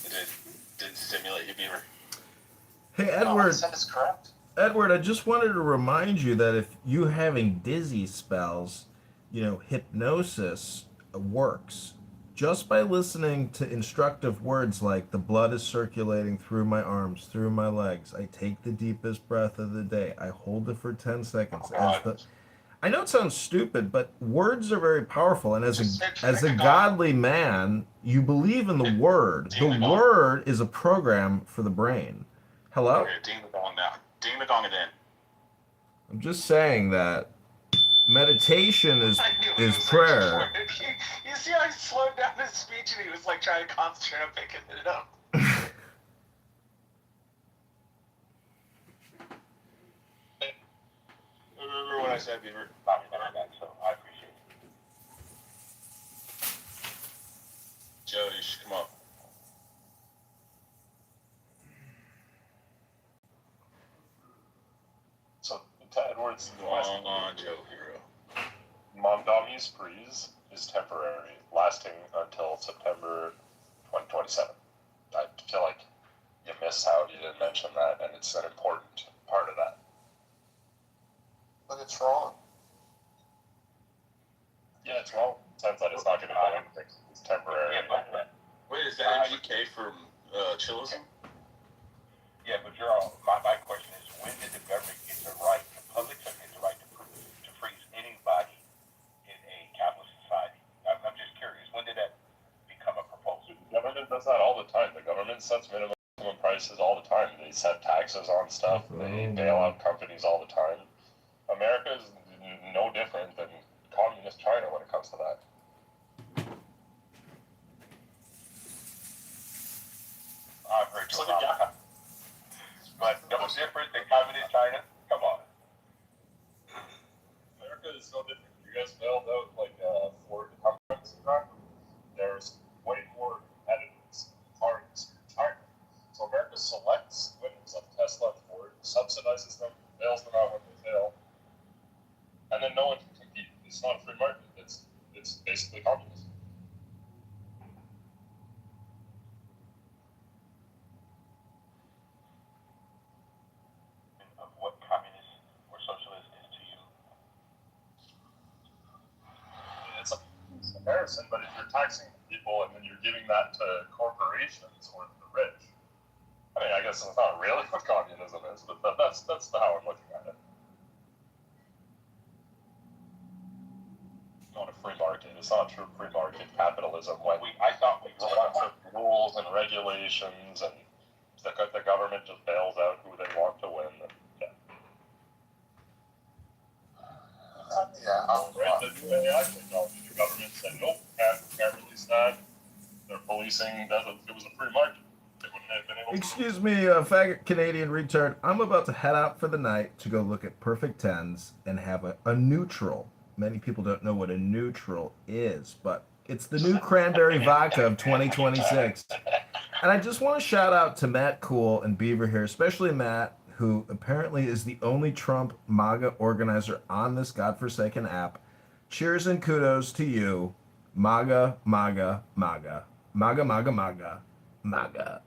It didn't stimulate you, Beaver. Hey, Edward. Edward, I just wanted to remind you that if you having dizzy spells, hypnosis works just by listening to instructive words like the blood is circulating through my arms, through my legs. I take the deepest breath of the day. I hold it for 10 seconds. I know it sounds stupid, but words are very powerful. And as a godly man, you believe in the word. The word is a program for the brain. Hello? Okay, ding the gong now. Ding the gong again. I'm just saying that meditation is prayer. You see how he slowed down his speech and he was like trying to concentrate on picking it up. Remember what I said, Beaver? So I appreciate it. Joe, you should come up. So, to Edward's question, Joe Hero. Mondami's freeze is temporary, lasting until September 2027. I feel like you missed out, you didn't mention that, and it's an important part of that. But it's wrong. Yeah, it's wrong. It sounds like it's not going to do anything. It's temporary. Wait, is that MGK from Chillism? Yeah, but my question is, when did the government get the right, the public sector get the right to freeze anybody in a capitalist society? I'm just curious, when did that become a proposal? The government does that all the time. The government sets minimum prices all the time. They set taxes on stuff. They bail out companies all the time. America is no different than communist China when it comes to that. I've heard you a lot of times. But no different than communist China? Come on. America is no different. You guys bailed out Ford companies in China. There's way more competitors cars in China. So America selects winners like Tesla and Ford, subsidizes them, bails them out when they fail, and then no one can compete. It's not a free market. It's basically communism. Of what communist or socialist is to you? It's a comparison, but if you're taxing people and then you're giving that to corporations or the rich, I mean, I guess that's not really what communism is, but that's how I'm looking at it. It's not a free market. It's not true free market capitalism. I thought we were lots of rules and regulations, and the government just bails out who they want to win. And, right, the new AI technology, the government said, nope, can't release that. They're policing that. If it was a free market, they wouldn't have been able to. Excuse me, faggot Canadian retard. I'm about to head out for the night to go look at perfect tens and have a neutral. Many people don't know what a neutral is, but it's the new cranberry vodka of 2026. And I just want to shout out to Matt Cool and Beaver here, especially Matt, who apparently is the only Trump MAGA organizer on this godforsaken app. Cheers and kudos to you. MAGA, MAGA, MAGA. MAGA, MAGA, MAGA. MAGA.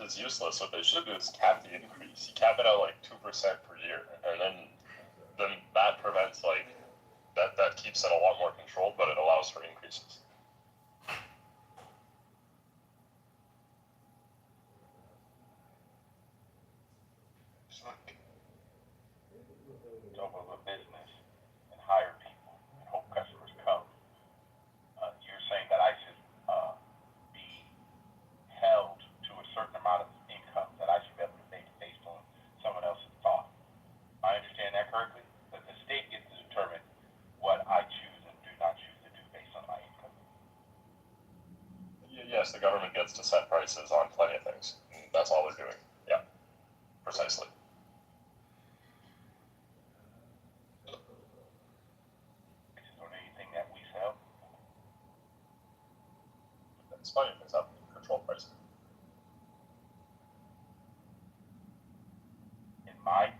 is useless. What they should do is cap the increase. You cap it out like 2% per year, and then that prevents like that keeps it a lot more controlled, but it allows for increases. Open a business and hire people and hope customers come. You're saying that I should be held to a certain amount of income that I should be able to make based on someone else's thought. I understand that correctly? That the state gets to determine what I choose and do not choose to do based on my income. Yes, the government gets to set prices on plenty of things. That's all they're doing. Yeah, precisely. On anything that we sell. It's plenty of things have control pricing. In my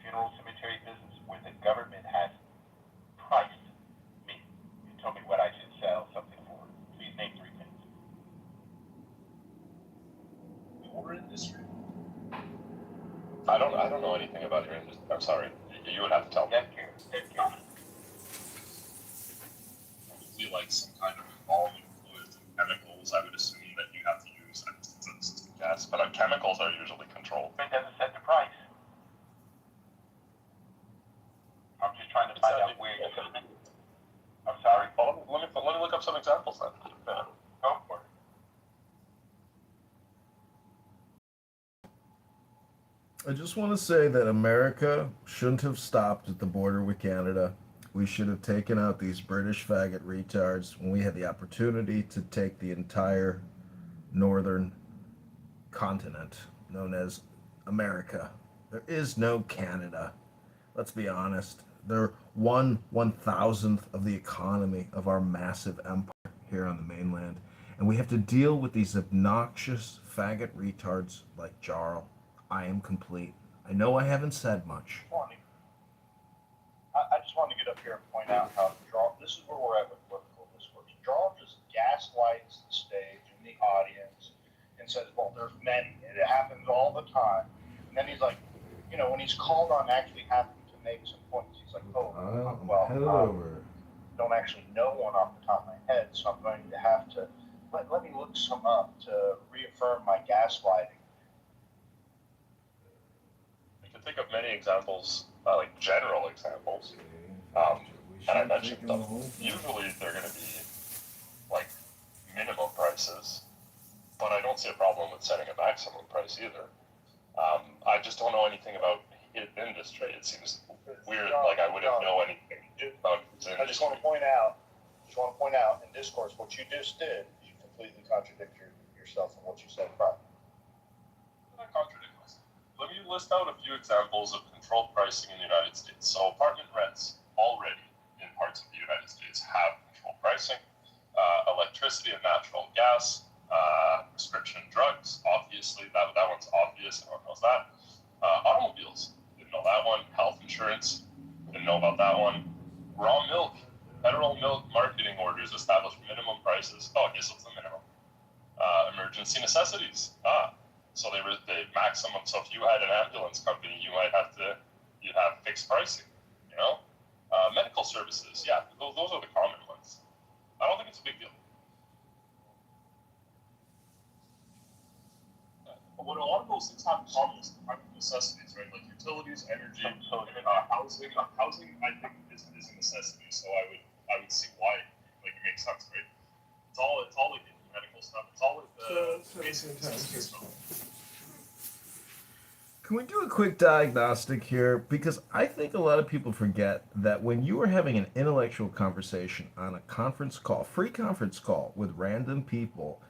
funeral cemetery business, where the government has priced me and told me what I should sell something for, please name 3 things. Your industry? I don't know anything about your industry. I'm sorry. You would have to tell me. Death care. Probably like some kind of embalming fluids and chemicals. I would assume that you have to use. Yes, but chemicals are usually controlled. It doesn't set the price. I'm just trying to find out where you're going. I'm sorry. Well, let me look up some examples then. Go for it. I just want to say that America shouldn't have stopped at the border with Canada. We should have taken out these British faggot retards when we had the opportunity to take the entire northern continent known as America. There is no Canada. Let's be honest. They're 1/1000th of the economy of our massive empire here on the mainland. And we have to deal with these obnoxious faggot retards like Jarl. I am complete. I know I haven't said much. I just wanted to get up here and point out how this is where we're at with political discourse. Jarl just gaslights the stage and the audience and says, well, there's many. It happens all the time. And then he's like, when he's called on actually having to make some points, he's like, don't actually know one off the top of my head, so I'm going to have to, let me look some up to reaffirm my gaslighting. You can think of many examples, like general examples, and I mentioned them. Usually they're going to be like minimum prices, but I don't see a problem with setting a maximum price either. I just don't know anything about his industry. It seems weird, like I wouldn't know anything about his industry. I just want to point out in discourse, what you just did, you completely contradict yourself and what you said prior. Not contradict myself. Let me list out a few examples of controlled pricing in the United States. So apartment rents already in parts of the United States have controlled pricing. Electricity and natural gas, prescription drugs, obviously, that one's obvious, everyone knows that. Automobiles, didn't know that one. Health insurance, didn't know about that one. Raw milk, federal milk marketing orders establish minimum prices. Oh, okay, so it's the minimum. Emergency necessities, so they maximum. So if you had an ambulance company, you'd have fixed pricing. Medical services, yeah, those are the common ones. I don't think it's a big deal. What a lot of those things have in common is necessities, right? Like utilities, energy, housing. Housing, I think, is a necessity. So I would see why, like, it makes sense, right? It's all like the medical stuff. It's all like the basic necessity stuff. Can we do a quick diagnostic here? Because I think a lot of people forget that when you are having an intellectual conversation on a conference call, free conference call with random people,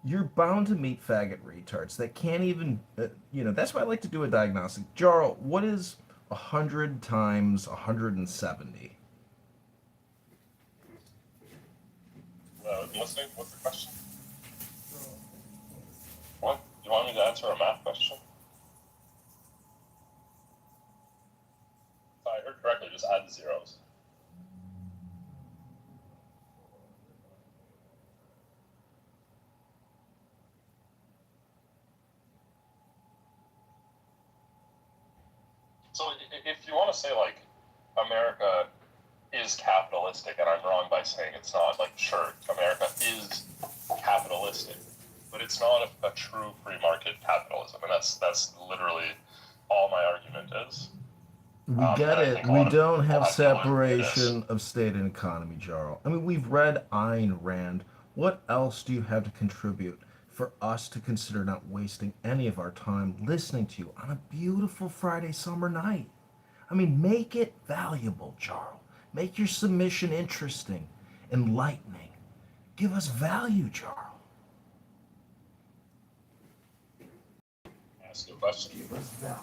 you're bound to meet faggot retards that can't even, that's why I like to do a diagnostic. Jarl, what is 100 times 170? Listening, what's the question? What? You want me to answer a math question? If I heard correctly, just add the zeros. So if you want to say like America is capitalistic, and I'm wrong by saying it's not, like sure, America is capitalistic, but it's not a true free market capitalism, and that's literally all my argument is. We get and I it. think a We lot of don't people have have no idea this. separation of state and economy, Jarl. I mean, we've read Ayn Rand. What else do you have to contribute for us to consider not wasting any of our time listening to you on a beautiful Friday summer night? I mean, make it valuable, Jarl. Make your submission interesting, enlightening. Give us value, Jarl. Ask you a question. Give us value.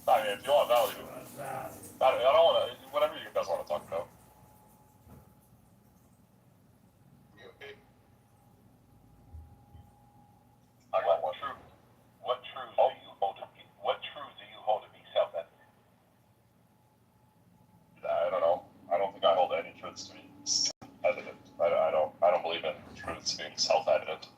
I mean, if you want value, I don't want to. Whatever you guys want to talk about. I got one. What truth do you hold to be? What truth do you hold to be self-evident? I don't know. I don't think I hold any truths to be evident. I don't believe in truths being self-evident.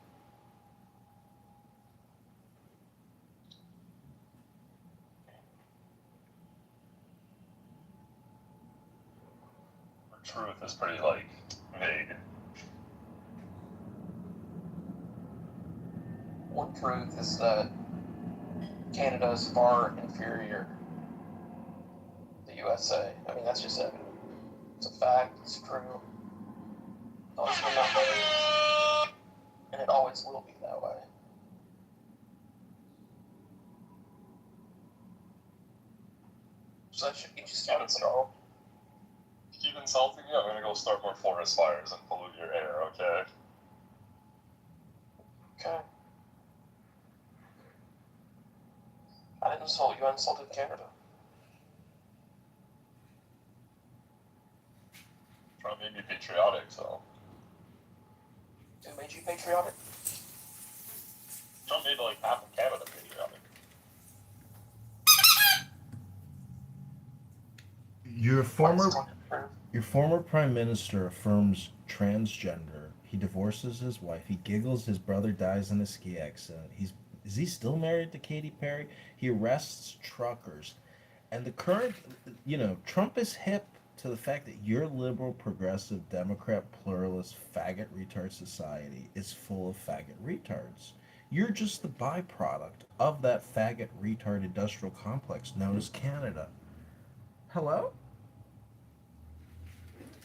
Truth is pretty like vague. One truth is that Canada is far inferior to the USA. I mean, that's just evident. It's a fact. It's true. It's always been that way, and it always will be that way. So that should get you started, Carl. Keep insulting me. I'm gonna go start more forest fires and pollute your air. Okay. Okay. I didn't insult you. I insulted Canada. Trump made me patriotic, so. Who made you patriotic? Trump made like half of Canada patriotic. Your former prime minister affirms transgender. He divorces his wife. He giggles. His brother dies in a ski accident. Is he still married to Katy Perry? He arrests truckers, and the current, Trump is hip to the fact that your liberal, progressive, Democrat, pluralist, faggot retard society is full of faggot retards. You're just the byproduct of that faggot retard industrial complex known as Canada. Hello?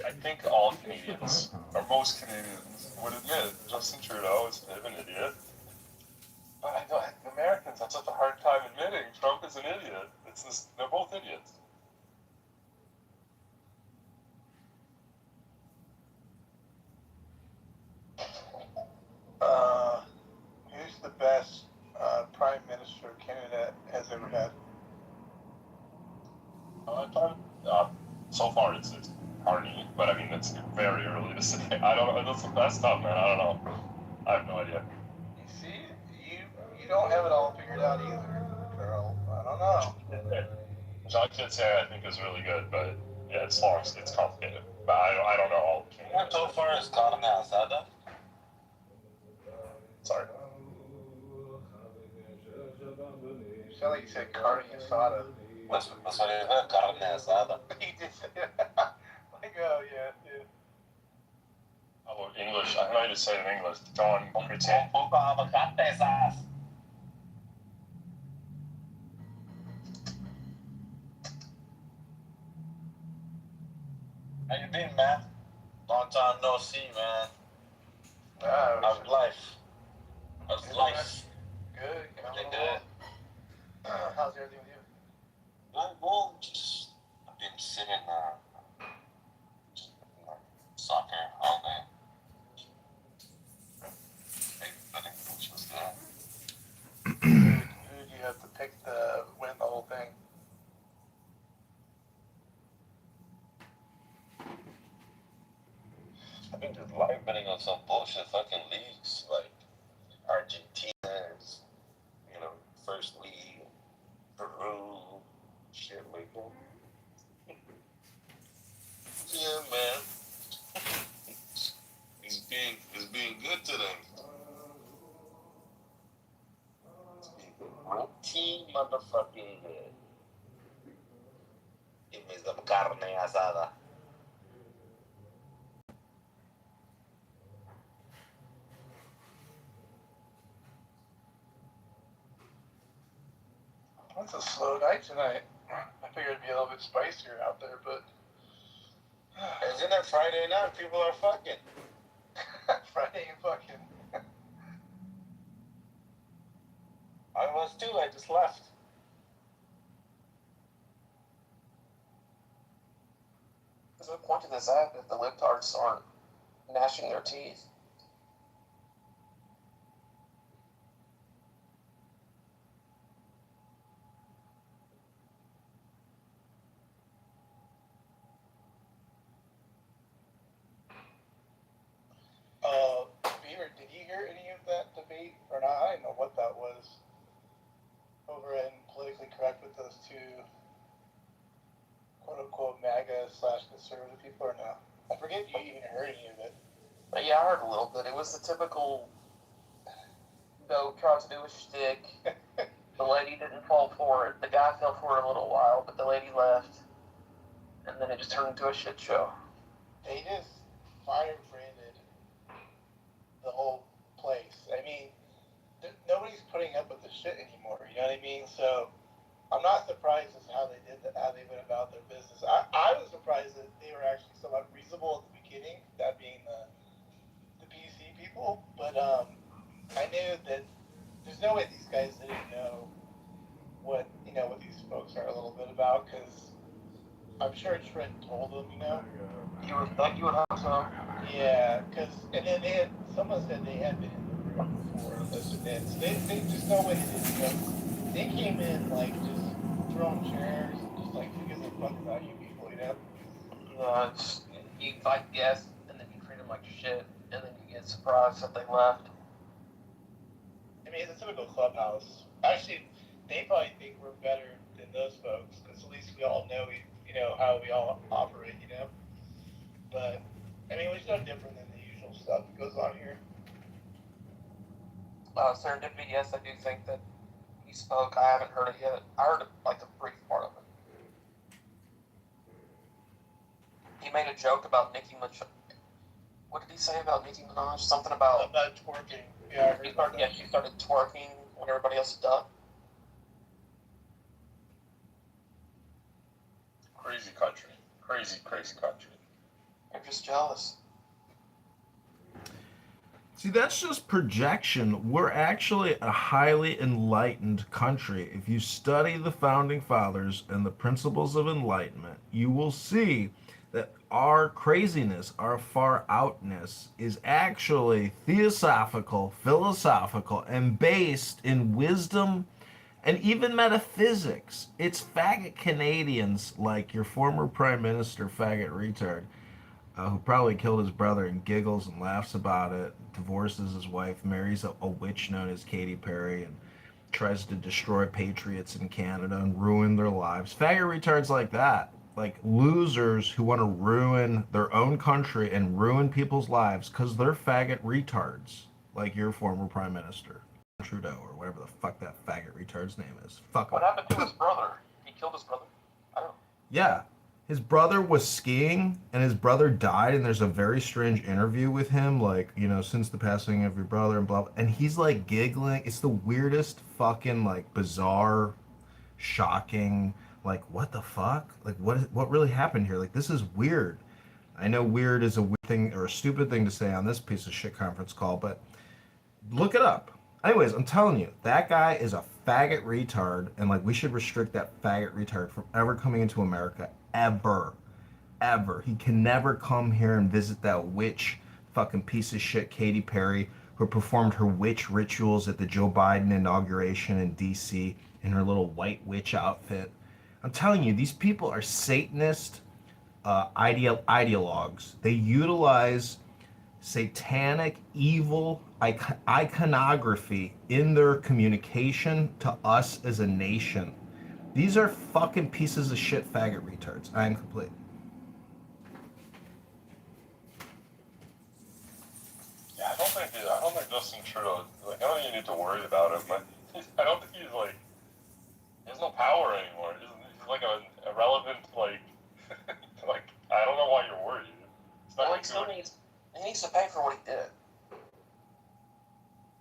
I think all Canadians, or most Canadians, would admit Justin Trudeau is a bit of an idiot. But I know Americans have such a hard time admitting Trump is an idiot. They're both idiots. Who's the best prime minister Canada has ever had? So far it's Carney, but I mean it's very early to say. I don't know. That's tough, man. I don't know. I have no idea. You see, you don't have it all figured out either, Carl. I don't know. Jacques Chrétien, I think, is really good, but yeah, it's long, it's complicated. But I don't know all. So far as carne asada. Sorry. You sound like you said carne asada. Mas olha, carne asada. You did say that. Like, oh yeah, dude. Oh, English. I might just say it in English. John Chrétien. How you been, man? Long time no see, man. How's life? How's life? Good. Everything good? How's everything with you? Well, just I've been sitting soccer all day. I think coach was good. Who did you have to pick to win the whole thing? I've been just live betting on some bullshit fucking leagues like Argentina's, first league, Peru, shit like that. Yeah, man. It's being good to them. pretty motherfucking good. Give me some carne asada. It's a slow night tonight. I figured it'd be a little bit spicier out there, but Isn't it Friday night? People are fucking. Friday ain't fucking. I was too. I just left. There's no point to this app if the libtards aren't gnashing their teeth. Beaver, did you hear any of that debate or not? I didn't know what that was. Over in Politically Correct with those two quote-unquote MAGA/conservative people or no? I forget if you even heard any of it. But yeah, I heard a little bit. It was the typical go try to do a shtick. The lady didn't fall for it. The guy fell for it a little while, but the lady left. And then it just turned into a shit show. They just fire-branded the whole place. I mean, nobody's putting up with the shit anymore, you know what I mean? So I'm not surprised as to how they did that, how they went about their business. I was surprised that they were actually somewhat reasonable at the beginning, that being the PC people. But I knew that there's no way these guys didn't know what these folks are a little bit about, because I'm sure Trent told them, You would hope so. Yeah, and then someone said they had been in the room before listening in. So they just know what it is, They came in, just throwing chairs, just who gives a fuck about you people, Yeah, you invite guests, and then you treat them like shit, and then you get surprised that they left. I mean, it's a typical clubhouse. Actually, they probably think we're better than those folks, because at least we all know, how we all operate, But, I mean, it's no different than the usual stuff that goes on here. Serendipity, yes, I do think that he spoke. I haven't heard it yet. I heard, the brief part of it. He made a joke about Nicki Minaj. What did he say about Nicki Minaj? Something about twerking. Yeah, she started twerking when everybody else had done. Crazy country. Crazy, crazy country. I'm just jealous. See, that's just projection. We're actually a highly enlightened country. If you study the founding fathers and the principles of enlightenment, you will see that our craziness, our far outness, is actually theosophical, philosophical, and based in wisdom and even metaphysics. It's faggot Canadians like your former prime minister, faggot retard, who probably killed his brother and giggles and laughs about it, divorces his wife, marries a witch known as Katy Perry, and tries to destroy patriots in Canada and ruin their lives. Faggot retards like that, like losers who want to ruin their own country and ruin people's lives because they're faggot retards, like your former prime minister, Trudeau, or whatever the fuck that faggot retard's name is. Fuck What him. happened to his brother? He killed his brother? I don't. Yeah. His brother was skiing and his brother died, and there's a very strange interview with him, since the passing of your brother and blah, blah, and he's giggling. It's the weirdest fucking bizarre, shocking, what the fuck? What really happened here? This is weird. I know weird is a weird thing or a stupid thing to say on this piece of shit conference call, but look it up. Anyways, I'm telling you, that guy is a faggot retard, and we should restrict that faggot retard from ever coming into America, ever. He can never come here and visit that witch fucking piece of shit Katy Perry, who performed her witch rituals at the Joe Biden inauguration in DC in her little white witch outfit. I'm telling you, these people are Satanist ideologues. They utilize satanic, evil iconography in their communication to us as a nation. These are fucking pieces of shit faggot retards. I am complete. Yeah, I don't think Justin Trudeau. I don't think you need to worry about him. But I don't think he's like, he has no power anymore. He's like an irrelevant, like, like, I don't know why you're worried. It's not Well, like he needs to pay for what he did.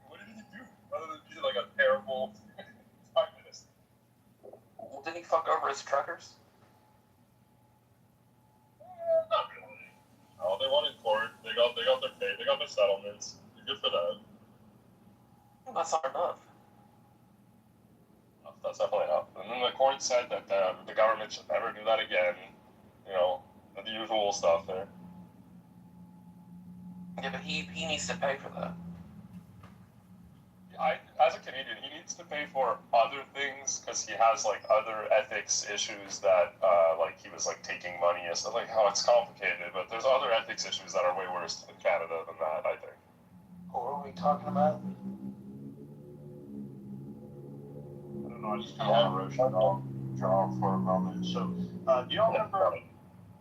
What did he do? Other than be like a terrible prime minister. Well, didn't he fuck over his truckers? Not really. No, they won in court. They got their pay. They got their settlements. Good for them. That's not enough. That's definitely enough. And then the court said that the government should never do that again. You know, the usual stuff there. Yeah, but he needs to pay for that. As a Canadian, he needs to pay for other things because he has like other ethics issues that like he was like taking money and stuff. Like how it's complicated, but there's other ethics issues that are way worse in Canada than that. I think. What are we talking about? I don't know, I just kind of want to roast Jar for a moment. So, do y'all remember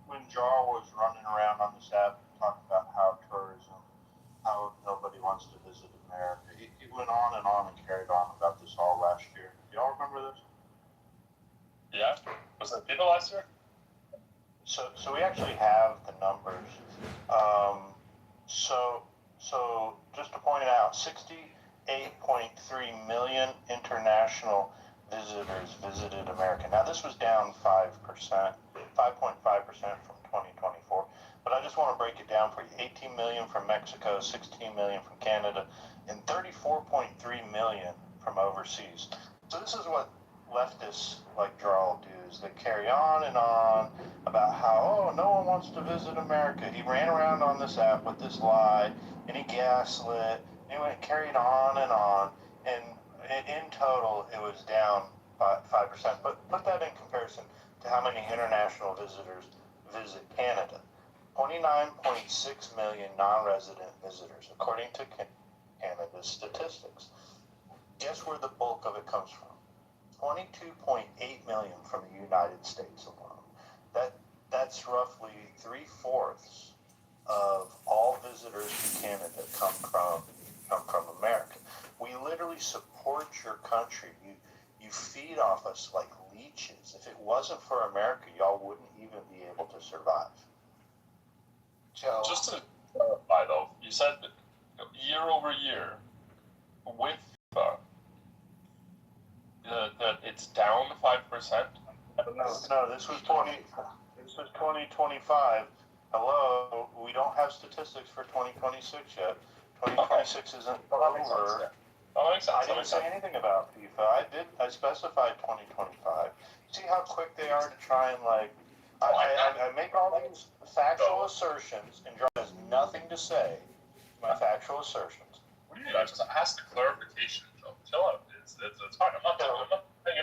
when Jar was running around on this app talking about how tourism, how nobody wants to visit America? He went on and carried on about this all last year. Do y'all remember this? Yeah? Was that people last year? So we actually have the numbers. So just to point it out, 68.3 million international visitors visited America. Now this was down 5%, 5.5% from 2024. But I just want to break it down for you. 18 million from Mexico, 16 million from Canada, and 34.3 million from overseas. So this is what leftists like Jarl do, is they carry on and on about how, oh, no one wants to visit America. He ran around on this app with this lie, and he gaslit, and he went carried on, and in total it was down by 5%. But put that in comparison to how many international visitors visit Canada. 29.6 million non-resident visitors, according to Canada's statistics. Guess where the bulk of it comes from? 22.8 million from the United States alone. That's roughly 3/4 of all visitors to Canada come from America. We literally support your country. You feed off us like leeches. If it wasn't for America, y'all wouldn't even be able to survive. Joe. Just to clarify though, you said that year over year with FIFA, that it's down 5%. No, this was 2025. Hello, we don't have statistics for 2026 yet. 2026 isn't over. I didn't say anything about FIFA. I specified 2025. See how quick they are to try and like. I make all these factual assertions, and John has nothing to say to my factual assertions. What do you mean? I just asked a clarification, Joe. Chill out. It's fine. I'm not saying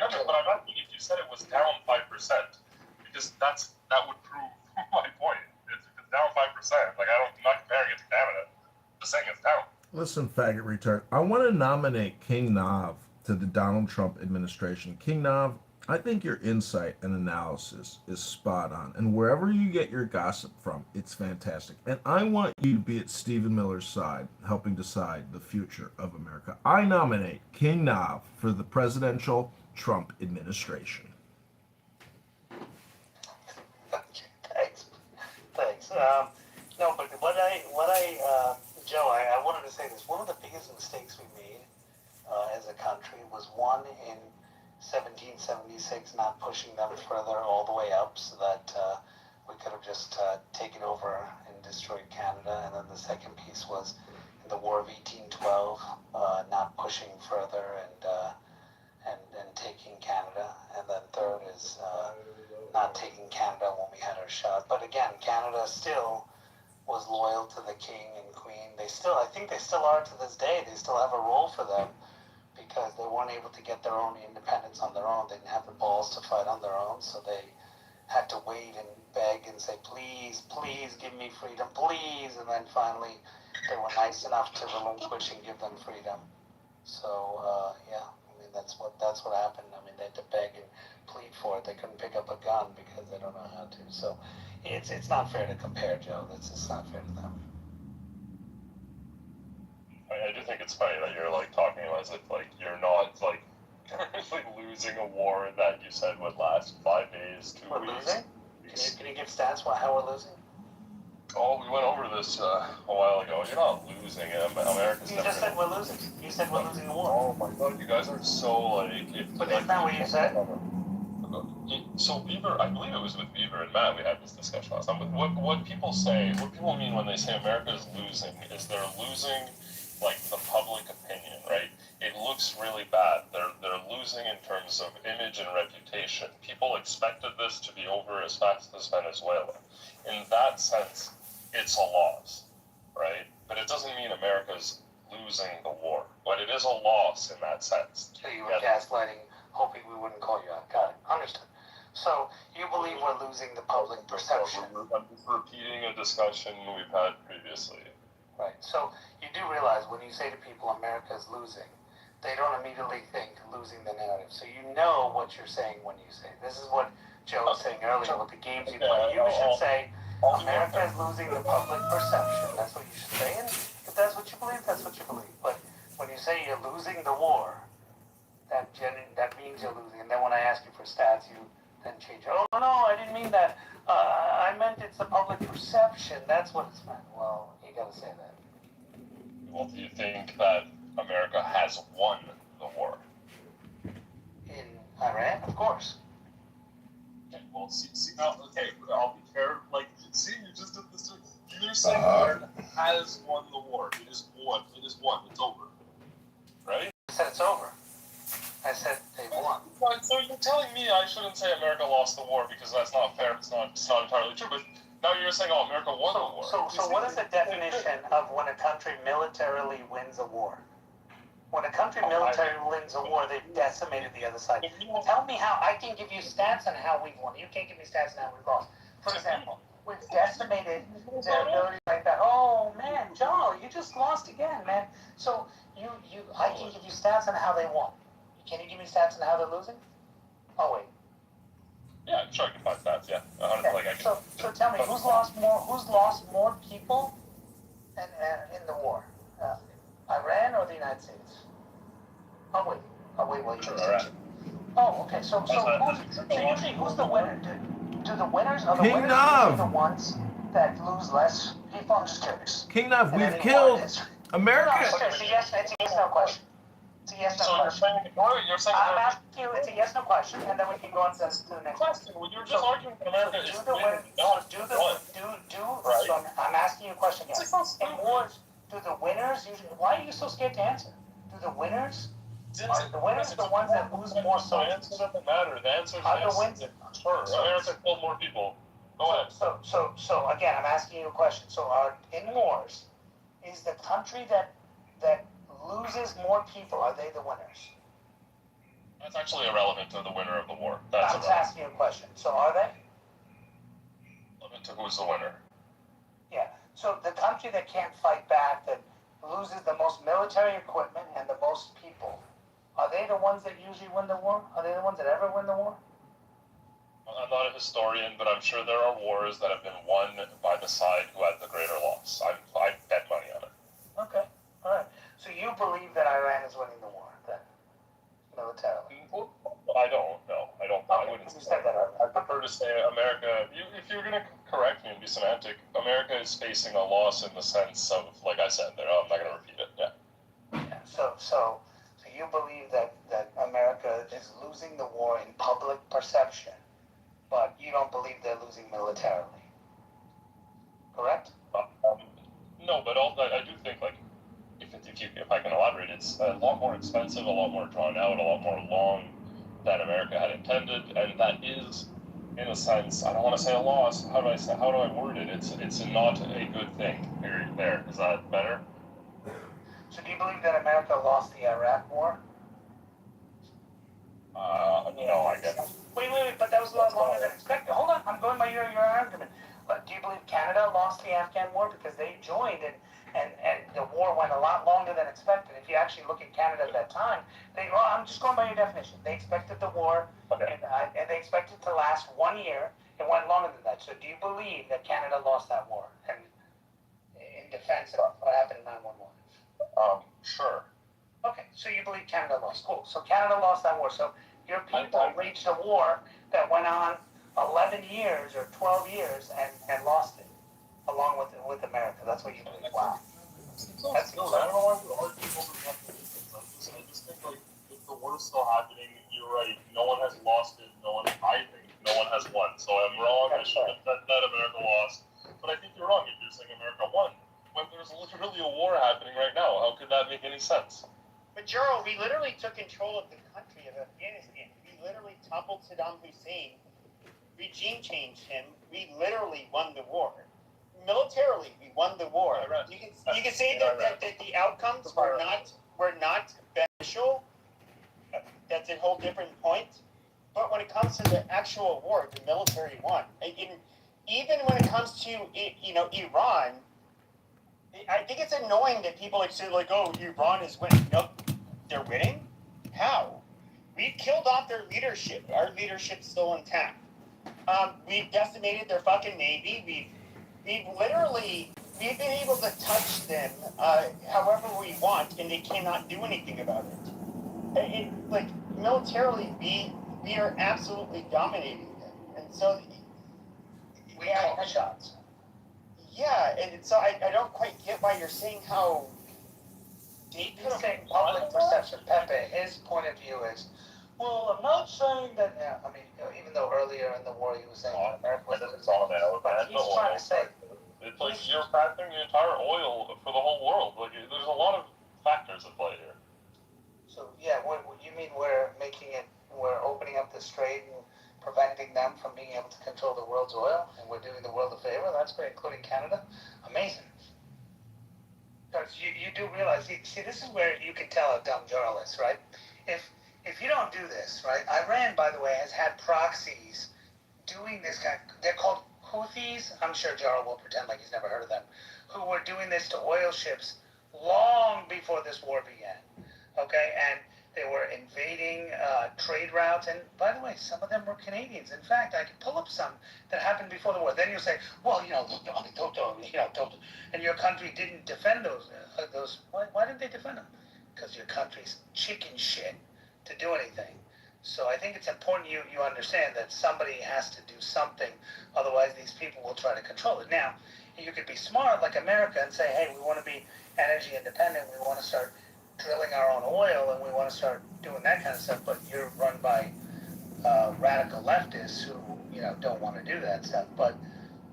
nothing, but I'm asking if you said it was down 5%, because that would prove my point. It's down 5%. Like I'm not comparing it to Canada. I'm just saying it's down. Listen, faggot retard. I want to nominate King Nav to the Donald Trump administration. King Nav, I think your insight and analysis is spot on. And wherever you get your gossip from, it's fantastic. And I want you to be at Stephen Miller's side, helping decide the future of America. I nominate King Nav for the presidential Trump administration. Thanks. No, but Joe, I wanted to say this. One of the biggest mistakes we made as a country was one in 1776, not pushing them further all the way up so that we could have just taken over and destroyed Canada. And then the second piece was in the War of 1812, not pushing further and taking Canada. And then third is not taking Canada when we had our shot. But again, Canada still was loyal to the king and queen. I think they still are to this day. They still have a role for them because they weren't able to get their own independence on their own. They didn't have the balls to fight on their own, so they had to wait and beg and say, please, please give me freedom, please. And then finally they were nice enough to relinquish and give them freedom. So, yeah, I mean, that's what happened. I mean, they had to beg and plead for it. They couldn't pick up a gun because they don't know how to. So it's not fair to compare, Joe. That's just not fair to them. I do think it's funny that you're like talking as if like you're not like losing a war that you said would last 5 days, 2 We're weeks. losing? Can you give stats about how we're losing? Oh, we went over this a while ago. You're not losing. America's You never just said gonna... we're losing. You said we're losing a war. Oh my god, you guys are so like... But isn't that what you said? So Beaver, I believe it was with Beaver and Matt we had this discussion last time. But what people say, what people mean when they say America is losing, is they're losing like the public opinion, right? It looks really bad. They're losing in terms of image and reputation. People expected this to be over as fast as Venezuela. In that sense, it's a loss, right? But it doesn't mean America's losing the war. But it is a loss in that sense. So you were gaslighting, hoping we wouldn't call you out. Got it. Understood. So you believe we're losing the public perception. I'm just repeating a discussion we've had previously. Right. So you do realize when you say to people America is losing, they don't immediately think losing the narrative. So you know what you're saying when you say. This is what Joe was saying earlier with the games you play. You should say America is losing the public perception. That's what you should say. And if that's what you believe, that's what you believe. But when you say you're losing the war, that means you're losing. And then when I ask you for stats, you then change it. Oh no, I didn't mean that. I meant it's the public perception. That's what it's meant. Well, you gotta say that. Well, do you think that America has won the war? In Iran, of course. Okay, well, see now, okay, I'll be careful. Like, see, you just did this. You're saying America has won the war. It is won. It is won. It's over. Right? I said it's over. I said they won. So you're telling me I shouldn't say America lost the war because that's not fair. It's not entirely true. But now you're saying, oh, America won the war. So what is the definition of when a country militarily wins a war? When a country militarily wins a war, they've decimated the other side. Tell me how. I can give you stats on how we've won. You can't give me stats on how we've lost. For example, we've decimated their ability like that. Oh man, Joe, you just lost again, man. So I can give you stats on how they won. Can you give me stats on how they're losing? Oh wait. Yeah, I'm sure I can find stats. Yeah, So tell me, who's lost more people in the war? Iran or the United States? Oh wait. Iran. Oh, okay. So usually who's the winner? Do the winners are the King winners Nav. usually the ones that lose less people? I'm just curious. King Nav, we've killed America. No, it's a yes no question. It's a yes no question. You're saying I'm asking you, it's a yes no question, and then we can go on to the next question. Well, you're just arguing that America is winning. So I'm asking you a question again. In wars, do the winners usually? Why are you so scared to answer? Do the winners? Are the winners the ones that lose more soldiers? The answer doesn't matter. The answer is yes. Sure, America killed more people. Go ahead. So again, I'm asking you a question. So in wars, is the country that loses more people, are they the winners? That's actually irrelevant to the winner of the war. I'm just asking you a question. So are they? Relevant to who's the winner. Yeah. So the country that can't fight back, that loses the most military equipment and the most people, are they the ones that usually win the war? Are they the ones that ever win the war? I'm not a historian, but I'm sure there are wars that have been won by the side who had the greater loss. I bet money on it. Okay. All right. So you believe that Iran is winning the war, then, militarily? I don't. No, I don't. Okay. I wouldn't You say said that that. I prefer to say America. If you're going to correct me and be semantic, America is facing a loss in the sense of, like I said there. I'm not going to repeat it. Yeah. Yeah. So you believe that America is losing the war in public perception, but you don't believe they're losing militarily. Correct? No, but I do think, like, if I can elaborate, it's a lot more expensive, a lot more drawn out, a lot more long than America had intended, and that is, in a sense, I don't want to say a loss. How do I word it? It's not a good thing. Period. There. Is that better? So do you believe that America lost the Iraq war? No, I guess. Wait, but that was a lot longer than expected. Hold on, I'm going by your argument. But do you believe Canada lost the Afghan war because they joined and the war went a lot longer than expected? If you actually look at Canada at that time, I'm just going by your definition. They expected the war, and they expected it to last 1 year. It went longer than that. So do you believe that Canada lost that war and in defense of what happened in 9/11? Sure. Okay, so you believe Canada lost. Cool. So Canada lost that war. So Your people waged a war that went on 11 years or 12 years and lost it, along with America. That's what you believe. Wow. That's I don't know why we argue over nothing. I just think like if the war's still happening, you're right. No one has lost it. I think no one has won. So I'm wrong. I should have bet that America lost. But I think you're wrong if you're saying America won. When there's literally a war happening right now, how could that make any sense? But Gerald, we literally took control of the country of Afghanistan. We literally toppled Saddam Hussein, regime changed him. We literally won the war. Militarily, we won the war. You can say that the outcomes were not beneficial. That's a whole different point. But when it comes to the actual war, the military won. Even when it comes to Iran, I think it's annoying that people say oh, Iran is winning. No, they're winning. How? We've killed off their leadership. Our leadership's still intact. We've decimated their fucking navy. We've been able to touch them however we want, and they cannot do anything about it. Militarily, we are absolutely dominating them, and so we call shots. Yeah, and so I don't quite get why you're saying how He could have saying public perception. Pepe, his point of view is, well, I'm not saying that. Even though earlier in the war he was saying America was it's all about. But he's trying to say it's like you're factoring the entire oil for the whole world. Like there's a lot of factors at play here. So yeah, what you mean we're opening up the strait and preventing them from being able to control the world's oil, and we're doing the world a favor? That's great, including Canada. Amazing. Because you do realize, see, this is where you can tell a dumb journalist, right? If you don't do this, right? Iran, by the way, has had proxies doing this they're called Houthis. I'm sure Jarl will pretend like he's never heard of them, who were doing this to oil ships long before this war began. Okay, and they were invading trade routes, and by the way, some of them were Canadians. In fact, I could pull up some that happened before the war. Then you'll say, well, don't, and your country didn't defend those. Why didn't they defend them? Because your country's chicken shit to do anything. So I think it's important you understand that somebody has to do something, otherwise these people will try to control it. Now, you could be smart like America and say, hey, we want to be energy independent, we want to start drilling our own oil, and we want to start doing that kind of stuff, but you're run by radical leftists who don't want to do that stuff. But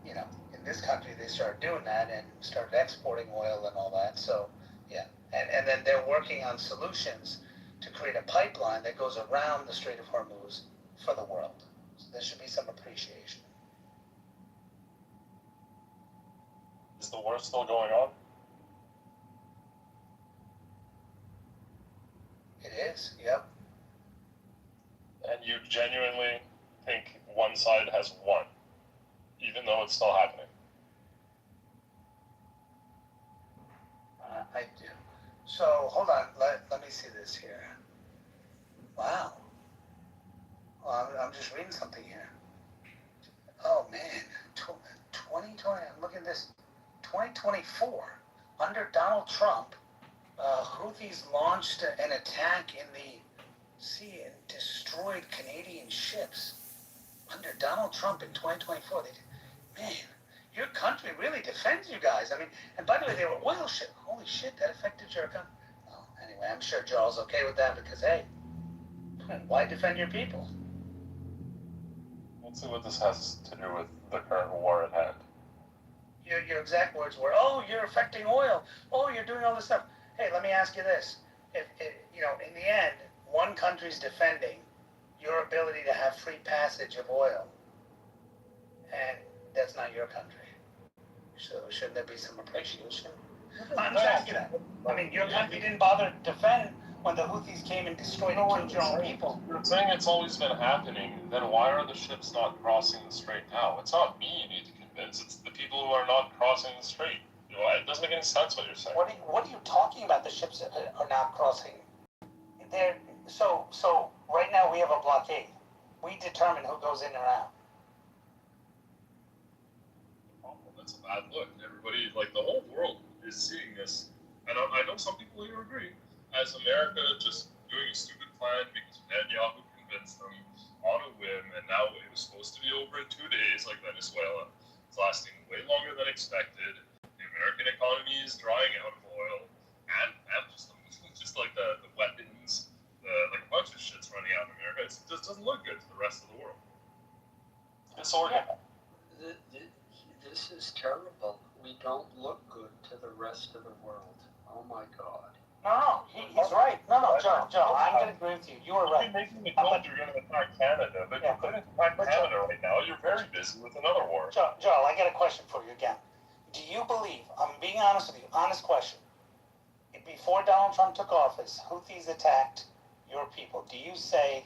in this country they started doing that and started exporting oil and all that. So yeah, and then they're working on solutions to create a pipeline that goes around the Strait of Hormuz for the world. So there should be some appreciation. Is the war still going on? It is, yep. And you genuinely think one side has won, even though it's still happening? I do. So, hold on, let me see this here. Wow. Well, I'm just reading something here. Oh, man. 2020, I'm looking at this. 2024, under Donald Trump, Houthis launched an attack in the sea and destroyed Canadian ships. Under Donald Trump in 2024, man, your country really defends you guys. I mean, and by the way, they were oil ships. Holy shit, that affected your country. Well, anyway, I'm sure Charles is okay with that because, hey, why defend your people? Let's see what this has to do with the current war at hand. Your exact words were, oh, you're affecting oil. Oh, you're doing all this stuff. Hey, let me ask you this. If in the end, one country's defending your ability to have free passage of oil, and that's not your country. So shouldn't there be some appreciation? I'm just asking that. I mean, your country didn't bother to defend when the Houthis came and destroyed and killed your own people. You're saying it's always been happening, then why are the ships not crossing the strait now? It's not me you need to convince, it's the people who are not crossing the strait. It doesn't make any sense what you're saying. What are you talking about? The ships that are not crossing. So right now we have a blockade. We determine who goes in or out. Oh, that's a bad look. Everybody, like the whole world, is seeing this, and I know some people here agree, as America just doing a stupid plan because Netanyahu convinced against them on a whim, and now it was supposed to be over in 2 days, like Venezuela. It's lasting way longer than expected. The American economy is drying out of oil, and just like the weapons, like a bunch of shit's running out of America. It just doesn't look good to the rest of the world. Disorganized. This is terrible. We don't look good to the rest of the world. Oh my God. No, he's right. No, Joe, I'm going to agree with you. You were right. You're making the point you're going to attack Canada, but you couldn't attack Canada right now. You're very busy with another war. Joe, I got a question for you again. Do you believe, I'm being honest with you, honest question, before Donald Trump took office, Houthis attacked your people. Do you say,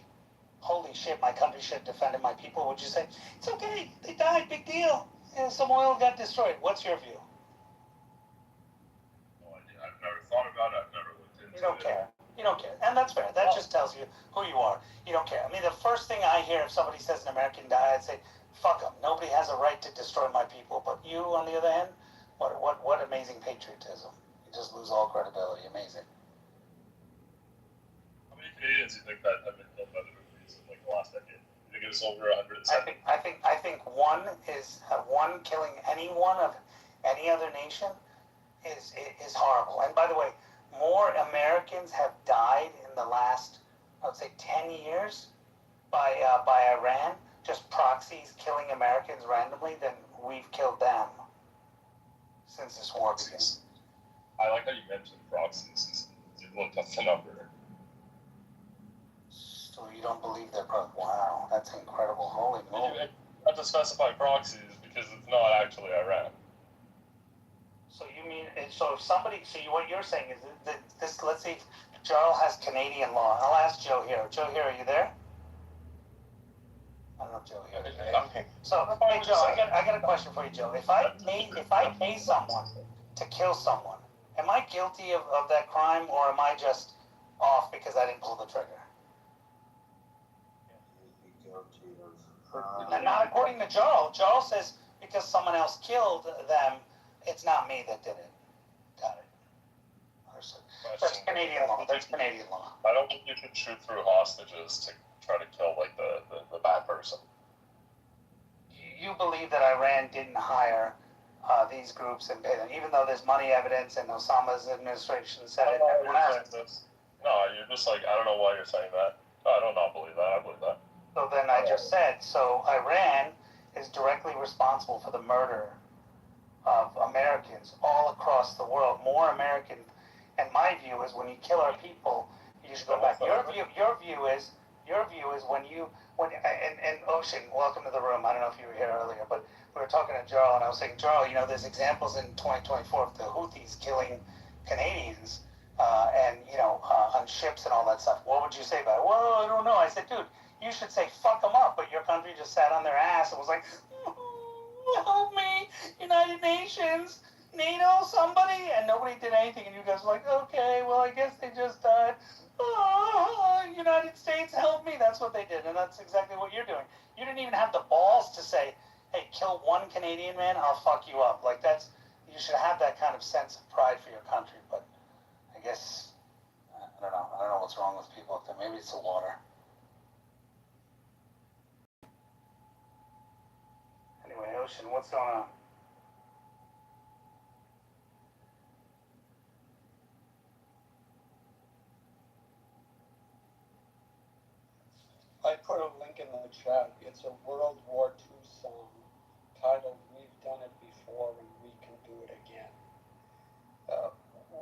holy shit, my country should have defended my people? Would you say, it's okay, they died, big deal. Some oil got destroyed. What's your view? I've never thought about it. I've never looked into it. You don't care. And that's fair. That just tells you who you are. You don't care. I mean, the first thing I hear if somebody says an American died, I'd say, fuck them. Nobody has a right to destroy my people. But you, on the other hand, what amazing patriotism. You just lose all credibility. Amazing. How many Canadians do you think that have been killed by the Houthis in like the last decade? You think it was over 170? I think one killing anyone of any other nation is horrible. And by the way, more Americans have died in the last, I would say, 10 years by Iran, just proxies killing Americans randomly, than we've killed them since this war began. I like how you mentioned proxies. You looked up the number. So you don't believe they're wow, that's incredible. Holy moly. You have to specify proxies because it's not actually Iran. So you mean, so if somebody, what you're saying is that this, let's see, Joe has Canadian law. I'll ask Joe here. Joe here, are you there? I don't know if Joe here. So, hey Joe, I got a question for you, Joe. If I pay someone to kill someone, am I guilty of that crime, or am I just off because I didn't pull the trigger? And not according to Joe. Joe says because someone else killed them, it's not me that did it. Got it. Understood. That's Canadian law. I don't think you should shoot through hostages to try to kill like the bad person. You believe that Iran didn't hire these groups and pay them, even though there's money evidence and Osama's administration said it. No, you're just like, I don't know why you're saying that. No, I do not believe that. I believe that. So then I just said, so Iran is directly responsible for the murder of Americans all across the world. More American, and my view is when you kill our people, you should go back. Your view is and Ocean, welcome to the room. I don't know if you were here earlier, but we were talking to Jarl, and I was saying, Jarl, there's examples in 2024 of the Houthis killing Canadians, on ships and all that stuff. What would you say about it? Well, I don't know. I said, dude, you should say fuck them up, but your country just sat on their ass and was like, help me, United Nations, NATO, somebody, and nobody did anything, and you guys were like, okay, well, I guess they just died. United States, help me. That's what they did, and that's exactly what you're doing. You didn't even have the balls to say, hey, kill one Canadian man, I'll fuck you up. Like, you should have that kind of sense of pride for your country, but I guess, I don't know what's wrong with people up there. Maybe it's the water. Anyway, Ocean, what's going on? I put a link in the chat. It's a World War II song titled "We've Done It Before and We Can Do It Again."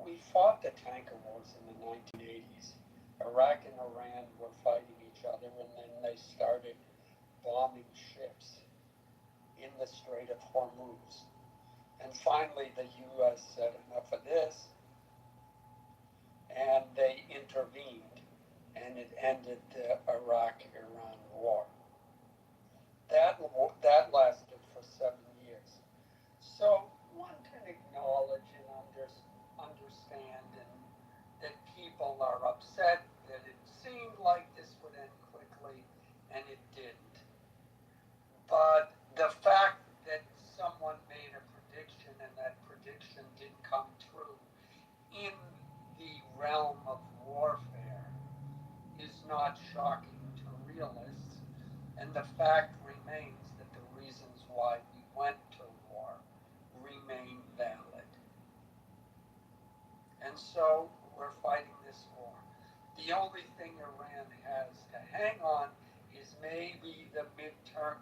We fought the tanker wars in the 1980s. Iraq and Iran were fighting each other, and then they started bombing ships in the Strait of Hormuz. And finally, the U.S. said enough of this, and they intervened, and it ended the Iraq-Iran war. That lasted for 7 years. So one can acknowledge and understand that people are upset that it seemed like this would end quickly, and it didn't. But the fact that someone made a prediction and that prediction didn't come true in the realm of warfare is not shocking to realists, and the fact remains that the reasons why we went to war remain valid. And so we're fighting this war. The only thing Iran has to hang on is maybe the midterms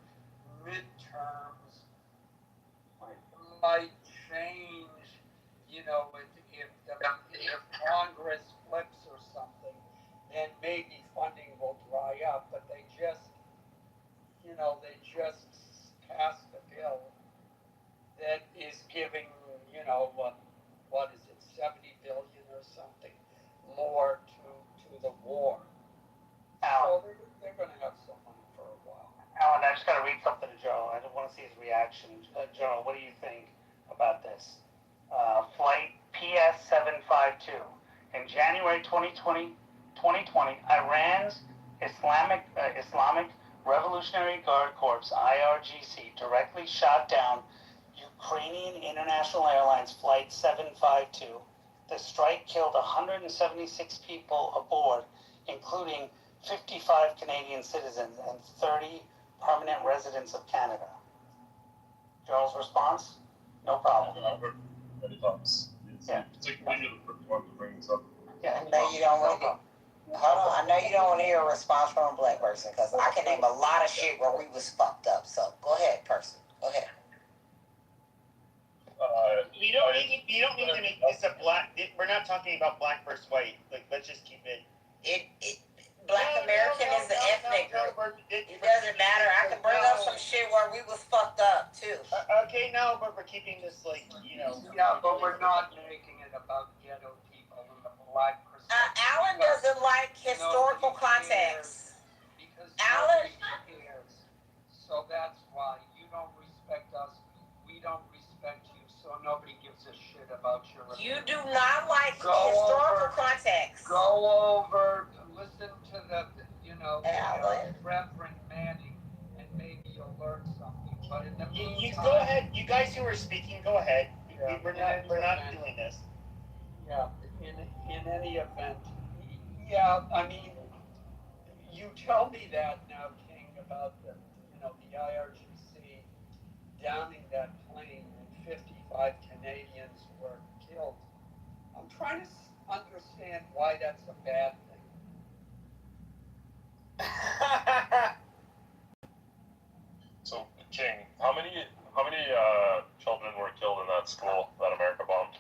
might change, you know, if Congress flips or something, then maybe funding will dry up. But they just passed a bill that is giving, what is it, 70 billion or something more to the war. So they're going to have some money for a while. Alan, I just got to read something to Joe. I don't want to see his reaction. Joe, what do you think about this? Flight PS752. In January 2020, Iran's Islamic Revolutionary Guard Corps, IRGC, directly shot down Ukrainian International Airlines Flight 752. The strike killed 176 people aboard, including 55 Canadian citizens and 30 permanent residents of Canada. Joel's response? No problem. Many times. Yeah. Particularly the first one to bring this up. Yeah. I know you don't want to. Hold on, I know you don't want to hear a response from a black person because I can name a lot of shit where we was fucked up. So go ahead, person. Go ahead. You don't need to make this a black. We're not talking about black versus white. Like, let's just keep it. Black American is an ethnic group. It doesn't matter. I can bring up some shit where we was fucked up too. Okay, no, but we're keeping this like, Yeah, but we're not making it about ghetto people and the black person. Alan doesn't like historical context. Because Alan cares. So that's why you don't respect us. We don't respect you. So nobody gives a shit about your. You do not like historical context. Go over, listen to the, Alan. Reverend Manning, and maybe you'll learn something. But in the meantime, you go ahead. You guys who are speaking, go ahead. Yeah, we're not doing this. Yeah, in any event, yeah, I mean, you tell me that now, King, about the IRGC downing that plane and 55 Canadians were killed. I'm trying to understand why that's a bad thing. So, King, how many children were killed in that school that America bombed?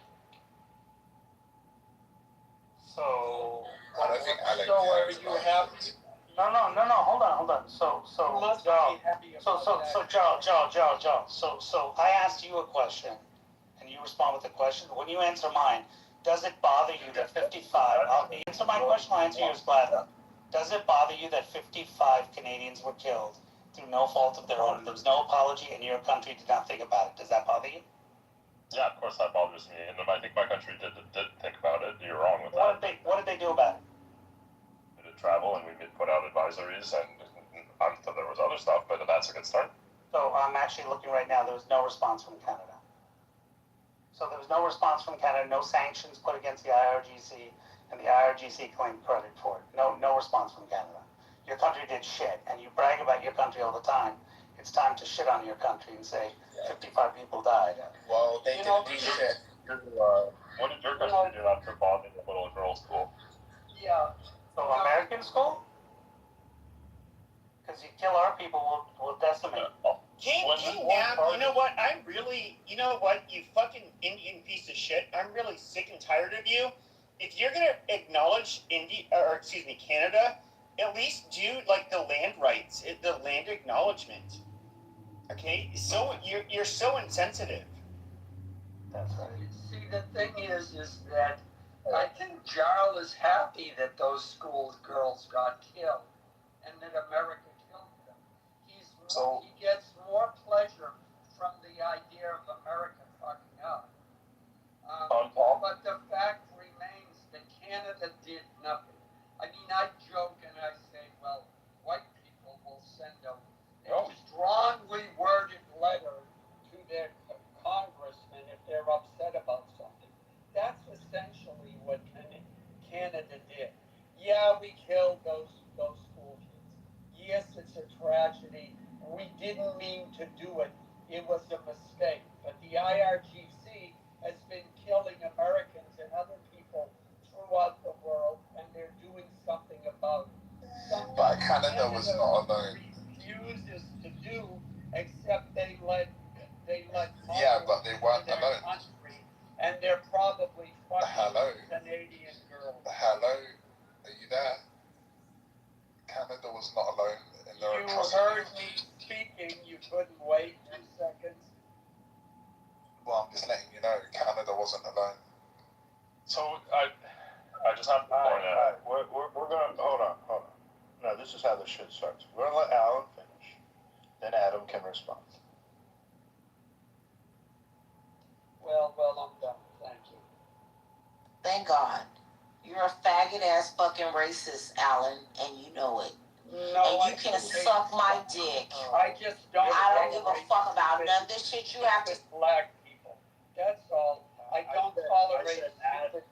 So, I think Alex. So are you happy? No, hold on. So, Joe. So I asked you a question, and you respond with a question. When you answer mine, does it bother you that 55? Answer my question. I'll answer yours gladly. Does it bother you that 55 Canadians were killed through no fault of their own? There was no apology, and your country did not think about it. Does that bother you? Yeah, of course that bothers me, and I think my country did think about it. You're wrong with that. What did they do about it? We did travel, and we put out advisories, and there was other stuff, but that's a good start. So I'm actually looking right now. There was no response from Canada. So there was no response from Canada. No sanctions put against the IRGC, and the IRGC claimed credit for it. No response from Canada. Your country did shit, and you brag about your country all the time. It's time to shit on your country and say 55 people died. Well, they did do shit. What did your country do after bombing the little girls' school? Yeah. So American school? Because you kill our people, we'll decimate. King, you know what? You fucking Indian piece of shit. I'm really sick and tired of you. If you're gonna acknowledge Canada, at least do like the land rights, the land acknowledgement. Okay, so you're so insensitive. That's right. See, the thing is that I think Jarl is happy that those school girls got killed and that America killed them. He gets more pleasure from the idea of America fucking up. But the fact remains that Canada did nothing. I mean, I joke and I say, well, white people will send a strongly worded letter to their congressman if they're upset about something. That's essentially what Canada did. Yeah, we killed those didn't mean to do it. It was a mistake. But the IRGC has been killing Americans and other people throughout the world, and they're doing something about it. But Canada was not alone. Refuses to do, except they let Yeah, but they weren't their alone. country, and they're probably fucking Hello. Canadian girls. Hello, are you there? Canada was not alone in their You atrocities. heard me speaking. You couldn't wait 2 seconds. Well, I'm just letting you know, Canada wasn't alone. So I just have to point out. We're gonna hold on. No, this is how this shit starts. We're gonna let Alan finish, then Adam can respond. Well, I'm done. Thank you. Thank God. You're a faggot ass fucking racist, Alan, and you know it. No, and you can suck my dick. I just don't. I don't give a fuck about none of this shit. You have to. Black people. That's all. I don't tolerate stupid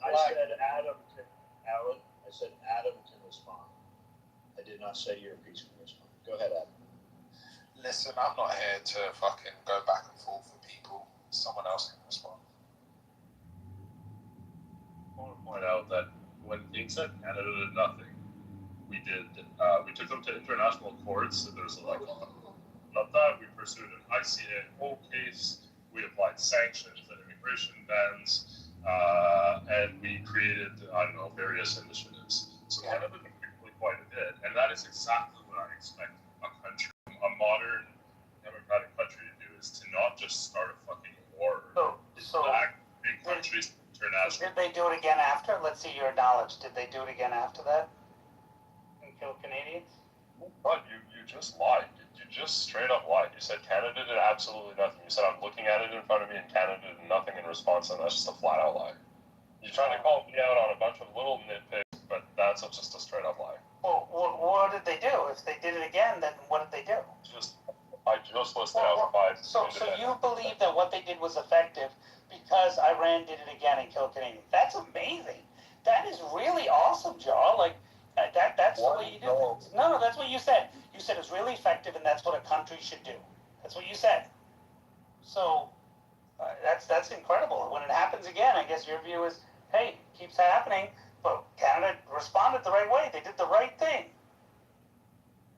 I black. said Adam can. Alan, I said Adam can respond. I did not say your piece can respond. Go ahead, Adam. Listen, I'm not here to fucking go back and forth with people. Someone else can respond. I want to point out that when King said Canada did nothing, we took them to international courts, and there's like about that. We pursued an ICA whole case. We applied sanctions and immigration bans, and we created, various initiatives. So Canada did really quite a bit, and that is exactly what I expect a modern democratic country to do, is to not just start a fucking war. So big countries international. did they do it again after? Let's see your knowledge. Did they do it again after that? And kill Canadians? But you just lied. You just straight up lied. You said Canada did absolutely nothing. You said I'm looking at it in front of me and Canada did nothing in response, and that's just a flat out lie. You're trying to call me out on a bunch of little nitpicks, but that's just a straight up lie. Well, what did they do? If they did it again, then what did they do? I just listed out 5. So you believe that what they did was effective because Iran did it again and killed Canadians? That's amazing. That is really awesome, Joe. Like that's the way you do things. No, that's what you said. You said it's really effective, and that's what a country should do. That's what you said. So that's incredible. When it happens again, I guess your view is, hey, it keeps happening, but Canada responded the right way. They did the right thing.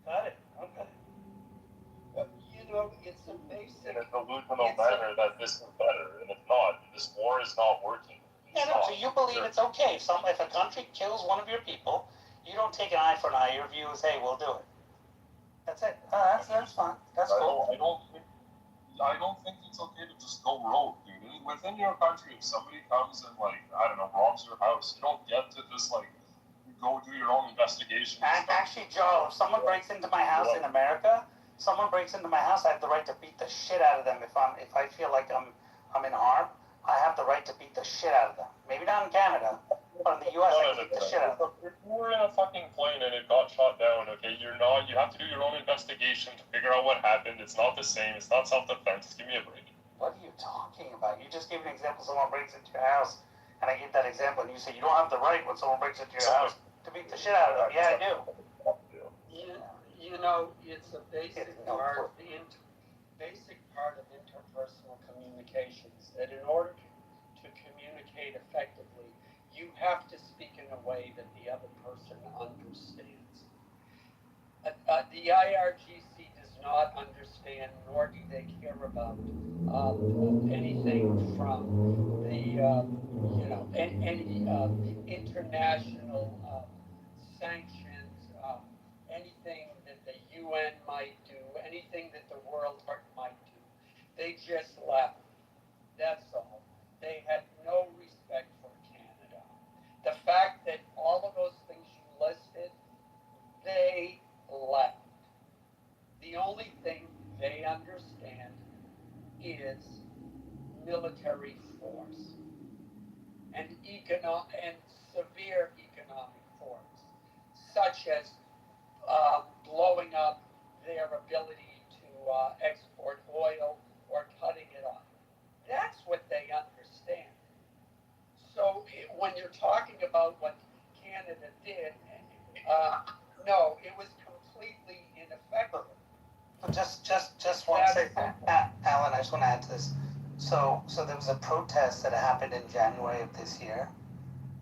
Got it. Okay. It's a basic. In a delusional manner that this is better, and it's not. This war is not working. So you believe it's okay if a country kills one of your people, you don't take an eye for an eye. Your view is, hey, we'll do it. That's it. That's fine. That's cool. I don't think it's okay to just go rogue, dude. Within your country, if somebody comes and robs your house, you don't get to just go do your own investigation. Actually, Joe, if someone breaks into my house in America, I have the right to beat the shit out of them. If I feel like I'm in harm, I have the right to beat the shit out of them. Maybe not in Canada, but in the U.S. I can beat the shit out of them. If you were in a fucking plane and it got shot down, okay, you have to do your own investigation to figure out what happened. It's not the same. It's not self-defense. Give me a break. What are you talking about? You just gave an example. Someone breaks into your house, and I gave that example, and you say you don't have the right when someone breaks into your house to beat the shit out of them. Yeah, I do. It's a basic part of interpersonal communications, that in order to communicate effectively, you have to speak in a way that the other person understands. The IRGC does not understand, nor do they care about anything from the any international sanctions, anything that the UN might do, anything that the World might do. They just left. That's all. They had no respect for Canada. The fact that all of those things you listed, they left. The only thing they understand is military force and severe economic force, such as blowing up their ability to export oil or cutting it off. That's what they understand. So when you're talking about what Canada did, no, it was completely ineffective. Just Just one second, Alan. I just want to add to this. So there was a protest that happened in January of this year,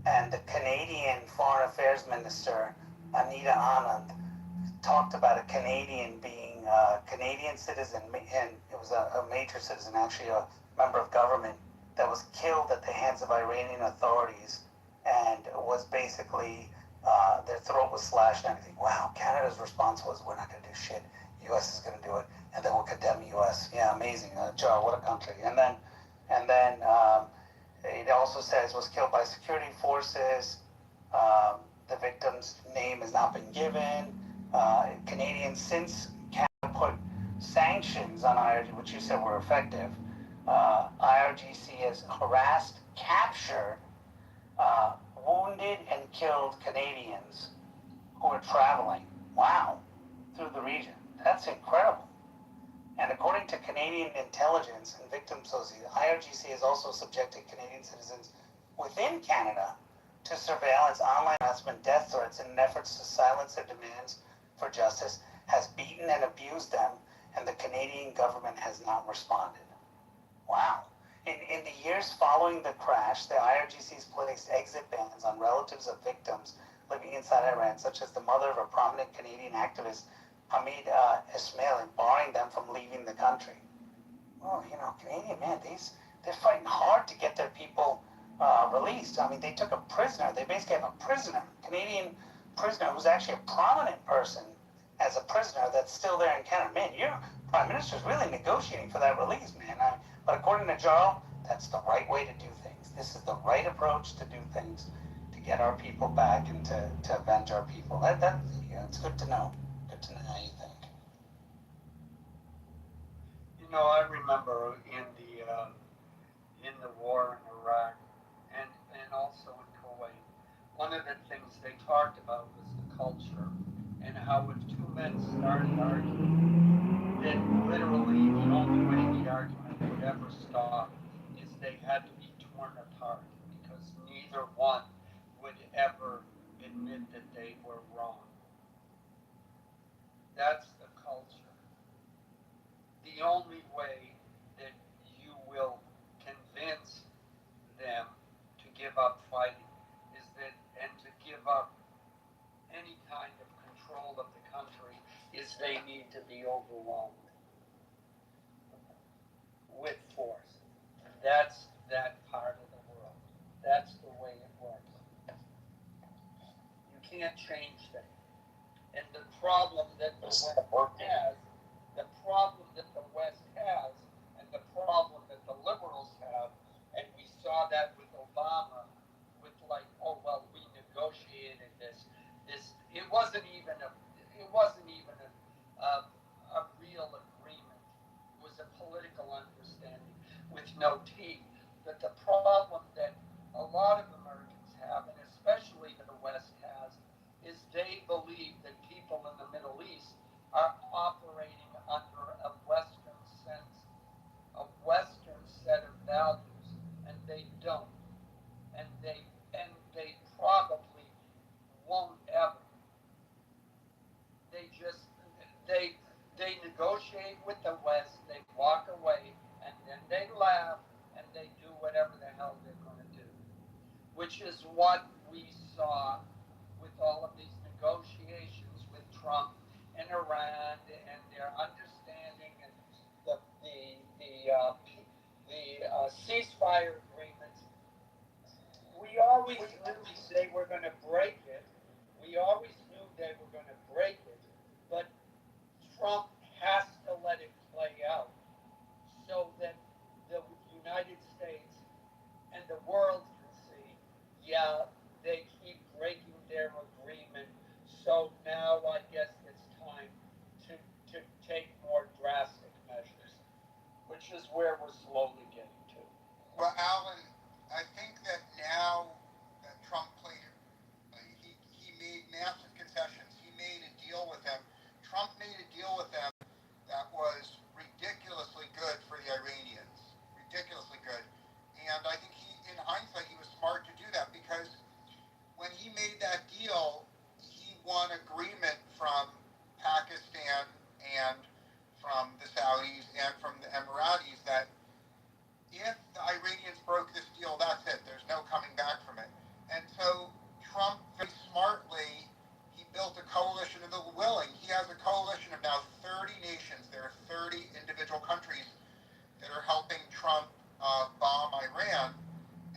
and the Canadian Foreign Affairs Minister Anita Anand talked about a Canadian being a Canadian citizen, and it was a major citizen, actually a member of government, that was killed at the hands of Iranian authorities, and was basically their throat was slashed and everything. Wow, Canada's response was, we're not going to do shit. U.S. is going to do it, and then we'll condemn U.S. Yeah, amazing. Joe, what a country. And then it also says was killed by security forces. The victim's name has not been given. Canadians, since Canada put sanctions on IRG, which you said were effective, IRGC has harassed, captured, wounded, and killed Canadians who are traveling. Wow, through the region. That's incredible. And according to Canadian intelligence and victim associates, IRGC has also subjected Canadian citizens within Canada to surveillance, online harassment, death threats in efforts to silence their demands for justice, has beaten and abused them, and the Canadian government has not responded. Wow. In the years following the crash, the IRGC has placed exit bans on relatives of victims living inside Iran, such as the mother of a prominent Canadian activist, Hamid Ismail, barring them from leaving the country. Well, Canadian, man, they're fighting hard to get their people released. I mean, they took a prisoner. They basically have a prisoner, Canadian prisoner, who's actually a prominent person as a prisoner that's still there in Canada. Man, your Prime Minister's really negotiating for that release, man. But according to Jarl, that's the right way to do things. This is the right approach to do things, to get our people back and to avenge our people. It's good to know. Good to know how you think. I remember in the war in Iraq and also in Kuwait, one of the things they talked about was the culture and how if two men started arguing, that literally the only way the argument would ever stop is they had to be torn apart because neither one would ever admit that they were wrong. That's the culture. The only way that you will convince them to give up fighting and to give up any kind of control of the country is they need to be overwhelmed with force. That's that part of the world. That's the way it works. You can't change that. And the problem that the West has, and the problem that the liberals have, and we saw that with Obama, with we negotiated this. It wasn't even a real agreement. It was a political understanding with no teeth. But the problem that a lot of Americans have, and especially the West has, is they believe that people in the Middle East are operating under a Western sense, a Western set of values, and they don't. And they probably won't ever. They negotiate with the West, they walk away, and then they laugh and they do whatever the hell they're going to do. Which is what we saw with all of these negotiations with Trump and Iran and their understanding and the ceasefire agreements. We always knew they were going to break it. But Trump has to let it play out so that the United States and the world can see, they keep breaking their agreement. So now I guess it's time to take more drastic measures, which is where we're slowly getting to. Well, Alan, I think that now that Trump played, he made massive several countries that are helping Trump bomb Iran.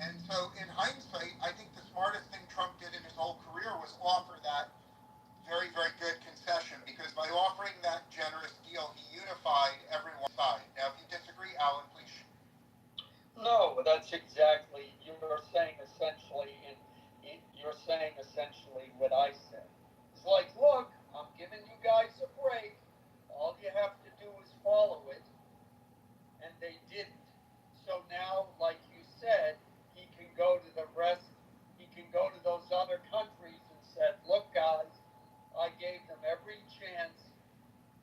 And so, in hindsight, I think the smartest thing Trump did in his whole career was offer that very, very good concession, because by offering that generous deal, he unified everyone's side. Now, if you disagree, Alan, please. No, that's exactly, you're saying essentially what I said. It's like, look, I'm giving you guys a break. All you have to do is follow it. And they didn't. So now, like you said, he can go to those other countries and said, look guys, I gave them every chance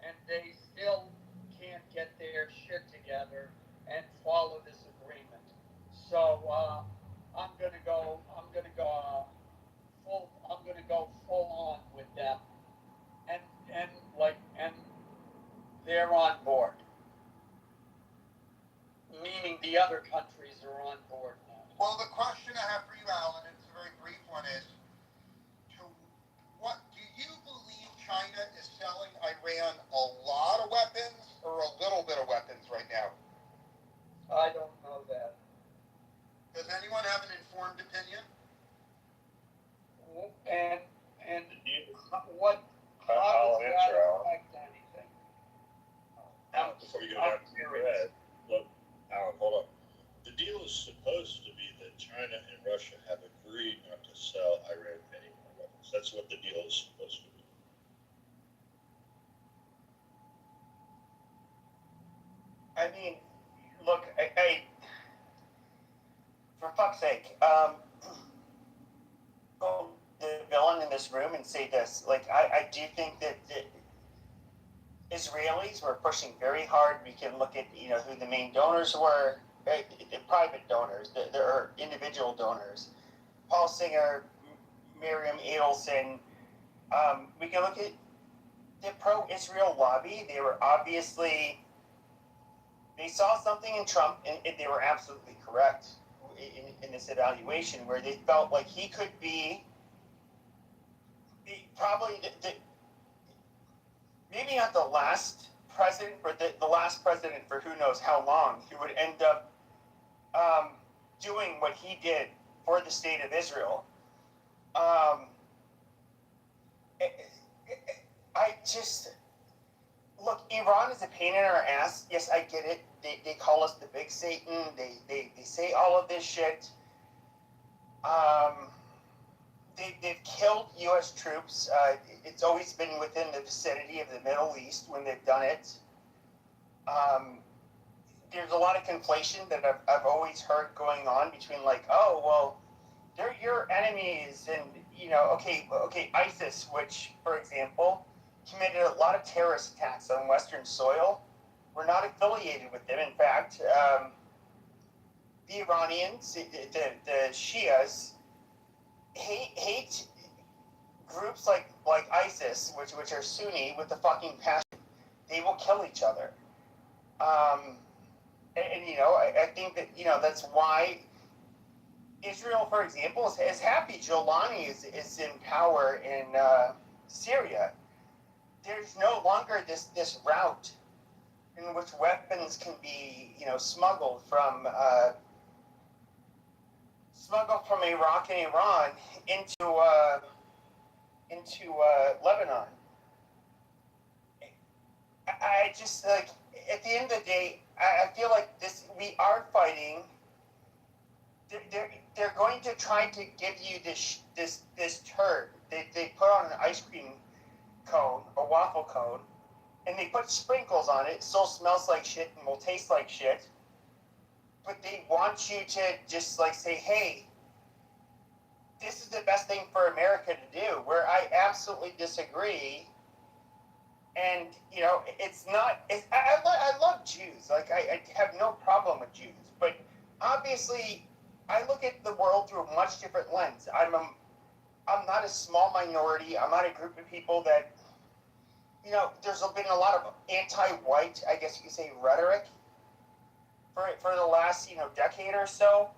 and they still can't get their shit together and follow this agreement. So I'm gonna go full on with them. And they're on board. Meaning the other countries are on board now. Well, the question I have for you, Alan, it's a very brief one, is what do you believe China is selling Iran a lot of weapons or a little bit of weapons right now? I don't know that. Does anyone have an informed opinion? And what? How does that affect anything? Alan, before you go down to your head, look, Alan, hold on. The deal is supposed to be that China and Russia have agreed not to sell Iran any more weapons. That's what the deal is supposed to be. I mean, look, I for fuck's sake, go the villain in this room and say this. Like, I do think that the Israelis were pushing very hard. We can look at, who the main donors were, right? The private donors, there are individual donors. Paul Singer, Miriam Adelson. We can look at the pro-Israel lobby. They were obviously, they saw something in Trump, and they were absolutely correct in this evaluation, where they felt like he could be probably maybe not the last president, but the last president for who knows how long, who would end up doing what he did for the state of Israel. I just look, Iran is a pain in our ass. Yes, I get it. They call us the big Satan. They say all of this shit. They've killed U.S. troops. It's always been within the vicinity of the Middle East when they've done it. There's a lot of conflation that I've always heard going on between, like, oh, well, they're your enemies, and, okay, ISIS, which, for example, committed a lot of terrorist attacks on Western soil. We're not affiliated with them. In fact, the Iranians, the Shias, hate groups like ISIS, which are Sunni, with the fucking passion. They will kill each other. I think that, that's why Israel, for example, is happy Jolani is in power in Syria. There's no longer this route in which weapons can be, smuggled from Iraq and Iran into Lebanon. I just, like, at the end of the day, I feel like we are fighting. They're going to try to give you this turd. They put on an ice cream cone, a waffle cone, and they put sprinkles on it. It still smells like shit and will taste like shit. But they want you to just, like, say, hey, this is the best thing for America to do, where I absolutely disagree. And, it's not, I love Jews. Like, I have no problem with Jews. But obviously, I look at the world through a much different lens. I'm not a small minority. I'm not a group of people that, there's been a lot of anti-white, I guess you could say, rhetoric for the last, decade or so.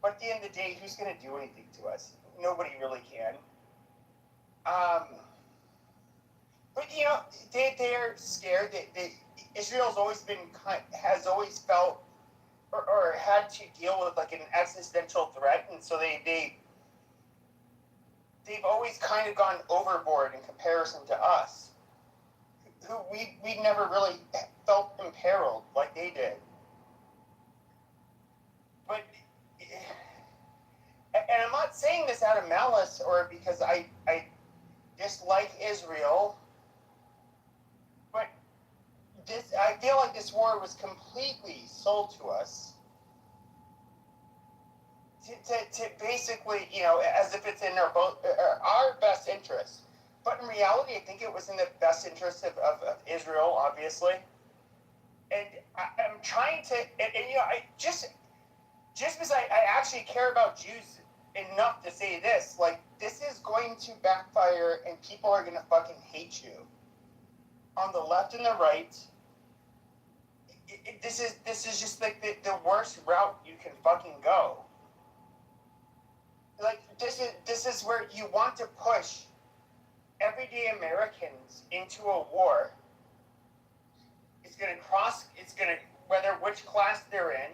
But at the end of the day, who's going to do anything to us? Nobody really can. But they're scared. Israel's always has always felt or had to deal with like an existential threat, and so they've always kind of gone overboard in comparison to us, who we never really felt imperiled like they did. But, and I'm not saying this out of malice or because I dislike Israel, but I feel like this war was completely sold to us to basically, as if it's in our best interest. But in reality, I think it was in the best interest of Israel, obviously. And I'm trying to, I just because I actually care about Jews enough to say this, like, this is going to backfire and people are going to fucking hate you. On the left and the right, this is just like the worst route you can fucking go. Like, this is where you want to push everyday Americans into a war. It's going to, whether which class they're in,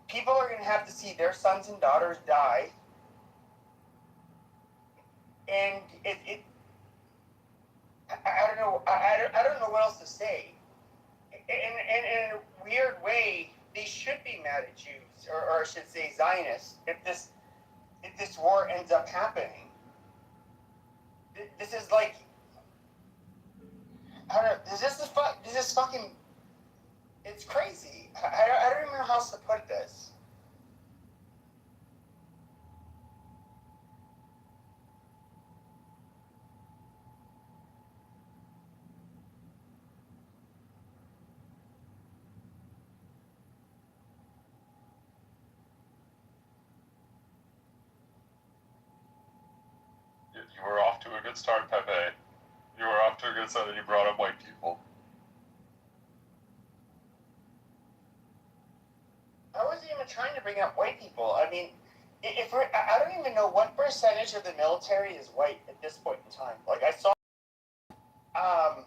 people are going to have to see their sons and daughters die. And I don't know, I don't know what else to say. And in a weird way, they should be mad at Jews, or I should say Zionists, if this war ends up happening. This is like, I don't know, this is fucking, it's crazy. I don't even know how else to put this. You were off to a good start, Pepe. You were off to a good start that you brought up white people. I wasn't even trying to bring up white people. I mean, I don't even know what percentage of the military is white at this point in time. Like, I saw, I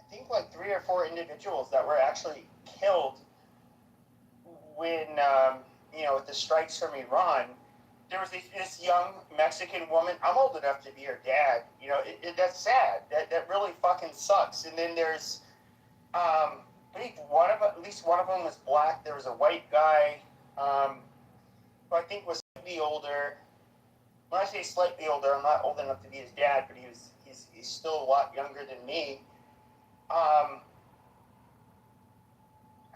think like 3 or 4 individuals that were actually killed when, with the strikes from Iran. There was this young Mexican woman. I'm old enough to be her dad. That's sad. That really fucking sucks. And then there's, I think at least one of them was black. There was a white guy, who I think was slightly older. When I say slightly older, I'm not old enough to be his dad, but he's still a lot younger than me. I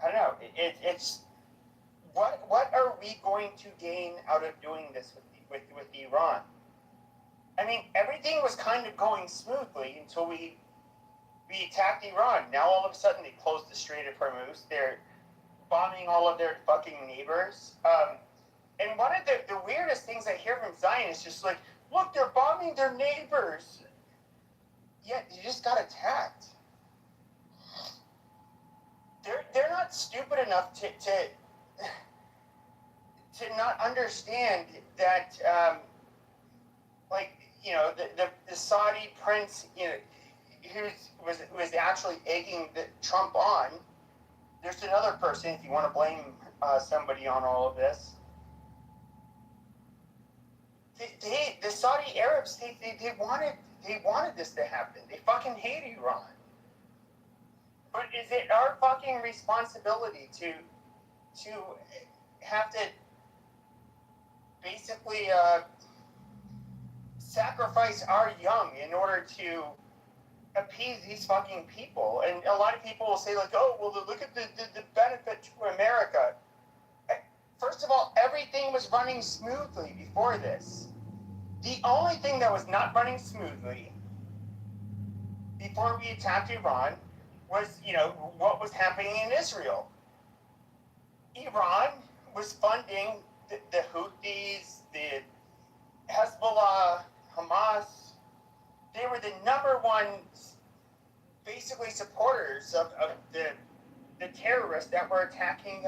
don't know. It's what are we going to gain out of doing this with Iran? I mean, everything was kind of going smoothly until we attacked Iran. Now all of a sudden they closed the Strait of Hormuz. They're bombing all of their fucking neighbors. And one of the weirdest things I hear from Zion is just like, look, they're bombing their neighbors. Yet you just got attacked. They're not stupid enough to not understand that, the Saudi prince, who was actually egging Trump on. There's another person, if you want to blame somebody on all of this. The Saudi Arabs, they wanted this to happen. They fucking hate Iran. But is it our fucking responsibility to have to basically sacrifice our young in order to appease these fucking people? And a lot of people will say, like, oh, well, look at the benefit to America. First of all, everything was running smoothly before this. The only thing that was not running smoothly before we attacked Iran was, what was happening in Israel. Iran was funding the Houthis, the Hezbollah, Hamas. They were the number one, basically, supporters of the terrorists that were attacking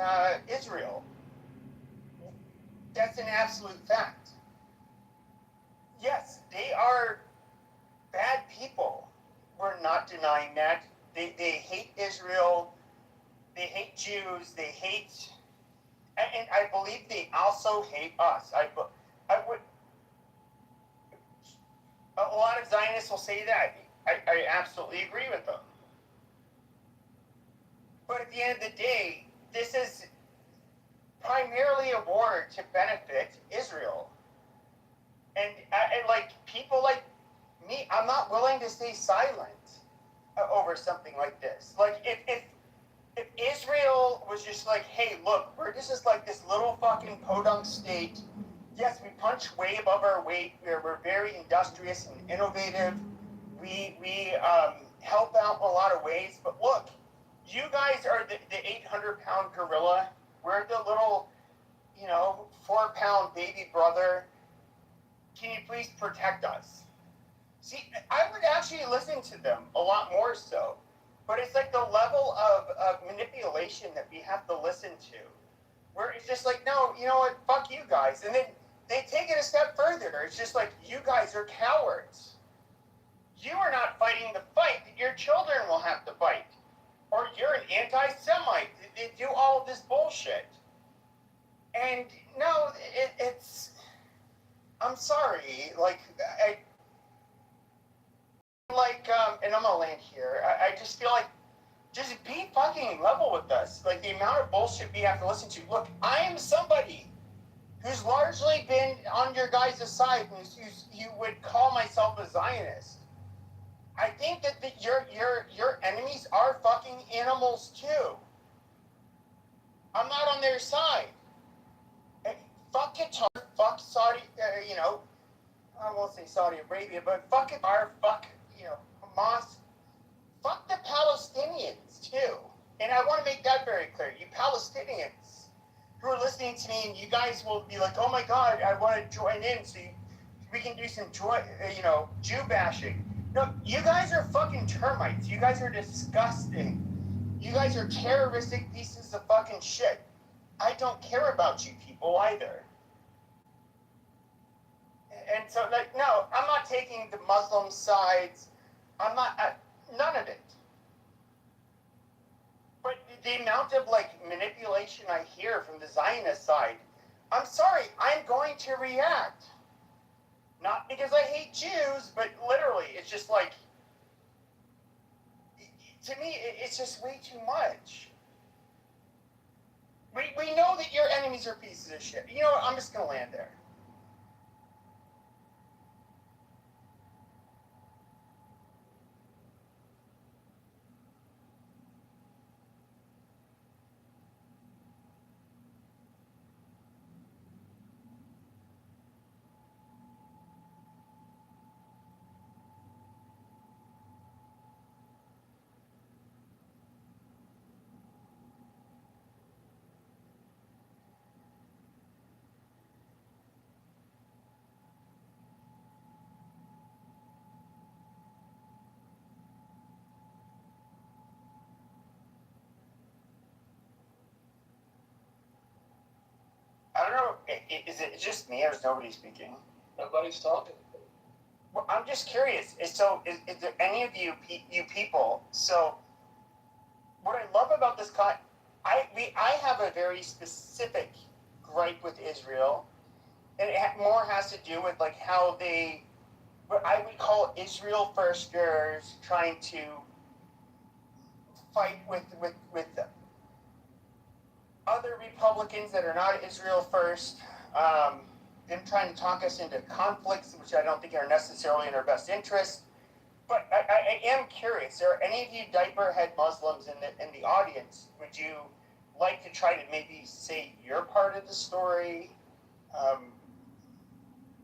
Israel. That's an absolute fact. Yes, they are bad people. We're not denying that. They hate Israel. They hate Jews. They hate, and I believe they also hate us. I would. A lot of Zionists will say that. I absolutely agree with them. But at the end of the day, this is primarily a war to benefit Israel. And like people like me, I'm not willing to stay silent over something like this. Like if Israel was just like, hey, look, we're just like this little fucking podunk state. Yes, we punch way above our weight. We're very industrious and innovative. We help out in a lot of ways. But look, you guys are the 800-pound gorilla. We're the little, 4-pound baby brother. Can you please protect us? See, I would actually listen to them a lot more so. But it's like the level of manipulation that we have to listen to. Where it's just like, no, you know what, fuck you guys. And then they take it a step further. It's just like, you guys are cowards. You are not fighting the fight that your children will have to fight. Or you're an anti-Semite. They do all of this bullshit. And no, it's... I'm sorry. And I'm gonna land here. I just feel like, just be fucking level with us. Like, the amount of bullshit we have to listen to. Look, I am somebody who's largely been on your guys' side, and you would call myself a Zionist. I think that your enemies are fucking animals too. I'm not on their side. And fuck Qatar, fuck Saudi, I won't say Saudi Arabia, but fuck Qatar, fuck, Hamas. Fuck the Palestinians too. And I want to make that very clear. You Palestinians who are listening to me, and you guys will be like, oh my God, I want to join in so we can do some Jew bashing. No, you guys are fucking termites. You guys are disgusting. You guys are terroristic pieces of fucking shit. I don't care about you people either. And so, no, I'm not taking the Muslim sides. I'm not, none of it. But the amount of, manipulation I hear from the Zionist side, I'm sorry, I'm going to react. Not because I hate Jews, but literally, it's just like, to me, it's just way too much. We know that your enemies are pieces of shit. You know what? I'm just going to land there. I don't know, is it just me or is nobody speaking? Nobody's talking. Well, I'm just curious. Is there any of you people? So, what I love about this I have a very specific gripe with Israel, and it more has to do with how they, what I would call Israel firsters, trying to fight with other Republicans that are not Israel first. Them trying to talk us into conflicts, which I don't think are necessarily in our best interest. But I am curious, are any of you diaper-head Muslims in the audience? Would you like to try to maybe say your part of the story?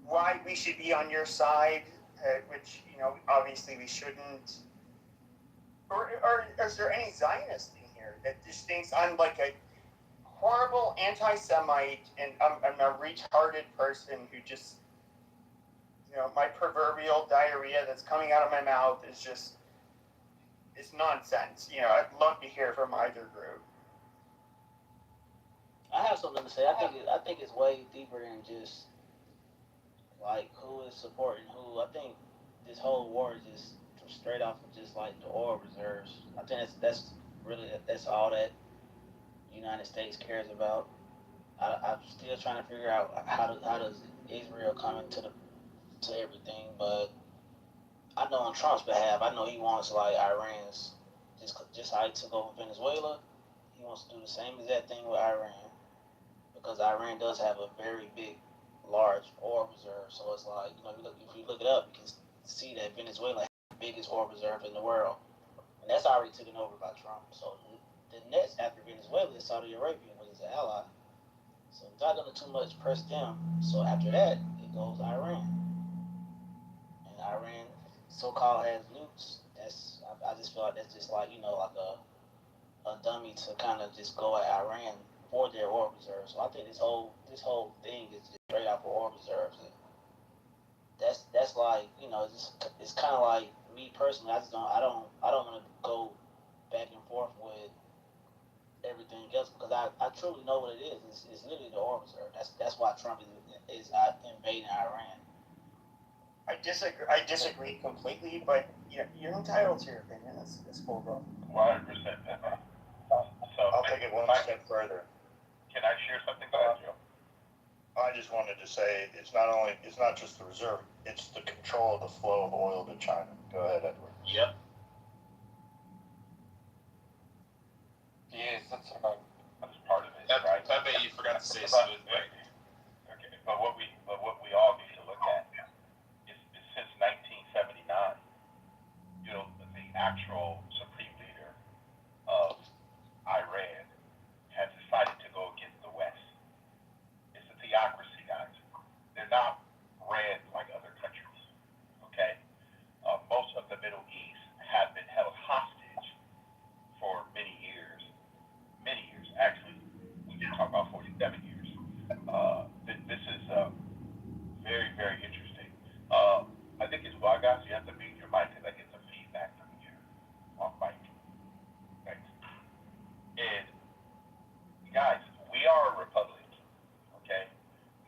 Why we should be on your side, which, obviously we shouldn't. Or is there any Zionist in here that just thinks I'm like a horrible anti-Semite and I'm a retarded person who just, my proverbial diarrhea that's coming out of my mouth is just, it's nonsense. I'd love to hear from either group. I have something to say. I think it's way deeper than just who is supporting who. I think this whole war is just straight off of just like the oil reserves. I think that's really that's all that the United States cares about. I'm still trying to figure out how does Israel come into the to everything, but I know on Trump's behalf, I know he wants like Iran's just how he took over Venezuela. He wants to do the same exact thing with Iran because Iran does have a very big, large oil reserve. So it's like if you look it up, you can see that Venezuela has the biggest oil reserve in the world, and that's already taken over by Trump. So the next after Venezuela is Saudi Arabia, which is an ally. So it's not gonna too much press them. So after that, it goes Iran, and Iran so-called has nukes. I just feel like that's just like like a dummy to kind of just go at Iran for their oil reserves. So I think this whole thing is just straight out for oil reserves. And that's like it's kind of like me personally. I don't want to go back and forth with everything else because I truly know what it is. It's literally the oil reserve. That's why Trump is invading Iran. I disagree completely, but you're entitled to your opinion. It's cool, bro. 100%. So I'll take it one step further. Can I share something about you? I just wanted to say it's not just the reserve, it's the control of the flow of oil to China. Go ahead, Edward. Yep. Yes, that's right. That's part of it, right? Pepe, you forgot to say But- something. Right. Okay, but what we all need to look at is since 1979, the actual supreme leader of Iran has decided to go against the West. It's a theocracy, guys. They're not ran like other countries. Okay, most of the Middle East have been held hostage for many years. Many years, actually. We can talk about 47 years. This is very, very interesting. I think it's well, guys. You have to mute your mic because I get some feedback from you on mic. Thanks. And guys, we are a republic. Okay,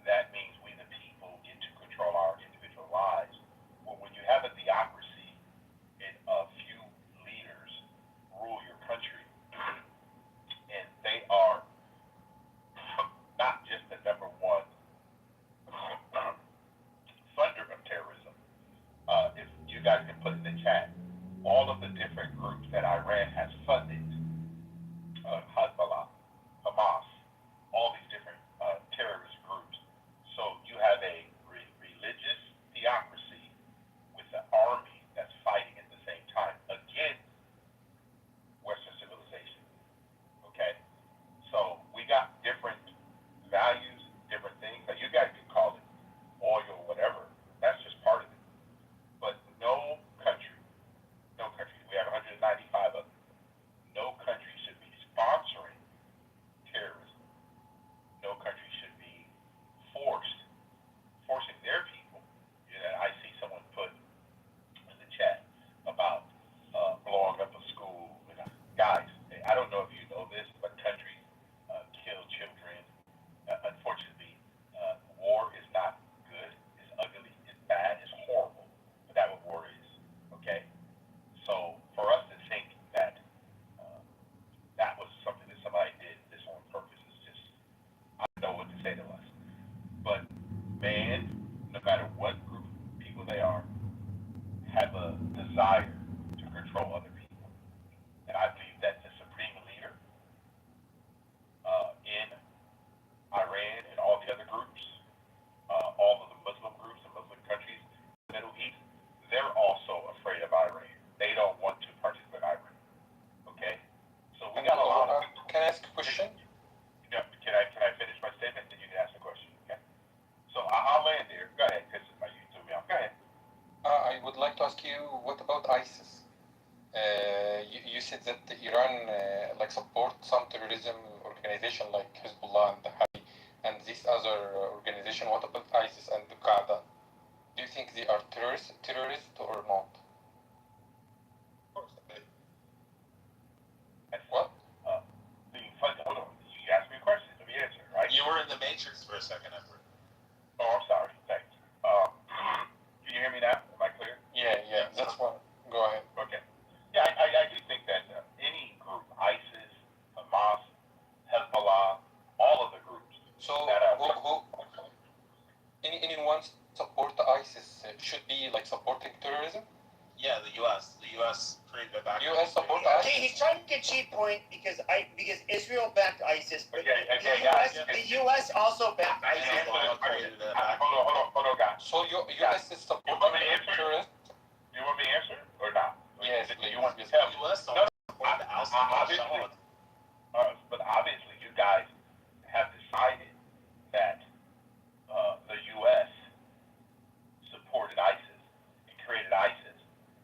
that means we the people get to control our individual lives. Well, when you have a theocracy and a few leaders rule your country, and they are not just the number one funder of terrorism. If you guys can put in the chat, all of the different groups that Iran has funded, Hezbollah, Hamas, all these different terrorist groups. So you have a religious theocracy with an army that's fighting at the same time against Western civilization. Okay? So we got different values, different things. Now you guys can call it oil, whatever. That's just part of it. But no country, we have 195 of them. No country should be sponsoring terrorism. No country should be forcing their people. I see someone put in the chat about blowing up a school. Guys, I don't know if you know this, but countries kill children. Unfortunately, war is not good. It's ugly. It's bad. It's horrible. But that's what war is. Okay? So for us to think that that was something that somebody did this on purpose is just, I don't know what to say to us. But man, no matter what group of people they are, have a desire to control other people. And I believe that the supreme leader in Iran and all the other groups, all of the Muslim groups and Muslim countries in the Middle East, they're also afraid of Iran. They don't want to participate in Iran. Okay? So we got a lot of... Can I ask a question? Yeah, can I finish my statement? Then you can ask the question. Okay? So I'll land there. Go ahead, because you threw me off. Go ahead. I would like to ask you, what about ISIS? You said that Iran support some terrorism organization like Hezbollah and the Hadi and this other organization. What about ISIS and the Qaeda? Do you think they are terrorists or not? What? Hold on. You asked me a question. Let me answer, right? You were in the Matrix for a second, Edward. Oh, I'm sorry. Thanks. Can you hear me now? Am I clear? Yeah. U.S. created a back. U.S. support Okay, he's trying to get cheap point because Israel backed ISIS, but the U.S. also backed ISIS. Hold on, guys. So U.S. is supporting terrorists? You want me to answer or not? Yes, You want me to tell me? U.S. No, supported the Al-Shabaab. but obviously you guys have decided that the U.S. supported ISIS and created ISIS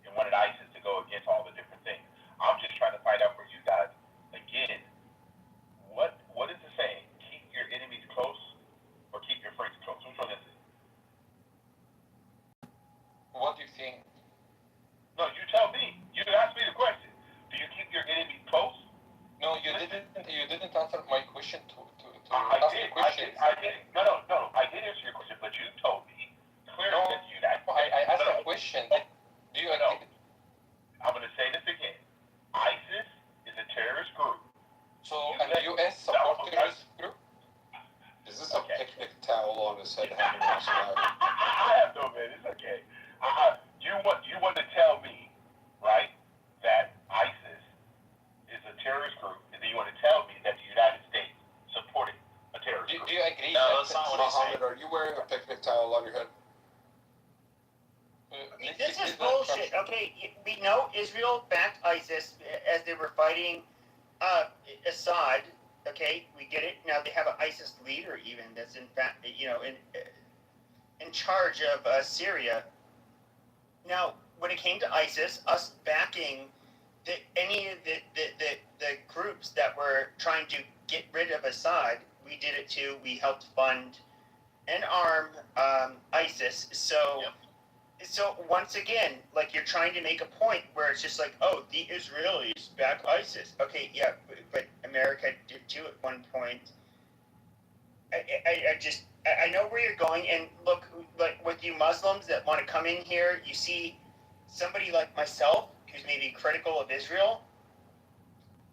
and wanted ISIS to go against all the different things. I'm just trying to find out for you guys, again, what is the saying? Keep your enemies close or keep your friends close? Which one is it? What do you think? No, you tell me. You asked me the question. Do you keep your enemies close? No, you didn't. You didn't answer my question. I did. No. I did answer your question, but you told me clearly that you. I asked a question. Do you agree? I'm going to say this again. ISIS is a terrorist group. So, and the U.S. support terrorist group? Is this a picnic towel on his head? I have no man. It's okay. You want to tell me, right, that ISIS is a terrorist group, and then you want to tell me that the United States supported a terrorist group. Do you agree? No, that's not what he's saying. Are you wearing a picnic towel on your head? This is bullshit. Okay, we know Israel backed ISIS as they were fighting Assad. Okay, we get it. Now they have an ISIS leader even that's in fact, in charge of Syria. Now, when it came to ISIS, us backing any of the groups that were trying to get rid of Assad, we did it too. We helped fund and arm ISIS. So. Yep. So once again, like you're trying to make a point where it's just like, oh, the Israelis back ISIS. Okay, yeah, but America did too at one point. I know where you're going, and look, like with you Muslims that want to come in here, you see somebody like myself who's maybe critical of Israel.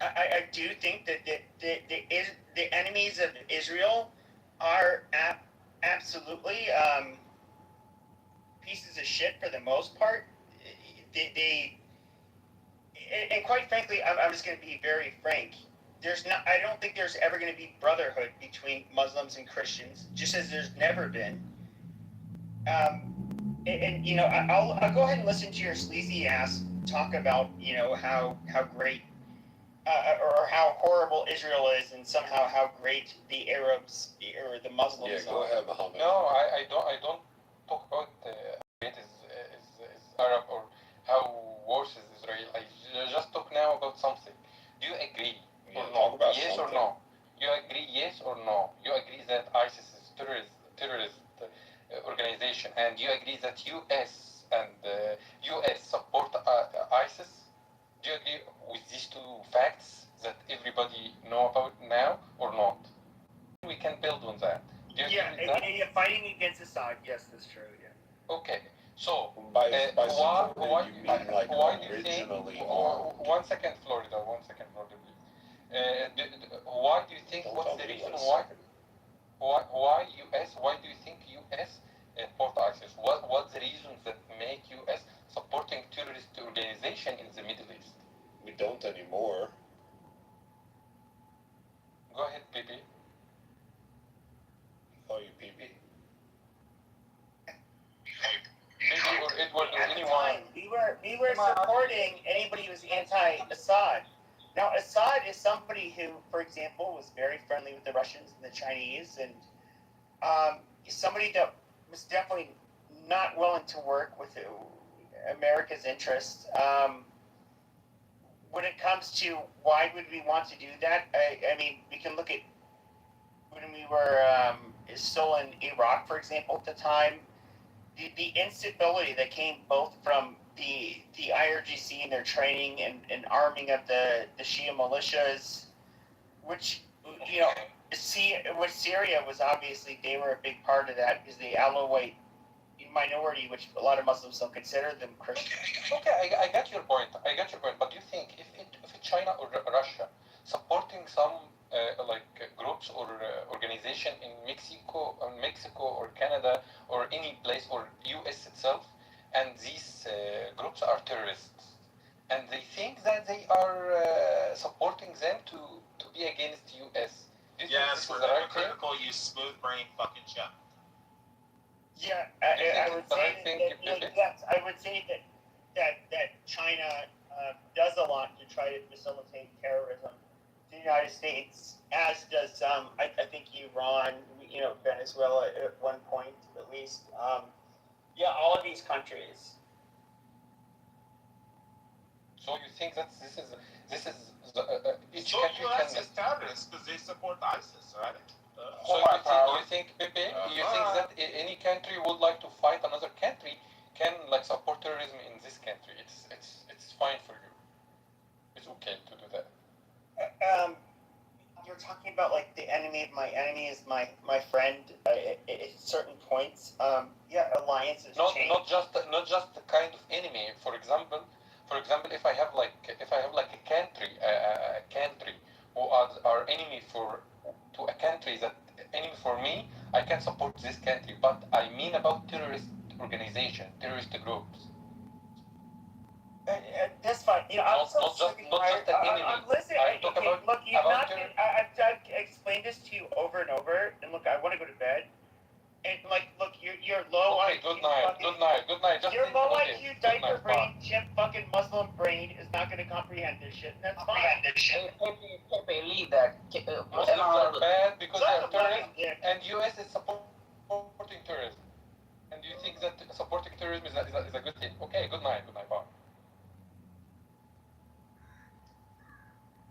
I do think that the enemies of Israel are absolutely. Pieces of shit for the most part. And quite frankly, I'm just going to be very frank. I don't think there's ever going to be brotherhood between Muslims and Christians, just as there's never been. I'll go ahead and listen to your sleazy ass talk about, how great or how horrible Israel is, and somehow how great the Arabs or the Muslims are. Yeah, go ahead, Muhammad. No, I don't talk about it is Arab or how worse is Israel. I just talk now about something. Do you agree or no? Yes something. Or no? You agree yes or no? You agree that ISIS is terrorist organization, and you agree that US and US support ISIS? Do you agree with these two facts that everybody know about now or not? We can build on that. Do you agree with that? Fighting against Assad, yes, that's true. Yeah. Okay, so by why you mean like why do you think? originally? 1 second, Florida. 1 second, Florida, please. Why do you think? What's the reason why? Why US? Why do you think US support ISIS? What's the reasons that make US supporting terrorist organization in the Middle East? We don't anymore. Go ahead, PP. Oh, you PP. Maybe or Edward or anyone. Time, we were supporting anybody who was anti-Assad. Now, Assad is somebody who, for example, was very friendly with the Russians and the Chinese, and somebody that was definitely not willing to work with America's interests. When it comes to why would we want to do that, I mean, we can look at when we were still in Iraq, for example, at the time. The instability that came both from the IRGC and their training and arming of the Shia militias, which, with Syria was obviously, they were a big part of that because the Alawite minority, which a lot of Muslims don't consider them Christian. Okay, I get your point. But do you think if China or Russia supporting some groups or organization in Mexico or Canada or any place or US itself, and these groups are terrorists, and they think that they are supporting them to be against US. Do you think Yes, this we're is the right thing? hypocritical, you smooth brain fucking chap. Yeah, Do you think I would it's the say right thing, that yes, I would say that China does a lot to try to facilitate terrorism. The United States, as does I think Iran, Venezuela at one point at least. Yeah, all of these countries. So you think that this is each So country US can. is terrorists because they support ISIS, right? So you think, Pepe, you think that any country would like to fight another country can like support terrorism in this country? It's fine for you. It's okay to do that. You're talking about like the enemy of my enemy is my friend at certain points. Yeah, alliances change. Not just the kind of enemy. For example, if I have like a country who are enemy to a country that enemy for me, I can support this country. But I mean about terrorist organization, terrorist groups. That's fine. Not just the enemy. I'm listening. Look, I've explained this to you over and over. And look, I want to go to bed. And like, look, you're low IQ. Good night. Just your low IQ diaper brain, chip fucking Muslim brain is not going to comprehend this shit. That's fine. Pepe, leave that. Muslims are bad because they are terrorists, and US is supporting terrorism. And do you think that supporting terrorism is a good thing? Okay, good night, bye.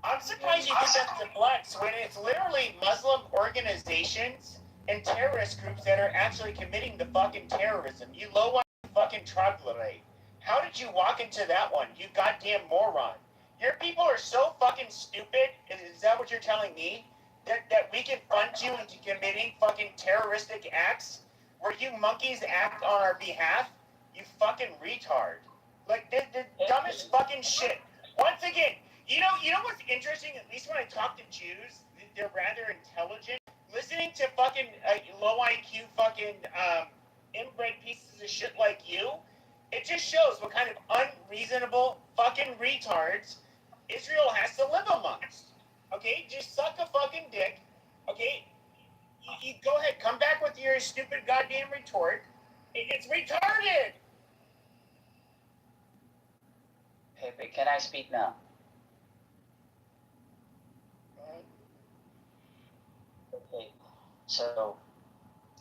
I'm surprised you think that's the flex when it's literally Muslim organizations and terrorist groups that are actually committing the fucking terrorism. You low on fucking troglodyte. How did you walk into that one? You goddamn moron. Your people are so fucking stupid. Is that what you're telling me? That we can fund you into committing fucking terroristic acts where you monkeys act on our behalf? You fucking retard. Like, the dumbest fucking shit. Once again, you know what's interesting? At least when I talk to Jews, they're rather intelligent. Listening to fucking low IQ fucking inbred pieces of shit like you, it just shows what kind of unreasonable fucking retards Israel has to live amongst. Okay, just suck a fucking dick. Okay, you go ahead, come back with your stupid goddamn retort. It's retarded. Pepe, can I speak now? Okay, so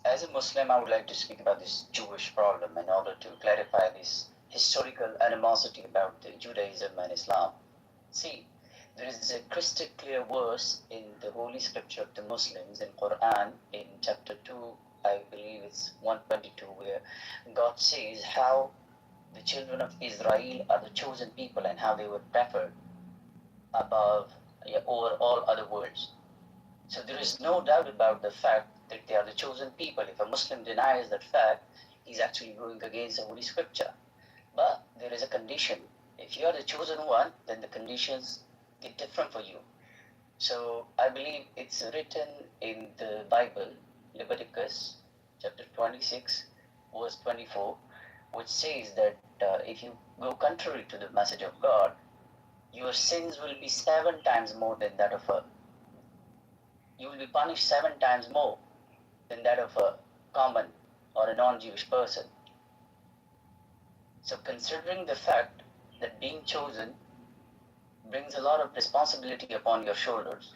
as a Muslim, I would like to speak about this Jewish problem in order to clarify this historical animosity about Judaism and Islam. See, there is a crystal clear verse in the Holy Scripture of the Muslims in Quran in chapter 2, I believe it's 122, where God says how the children of Israel are the chosen people and how they were preferred over all other worlds. So there is no doubt about the fact that they are the chosen people. If a Muslim denies that fact, he's actually going against the Holy Scripture. But there is a condition. If you are the chosen one, then the conditions get different for you. So I believe it's written in the Bible, Leviticus chapter 26, verse 24, which says that if you go contrary to the message of God, your sins will be 7 times more than that of a you will be punished 7 times more than that of a common or a non-Jewish person. So considering the fact that being chosen brings a lot of responsibility upon your shoulders,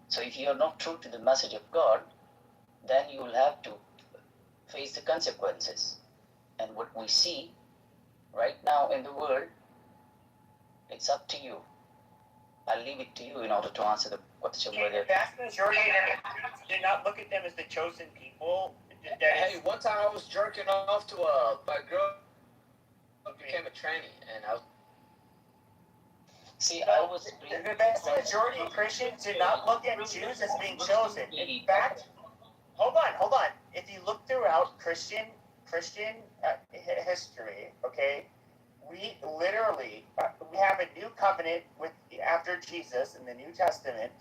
so if you are not true to the message of God, then you will have to face the consequences. And what we see right now in the world, it's up to you. I'll leave it to you in order to answer the question. The vast majority of them did not look at them as the chosen people. Hey, one time I was jerking off to my girl became a tranny, and I was. See, I was. The vast majority of Christians did not look at Jews as being chosen. In fact, hold on. If you look throughout Christian history, okay, we literally we have a new covenant with after Jesus in the New Testament.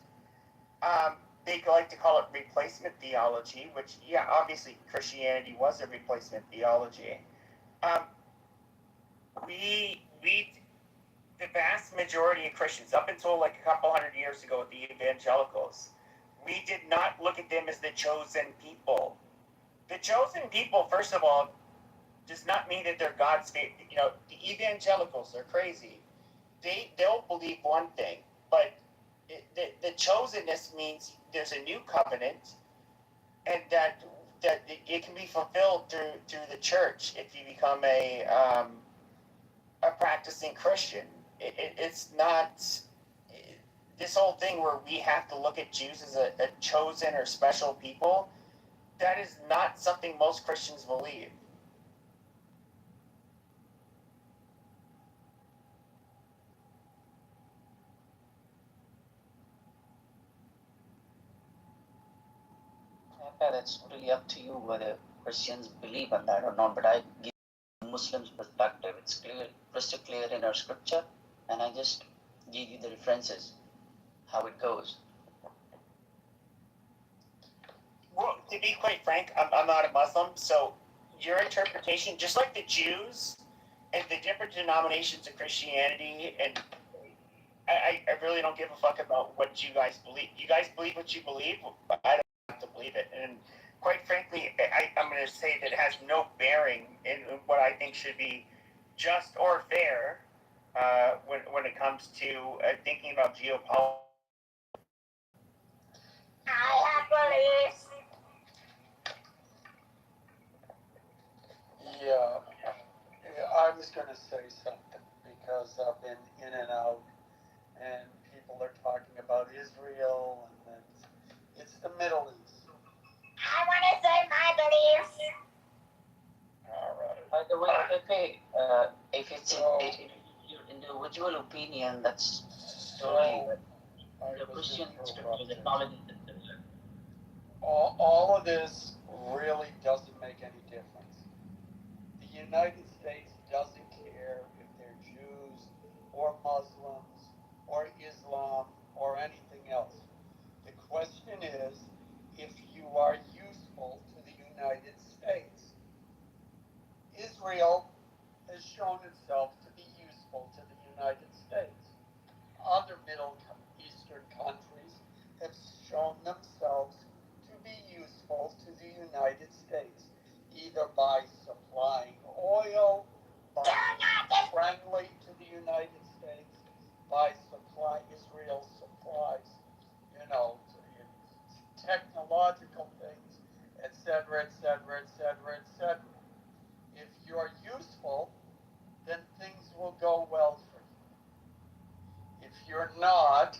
They like to call it replacement theology, which obviously Christianity was a replacement theology. The vast majority of Christians, up until like a couple hundred years ago with the evangelicals, we did not look at them as the chosen people. The chosen people, first of all, does not mean that they're God's favorite. You know, the evangelicals, they're crazy. They'll believe one thing, but the chosenness means there's a new covenant, and that it can be fulfilled through the church if you become a practicing Christian. It's not this whole thing where we have to look at Jews as a chosen or special people. That is not something most Christians believe. That's really up to you whether Christians believe in that or not. But I give Muslims' perspective. It's clear, crystal clear in our scripture, and I just give you the references, how it goes. Well, to be quite frank, I'm not a Muslim, so your interpretation, just like the Jews and the different denominations of Christianity, and I really don't give a fuck about what you guys believe. You guys believe what you believe, but I don't have to believe it. And quite frankly, I'm going to say that it has no bearing in what I think should be just or fair when it comes to thinking about geopolitics. Yeah, I was going to say something because I've been in and out, and people are talking about Israel, and it's the Middle East. I want to say my beliefs. All right. By the way, if it's your individual opinion, that's totally the Christian scriptures acknowledge it. All of this really doesn't make any difference. The United States doesn't care if they're Jews or Muslims or Islam or anything else. The question is if you are useful to the United States. Israel has shown itself to be useful to the United States. Other Middle Eastern countries have shown themselves to be useful to the United States, either by supplying oil, by being friendly to the United States, by Israel supplies, technological things, etc., etc., etc., etc. If you're useful, then things will go well for you. If you're not,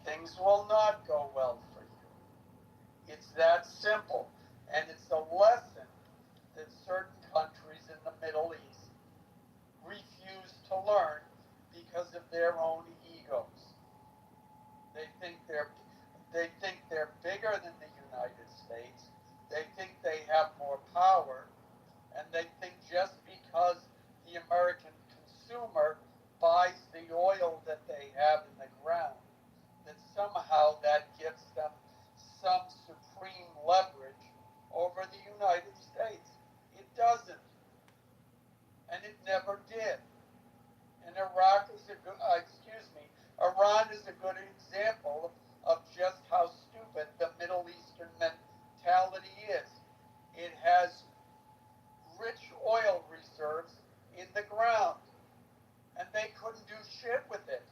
things will not go well for you. It's that simple. And it's a lesson that certain countries in the Middle East refuse to learn because of their own egos. They think they're bigger than the United States. They think they have more power, and they think just because the American consumer buys the oil that they have in the ground, that somehow that gives them some supreme leverage over the United States. It doesn't, and it never did. And Iran is a good example of just how stupid the Middle Eastern mentality is. It has rich oil reserves in the ground, and they couldn't do shit with it.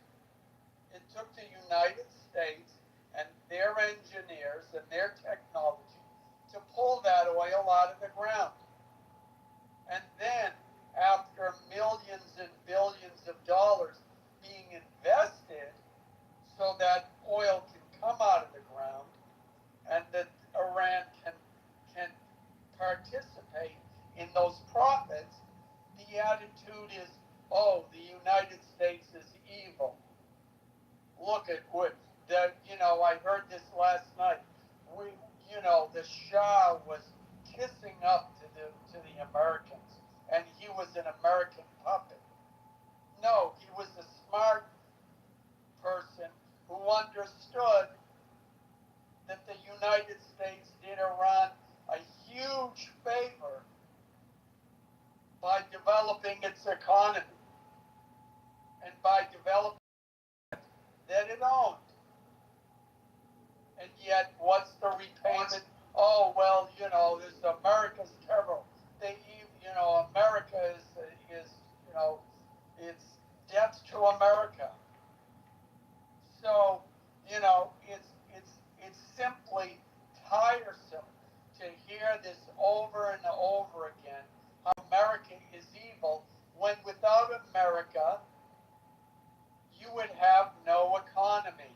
It took the United States and their engineers and their technology to pull that oil out of the ground. And then, after millions and billions of dollars being invested so that oil can come out of the ground and that Iran can participate in those profits, the attitude is, oh, the United States is evil. Look at I heard this last night. The Shah was kissing up to the Americans, and he was an American puppet. No, he was a smart person who understood that the United States did Iran a huge favor by developing its economy and by get what's the repayment? Oh well, this America's terrible. America is it's death to America. So it's simply tiresome to hear this over and over again. How America is evil when without America you would have no economy,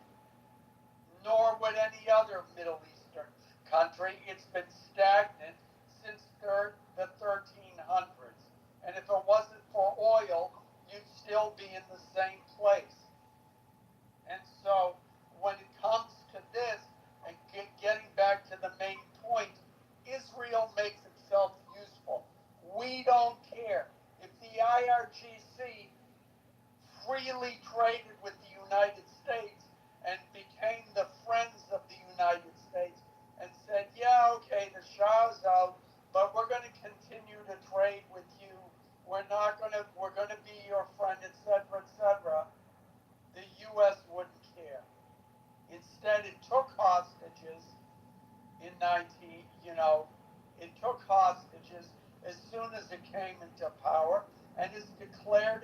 nor would any other Middle Eastern country. It's been stagnant since the 1300s. And if it wasn't for oil, you'd still be in the same place. And so when it comes to this, and getting back to the main point, Israel makes itself useful. We don't care. If the IRGC freely traded with the United States and became the friends of the United States and said, yeah, okay, the Shah's out, but we're going to continue to trade with you. We're going to be your friend, etc., etc. The U.S. wouldn't care. Instead, it took hostages in it took hostages as soon as it came into power and has declared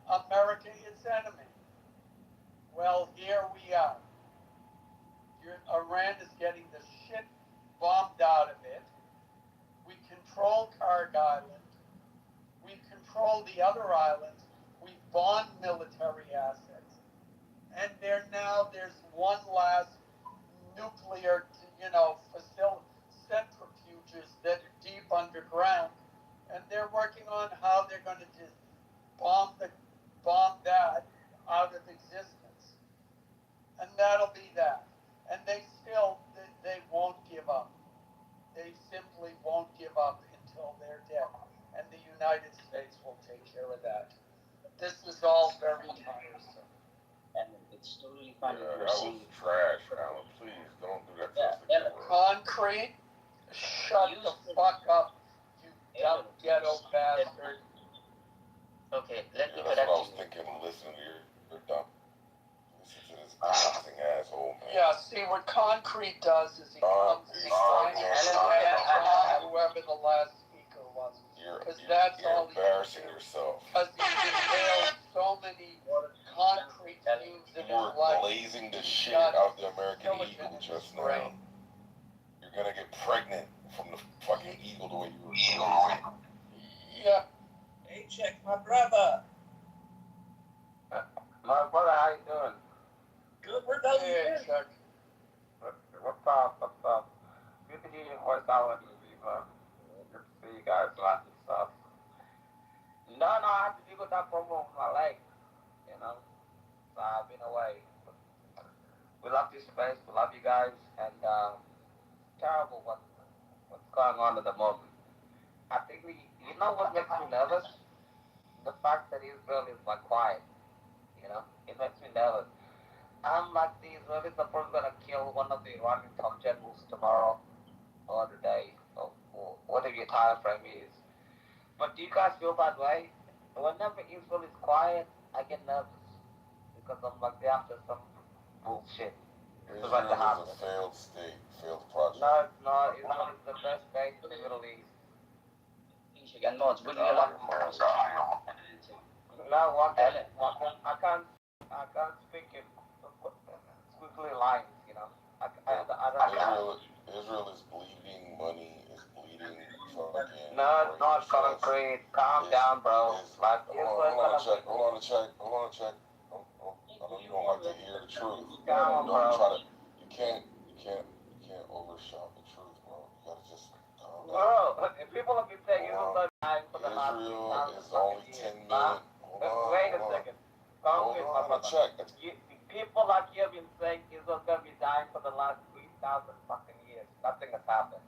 America its enemy. Well, here we are. Iran is getting the shit bombed out of it. We control Kharg Island. We control the other islands. We bond military assets. And there's one last nuclear, centrifuges that are deep underground, and they're working on how they're going to just bomb that out of existence, and that'll be that. And they won't give up. They simply won't give up until they're dead, and the United States will take care of that. This is all very tiresome. And it's totally fine. Yeah, that was trash, Alan. Please don't do that to us again. Concrete, shut the fuck up, you dumb ghetto bastard. Okay, let me That's what I was thinking. Listen to your dumb. Listen to this amazing asshole, man. Yeah, see what concrete does is he comes whoever the last speaker was. Because that's all he embarrassing yourself. Because he inhaled so many concrete fumes in his life. Blazing the shit out the American eagle just now. You're gonna get pregnant from the fucking eagle the way you were blazing. Yeah. Hey, check my brother. My brother, how you doing? Good, we're done. Hey, Chuck. What's up? Good to hear your voice out with you, people. Good to see you guys lots of stuff. No, I have to deal with that problem with my leg, So I've been away. We love this space, we love you guys, and terrible what's going on at the moment. I think you know what makes me nervous? The fact that Israel is quiet, it makes me nervous. I'm like, the Israelis are probably gonna kill one of the Iranian top generals tomorrow or today, or whatever your time frame is. But do you guys feel that way? Whenever Israel is quiet, I get nervous because I'm like, they're after some bullshit. Israel is a failed state, failed project. No, it's not. Israel is the best state in the Middle East. No, I can't speak in squiggly lines, Israel is bleeding money, is bleeding fucking. No, it's not concrete. Calm down, bro. Hold on a check. I know you don't like to hear the truth. You can't overshout the truth, bro. You gotta just calm down. Bro, people have been saying Israel for the last Israel is only 10 million. Wait a second. People like you have been saying Israel's gonna be dying for the last 3,000 fucking years. Nothing has happened.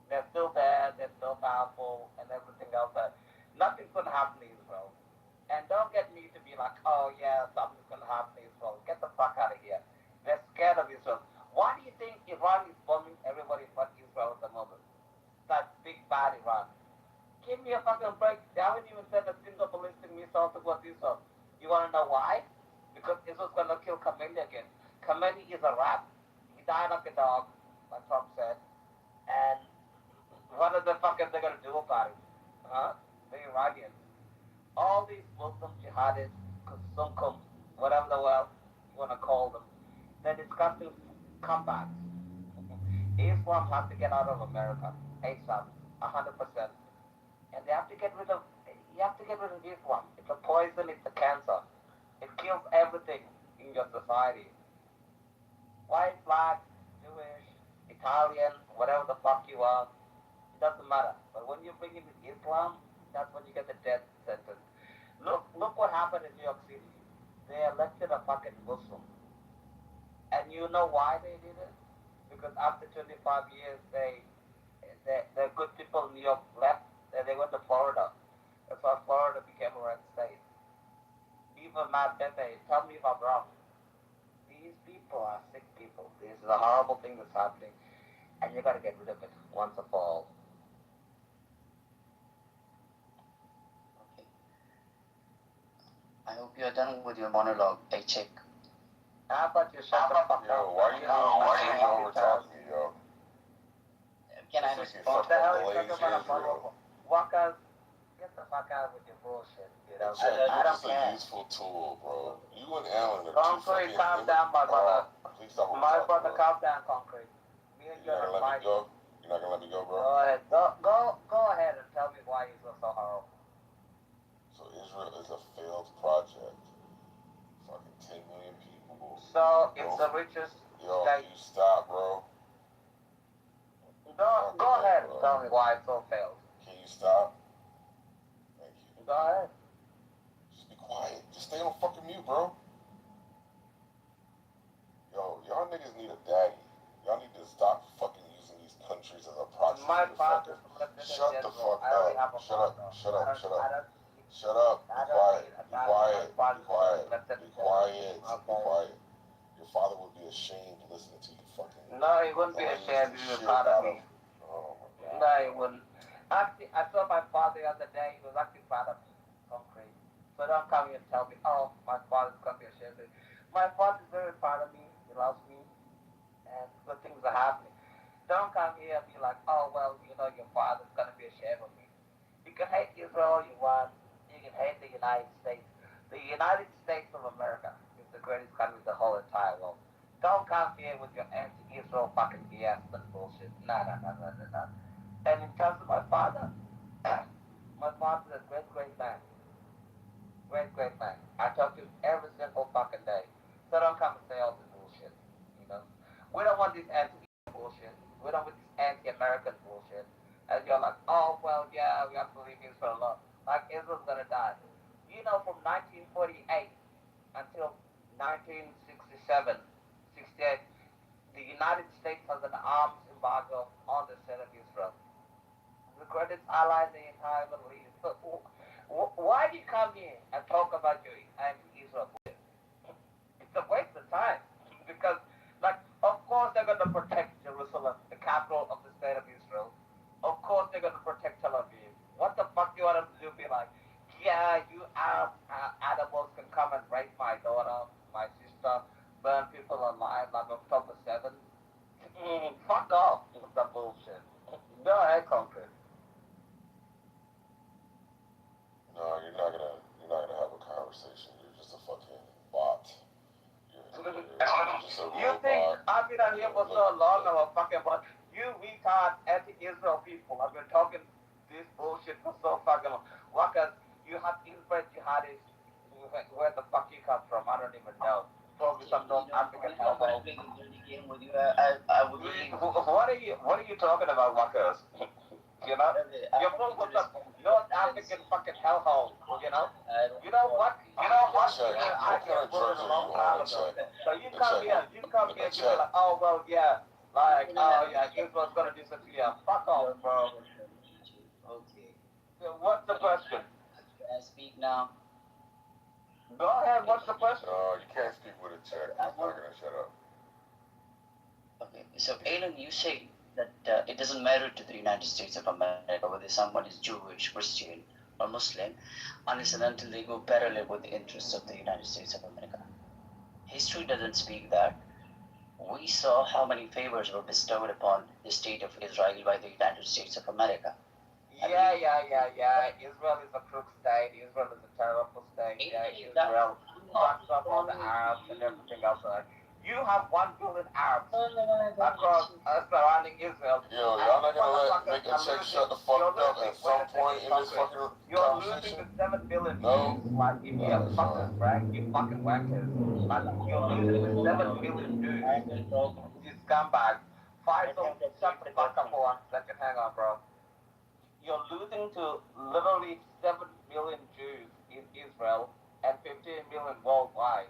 They're still there, they're still powerful, and everything else. Nothing's gonna happen to Israel. And don't get me to be like, oh yeah, something's gonna happen to Israel. Get the fuck out of here. They're scared of Israel. Why do you think Iran is bombing everybody but Israel at the moment? That big bad Iran. Give me a fucking break. They haven't even sent a single ballistic missile towards Israel. You wanna know why? Because Israel's gonna kill Khamenei again. Khamenei is a rat. he died like a dog, like Trump said. And what are the fuck are they gonna do about it? Huh? The Iranians. All these Muslim jihadists, Sunkum, whatever the hell you wanna call them, they're discussing comebacks. Islam has to get out of America ASAP, 100%. And they have to get rid of. You have to get rid of Islam. It's a poison. It's a cancer. It kills everything in your society. White, black, Jewish, Italian, whatever the fuck you are, it doesn't matter. But when you bring in Islam, that's when you get the death sentence. Look what happened in New York City. They elected a fucking Muslim. And you know why they did it? Because after 25 years, the good people in New York left and they went to Florida. That's why Florida became a red state. Even Matt Bebe, tell me if I'm wrong. These people are sick people. This is a horrible thing that's happening. And you gotta get rid of it once and for all. Okay. I hope you're done with your monologue. I check. How about you shut the fuck up? Yo, why you over talking me, yo? Can I respond? What the hell are you talking about a monologue? Walkers, get the fuck out with your bullshit. You know? You're just a useful tool, bro. You and Alan are too Concrete, fucking... calm down, my brother. Please stop My brother, calm down, Concrete. Me and you You're are not gonna let me go? You're not gonna let me go, bro? Go ahead. Go ahead and tell me why you so horrible. So Israel is a failed project. Fucking 10 million people. So it's the richest state. You stop, bro. Go ahead and tell me why it's so failed. Can you stop? Thank you. Go ahead. Just be quiet. Just stay on fucking mute, bro. Yo, y'all niggas need a daddy. Y'all need to stop fucking using these countries as a proxy. My father's Shut the fuck up. Shut up. Shut up. Shut up. Shut up. Be quiet. Be quiet. Be quiet. Be quiet. Be quiet. Your father would be ashamed listening to you fucking... No, he wouldn't be ashamed. He was proud of me. Oh my God. No, he wouldn't. Actually, I saw my father the other day. He was actually proud of me. Concrete. So don't come here and tell me, oh, my father's going to be ashamed of me. My father's very proud of me. He loves me. And good things are happening. Don't come here and be like, oh, well, you know, your father's going to be ashamed of me. You can hate Israel all you want. You can hate the United States. The United States of America is the greatest country in the whole entire world. Don't come here with your anti-Israel fucking BS and bullshit. No. And in terms of my father's a great man. Great man. I talk to him every single fucking day. So don't come and say all this bullshit. You know? We don't want this anti-Israel bullshit. We don't want this anti-American bullshit. And you're like, oh, well, yeah, we have to leave Israel alone. Like, Israel's gonna die. You know, from 1948 until 1967, 68, the United States has an arms embargo on the state of Israel. The greatest ally in the entire Middle East. So, why do you come here and talk about your anti-Israel? It's a waste of time. Because, like, of course they're going to protect Jerusalem, the capital of the state of Israel. Of course they're going to protect Tel Aviv. What the fuck do you want them to do? Be like, yeah, you Arab animals can come and rape my daughter, my sister, burn people alive like October 7th. Fuck off with the bullshit. Go ahead, Concrete. No, you're not gonna have a conversation. You're just a fucking bot. You're just a you robot. think I've been on here for so long, I'm a fucking bot? You retard anti-Israel people have been talking this bullshit for so fucking long. Workers, you have inbred jihadists. Where the fuck you come from? I don't even know. Probably some North African hellhole. What are you talking about, workers? You know? You're full of some North African fucking hellhole. You know? You know what? I get bullied a long time ago. So you come here, and you're like, oh well, yeah. Like, oh yeah, Israel's gonna disappear. Fuck off, bro. Okay. So what's the question? Can I speak now? Go ahead, what's the question? No, you can't speak with a check. He's not gonna shut up. Okay. So, Alan, you say that it doesn't matter to the United States of America whether someone is Jewish, Christian, or Muslim, unless and until they go parallel with the interests of the United States of America. History doesn't speak that. we saw how many favors were bestowed upon the state of Israel by the United States of America. Yeah. Israel is a crook state. Israel is a terrible state. Yeah, Israel fucks up all the Arabs and everything else. You have 1 billion Arabs across surrounding Israel. Yo, y'all not gonna let Nick and Check shut the fuck up at some point in this fucking You're losing conversation? the 7 billion No? Jews. Like, if you have fuckers, right? You fucking wankers. Like, you're losing the 7 billion Jews. You scumbags. Faisal, shut the fuck up for 1 second. Hang on, bro. You're losing to literally 7 million Jews in Israel and 15 million worldwide.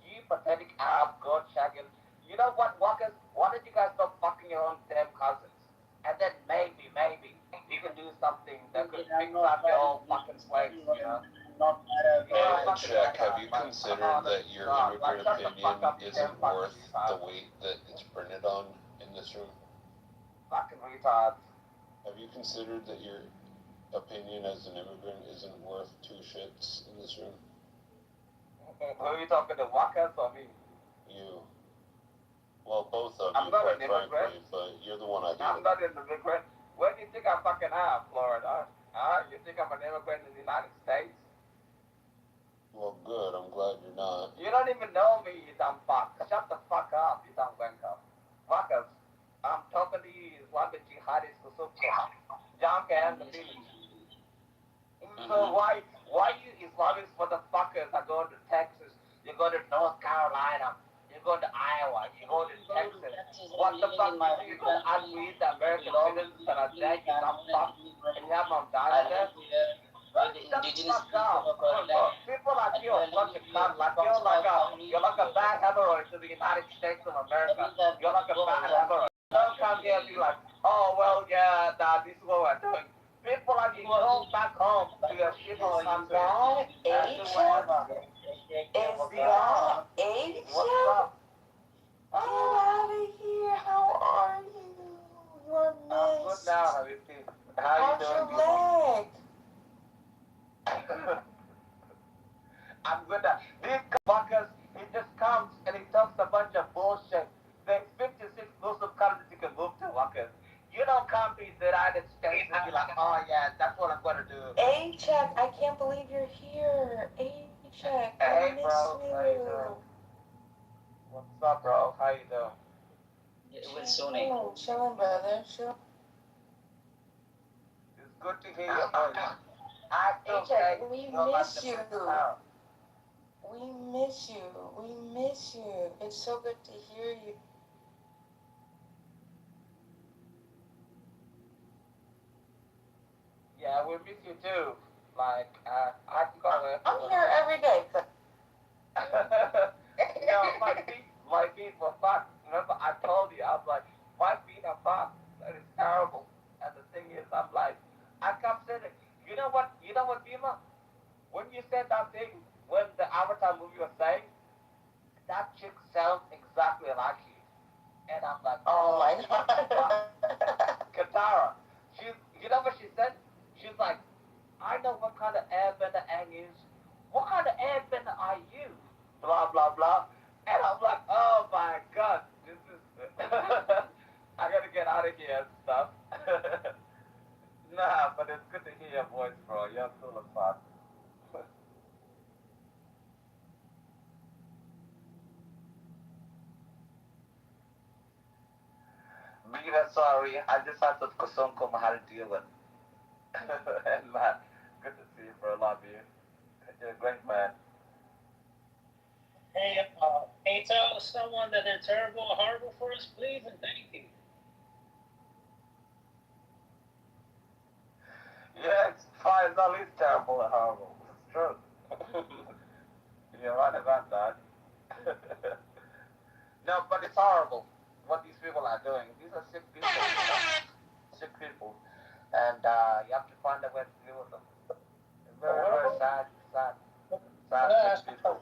You pathetic Arab god shagging. You know what, Walkers? Why don't you guys stop fucking your own damn cousins? And then maybe, you can do something that could fix up your whole fucking place, you know? Hey, Jack, have you considered that your immigrant opinion isn't worth the weight that it's printed on in this room? Fucking retards. Have you considered that your opinion as an immigrant isn't worth 2 shits in this room? Who are you talking to, Walkers or me? You. Well, both of I'm you, not quite an immigrant. frankly, but you're the one I I'm hate. not an immigrant. Where do you think I fucking am, Florida? You think I'm an immigrant in the United States? Well, good. I'm glad you're not. You don't even know me, you dumb fuck. Shut the fuck up, you dumb wanker. Fuckers, I'm talking to you Islamic jihadists who so junk and the village. So why you Islamic motherfuckers are going to Texas, you go to North Carolina, you go to Iowa, you go to Texas. What the fuck you go to unbreed the American citizens that are dead, you dumb fuck, and you have them dying there? Shut the fuck up. People like you are such a cunt. Like you're like a bad hemorrhoid to the United States of America. You're like a bad hemorrhoid. Don't come here and be like, oh well, yeah, nah, this is what we're doing. People like you go back home to your shithole country. Is that Asia? What's up? Get out of here. How are you? You're I'm good missed. now, Habibti. How you How's doing? your leg? I'm good now. These fuckers, he just comes and he talks a bunch of bullshit. There's 56 Muslim countries you can move to, fuckers. You don't come to the United States and be like, oh yeah, that's what I'm gonna do. A-Check, I can't believe you're here. A-Check, I Hey miss bro, you. how you doing? What's up, bro? How you doing? Chilling, brother. Chill. It's good to hear your voice. A-Check, we miss you. We miss you. We miss you. It's so good to hear you. Yeah, we miss you too. Like, I can call it. I'm here every day. My feet were fucked. Remember, I told you, I was like, my feet are fucked. That is terrible. And the thing is, I'm like, I kept saying it. You know what, Bima? When you said that thing, when the Avatar movie was saying, that chick sounds exactly like you. And I'm like, oh my god. Katara. You know what she said? She's like, I know what kind of airbender Aang is. What kind of airbender are you? Blah, blah, blah. And I'm like, oh my god, this is... I gotta get out of here and stuff. Nah, but it's good to hear your voice, bro. You're cool as fuck. Mira, sorry, I just had to Kosonko how to deal with. And man, good to see you, bro. Love you. You're a great man. Hey, can you tell someone that they're terrible or horrible for us, please, and thank you. Yeah, it's fine. It's always terrible and horrible. It's true. You're right about that. No, but it's horrible what these people are doing. These are sick people, you know? Sick people. And you have to find a way to deal with them. It's very, very sad, sick people.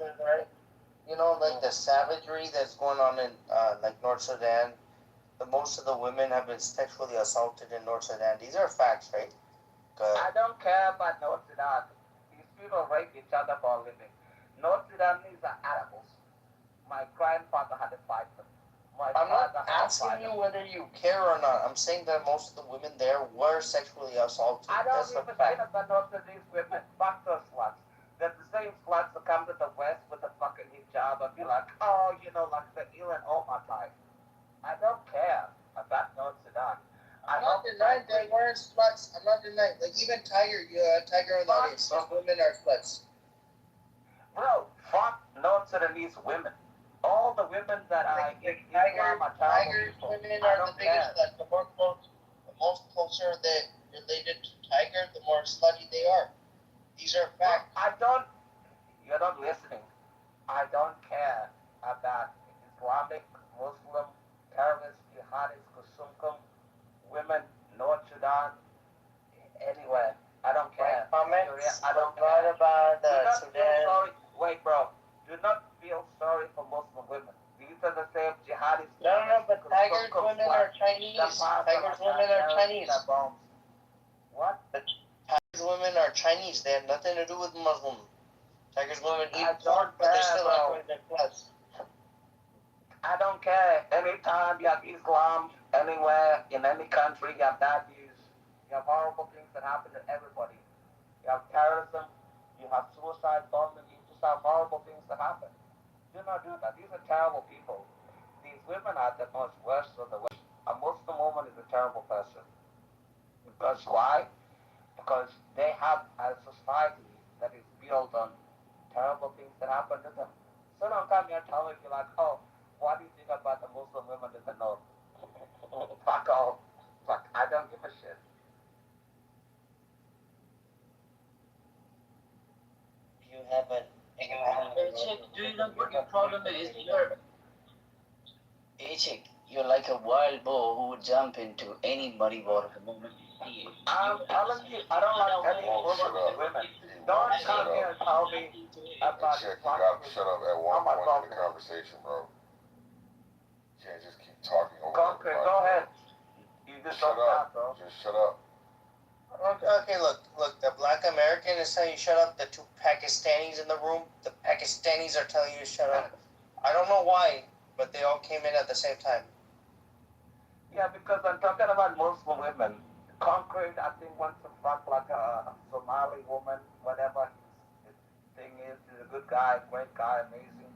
You know, like the savagery that's going on in like North Sudan. Most of the women have been sexually assaulted in North Sudan. These are facts, right? I don't care about North Sudan. These people rape each other for a living. North Sudanese are animals. My grandfather had to fight them. I'm not asking you whether you care or not. I'm saying that most of the women there were sexually assaulted. I don't That's give a a shit fact. about most of these women. Fuck those sluts. They're the same sluts that come to the West with the fucking hijab and be like, oh, like the Iran Oma type. I don't care about North Sudan. I'm not denying they weren't sluts. I'm not denying. Like even Tiger in the audience. Those women are sluts. Bro, fuck North Sudanese women. All the women that are in Islam are terrible people. Women I are don't the biggest care. sluts. The most closer they related to Tiger, the more slutty they are. These are facts. You're not listening. I don't care about Islamic, Muslim, terrorist, jihadists, Kusumkum, women, North Sudan, anywhere. I don't care. Comments I don't not care. about Do not feel Sudan. sorry. Wait, bro. Do not feel sorry for Muslim women. These are the same jihadists. No, but Tiger's women are Chinese. Tiger's women are Chinese. What? Tiger's women are Chinese. They have nothing to do with Muslim. Tiger's women eat I pork, don't but they're care, still bro. enjoying their flesh. I don't care. Anytime you have Islam, anywhere, in any country, you have bad news. You have horrible things that happen to everybody. You have terrorism, you have suicide bombing, you just have horrible things that happen. Do not do that. These are terrible people. These women are the most worst of the worst. A Muslim woman is a terrible person. Because why? Because they have a society that is built on terrible things that happen to them. So don't come here and tell me, like, oh, what do you think about the Muslim women in the north? Fuck off. Fuck, I don't give a shit. You have a Chick, do you know what your problem is? You're like a wild boar who would jump into any muddy water the moment you see it. I'm telling you, I don't like any Muslim women. Don't come here and tell me about Chick, you gotta shut up at one point in the conversation, bro. You can't just keep talking over everybody. Go ahead. You just shut don't up. stop, bro. Just shut up. Okay, look, the black American is telling you shut up. The two Pakistanis in the room, the Pakistanis are telling you to shut up. I don't know why, but they all came in at the same time. Yeah, because I'm talking about Muslim women. Concrete, I think, wants to fuck like a Somali woman, whatever his thing is. He's a good guy, great guy, amazing.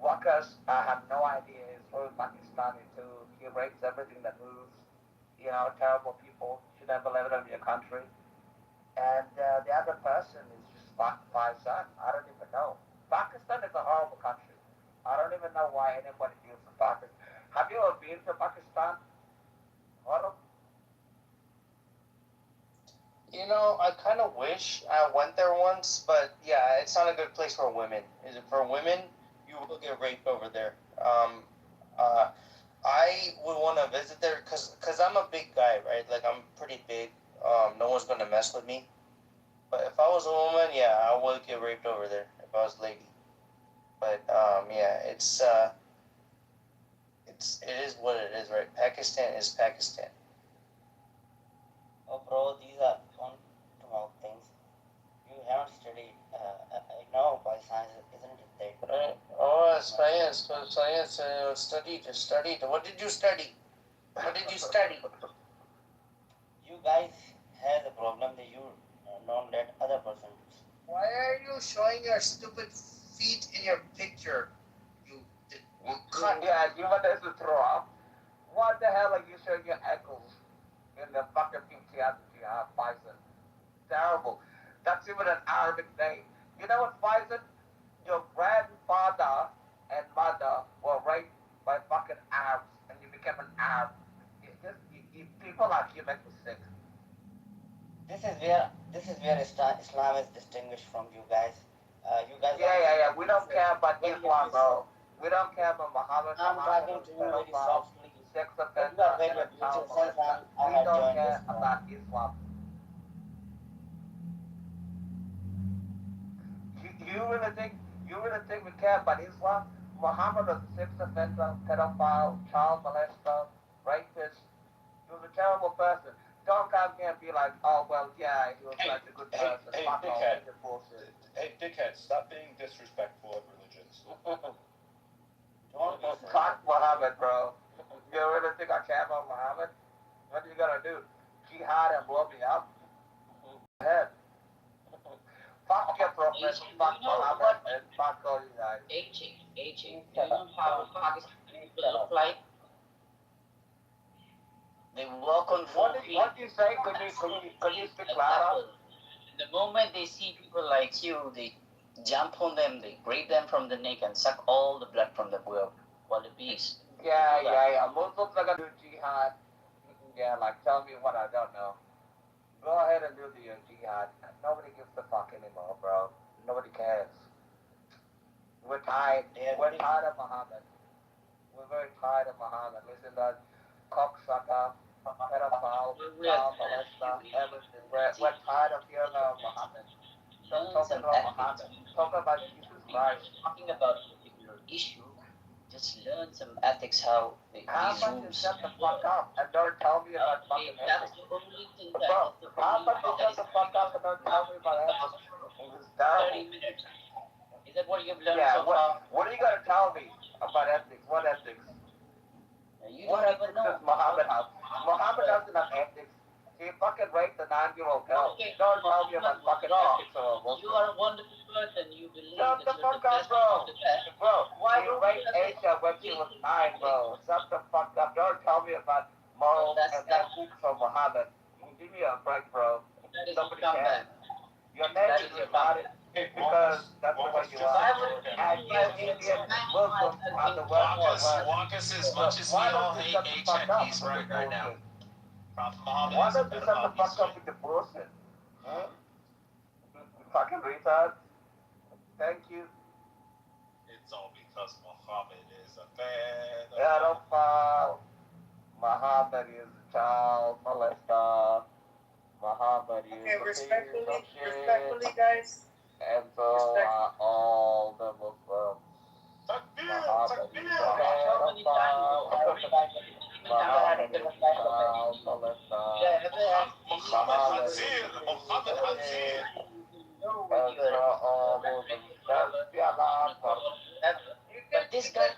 Wakas, I have no idea. He's full Pakistani too. He rapes everything that moves. Terrible people. Should never let them in your country. And the other person is just Pakistan. I don't even know. Pakistan is a horrible country. I don't even know why anybody feels for Pakistan. Have you ever been to Pakistan? Horrible. I kind of wish I went there once, but yeah, it's not a good place for women. Is it for women? You will get raped over there. I would want to visit there because I'm a big guy, right? Like I'm pretty big. No one's gonna mess with me. But if I was a woman, yeah, I would get raped over there if I was a lady. But yeah, it is what it is, right? Pakistan is Pakistan. Oh, bro, these are small things. You haven't studied, I know by science, isn't it? That Oh, science. Studied. What did you study? What did you study? you guys have the problem that you don't let other person. Why are you showing your stupid feet in your picture? You cunt. Yeah, you want us to throw up? What the hell are you showing your ankles in the fucking PTR Bison? Terrible. That's even an Arabic name. You know what, Bison? Your grandfather and mother were raped by fucking Arabs, and you became an Arab. People like you make me sick. This is where Islam is distinguished from you guys. You guys. Yeah. We don't care about Islam, bro. We don't care about Muhammad. I'm talking to you very softly. Sex You offender, are very and child abusive since molester. I We have don't joined care this. about Islam. You really think we care about Islam? Muhammad was a sex offender, pedophile, child molester, rapist. He was a terrible person. Don't come here and be like, oh, well, yeah, he was such a good person. Hey, Fuck off, dickhead. this is bullshit. Hey, dickhead, stop being disrespectful of religions. Fuck Muhammad, bro. think I care about Muhammad? What are you gonna do? Jihad and blow me up? Head. Fuck your prophet, fuck Muhammad, and fuck all you guys. AJ, do you know how Pakistani people look like? They walk on four feet. What do you say? Could you speak louder? The moment they see people like you, they jump on them, they grab them from the neck and suck all the blood from the wallabies. Yeah. Muslims are gonna do jihad. Yeah, like tell me what I don't know. Go ahead and do the jihad. Nobody gives a fuck anymore, bro. Nobody cares. We're tired. We're tired of Muhammad. We're very tired of Muhammad. Listen, that cocksucker, pedophile, child molester, everything. We're tired of hearing about Muhammad. Stop talking about Muhammad. Talk about Jesus Christ. Talking about a particular issue, just learn some ethics, how these rules. Shut the fuck up and don't tell me about fucking ethics. Bro, how about you shut the fuck up and don't tell me about ethics? It's terrible. 30 minutes. Is that what you've learned so far? What are you gonna tell me about ethics? What ethics? What ethics does Muhammad have? Muhammad doesn't have ethics. He fucking raped a 9-year-old girl. Okay. Don't tell me about fucking ethics or Muslim. You are a wonderful person. You believe Shut that the you're fuck the up, best bro. of the best. Bro, Why you don't raped you Aisha when she was 9, bro. Shut the fuck up. Don't tell me about morals and ethics of Muhammad. Give me a break, bro. That is Nobody your cares. comeback. Your name is retarded because that's the way you are. And you Indian Muslims are the worst. Walkus, as much as we all hate A-Check, he's right now. Prophet Muhammad Why is a don't you shut the pedophile. fuck up with the bullshit? Huh? Fucking retard. Thank you. It's all because Muhammad is a pedophile. Pedophile. Muhammad is a child molester. Muhammad is a respectfully, guys. And so are all the Muslims. Muhammad is a pedophile. Muhammad is a child molester. Muhammad Hazir. Muhammad Hazir. And so all Muslims. But this guy,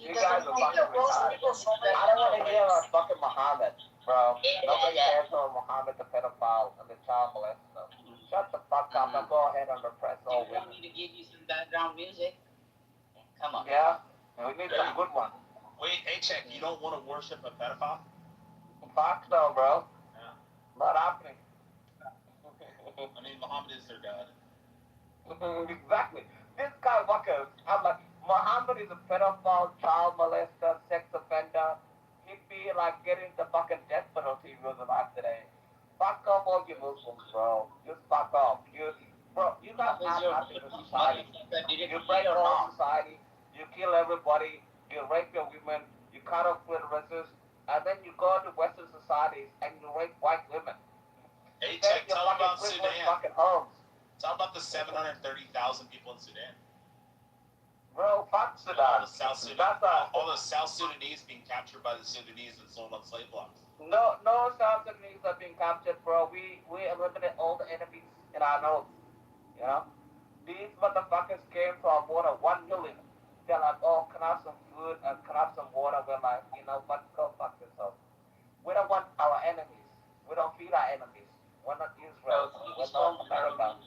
You guys are fucking retarded. I don't want to hear about fucking Muhammad, bro. Nobody cares about Muhammad the pedophile and the child molester. Shut the fuck up and go ahead and repress all you want women. me to give you some background music? Come on. Yeah? We need some good ones. Wait, A-Check, you don't want to worship a pedophile? Fuck no, bro. Yeah. Not happening. I mean, Muhammad is their god. Exactly. This guy fuckers. I'm like, Muhammad is a pedophile, child molester, sex offender. He'd be like getting the fucking death penalty if he was alive today. Fuck off all you Muslims, bro. Just fuck off. You guys add nothing to society. You break all society. You kill everybody. You rape your women. You cut off clitorises. And then you go to Western societies and you rape white women. A-Check, tell them about Sudan. Fucking homes. Tell about the 730,000 people in Sudan. Bro, fuck Sudan. All the South Sudanese being captured by the Sudanese and sold on slave blocks. No South Sudanese are being captured, bro. We eliminated all the enemies in our nose. You know? These motherfuckers came to our border, 1 million. They're like, oh, can I have some food and can I have some water? We're like, you know what, go fuck yourself. We don't want our enemies. We don't feed our enemies. We're not Israel. We're not America.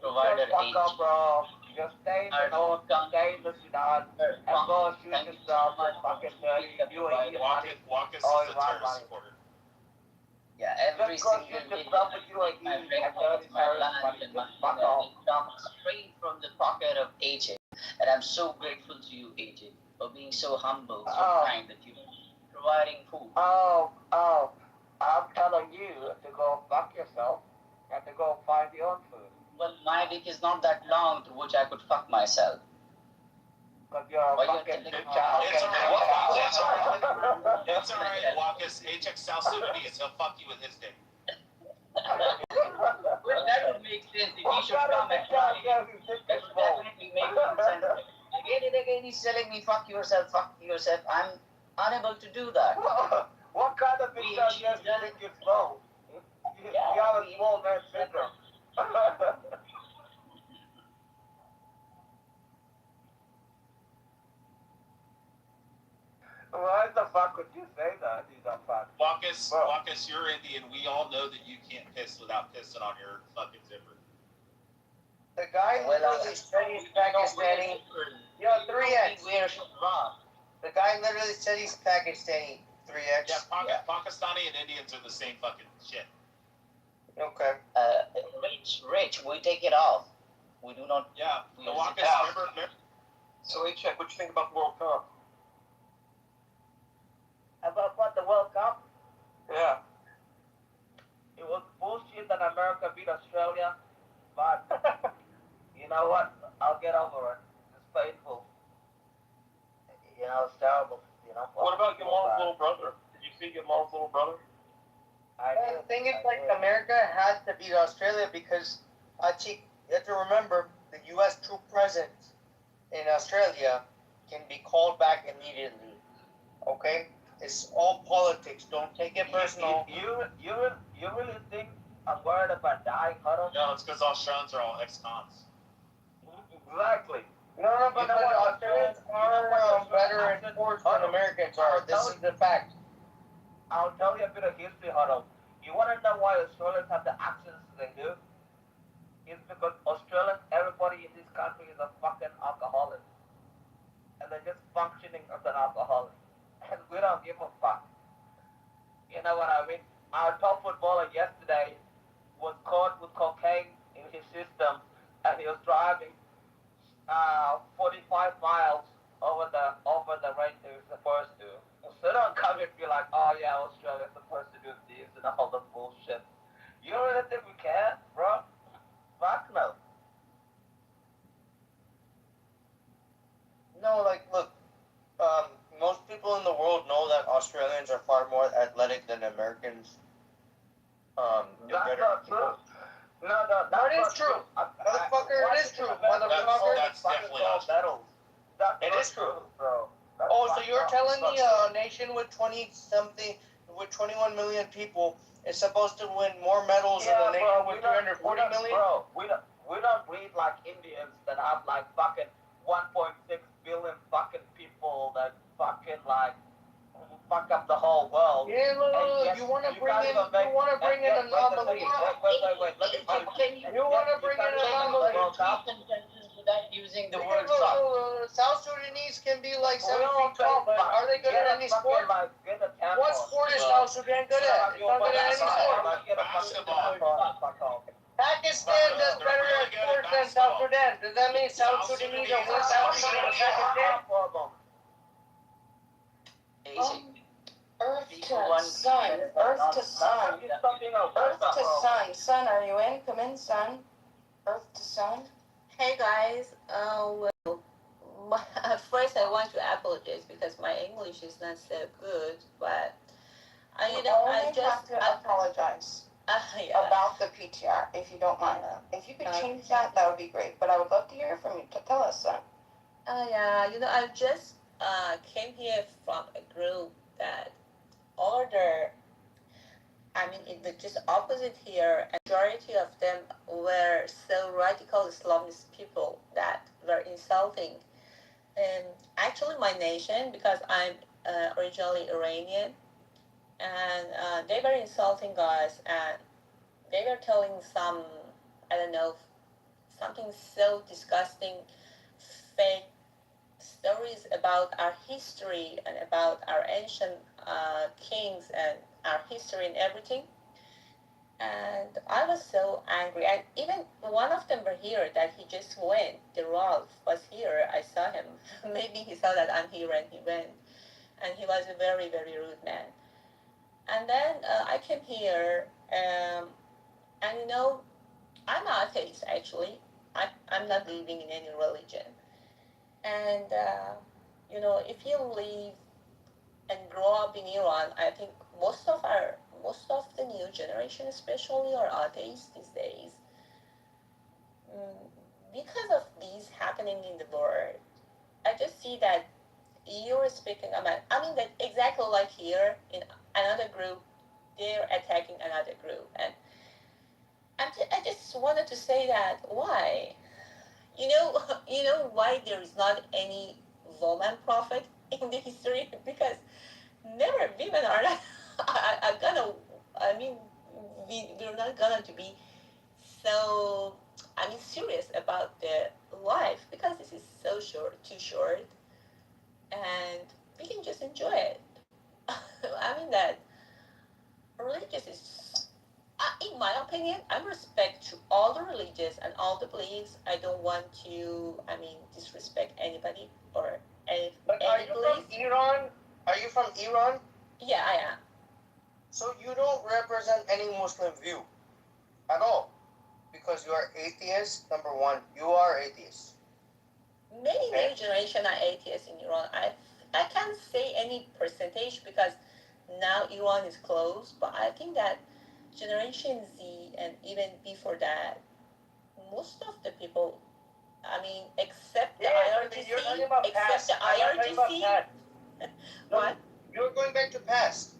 Provided Just fuck up, bro. Just stay in the north, stay in the Sudan, and go shoot yourself with fucking dirty UAE money. Walkus is a terrorist supporter. Yeah, every Just go single shoot day yourself with UAE my and dirty terrorist money. Just fuck off. it comes straight from the pocket of AJ. And I'm so grateful to you, AJ, for being so humble, so kind that you're providing food. I'm telling you to go fuck yourself and to go find your own food. Well, my dick is not that long to which I could fuck myself. Because you're a fucking child. It's alright, Walkus. A-Check South Sudanese. He'll fuck you with his dick. Well, that would make sense. If he should come and try it, that would definitely make some sense. Again, he's telling me, fuck yourself. I'm unable to do that. What kind of big shot do you think you're small? You have a small man syndrome. Why the fuck would you say that, you dumb fuck? Walkus, you're Indian. We all know that you can't piss without pissing on your fucking zipper. The guy literally said he's Pakistani. Yo, 3X. The guy literally said he's Pakistani. 3X. Yeah, Pakistani and Indians are the same fucking shit. Okay. Rich, we take it off. We do not. Yeah, the Walkus, remember? So, hey, check. What you think about the World Cup? About what, the World Cup? Yeah. It was bullshit that America beat Australia, but you know what? I'll get over it. It's painful. You know, it's terrible. You know. What about your mom's little brother? Did you see your mom's little brother? The thing is, like, America had to beat Australia because, you have to remember, the U.S. troop presence in Australia can be called back immediately. Okay? It's all politics. Don't take it personal. You really think I'm worried about dying, Huddle? No, it's because Australians are all ex-cons. Exactly. No, but the Australians are better in sports than Americans are. This is the fact. I'll tell you a bit of history, Huddle. You want to know why Australians have the accents they do? It's because Australians, everybody in this country is a fucking alcoholic. And they're just functioning as an alcoholic. And we don't give a fuck. You know what I mean? Our top footballer yesterday was caught with cocaine in his system, and he was driving 45 miles over the rate he was supposed to. So don't come and be like, oh yeah, Australia's supposed to do this and all the bullshit. You really think we can, bro? Fuck no. No, like, look, most people in the world know that Australians are far more athletic than Americans. That's not true. No, it is true. Motherfucker, it is true. Motherfucker. That's definitely not true. It is true. Bro. Oh, so you're telling me a nation with 20-something, with 21 million people is supposed to win more medals than a nation with 340 million? Bro, we don't breed like Indians that have like fucking 1.6 billion fucking people that fucking like fuck up the whole world. Yeah, look, you want to bring in anomaly. Wait, let me tell you. You want to bring in anomaly. Without using the word fuck. South Sudanese can be like 7 feet tall, but are they good at any sport? What sport is South Sudan good at? It's not good at any sport. Pakistan does better at sports than South Sudan. Does that mean South Sudanese are worse athletes than Pakistan? Earth to sun, earth to sun, earth to sun. Sun, are you in? Come in, sun. Earth to sun. Hey guys, first I want to apologize because my English is not so good, but I have to apologize yeah. about the PTR, if you don't mind. If you could change that, that would be great. But I would love to hear from you. Tell us, son. Yeah, I just came here from a group that order. I mean, in the just opposite here, a majority of them were so radical Islamist people that were insulting. Actually, my nation, because I'm originally Iranian, and they were insulting us, and they were telling some, I don't know, something so disgusting, fake stories about our history and about our ancient kings and our history and everything. And I was so angry. And even one of them were here that he just went. The Ralph was here. I saw him. Maybe he saw that I'm here and he went. And he was a very, very rude man. And then I came here, and I'm an atheist actually. I'm not believing in any religion. And if you live and grow up in Iran, I think most of the new generation especially are atheists these days. Because of these happening in the world, I just see that you're speaking about, that exactly like here in another group, they're attacking another group. And I just wanted to say that why? You know why there is not any woman prophet in the history because never women are not are gonna. I mean, we're not gonna to be so. I mean, serious about the life because this is so short, too short, and we can just enjoy it. I mean that religious is, in my opinion, I'm respect to all the religions and all the beliefs. I don't want to, I mean, disrespect anybody or But are any you belief. from Iran? Are you from Iran? Yeah, I am. So you don't represent any Muslim view at all because you are atheist. Number one, you are atheist. Many new generation are atheists in Iran. I can't say any percentage because now Iran is closed, but I think that Generation Z and even before that, most of the people, I mean, except the IRGC, you're talking about except past. the I'm not talking about IRGC. past. What? You're going back to past.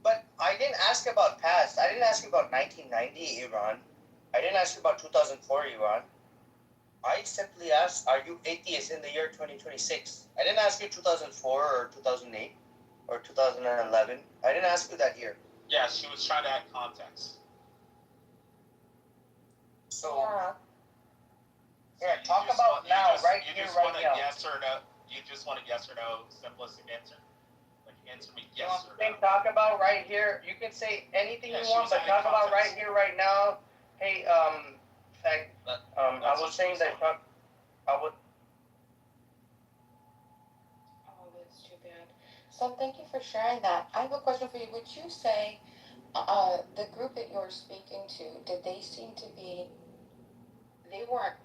But I didn't ask about past. I didn't ask you about 1990 Iran. I didn't ask you about 2004 Iran. I simply asked, are you atheist in the year 2026? I didn't ask you 2004 or 2008 or 2011. I didn't ask you that year. Yeah, she was trying to add context. So, yeah, talk about now, right you here, just right want a now. yes or no. You just want a yes or no simplistic answer. Like answer me yes or Say, no. talk about right here. You can say anything Yeah, you she want, was but adding talk about right context. here, right now. Hey, fact, I was saying that I would. Oh, that's too bad. So thank you for sharing that. I have a question for you. Would you say the group that you're speaking to, did they seem to be, they weren't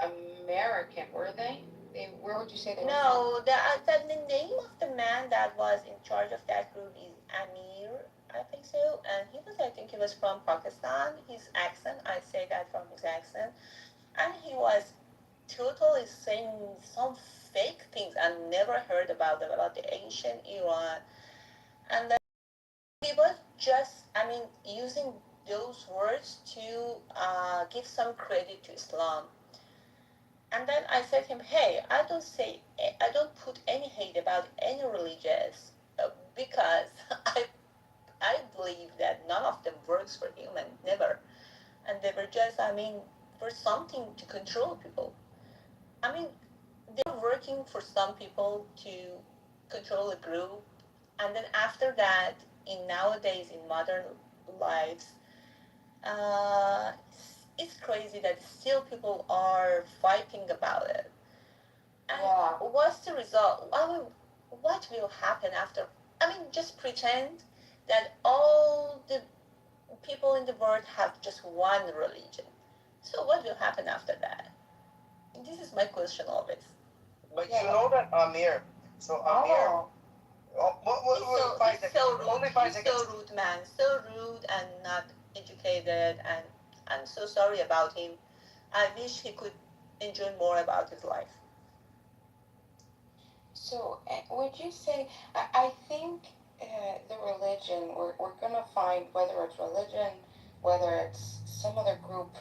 American, were they? Where would you say they were from? No, the name of the man that was in charge of that group is Amir, I think so. And I think he was from Pakistan. His accent, I say that from his accent. And he was totally saying some fake things I never heard about them, about the ancient Iran. And then he was just, I mean, using those words to give some credit to Islam. And then I said to him, hey, I don't put any hate about any religious because I believe that none of them works for human, never. And they were just, I mean, for something to control people. I mean, they're working for some people to control a group. And then after that, in nowadays, in modern lives, it's crazy that still people are fighting about it. And what's the result? What will happen after? I mean, just pretend that all the people in the world have just one religion. So what will happen after that? This is my question always. But you know that Amir. So Amir. He's so rude. He's so rude, man. So rude and not educated. And I'm so sorry about him. I wish he could enjoy more about his life. So, would you say, I think the religion, we're going to find whether it's religion, whether it's some other group,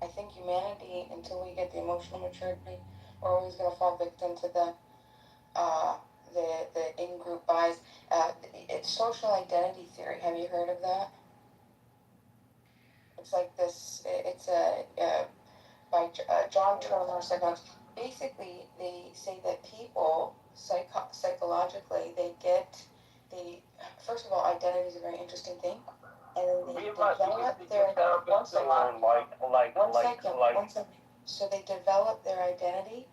I think humanity, until we get the emotional maturity, we're always going to fall victim to the in-group bias. It's social identity theory. Have you heard of that? It's like this, it's by John Turner, psychologist. Basically, they say that people psychologically they first of all, identity is a very interesting thing, and then they develop their one second. So they develop their identity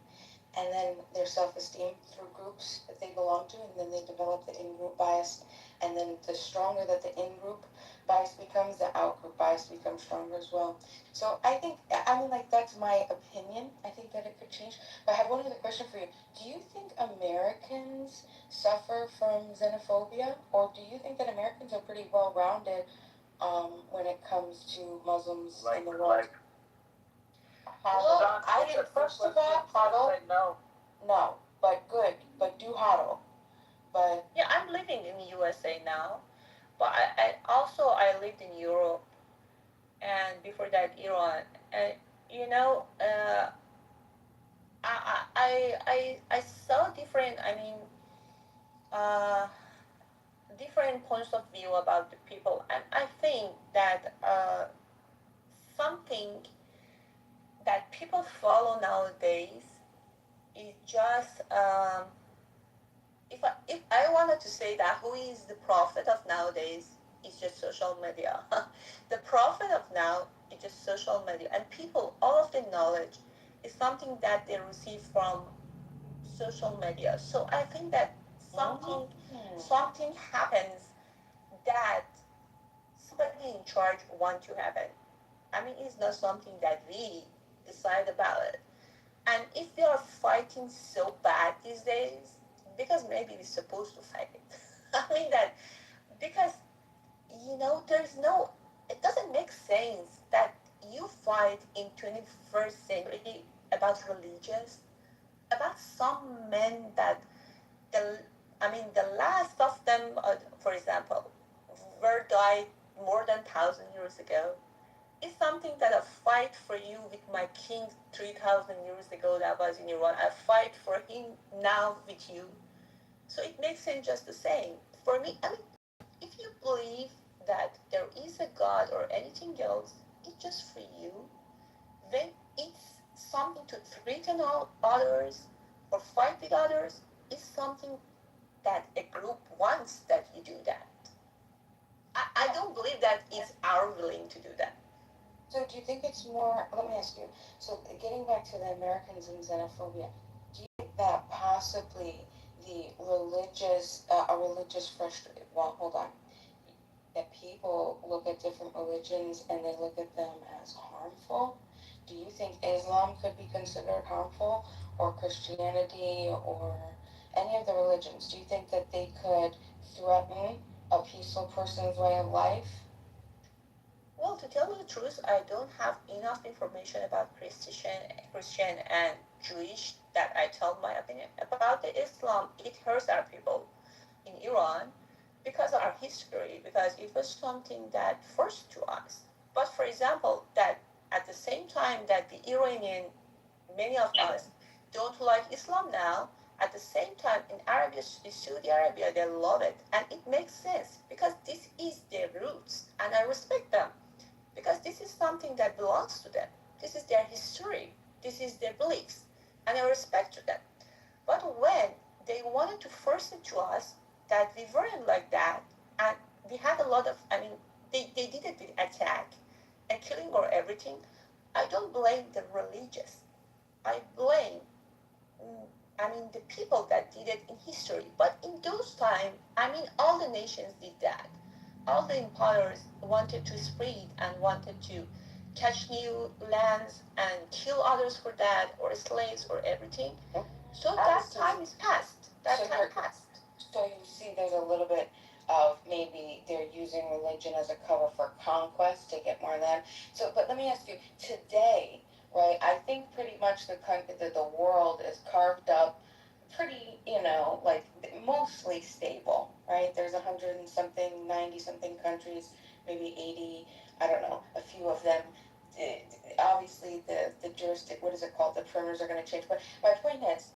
and then their self-esteem through groups that they belong to, and then they develop the in-group bias, and then the stronger that the in-group bias becomes, the out-group bias becomes stronger as well. So I think, I mean, like, that's my opinion. I think that it could change. But I have one other question for you. Do you think Americans suffer from xenophobia, or do you think that Americans are pretty well-rounded when it comes to Muslims in the world? Well, I didn't, first of all, huddle. No, but good, but do huddle. But yeah, I'm living in the USA now, but I lived in Europe, and before that Iran, and you know, I saw different, uh, different points of view about the people, and I think that something that people follow nowadays is just if I wanted to say that who is the prophet of nowadays, it's just social media. The prophet of now is just social media, and people, all of the knowledge is something that they receive from social media. So I think that something happens that somebody in charge want to happen. It's not something that we decide about it. And if we are fighting so bad these days, because maybe we're supposed to fight it. That because there's no, it doesn't make sense that you fight in 21st century about religious, about some men that the the last of them, for example, were died more than 1,000 years ago. It's something that I fight for you with my king 3,000 years ago that was in Iran. I fight for him now with you. So it makes sense just the same. For me, if you believe that there is a God or anything else, it's just for you. When it's something to threaten all others or fight with others, it's something that a group wants that you do that. I don't believe that it's our willing to do that. So do you think it's more, let me ask you, so getting back to the Americans and xenophobia, do you think that possibly the a religious frustration, well, hold on, that people look at different religions and they look at them as harmful? Do you think Islam could be considered harmful, or Christianity, or any of the religions? Do you think that they could threaten a peaceful person's way of life? Well, to tell you the truth, I don't have enough information about Christian and Jewish that I tell my opinion. About the Islam, it hurts our people in Iran because of our history, because it was something that forced to us. But for example, that at the same time that the Iranian, many of us don't like Islam now, at the same time in Arabia, Saudi Arabia, they love it. And it makes sense because this is their roots and I respect them because this is something that belongs to them. This is their history. This is their beliefs. And I respect to them. But when they wanted to force it to us that we weren't like that, and we had a lot of, they did it with attack and killing or everything, I don't blame the religious. I blame, the people that did it in history. But in those times, all the nations did that. All the empires wanted to spread and wanted to catch new lands and kill others for that, or slaves or everything. So that time is past. That time passed. So you see there's a little bit of maybe they're using religion as a cover for conquest to get more land. So, but let me ask you, today, right, I think pretty much the country, the world is carved up pretty, like mostly stable, right? There's 100 and something, 90 something countries, maybe 80, I don't know, a few of them. Obviously, the jurisdiction, what is it called? The perimeters are going to change. But my point is,